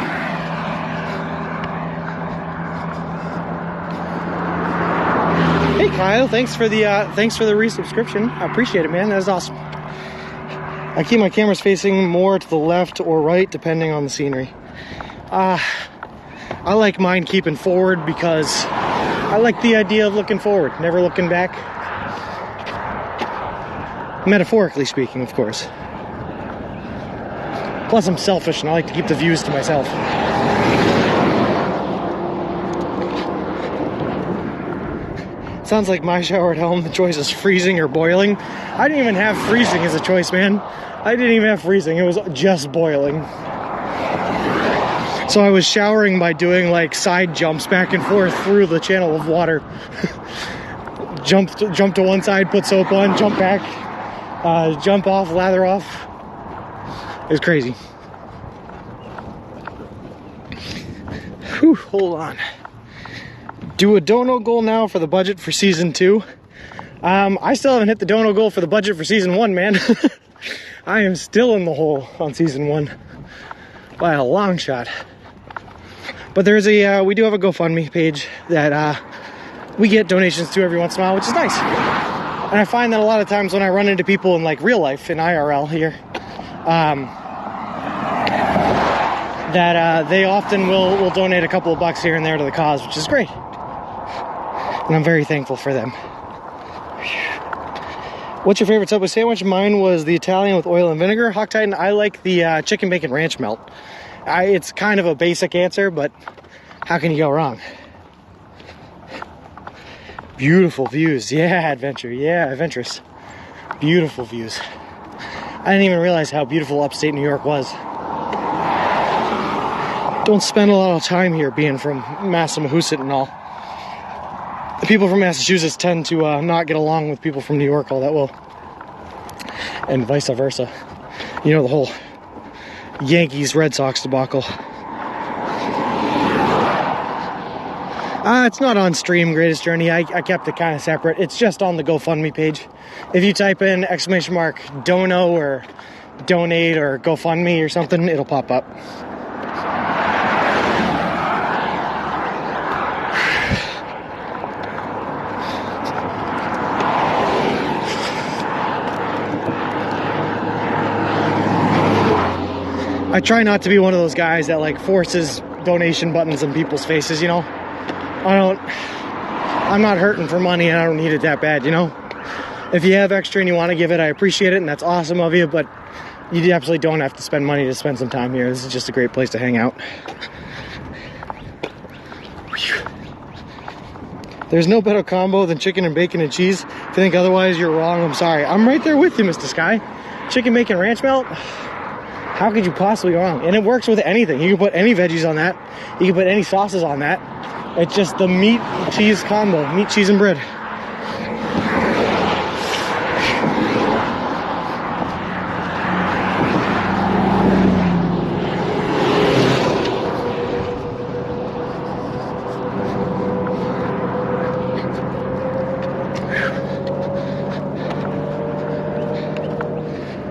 Hey, Kyle. Thanks for the resubscription. I appreciate it, man. That was awesome. I keep my cameras facing more to the left or right, depending on the scenery. I like mine keeping forward because I like the idea of looking forward, never looking back. Metaphorically speaking, of course. Plus, I'm selfish and I like to keep the views to myself. Sounds like my shower at home, the choice is freezing or boiling. I didn't even have freezing as a choice, man. I didn't even have freezing, it was just boiling. So So I was showering by doing like side jumps back and forth through the channel of water. Jump to one side, put soap on, jump back, jump off, lather off. It was crazy. Whew, hold on. Do a dono goal now for the budget for season 2. I still haven't hit the dono goal for the budget for season 1, man. I am still in the hole on season 1 by a long shot. But there's a we do have a GoFundMe page that we get donations to every once in a while, which is nice. And I find that a lot of times when I run into people in like real life, in IRL here, that they often will donate a couple of bucks here and there to the cause, which is great. And I'm very thankful for them. What's your favorite Subway sandwich? Mine was the Italian with oil and vinegar. Hawk Titan, I like the chicken bacon ranch melt. It's kind of a basic answer, but how can you go wrong? Beautiful views. Yeah, adventure. Yeah, adventurous. Beautiful views. I didn't even realize how beautiful upstate New York was. Don't spend a lot of time here being from Massachusetts and all. The people from Massachusetts tend to not get along with people from New York all that well. And vice versa. You know, the whole Yankees-Red Sox debacle. It's not on stream, Greatest Journey. I kept it kind of separate. It's just on the GoFundMe page. If you type in ! dono or donate or GoFundMe or something, it'll pop up. I try not to be one of those guys that like forces donation buttons in people's faces, you know? I'm not hurting for money and I don't need it that bad, you know? If you have extra and you want to give it, I appreciate it and that's awesome of you, but you absolutely don't have to spend money to spend some time here. This is just a great place to hang out. There's no better combo than chicken and bacon and cheese. If you think otherwise, you're wrong. I'm sorry. I'm right there with you, Mr. Sky. Chicken, bacon, ranch melt. How could you possibly go wrong? And it works with anything. You can put any veggies on that. You can put any sauces on that. It's just the meat cheese combo. Meat, cheese, and bread.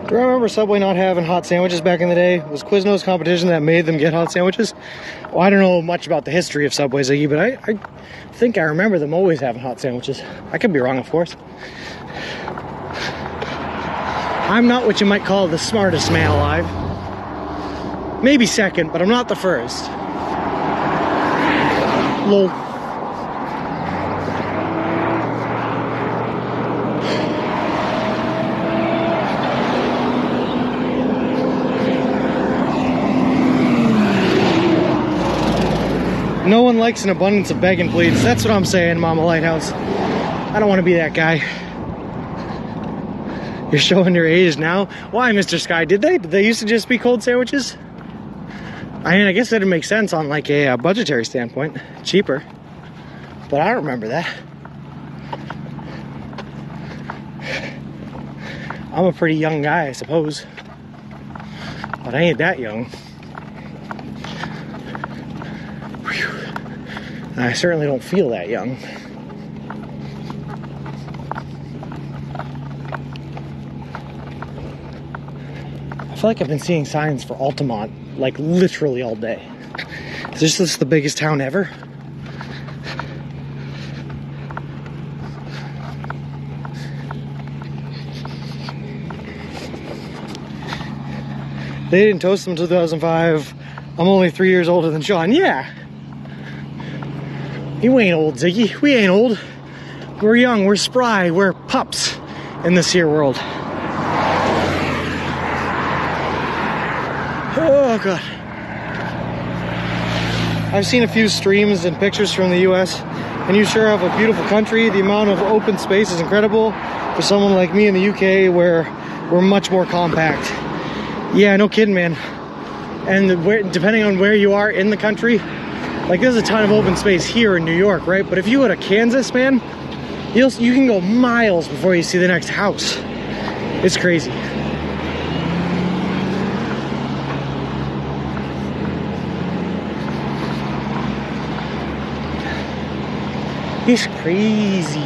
Do I remember Subway not having hot sandwiches back in the day? Was Quiznos competition that made them get hot sandwiches? Well, I don't know much about the history of Subway, Ziggy, but I think I remember them always having hot sandwiches. I could be wrong, of course. I'm not what you might call the smartest man alive. Maybe second, but I'm not the first. Lol. No one likes an abundance of begging pleads. That's what I'm saying, Mama Lighthouse. I don't want to be that guy. You're showing your age now? Why, Mr. Sky? Did they used to just be cold sandwiches? I mean, I guess that'd make sense on like a budgetary standpoint. Cheaper. But I don't remember that. I'm a pretty young guy, I suppose. But I ain't that young. I certainly don't feel that young. I feel like I've been seeing signs for Altamont, like literally all day. Is this the biggest town ever? They didn't toast them until 2005. I'm only 3 years older than Sean. Yeah. You ain't old, Ziggy. We ain't old. We're young, we're spry, we're pups in this here world. Oh, God. I've seen a few streams and pictures from the US, and you sure have a beautiful country. The amount of open space is incredible for someone like me in the UK where we're much more compact. Yeah, no kidding, man. And depending on where you are in the country, like there's a ton of open space here in New York, right? But if you go to Kansas, man, you can go miles before you see the next house. It's crazy. It's crazy.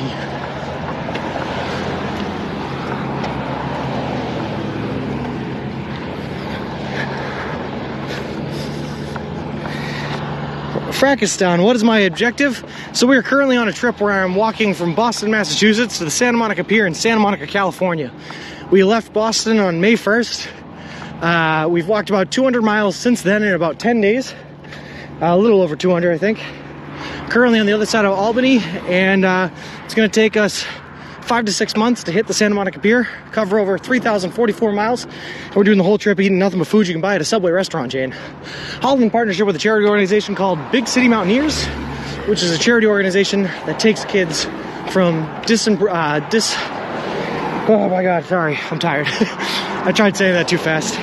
Frackistan, what is my objective? So we are currently on a trip where I'm walking from Boston, Massachusetts to the Santa Monica Pier in Santa Monica, California. We left Boston on May 1st. We've walked about 200 miles since then in about 10 days. A little over 200, I think. Currently on the other side of Albany, and it's going to take us 5 to 6 months to hit the Santa Monica Pier, cover over 3,044 miles. And we're doing the whole trip eating nothing but food you can buy at a Subway restaurant chain. All in partnership with a charity organization called Big City Mountaineers, which is a charity organization that takes kids from oh my god, sorry, I'm tired. I tried saying that too fast.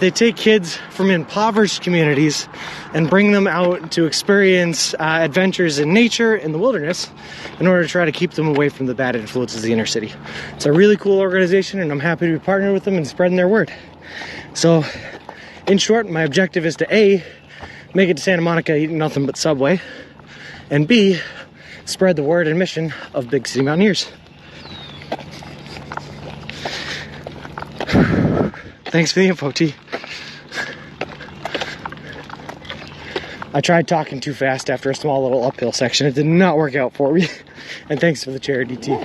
They take kids from impoverished communities and bring them out to experience adventures in nature, in the wilderness, in order to try to keep them away from the bad influences of the inner city. It's a really cool organization, and I'm happy to be partnered with them and spreading their word. So, in short, my objective is to A, make it to Santa Monica eating nothing but Subway, and B, spread the word and mission of Big City Mountaineers. Thanks for the info, T. I tried talking too fast after a small little uphill section. It did not work out for me. And thanks for the charity, T.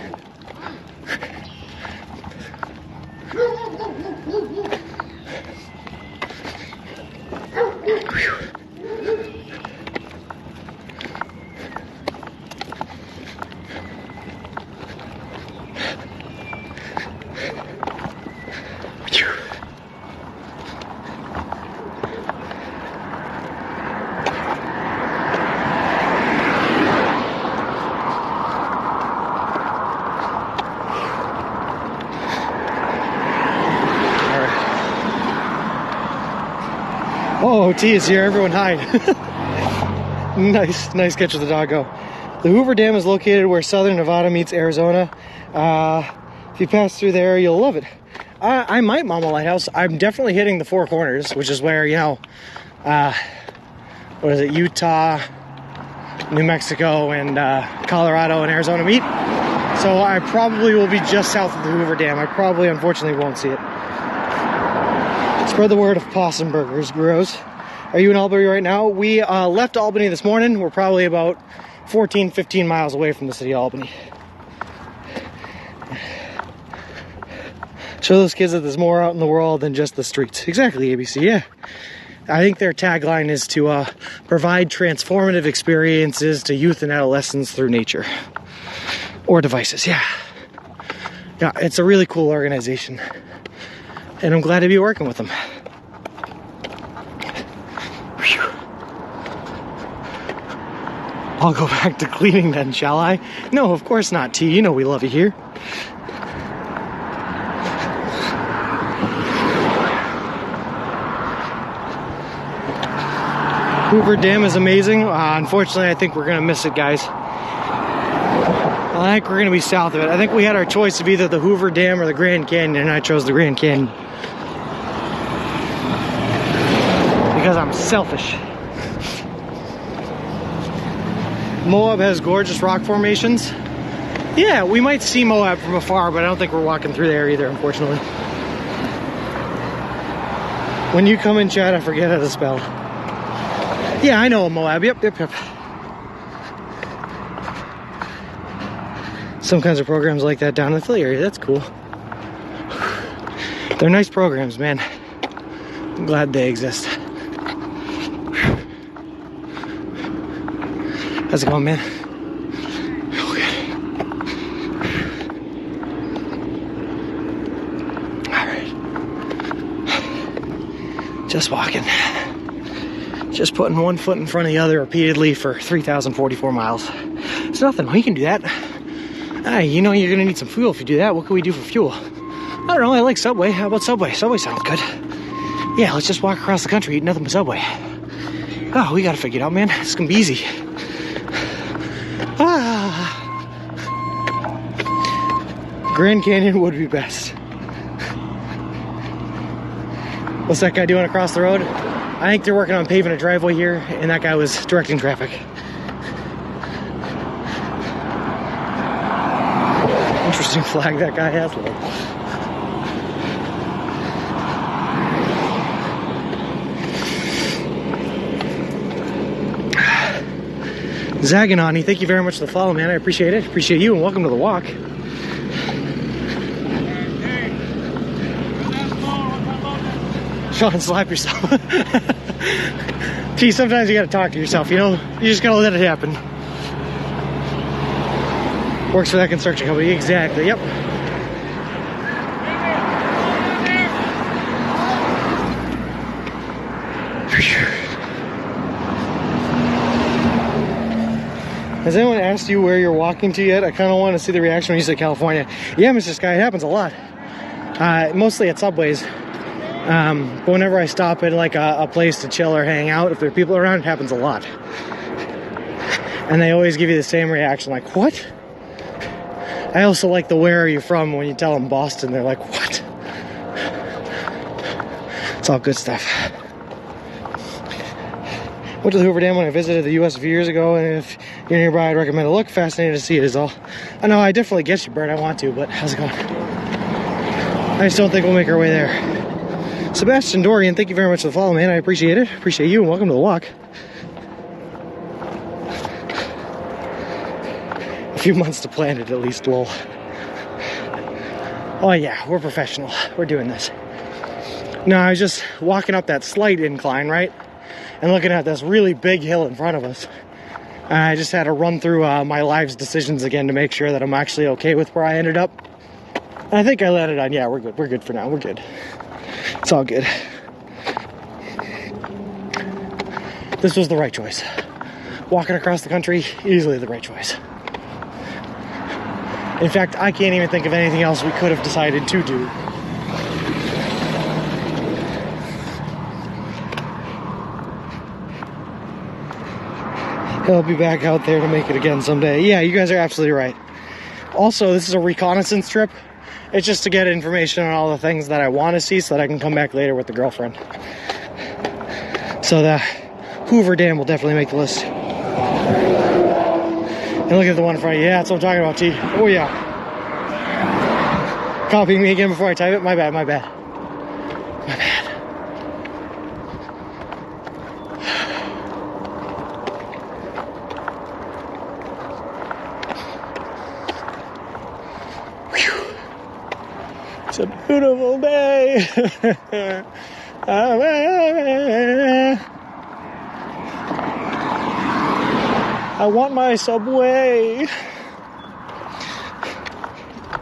Oh, T is here. Everyone hide. Nice catch of the doggo. The Hoover Dam is located where southern Nevada meets Arizona. If you pass through there, you'll love it. I might mom a lighthouse. I'm definitely hitting the Four Corners, which is where, you know, what is it, Utah, New Mexico, and Colorado and Arizona meet. So I probably will be just south of the Hoover Dam. I probably, unfortunately, won't see it. Spread the word of possum burgers, bros. Are you in Albany right now? We left Albany this morning. We're probably about 15 miles away from the city of Albany. Show those kids that there's more out in the world than just the streets. Exactly, ABC, yeah. I think their tagline is to provide transformative experiences to youth and adolescents through nature. Or devices, yeah. Yeah, it's a really cool organization. And I'm glad to be working with them. Whew. I'll go back to cleaning then, shall I? No, of course not, T. You know we love you here. Hoover Dam is amazing. Unfortunately, I think we're going to miss it, guys. I think we're going to be south of it. I think we had our choice of either the Hoover Dam or the Grand Canyon, and I chose the Grand Canyon. Because I'm selfish. Moab has gorgeous rock formations. Yeah, we might see Moab from afar, but I don't think we're walking through there either, unfortunately. When you come in, Chad, I forget how to spell. Yeah, I know Moab. Yep. Some kinds of programs like that down in the Philly area. That's cool. They're nice programs, man. I'm glad they exist. How's it going, man? Okay. Alright. Just walking. Just putting one foot in front of the other repeatedly for 3,044 miles. It's nothing. We can do that. Hey, you know you're gonna need some fuel if you do that. What can we do for fuel? I don't know. I like Subway. How about Subway? Subway sounds good. Yeah, let's just walk across the country, eat nothing but Subway. Oh, we gotta figure it out, man. It's gonna be easy. Grand Canyon would be best. What's that guy doing across the road? I think they're working on paving a driveway here, and that guy was directing traffic. Interesting flag that guy has. Zaganani, thank you very much for the follow, man. I appreciate it. Appreciate you, and welcome to the walk. Sean, slap yourself. Gee, sometimes you gotta talk to yourself, you know? You just gotta let it happen. Works for that construction company, exactly, yep. Has anyone asked you where you're walking to yet? I kind of want to see the reaction when you say California. Yeah, Mr. Sky, it happens a lot. Mostly at Subways. But whenever I stop at like a place to chill or hang out, if there are people around, it happens a lot. And they always give you the same reaction, like, what? I also like the where are you from when you tell them Boston, they're like, what? It's all good stuff. Went to the Hoover Dam when I visited the US a few years ago, and if you're nearby, I'd recommend a look. Fascinating to see it is all. I know, I definitely get you, Bert, I want to, but how's it going? I just don't think we'll make our way there. Sebastian Dorian, thank you very much for the follow, man. I appreciate it. Appreciate you, and welcome to the walk. A few months to plan it, at least, lol. Oh yeah, we're professional. We're doing this. No, I was just walking up that slight incline, right? And looking at this really big hill in front of us. And I just had to run through my life's decisions again to make sure that I'm actually okay with where I ended up. And I think I landed on, yeah, we're good. We're good for now. We're good. It's all good. This was the right choice. Walking across the country, easily the right choice. In fact, I can't even think of anything else we could have decided to do. I'll be back out there to make it again someday. Yeah, you guys are absolutely right. Also, this is a reconnaissance trip. It's just to get information on all the things that I want to see so that I can come back later with the girlfriend. So the Hoover Dam will definitely make the list. And look at the one in front of you. Yeah, that's what I'm talking about, T. Oh, yeah. Copying me again before I type it? My bad, my bad. My bad. It's a beautiful day. I want my Subway.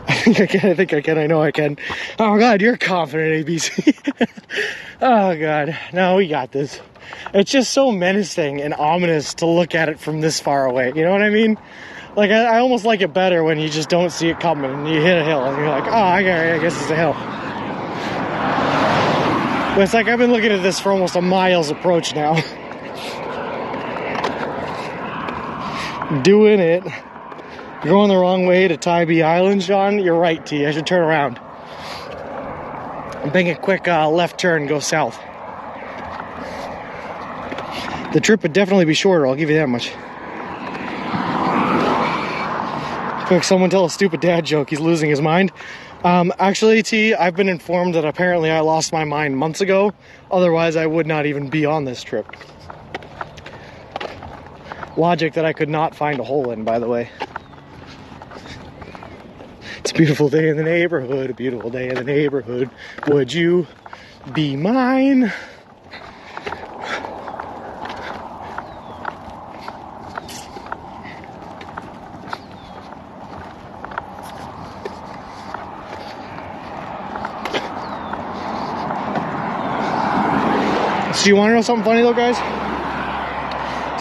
I think I can. I know I can. Oh God, you're confident, ABC. Oh God, no, we got this. It's just so menacing and ominous to look at it from this far away. You know what I mean? Like, I almost like it better when you just don't see it coming and you hit a hill and you're like, oh, I guess it's a hill. But it's like I've been looking at this for almost a mile's approach now. Doing it. You're going the wrong way to Tybee Island, Sean. You're right, T. I should turn around. Make a quick left turn and go south. The trip would definitely be shorter, I'll give you that much. Quick, someone tell a stupid dad joke. He's losing his mind. Actually, T, I've been informed that apparently I lost my mind months ago. Otherwise, I would not even be on this trip. Logic that I could not find a hole in, by the way. It's a beautiful day in the neighborhood. A beautiful day in the neighborhood. Would you be mine? So you want to know something funny though, guys?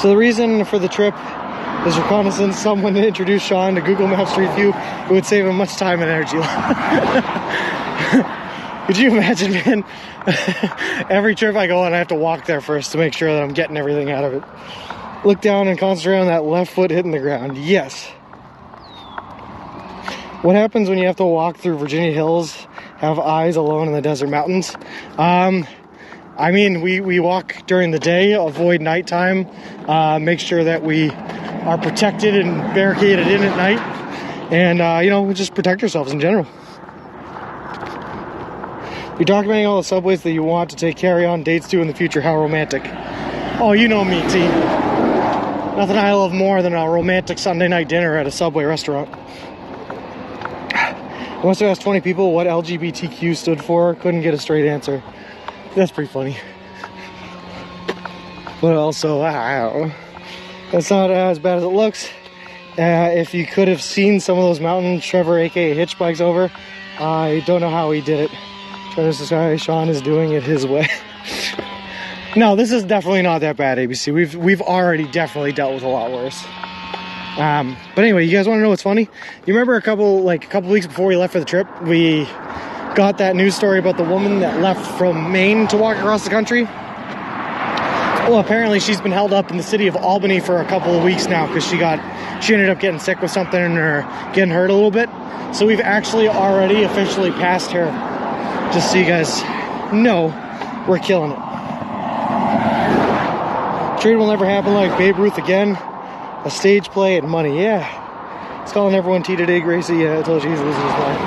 So the reason for the trip is reconnaissance. Someone to introduce Sean to Google Maps Street View. It would save him much time and energy. Could you imagine, man? Every trip I go on, I have to walk there first to make sure that I'm getting everything out of it. Look down and concentrate on that left foot hitting the ground. Yes. What happens when you have to walk through Virginia Hills, have eyes alone in the desert mountains? I mean, we walk during the day, avoid nighttime, make sure that we are protected and barricaded in at night, and, you know, we just protect ourselves in general. You're documenting all the subways that you want to take carry-on dates to in the future. How romantic. Oh, you know me, T. Nothing I love more than a romantic Sunday night dinner at a Subway restaurant. I must have asked 20 people what LGBTQ stood for. Couldn't get a straight answer. That's pretty funny. But also, wow. That's not as bad as it looks. If you could have seen some of those mountains Trevor, aka Hitch, bikes over, I don't know how he did it. Travis Sky, Sean is doing it his way. No, this is definitely not that bad, ABC. We've already definitely dealt with a lot worse. But anyway, you guys want to know what's funny? You remember a couple weeks before we left for the trip, we got that news story about the woman that left from Maine to walk across the country? Well, apparently she's been held up in the city of Albany for a couple of weeks now because she ended up getting sick with something or getting hurt a little bit. So we've actually already officially passed her. Just so you guys know, we're killing it. Trade will never happen like Babe Ruth again. A stage play and money, yeah. It's calling everyone T today, Gracie. Yeah, I told you he's losing his mind.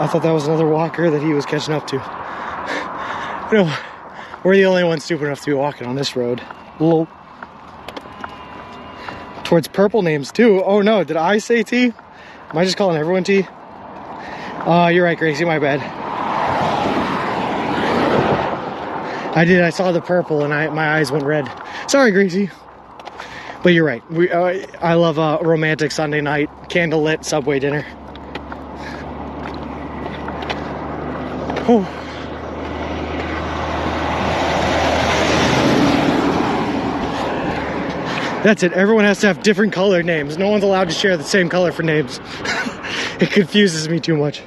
I thought that was another walker that he was catching up to. You know, we're the only ones stupid enough to be walking on this road. Lol. Towards purple names too. Oh no, did I say T? Am I just calling everyone T? You're right, Gracie, my bad. I did, I saw the purple and my eyes went red. Sorry, Gracie. But you're right. I love a romantic Sunday night, candlelit Subway dinner. Whew. That's it. Everyone has to have different color names. No one's allowed to share the same color for names. It confuses me too much.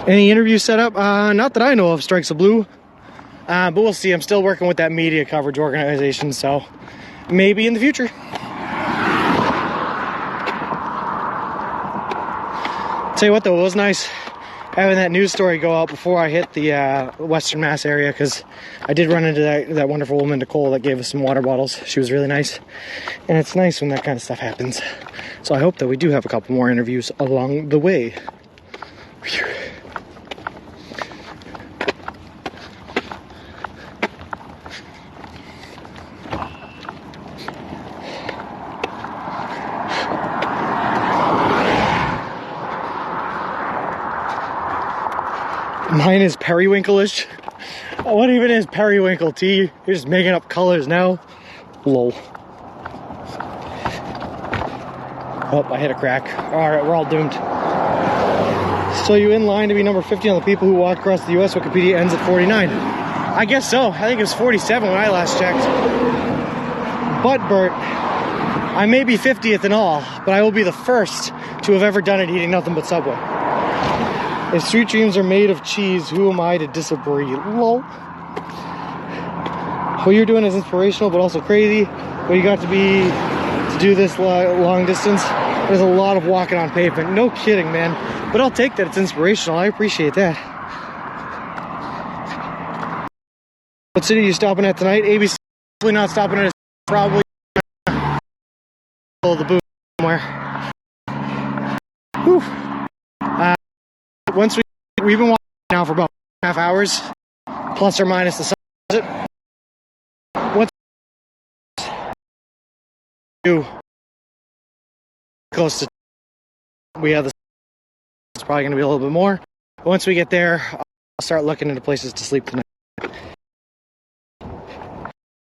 Any interview set up? Not that I know of, Strikes of Blue. But we'll see. I'm still working with that media coverage organization, so maybe in the future. Tell you what though, it was nice having that news story go out before I hit the Western Mass area, because I did run into that wonderful woman, Nicole, that gave us some water bottles. She was really nice. And it's nice when that kind of stuff happens. So I hope that we do have a couple more interviews along the way. Whew. Mine is periwinkle-ish. What even is periwinkle, T? You're just making up colors now? Lol. Oh, I hit a crack. Alright, we're all doomed. So you in line to be number 50 on the people who walk across the US? Wikipedia ends at 49. I guess so. I think it was 47 when I last checked. But, Bert, I may be 50th in all, but I will be the first to have ever done it eating nothing but Subway. If sweet dreams are made of cheese, who am I to disagree? Lol. What you're doing is inspirational, but also crazy. But you got to do this long distance. There's a lot of walking on pavement. No kidding, man. But I'll take that. It's inspirational. I appreciate that. What city are you stopping at tonight? ABC. Probably not stopping at. Probably the booth somewhere. Whew. Once we've been walking now for about 2.5 hours, plus or minus the sunset. Once close to, we have the, it's probably going to be a little bit more. Once we get there, I'll start looking into places to sleep tonight.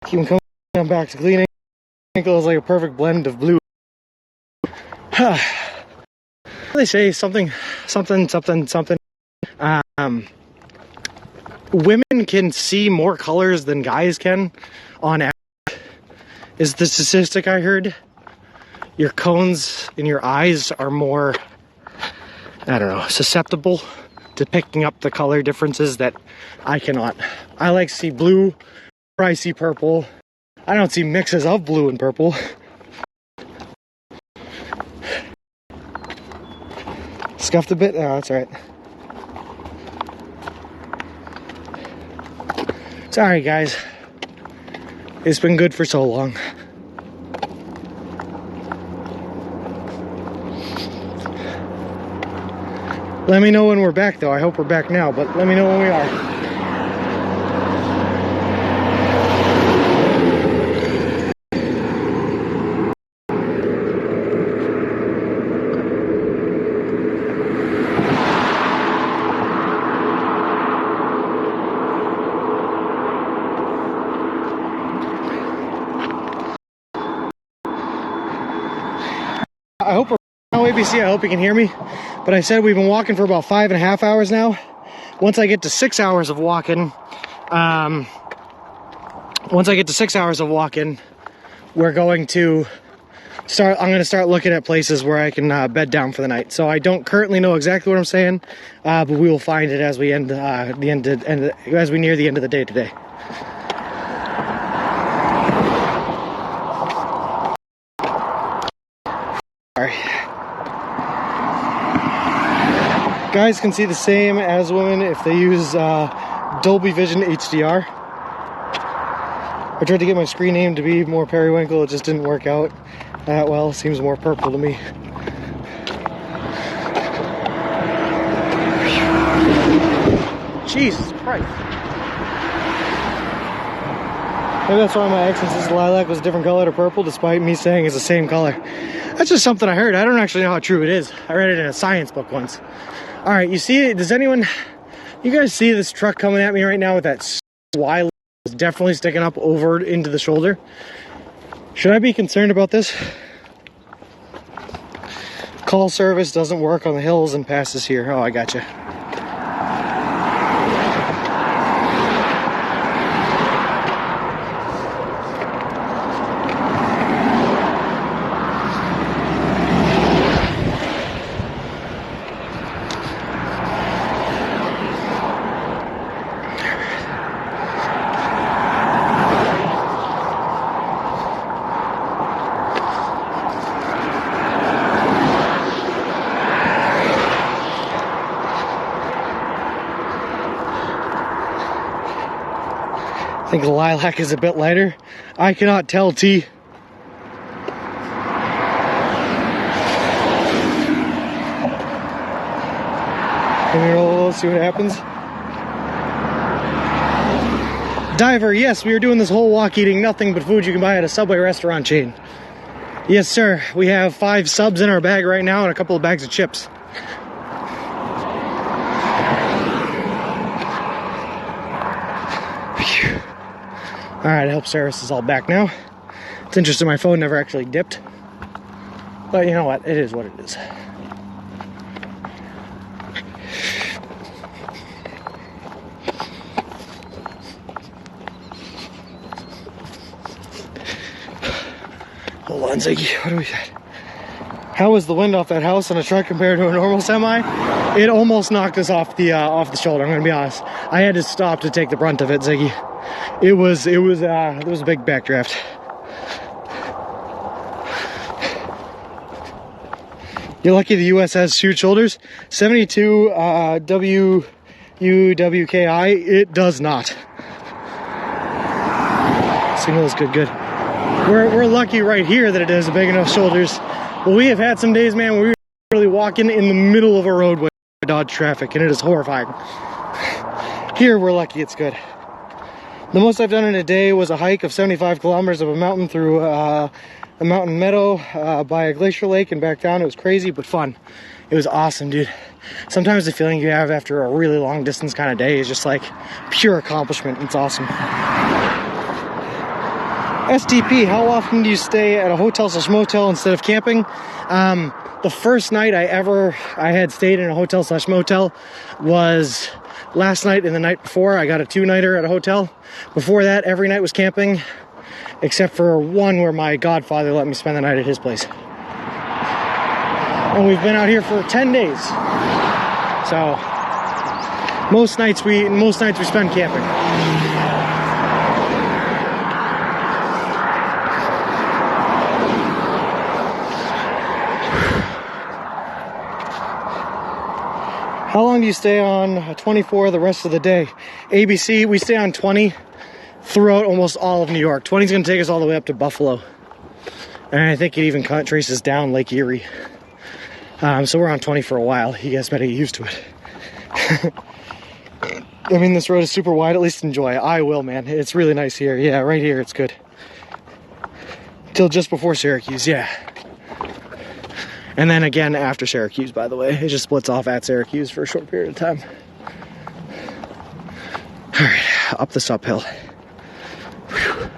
Keep them coming back to cleaning. Ankle is like a perfect blend of blue. They say something. Women can see more colors than guys can on average, is the statistic I heard. your cones in your eyes are more, I don't know, susceptible to picking up the color differences that I cannot. I like to see blue, or I see purple. I don't see mixes of blue and purple. Scuffed a bit? No, that's all right. Sorry, guys. It's been good for so long. Let me know when we're back, though. I hope we're back now, but let me know when we are. I hope we're now, ABC. I hope you can hear me. But I said we've been walking for about 5.5 hours now. Once I get to 6 hours of walking, we're going to start. I'm going to start looking at places where I can bed down for the night. So I don't currently know exactly what I'm saying, but we will find it as we as we near the end of the day today. Guys can see the same as women if they use Dolby Vision HDR. I tried to get my screen name to be more periwinkle, it just didn't work out that well. It seems more purple to me. Jesus Christ. Maybe that's why my ex's lilac was a different color to purple, despite me saying it's the same color. That's just something I heard. I don't actually know how true it is. I read it in a science book once. All right, you see it? You guys see this truck coming at me right now with that Y is definitely sticking up over into the shoulder? Should I be concerned about this? Call service doesn't work on the hills and passes here. Oh, I gotcha. I think the lilac is a bit lighter. I cannot tell, T. Can we roll, see what happens? Diver, yes, we are doing this whole walk eating nothing but food you can buy at a Subway restaurant chain. Yes, sir. We have 5 subs in our bag right now and a couple of bags of chips. Alright, I hope service is all back now. It's interesting, my phone never actually dipped. But you know what? It is what it is. Hold on, Ziggy. What do we got? How was the wind off that house on a truck compared to a normal semi? It almost knocked us off the shoulder, I'm gonna be honest. I had to stop to take the brunt of it, Ziggy. It was a big backdraft. You're lucky the US has huge shoulders. 72 WUWKI, it does not. Signal is good. We're lucky right here that it has big enough shoulders. But we have had some days, man, where we were literally walking in the middle of a roadway with Dodge traffic, and it is horrifying. Here, we're lucky it's good. The most I've done in a day was a hike of 75 kilometers of a mountain through a mountain meadow by a glacier lake and back down. It was crazy, but fun. It was awesome, dude. Sometimes the feeling you have after a really long distance kind of day is just like pure accomplishment. It's awesome. STP, how often do you stay at a hotel/motel instead of camping? The first night I had stayed in a hotel/motel was last night and the night before. I got a 2-nighter at a hotel. Before that, every night was camping, except for one where my godfather let me spend the night at his place. And we've been out here for 10 days. So most nights we spend camping. How long do you stay on 24 the rest of the day? ABC, we stay on 20 throughout almost all of New York. 20 is going to take us all the way up to Buffalo. And I think it even traces down Lake Erie. So we're on 20 for a while. You guys better get used to it. I mean, this road is super wide. At least enjoy it. I will, man. It's really nice here. Yeah, right here it's good. Till just before Syracuse, yeah. And then again after Syracuse, by the way. It just splits off at Syracuse for a short period of time. All right, up this uphill. Whew.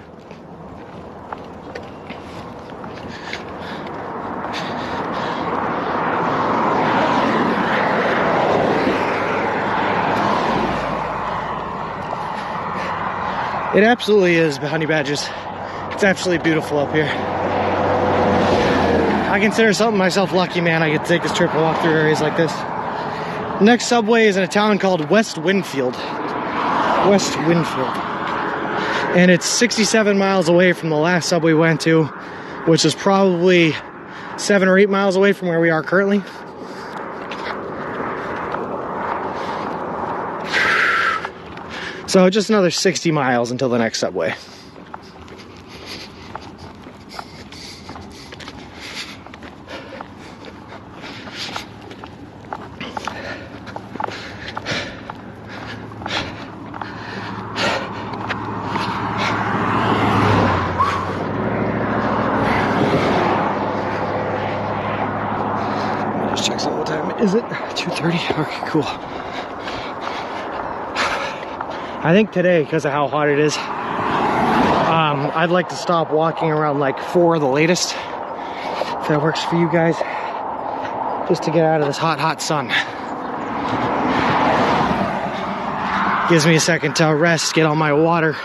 It absolutely is, honey badgers. It's absolutely beautiful up here. I consider myself lucky, man. I get to take this trip and walk through areas like this. Next subway is in a town called West Winfield. West Winfield. And it's 67 miles away from the last subway we went to, which is probably 7 or 8 miles away from where we are currently. So just another 60 miles until the next subway. Just check something. What time is it? 2:30? Okay, cool. I think today, because of how hot it is, I'd like to stop walking around like 4 the latest, if that works for you guys, just to get out of this hot, hot sun. Gives me a second to rest, get all my water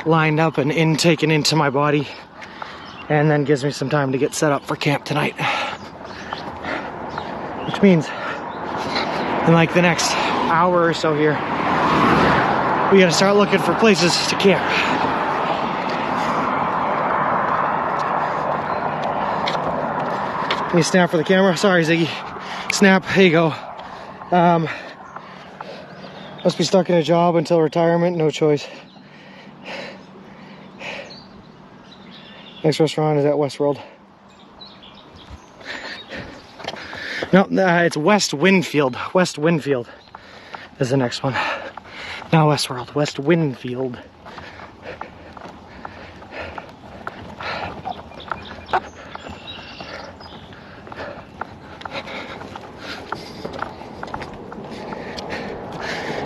lined up and taken into my body, and then gives me some time to get set up for camp tonight. Which means in like the next hour or so here, we gotta start looking for places to camp. Can you snap for the camera? Sorry, Ziggy. Snap, here you go. Must be stuck in a job until retirement, no choice. Next restaurant is at Westworld. No, it's West Winfield. West Winfield is the next one. Not Westworld, West Winfield.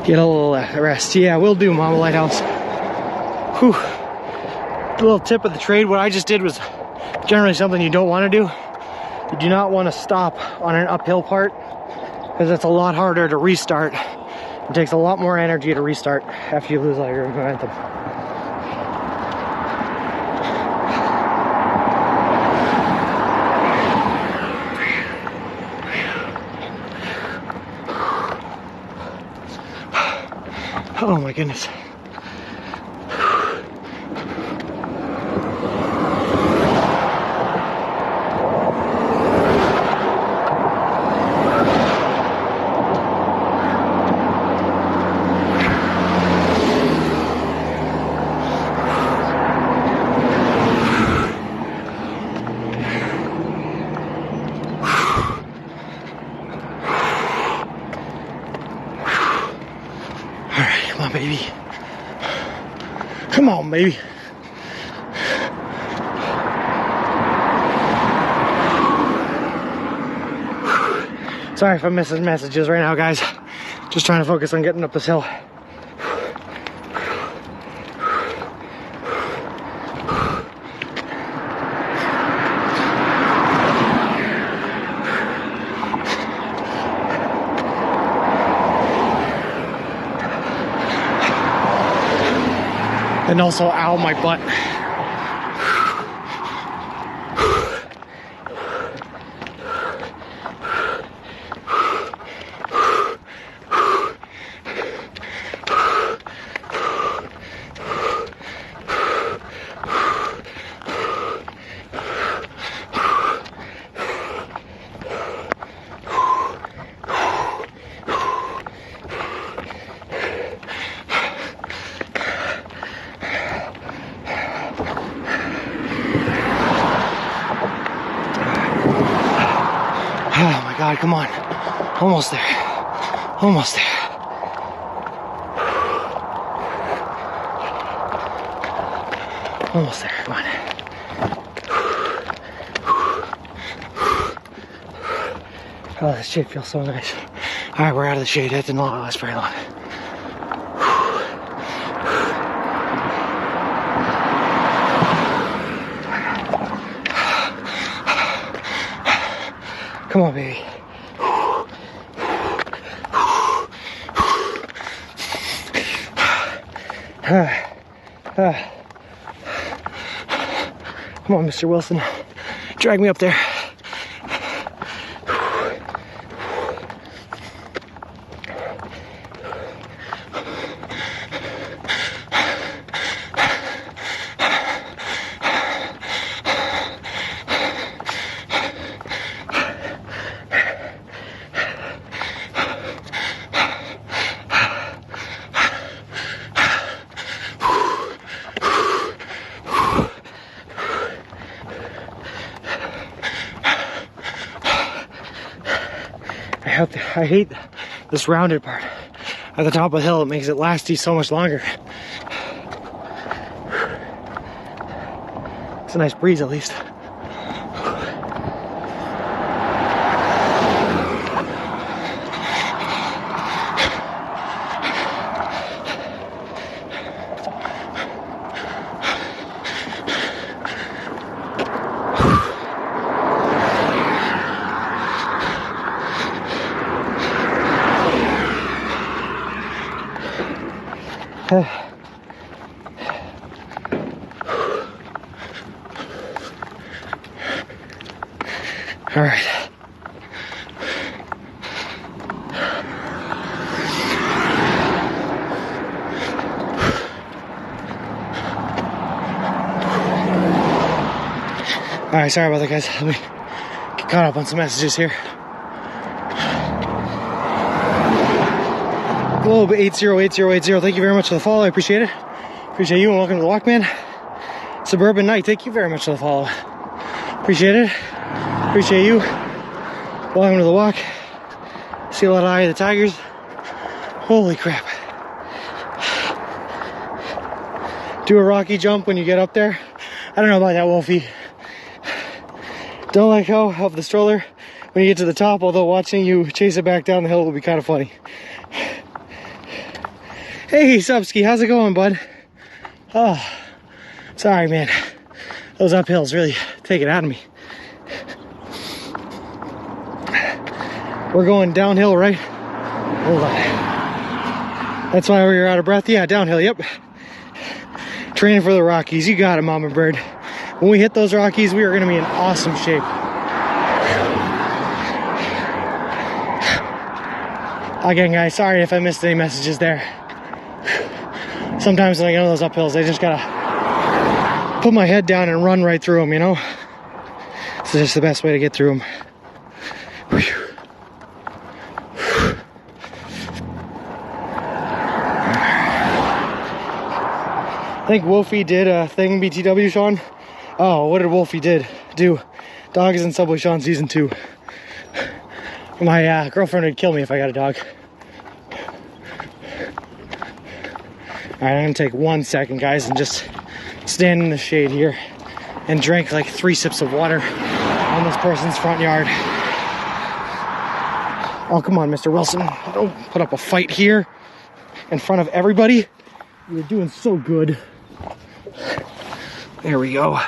Get a little rest. Yeah, we'll do, Mama Lighthouse. Whew. A little tip of the trade. What I just did was generally something you don't want to do. You do not want to stop on an uphill part, because it's a lot harder to restart. It takes a lot more energy to restart after you lose all your momentum. Oh my goodness. Come on, baby. Come on, baby. Sorry if I'm missing messages right now, guys. Just trying to focus on getting up this hill. And also, ow, my butt. God, come on. Almost there. Almost there. Almost there, come on. Oh, this shade feels so nice. All right, we're out of the shade. That didn't last very long. Come on, baby. Come on, Mr. Wilson. Drag me up there. I hate this rounded part at the top of the hill. It makes it last you so much longer. It's a nice breeze at least. All right. All right, sorry about that, guys. Let me get caught up on some messages here. Globe 808080, thank you very much for the follow. I appreciate it. Appreciate you and welcome to the walk, man. Suburban Night, thank you very much for the follow. Appreciate it. Appreciate you. Welcome to the walk. See a lot of Eye of the Tigers. Holy crap. Do a rocky jump when you get up there. I don't know about that, Wolfie. Don't let go of the stroller when you get to the top, although watching you chase it back down the hill will be kind of funny. Hey, Subski, how's it going, bud? Oh, sorry, man. Those uphills really take it out of me. We're going downhill, right? Hold on. That's why we were out of breath. Yeah, downhill, yep. Training for the Rockies. You got it, Mama Bird. When we hit those Rockies, we are going to be in awesome shape. Again, guys, sorry if I missed any messages there. Sometimes when I get on those uphills, I just gotta put my head down and run right through them, you know? It's just the best way to get through them. Whew. I think Wolfie did a thing, BTW, Sean. Oh, what did Wolfie do? Dog is in Subway Sean Season 2. My girlfriend would kill me if I got a dog. Alright, I'm gonna take 1 second, guys, and just stand in the shade here and drink like 3 sips of water on this person's front yard. Oh, come on, Mr. Wilson. Don't put up a fight here in front of everybody. You're doing so good. There we go.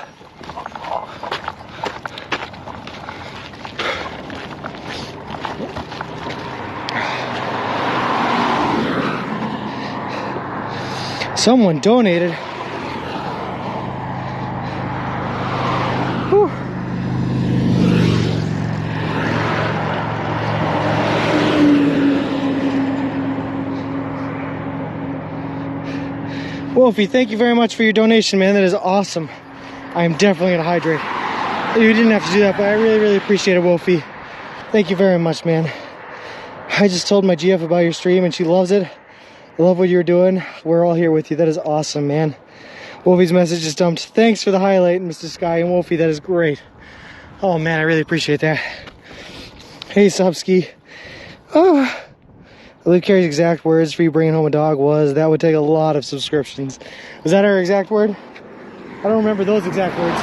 Someone donated. Whew. Wolfie, thank you very much for your donation, man. That is awesome. I am definitely gonna hydrate. You didn't have to do that, but I really, really appreciate it, Wolfie. Thank you very much, man. I just told my GF about your stream and she loves it. I love what you're doing. We're all here with you. That is awesome, man. Wolfie's message is dumped. Thanks for the highlight, Mr. Sky and Wolfie. That is great. Oh, man, I really appreciate that. Hey, Subski. Oh, I believe Carrie's exact words for you bringing home a dog was, that would take a lot of subscriptions. Was that her exact word? I don't remember those exact words,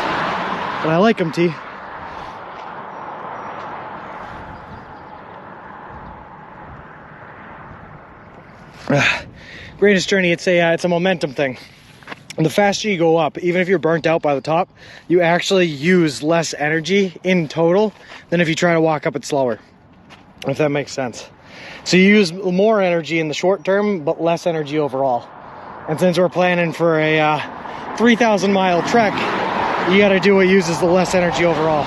but I like them, T. Greatest journey, it's a momentum thing. And the faster you go up, even if you're burnt out by the top, you actually use less energy in total than if you try to walk up it slower, if that makes sense. So you use more energy in the short term, but less energy overall. And since we're planning for a 3,000 mile trek, you gotta do what uses the less energy overall.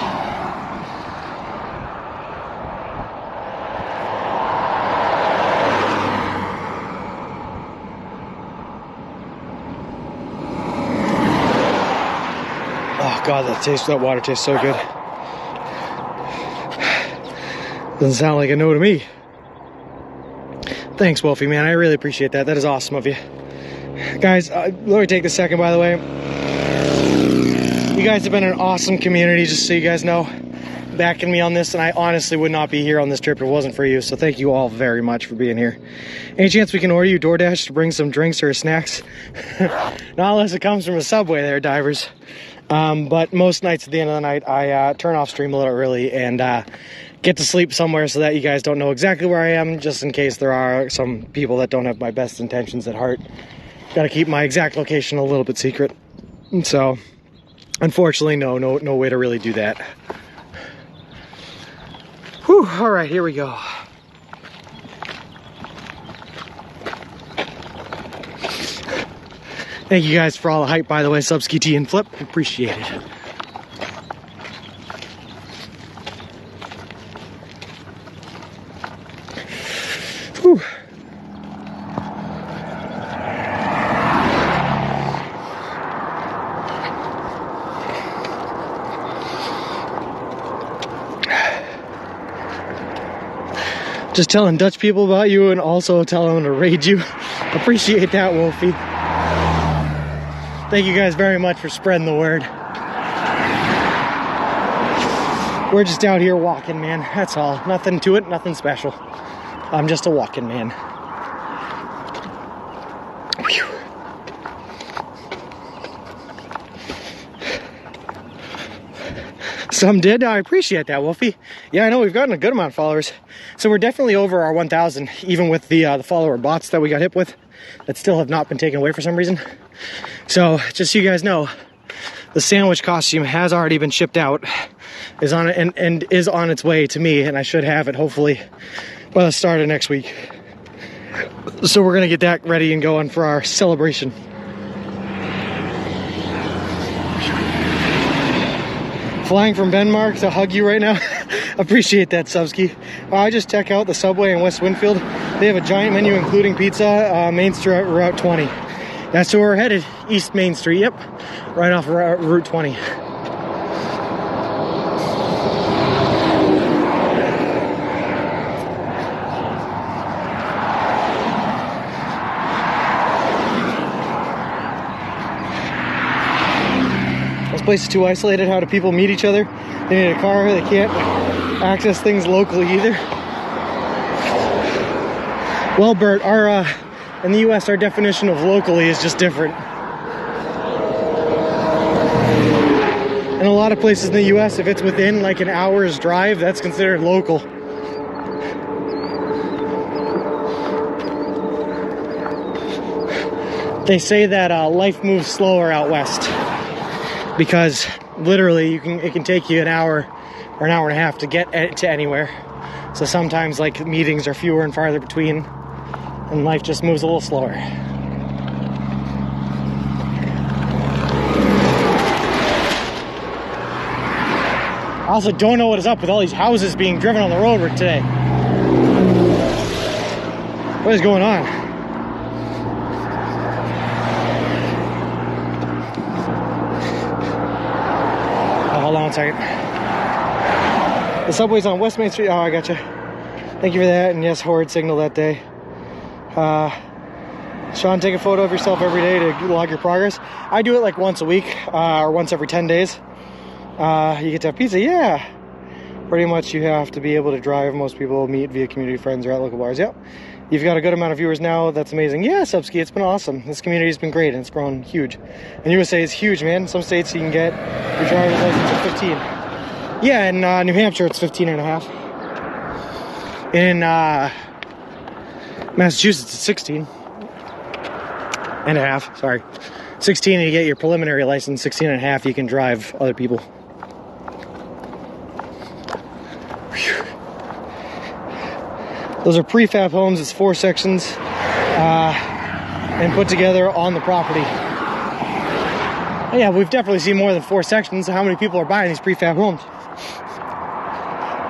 Oh God, that water tastes so good. Doesn't sound like a no to me. Thanks, Wolfie, man. I really appreciate that. That is awesome of you. Guys, let me take this second, by the way. You guys have been an awesome community, just so you guys know. Backing me on this, and I honestly would not be here on this trip if it wasn't for you, so thank you all very much for being here. Any chance we can order you DoorDash to bring some drinks or snacks? Not unless it comes from a Subway there, divers. But most nights at the end of the night, I turn off stream a little early and get to sleep somewhere so that you guys don't know exactly where I am, just in case there are some people that don't have my best intentions at heart. Got to keep my exact location a little bit secret. And so, unfortunately, no way to really do that. Whew, all right, here we go. Thank you guys for all the hype, by the way, Subski T and Flip. Appreciate it. Whew. Just telling Dutch people about you and also telling them to raid you. Appreciate that, Wolfie. Thank you guys very much for spreading the word. We're just out here walking, man. That's all. Nothing to it, nothing special. I'm just a walking man. Whew. Some did. I appreciate that, Wolfie. Yeah, I know we've gotten a good amount of followers. So we're definitely over our 1,000, even with the follower bots that we got hit with that still have not been taken away for some reason. So just so you guys know, the sandwich costume has already been shipped out, is on it, and is on its way to me, and I should have it hopefully by the start of next week. So we're gonna get that ready and going for our celebration. Flying from Denmark to hug you right now. Appreciate that, Subski. I just checked out the Subway in West Winfield. They have a giant menu including pizza, Main Street Route 20. That's where we're headed, East Main Street, yep. Right off Route 20. This place is too isolated. How do people meet each other? They need a car, they can't access things locally either. Well, Bert, in the US, our definition of locally is just different. In a lot of places in the US, if it's within like an hour's drive, that's considered local. They say that life moves slower out west because literally it can take you an hour or an hour and a half to get to anywhere. So sometimes like meetings are fewer and farther between, and life just moves a little slower. I also don't know what is up with all these houses being driven on the road today. What is going on? Oh, hold on one second. The Subway's on West Main Street. Oh, I gotcha. Thank you for that. And yes, horrid signal that day. Sean, take a photo of yourself every day to log your progress. I do it like once a week or once every 10 days. You get to have pizza. Yeah. Pretty much you have to be able to drive. Most people meet via community friends or at local bars. Yep. You've got a good amount of viewers now. That's amazing. Yeah, Subski, it's been awesome. This community's been great and it's grown huge. And USA is huge, man. Some states you can get your driver's license at 15. Yeah, in New Hampshire it's 15 and a half. In Massachusetts it's 16 and a half, sorry. 16 and you get your preliminary license, 16 and a half you can drive other people. Whew. Those are prefab homes, it's 4 sections and put together on the property. Yeah, we've definitely seen more than 4 sections. How many people are buying these prefab homes?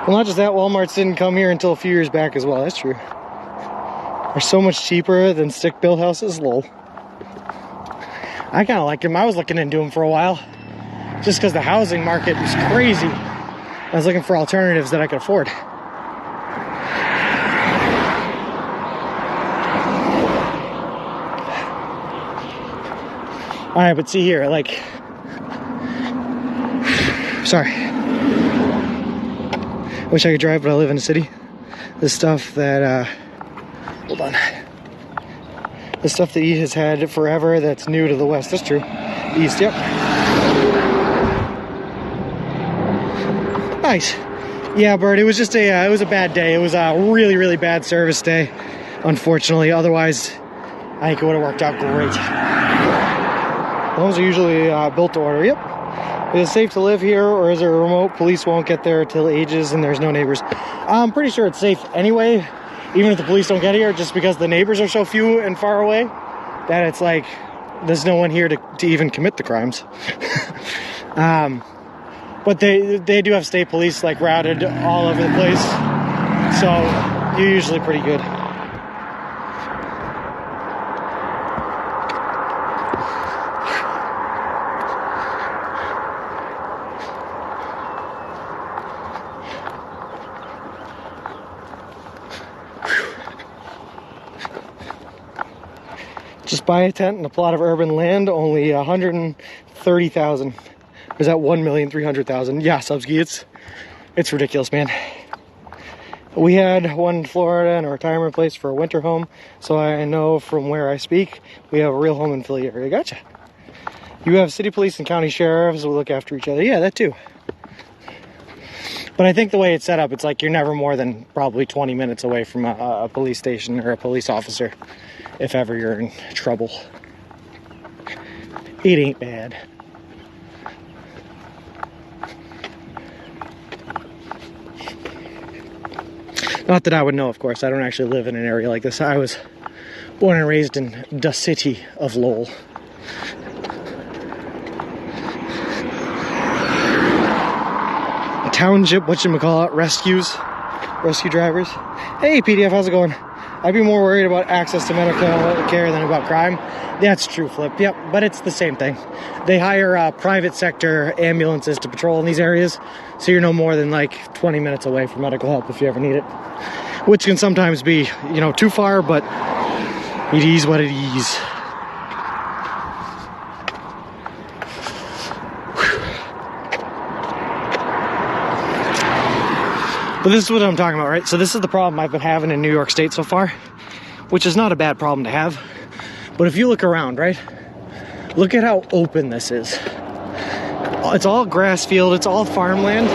Well, not just that, Walmart's didn't come here until a few years back as well, that's true. They're so much cheaper than stick-built houses, lol. I kind of like them. I was looking into them for a while just because the housing market was crazy. I was looking for alternatives that I could afford. All right, but see here, like, sorry. Wish I could drive, but I live in a city. The stuff that, hold on. The stuff that East has had forever that's new to the West. That's true. East, yep. Nice. Yeah, Bert, it was just it was a bad day. It was a really, really bad service day, unfortunately. Otherwise, I think it would have worked out great. Homes are usually built to order, yep. Is it safe to live here, or is it remote? Police won't get there till ages and there's no neighbors. I'm pretty sure it's safe anyway, even if the police don't get here, just because the neighbors are so few and far away that it's like there's no one here to even commit the crimes. But they do have state police like routed all over the place, so you're usually pretty good. Just buy a tent and a plot of urban land, only 130,000. Is that 1,300,000? Yeah, Subski, it's ridiculous, man. We had one in Florida in a retirement place for a winter home, so I know from where I speak, we have a real home in Philly area. Gotcha. You have city police and county sheriffs who look after each other. Yeah, that too. But I think the way it's set up, it's like you're never more than probably 20 minutes away from a police station or a police officer if ever you're in trouble. It ain't bad. Not that I would know, of course. I don't actually live in an area like this. I was born and raised in the city of Lowell. Township, whatchamacallit, rescue drivers. Hey, PDF, how's it going? I'd be more worried about access to medical care than about crime. That's true, Flip. Yep, but it's the same thing. They hire private sector ambulances to patrol in these areas, so you're no more than like 20 minutes away from medical help if you ever need it. Which can sometimes be, you know, too far, but it is what it is. But this is what I'm talking about, right? So this is the problem I've been having in New York State so far, which is not a bad problem to have. But if you look around, right? Look at how open this is. It's all grass field, it's all farmland.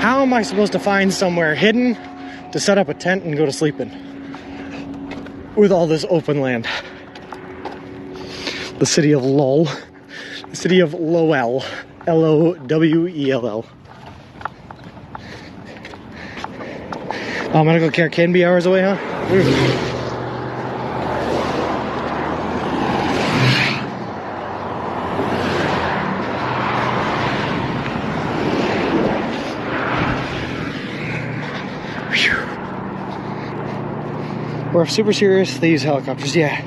How am I supposed to find somewhere hidden to set up a tent and go to sleep in with all this open land? The city of Lowell. The city of Lowell. Lowell. Medical care can be hours away, huh? Or if super serious, they use helicopters. Yeah.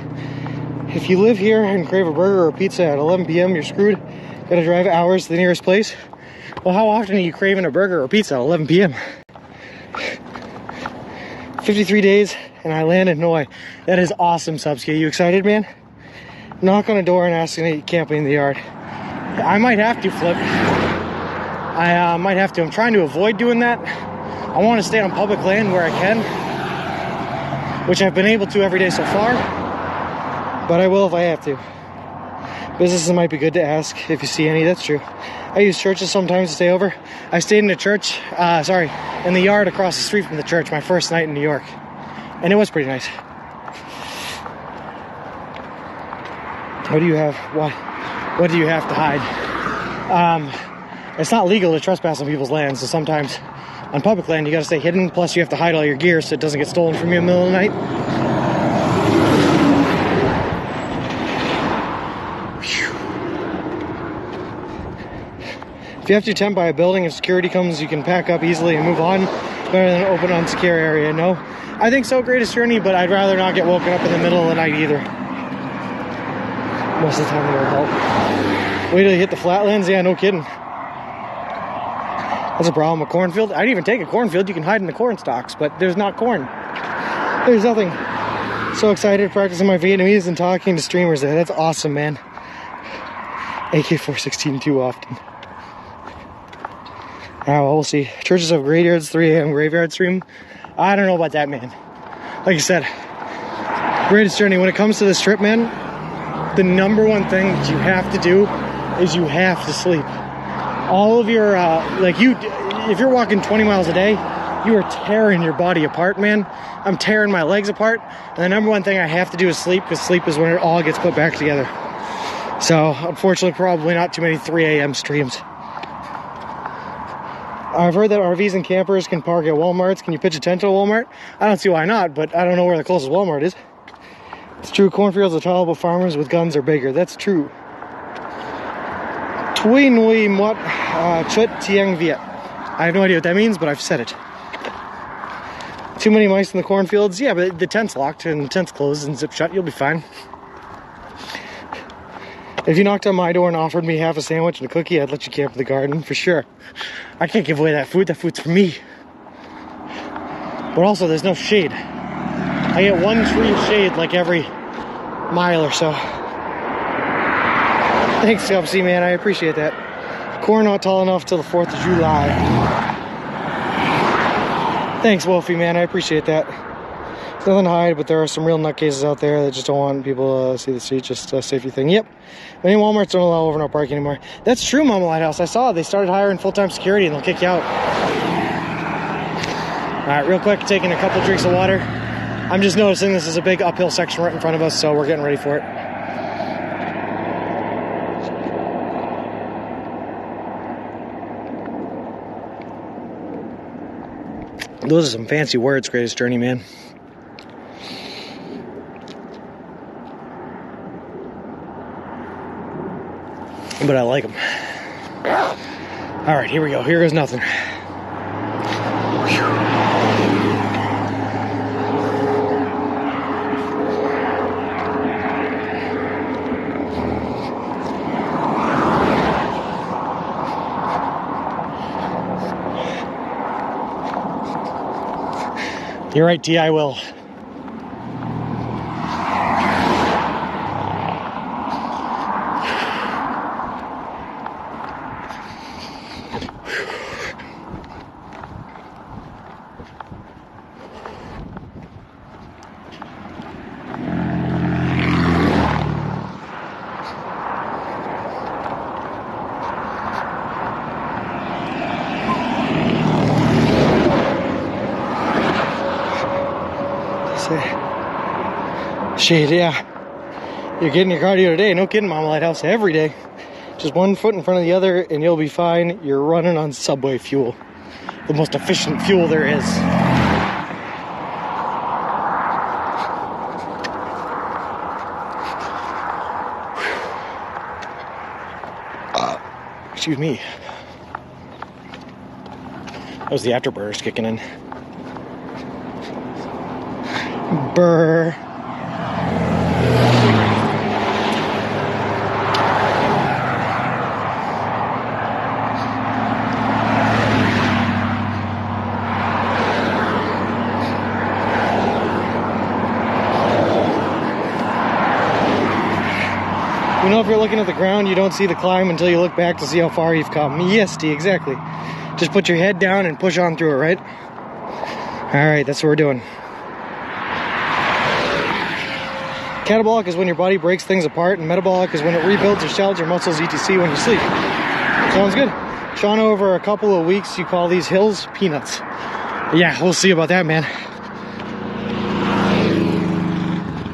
If you live here and crave a burger or a pizza at 11 p.m., you're screwed. Gotta drive hours to the nearest place. Well, how often are you craving a burger or pizza at 11 p.m.? 53 days and I land in Hanoi. That is awesome, Subski. Are you excited, man? Knock on a door and ask if you camping in the yard. I might have to, Flip. I might have to. I'm trying to avoid doing that. I want to stay on public land where I can, which I've been able to every day so far, but I will if I have to. Businesses might be good to ask if you see any. That's true. I use churches sometimes to stay over. I stayed in a church, in the yard across the street from the church my first night in New York, and it was pretty nice. What do you have? What do you have to hide? It's not legal to trespass on people's land, so sometimes on public land you gotta stay hidden, plus you have to hide all your gear so it doesn't get stolen from you in the middle of the night. If you have to tent by a building, if security comes, you can pack up easily and move on. Better than an open, unsecure area, no? I think so, greatest journey, but I'd rather not get woken up in the middle of the night either. Most of the time it will help. Wait till you hit the flatlands, yeah, no kidding. That's a problem, a cornfield. I'd even take a cornfield, you can hide in the corn stalks, but there's not corn. There's nothing. So excited practicing my Vietnamese and talking to streamers there. That's awesome, man. AK-416 too often. Well, we'll see. Churches have graveyards, 3 a.m. graveyard stream. I don't know about that, man. Like I said, greatest journey. When it comes to this trip, man, the number one thing that you have to do is you have to sleep. All of your, if you're walking 20 miles a day, you are tearing your body apart, man. I'm tearing my legs apart. And the number one thing I have to do is sleep, because sleep is when it all gets put back together. So, unfortunately, probably not too many 3 a.m. streams. I've heard that RVs and campers can park at Walmarts. Can you pitch a tent to a Walmart? I don't see why not, but I don't know where the closest Walmart is. It's true, cornfields are tall, but farmers with guns are bigger. That's true. Tui Nui Mot Chut Tiang Viet. I have no idea what that means, but I've said it. Too many mice in the cornfields? Yeah, but the tent's locked and the tent's closed and zip shut. You'll be fine. If you knocked on my door and offered me half a sandwich and a cookie, I'd let you camp in the garden, for sure. I can't give away that food. That food's for me. But also, there's no shade. I get one tree of shade like every mile or so. Thanks, Gupsy, man. I appreciate that. Corn not tall enough till the 4th of July. Thanks, Wolfie, man. I appreciate that. There's nothing to hide, but there are some real nutcases out there that just don't want people to see the street. Just a safety thing. Yep. Many Walmarts don't allow overnight parking anymore. That's true, Mama Lighthouse. I saw they started hiring full-time security and they'll kick you out. All right, real quick, taking a couple drinks of water. I'm just noticing this is a big uphill section right in front of us, so we're getting ready for it. Those are some fancy words, greatest journey, man. But I like them. All right, here we go. Here goes nothing. You're right, T, I will. Shit, yeah. You're getting your cardio today. No kidding, Mama Lighthouse. Every day. Just one foot in front of the other and you'll be fine. You're running on Subway fuel. The most efficient fuel there is. Excuse me. That was the afterburners kicking in. Brr. You know, if you're looking at the ground, you don't see the climb until you look back to see how far you've come. Yes, T, exactly. Just put your head down and push on through it, right? All right, that's what we're doing. Catabolic is when your body breaks things apart, and metabolic is when it rebuilds your cells, your muscles, etc. when you sleep. Sounds good. Sean, over a couple of weeks, you call these hills peanuts. Yeah, we'll see about that, man.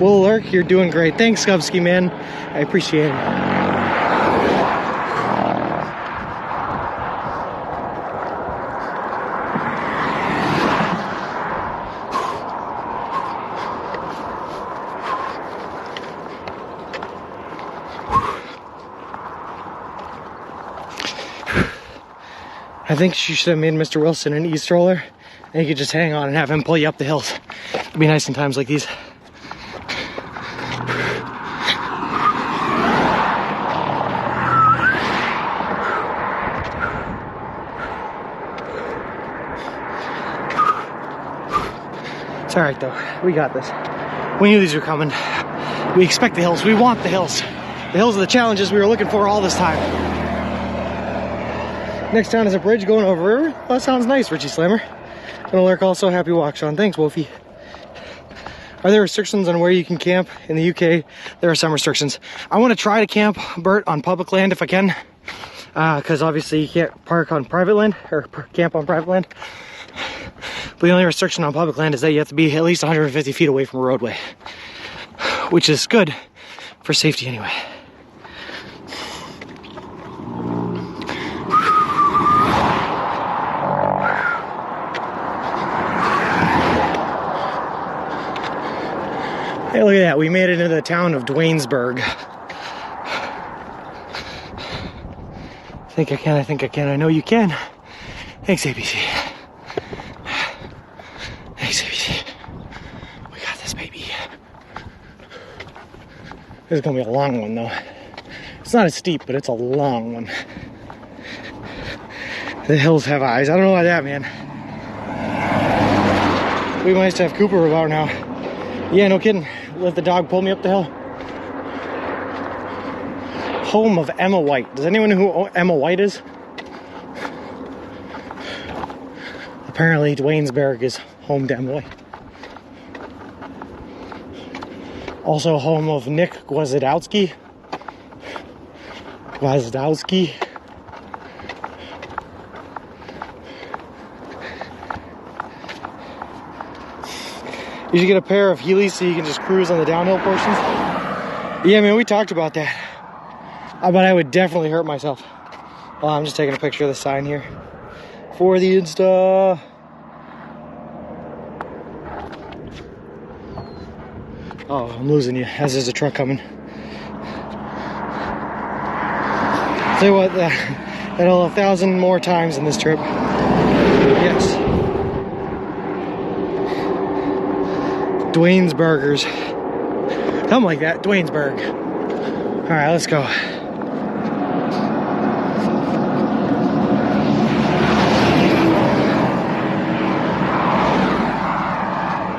Will Lurk, you're doing great. Thanks, Skubsky, man. I appreciate it. I think she should have made Mr. Wilson an e-stroller, and you could just hang on and have him pull you up the hills. It'd be nice in times like these. It's all right though, we got this. We knew these were coming. We expect the hills, we want the hills. The hills are the challenges we were looking for all this time. Next town is a bridge going over a river. Well, that sounds nice, Richie Slammer. Gonna lurk also, happy walk, Sean. Thanks, Wolfie. Are there restrictions on where you can camp? In the UK, there are some restrictions. I want to try to camp, Bert, on public land if I can. Because obviously you can't park on private land, or camp on private land. But the only restriction on public land is that you have to be at least 150 feet away from a roadway. Which is good for safety anyway. Hey, look at that. We made it into the town of Dwaynesburg. I think I can. I know you can. Thanks, ABC. Thanks, ABC. We got this, baby. This is gonna be a long one, though. It's not as steep, but it's a long one. The hills have eyes. I don't know about that, man. We might have Cooper about now. Yeah, no kidding. Let the dog pull me up the hill. Home of Emma White. Does anyone know who Emma White is? Apparently Dwaynesburg is home to Emma White. Also home of Nick Gwiazdowski. You should get a pair of Heelys so you can just cruise on the downhill portions. Yeah, man, we talked about that. But I would definitely hurt myself. Well, I'm just taking a picture of the sign here for the Insta. Oh, I'm losing you as there's a truck coming. Tell you what, that'll 1,000 more times in this trip. Yes. Dwaynesburgers. Something like that. Dwaynesburg. Alright, let's go.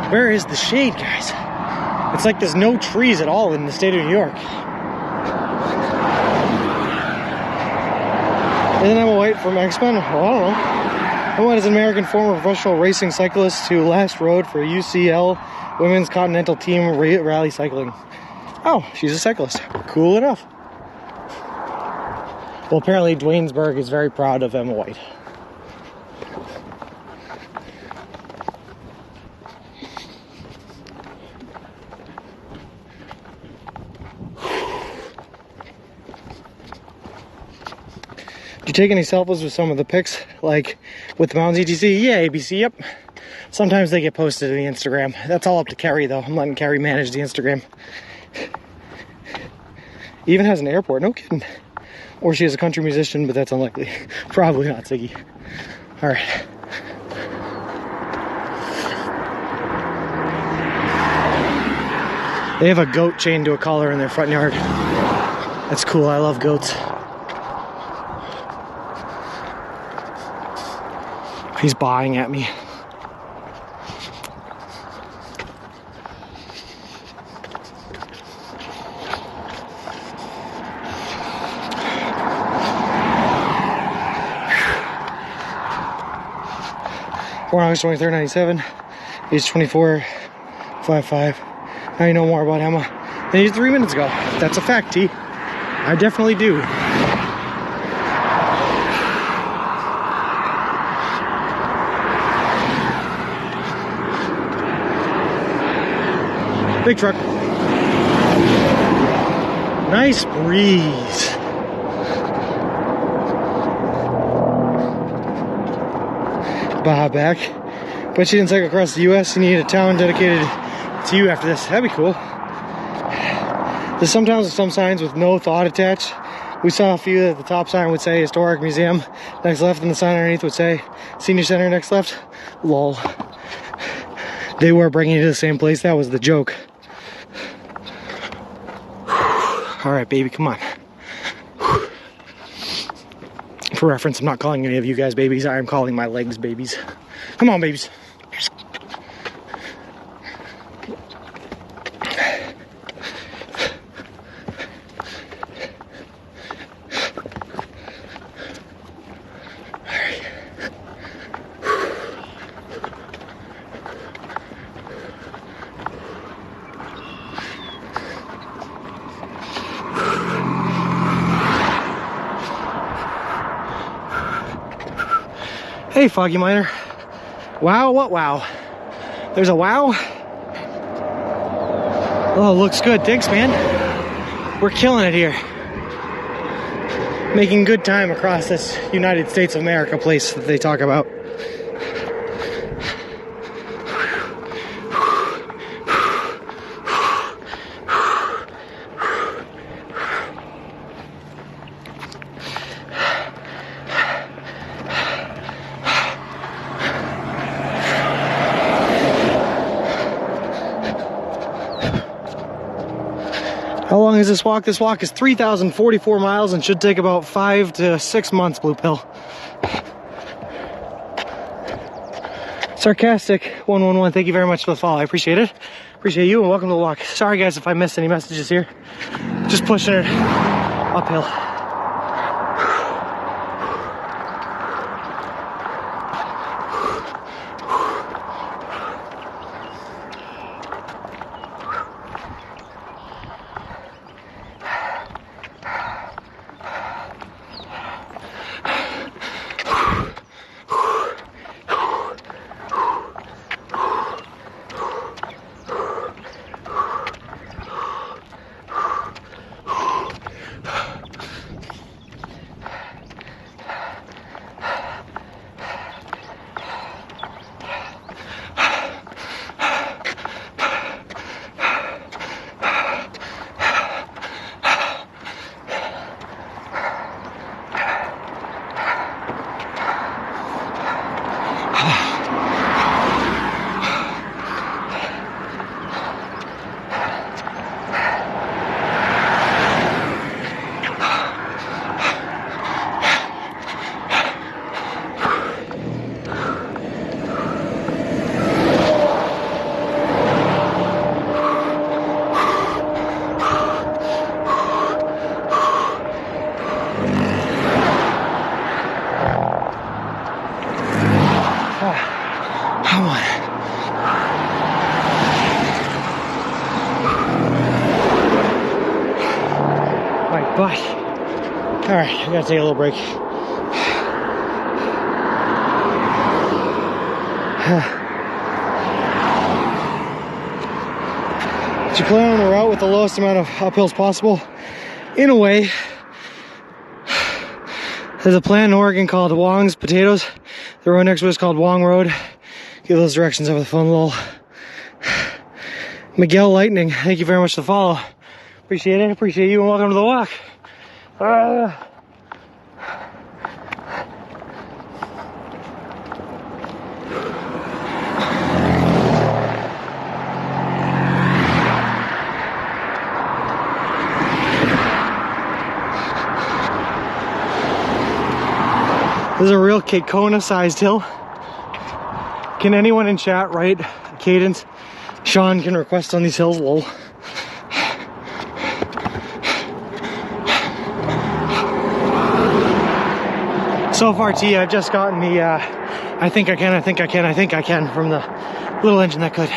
Where is the shade, guys? It's like there's no trees at all in the state of New York. Isn't Emma White from X-Men? Well, I don't know. Emma White is an American former professional racing cyclist who last rode for UCL Women's Continental Team Rally Cycling. Oh, she's a cyclist. Cool enough. Well, apparently Dwaynesburg is very proud of Emma White. Did you take any selfies with some of the pics, like with the mountains etc? Yeah, ABC, yep. Sometimes they get posted to the Instagram. That's all up to Carrie, though. I'm letting Carrie manage the Instagram. Even has an airport, no kidding. Or she is a country musician, but that's unlikely. Probably not, Siggy. All right. They have a goat chained to a collar in their front yard. That's cool, I love goats. He's baaing at me. Born August 23rd, 97. Age 24, 5'5". Now you know more about Emma than you did 3 minutes ago. That's a fact, T. I definitely do. Big truck. Nice breeze. Baja back. Bet you didn't cycle across the US. You need a town dedicated to you after this. That'd be cool. There's sometimes some signs with no thought attached. We saw a few that the top sign would say Historic Museum next left, and the sign underneath would say Senior Center next left. Lol. They were bringing you to the same place. That was the joke. All right, baby, come on. For reference, I'm not calling any of you guys babies. I am calling my legs babies. Come on, babies. Hey, Foggy Miner. Wow, what wow? There's a wow? Oh, looks good. Thanks, man. We're killing it here. Making good time across this United States of America place that they talk about. How long is this walk? This walk is 3,044 miles and should take about 5 to 6 months, Blue Pill. Sarcastic 111, thank you very much for the follow. I appreciate it. Appreciate you and welcome to the walk. Sorry guys if I missed any messages here. Just pushing it uphill. Come on. My butt. All right, I gotta take a little break. Did you plan on a route with the lowest amount of uphills possible? In a way. There's a plant in Oregon called Wong's Potatoes. The road next to it is called Wong Road. Give those directions over the phone, lol. Miguel Lightning, thank you very much for the follow. Appreciate it, appreciate you, and welcome to the walk. This is a real Kekona-sized hill. Can anyone in chat write a cadence Sean can request on these hills? Lol. So far, T, I've just gotten the I think I can from the little engine that could.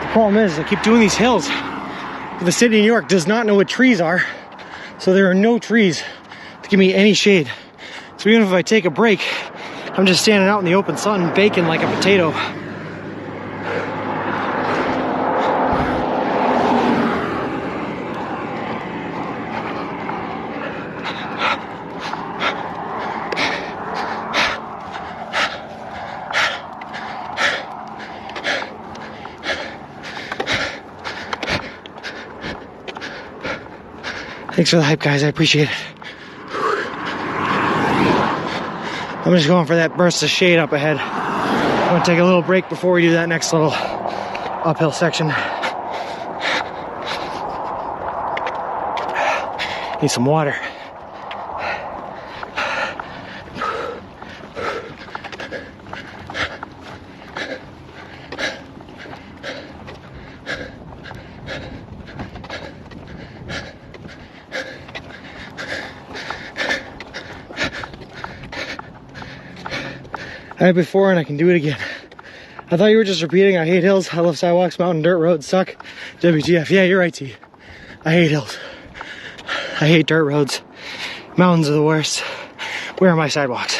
The problem is I keep doing these hills. The city of New York does not know what trees are, so there are no trees to give me any shade. So even if I take a break, I'm just standing out in the open sun baking like a potato. Thanks for the hype, guys. I appreciate it. I'm just going for that burst of shade up ahead. I'm gonna take a little break before we do that next little uphill section. Need some water. I had it before and I can do it again. I thought you were just repeating. I hate hills. I love sidewalks. Mountain dirt roads suck. WTF. Yeah, you're right, T. I hate hills. I hate dirt roads. Mountains are the worst. Where are my sidewalks?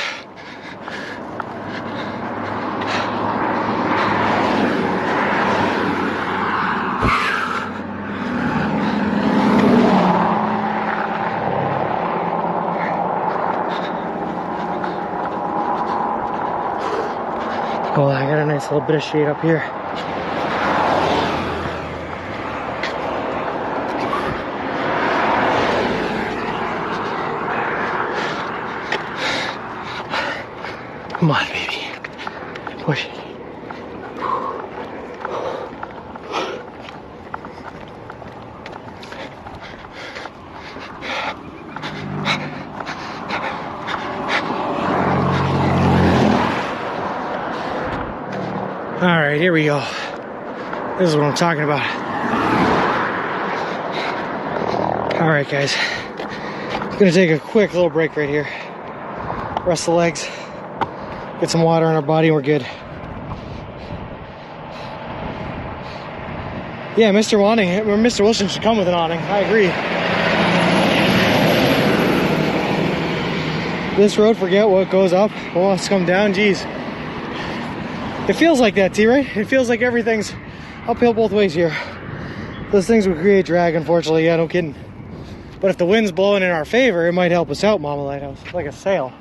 Oh, I got a nice little bit of shade up here. Come on, baby. Push it. All right, here we go. This is what I'm talking about. All right, guys. I'm gonna take a quick little break right here. Rest the legs. Get some water in our body and we're good. Yeah, Mr. Wilson should come with an awning. I agree. This road, forget what goes up, what wants to come down, geez. It feels like that, T, right? It feels like everything's uphill both ways here. Those things would create drag, unfortunately. Yeah, no kidding. But if the wind's blowing in our favor, it might help us out, Mama Lighthouse. Like a sail.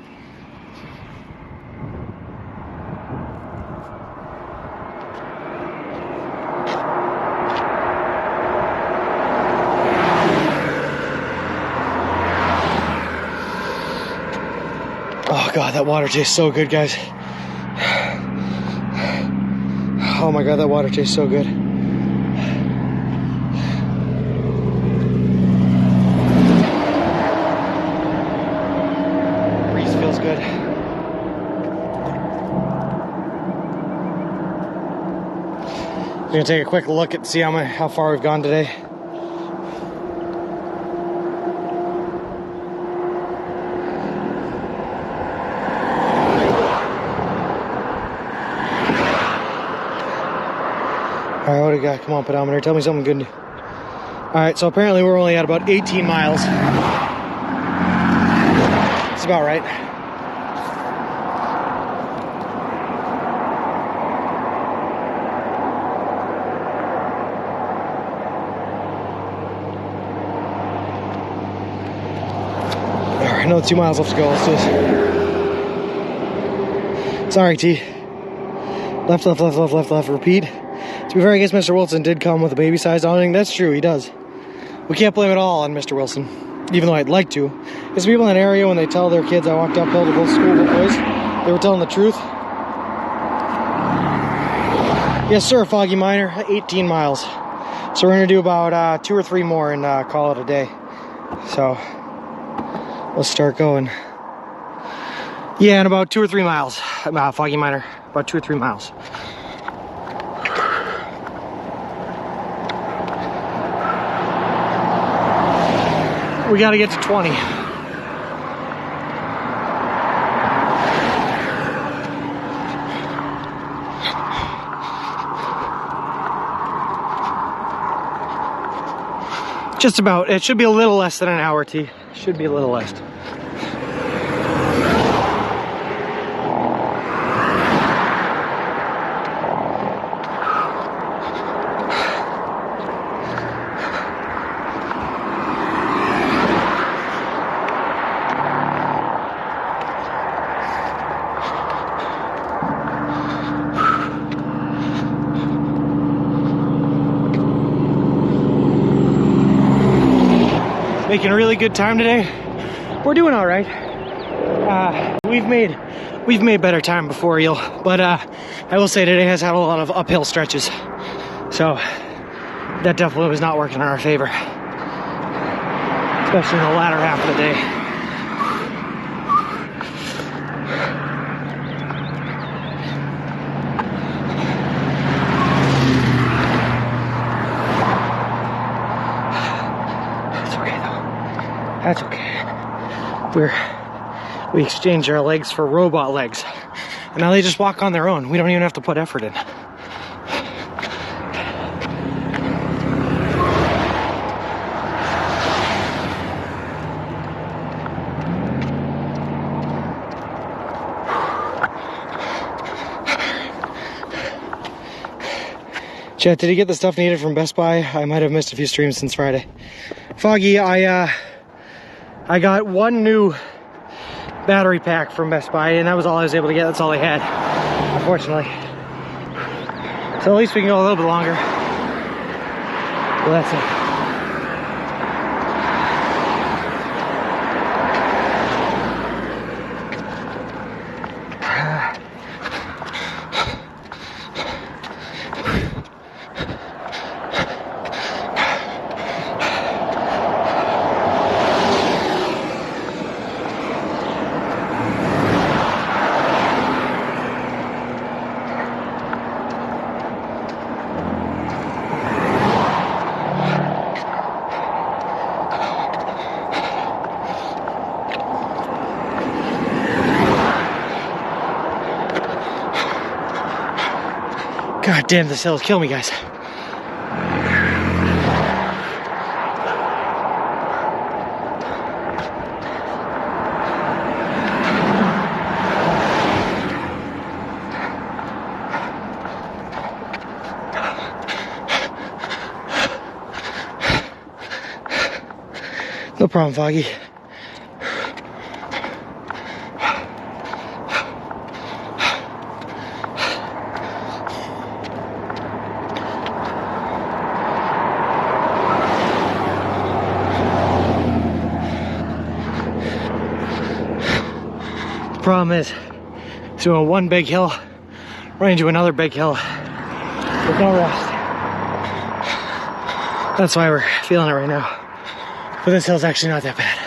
Oh God, that water tastes so good, guys. Oh my God, that water tastes so good. Breeze feels good. I'm gonna take a quick look and see how far we've gone today. All right, what do we got? Come on, pedometer, tell me something good. All right, so apparently we're only at about 18 miles. It's about right. All right, another 2 miles left to go. Let's do this. Sorry, T. Left, left, left, left, left, left. Repeat. To be fair, I guess Mr. Wilson did come with a baby-sized awning. That's true, he does. We can't blame it all on Mr. Wilson, even though I'd like to. Because people in that area, when they tell their kids I walked uphill to both school both ways, they were telling the truth. Yes, sir, Foggy Miner, 18 miles. So we're going to do about 2 or 3 more and call it a day. So, let's start going. Yeah, in about 2 or 3 miles, Foggy Miner. About 2 or 3 miles. We got to get to 20. Just about. It should be a little less than an hour, T. Should be a little less. Making really good time today. We're doing all right. We've made better time before, but I will say today has had a lot of uphill stretches, so that definitely was not working in our favor, especially in the latter half of the day. That's okay. We exchanged our legs for robot legs. And now they just walk on their own. We don't even have to put effort in. Chat, did he get the stuff needed from Best Buy? I might have missed a few streams since Friday. Foggy, I got one new battery pack from Best Buy, and that was all I was able to get. That's all they had, unfortunately. So at least we can go a little bit longer. Well, that's it. God damn, this hill's killing me, guys. No problem, Foggy. Problem is, doing one big hill, running to another big hill with no rest. That's why we're feeling it right now. But this hill's actually not that bad.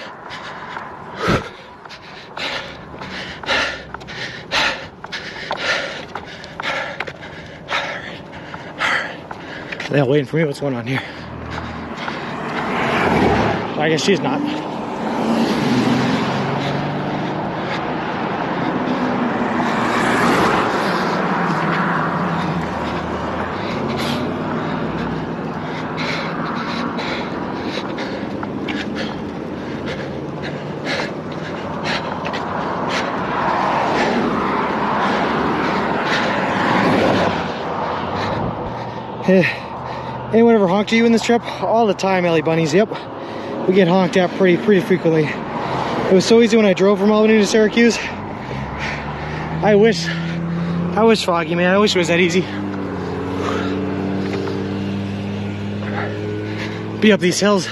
They're waiting for me. What's going on here? I guess she's not. Anyone ever honked at you in this trip? All the time, Ellie Bunnies. Yep, we get honked at pretty frequently. It was so easy when I drove from Albany to Syracuse. I wish, Foggy, man. I wish it was that easy. Be up these hills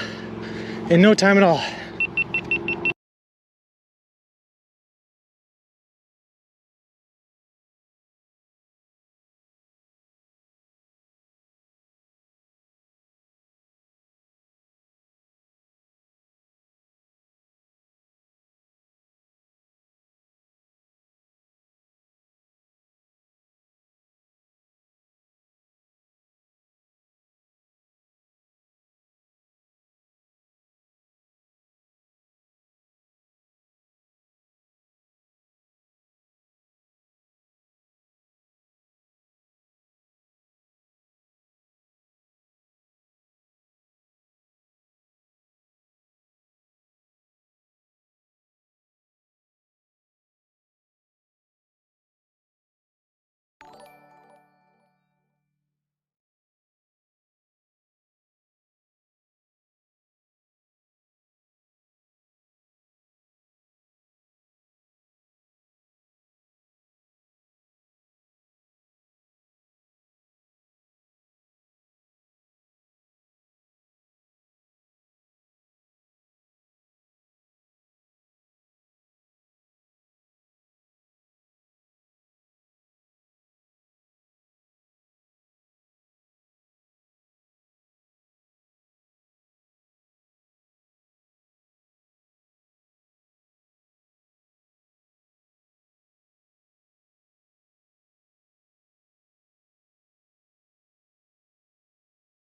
in no time at all.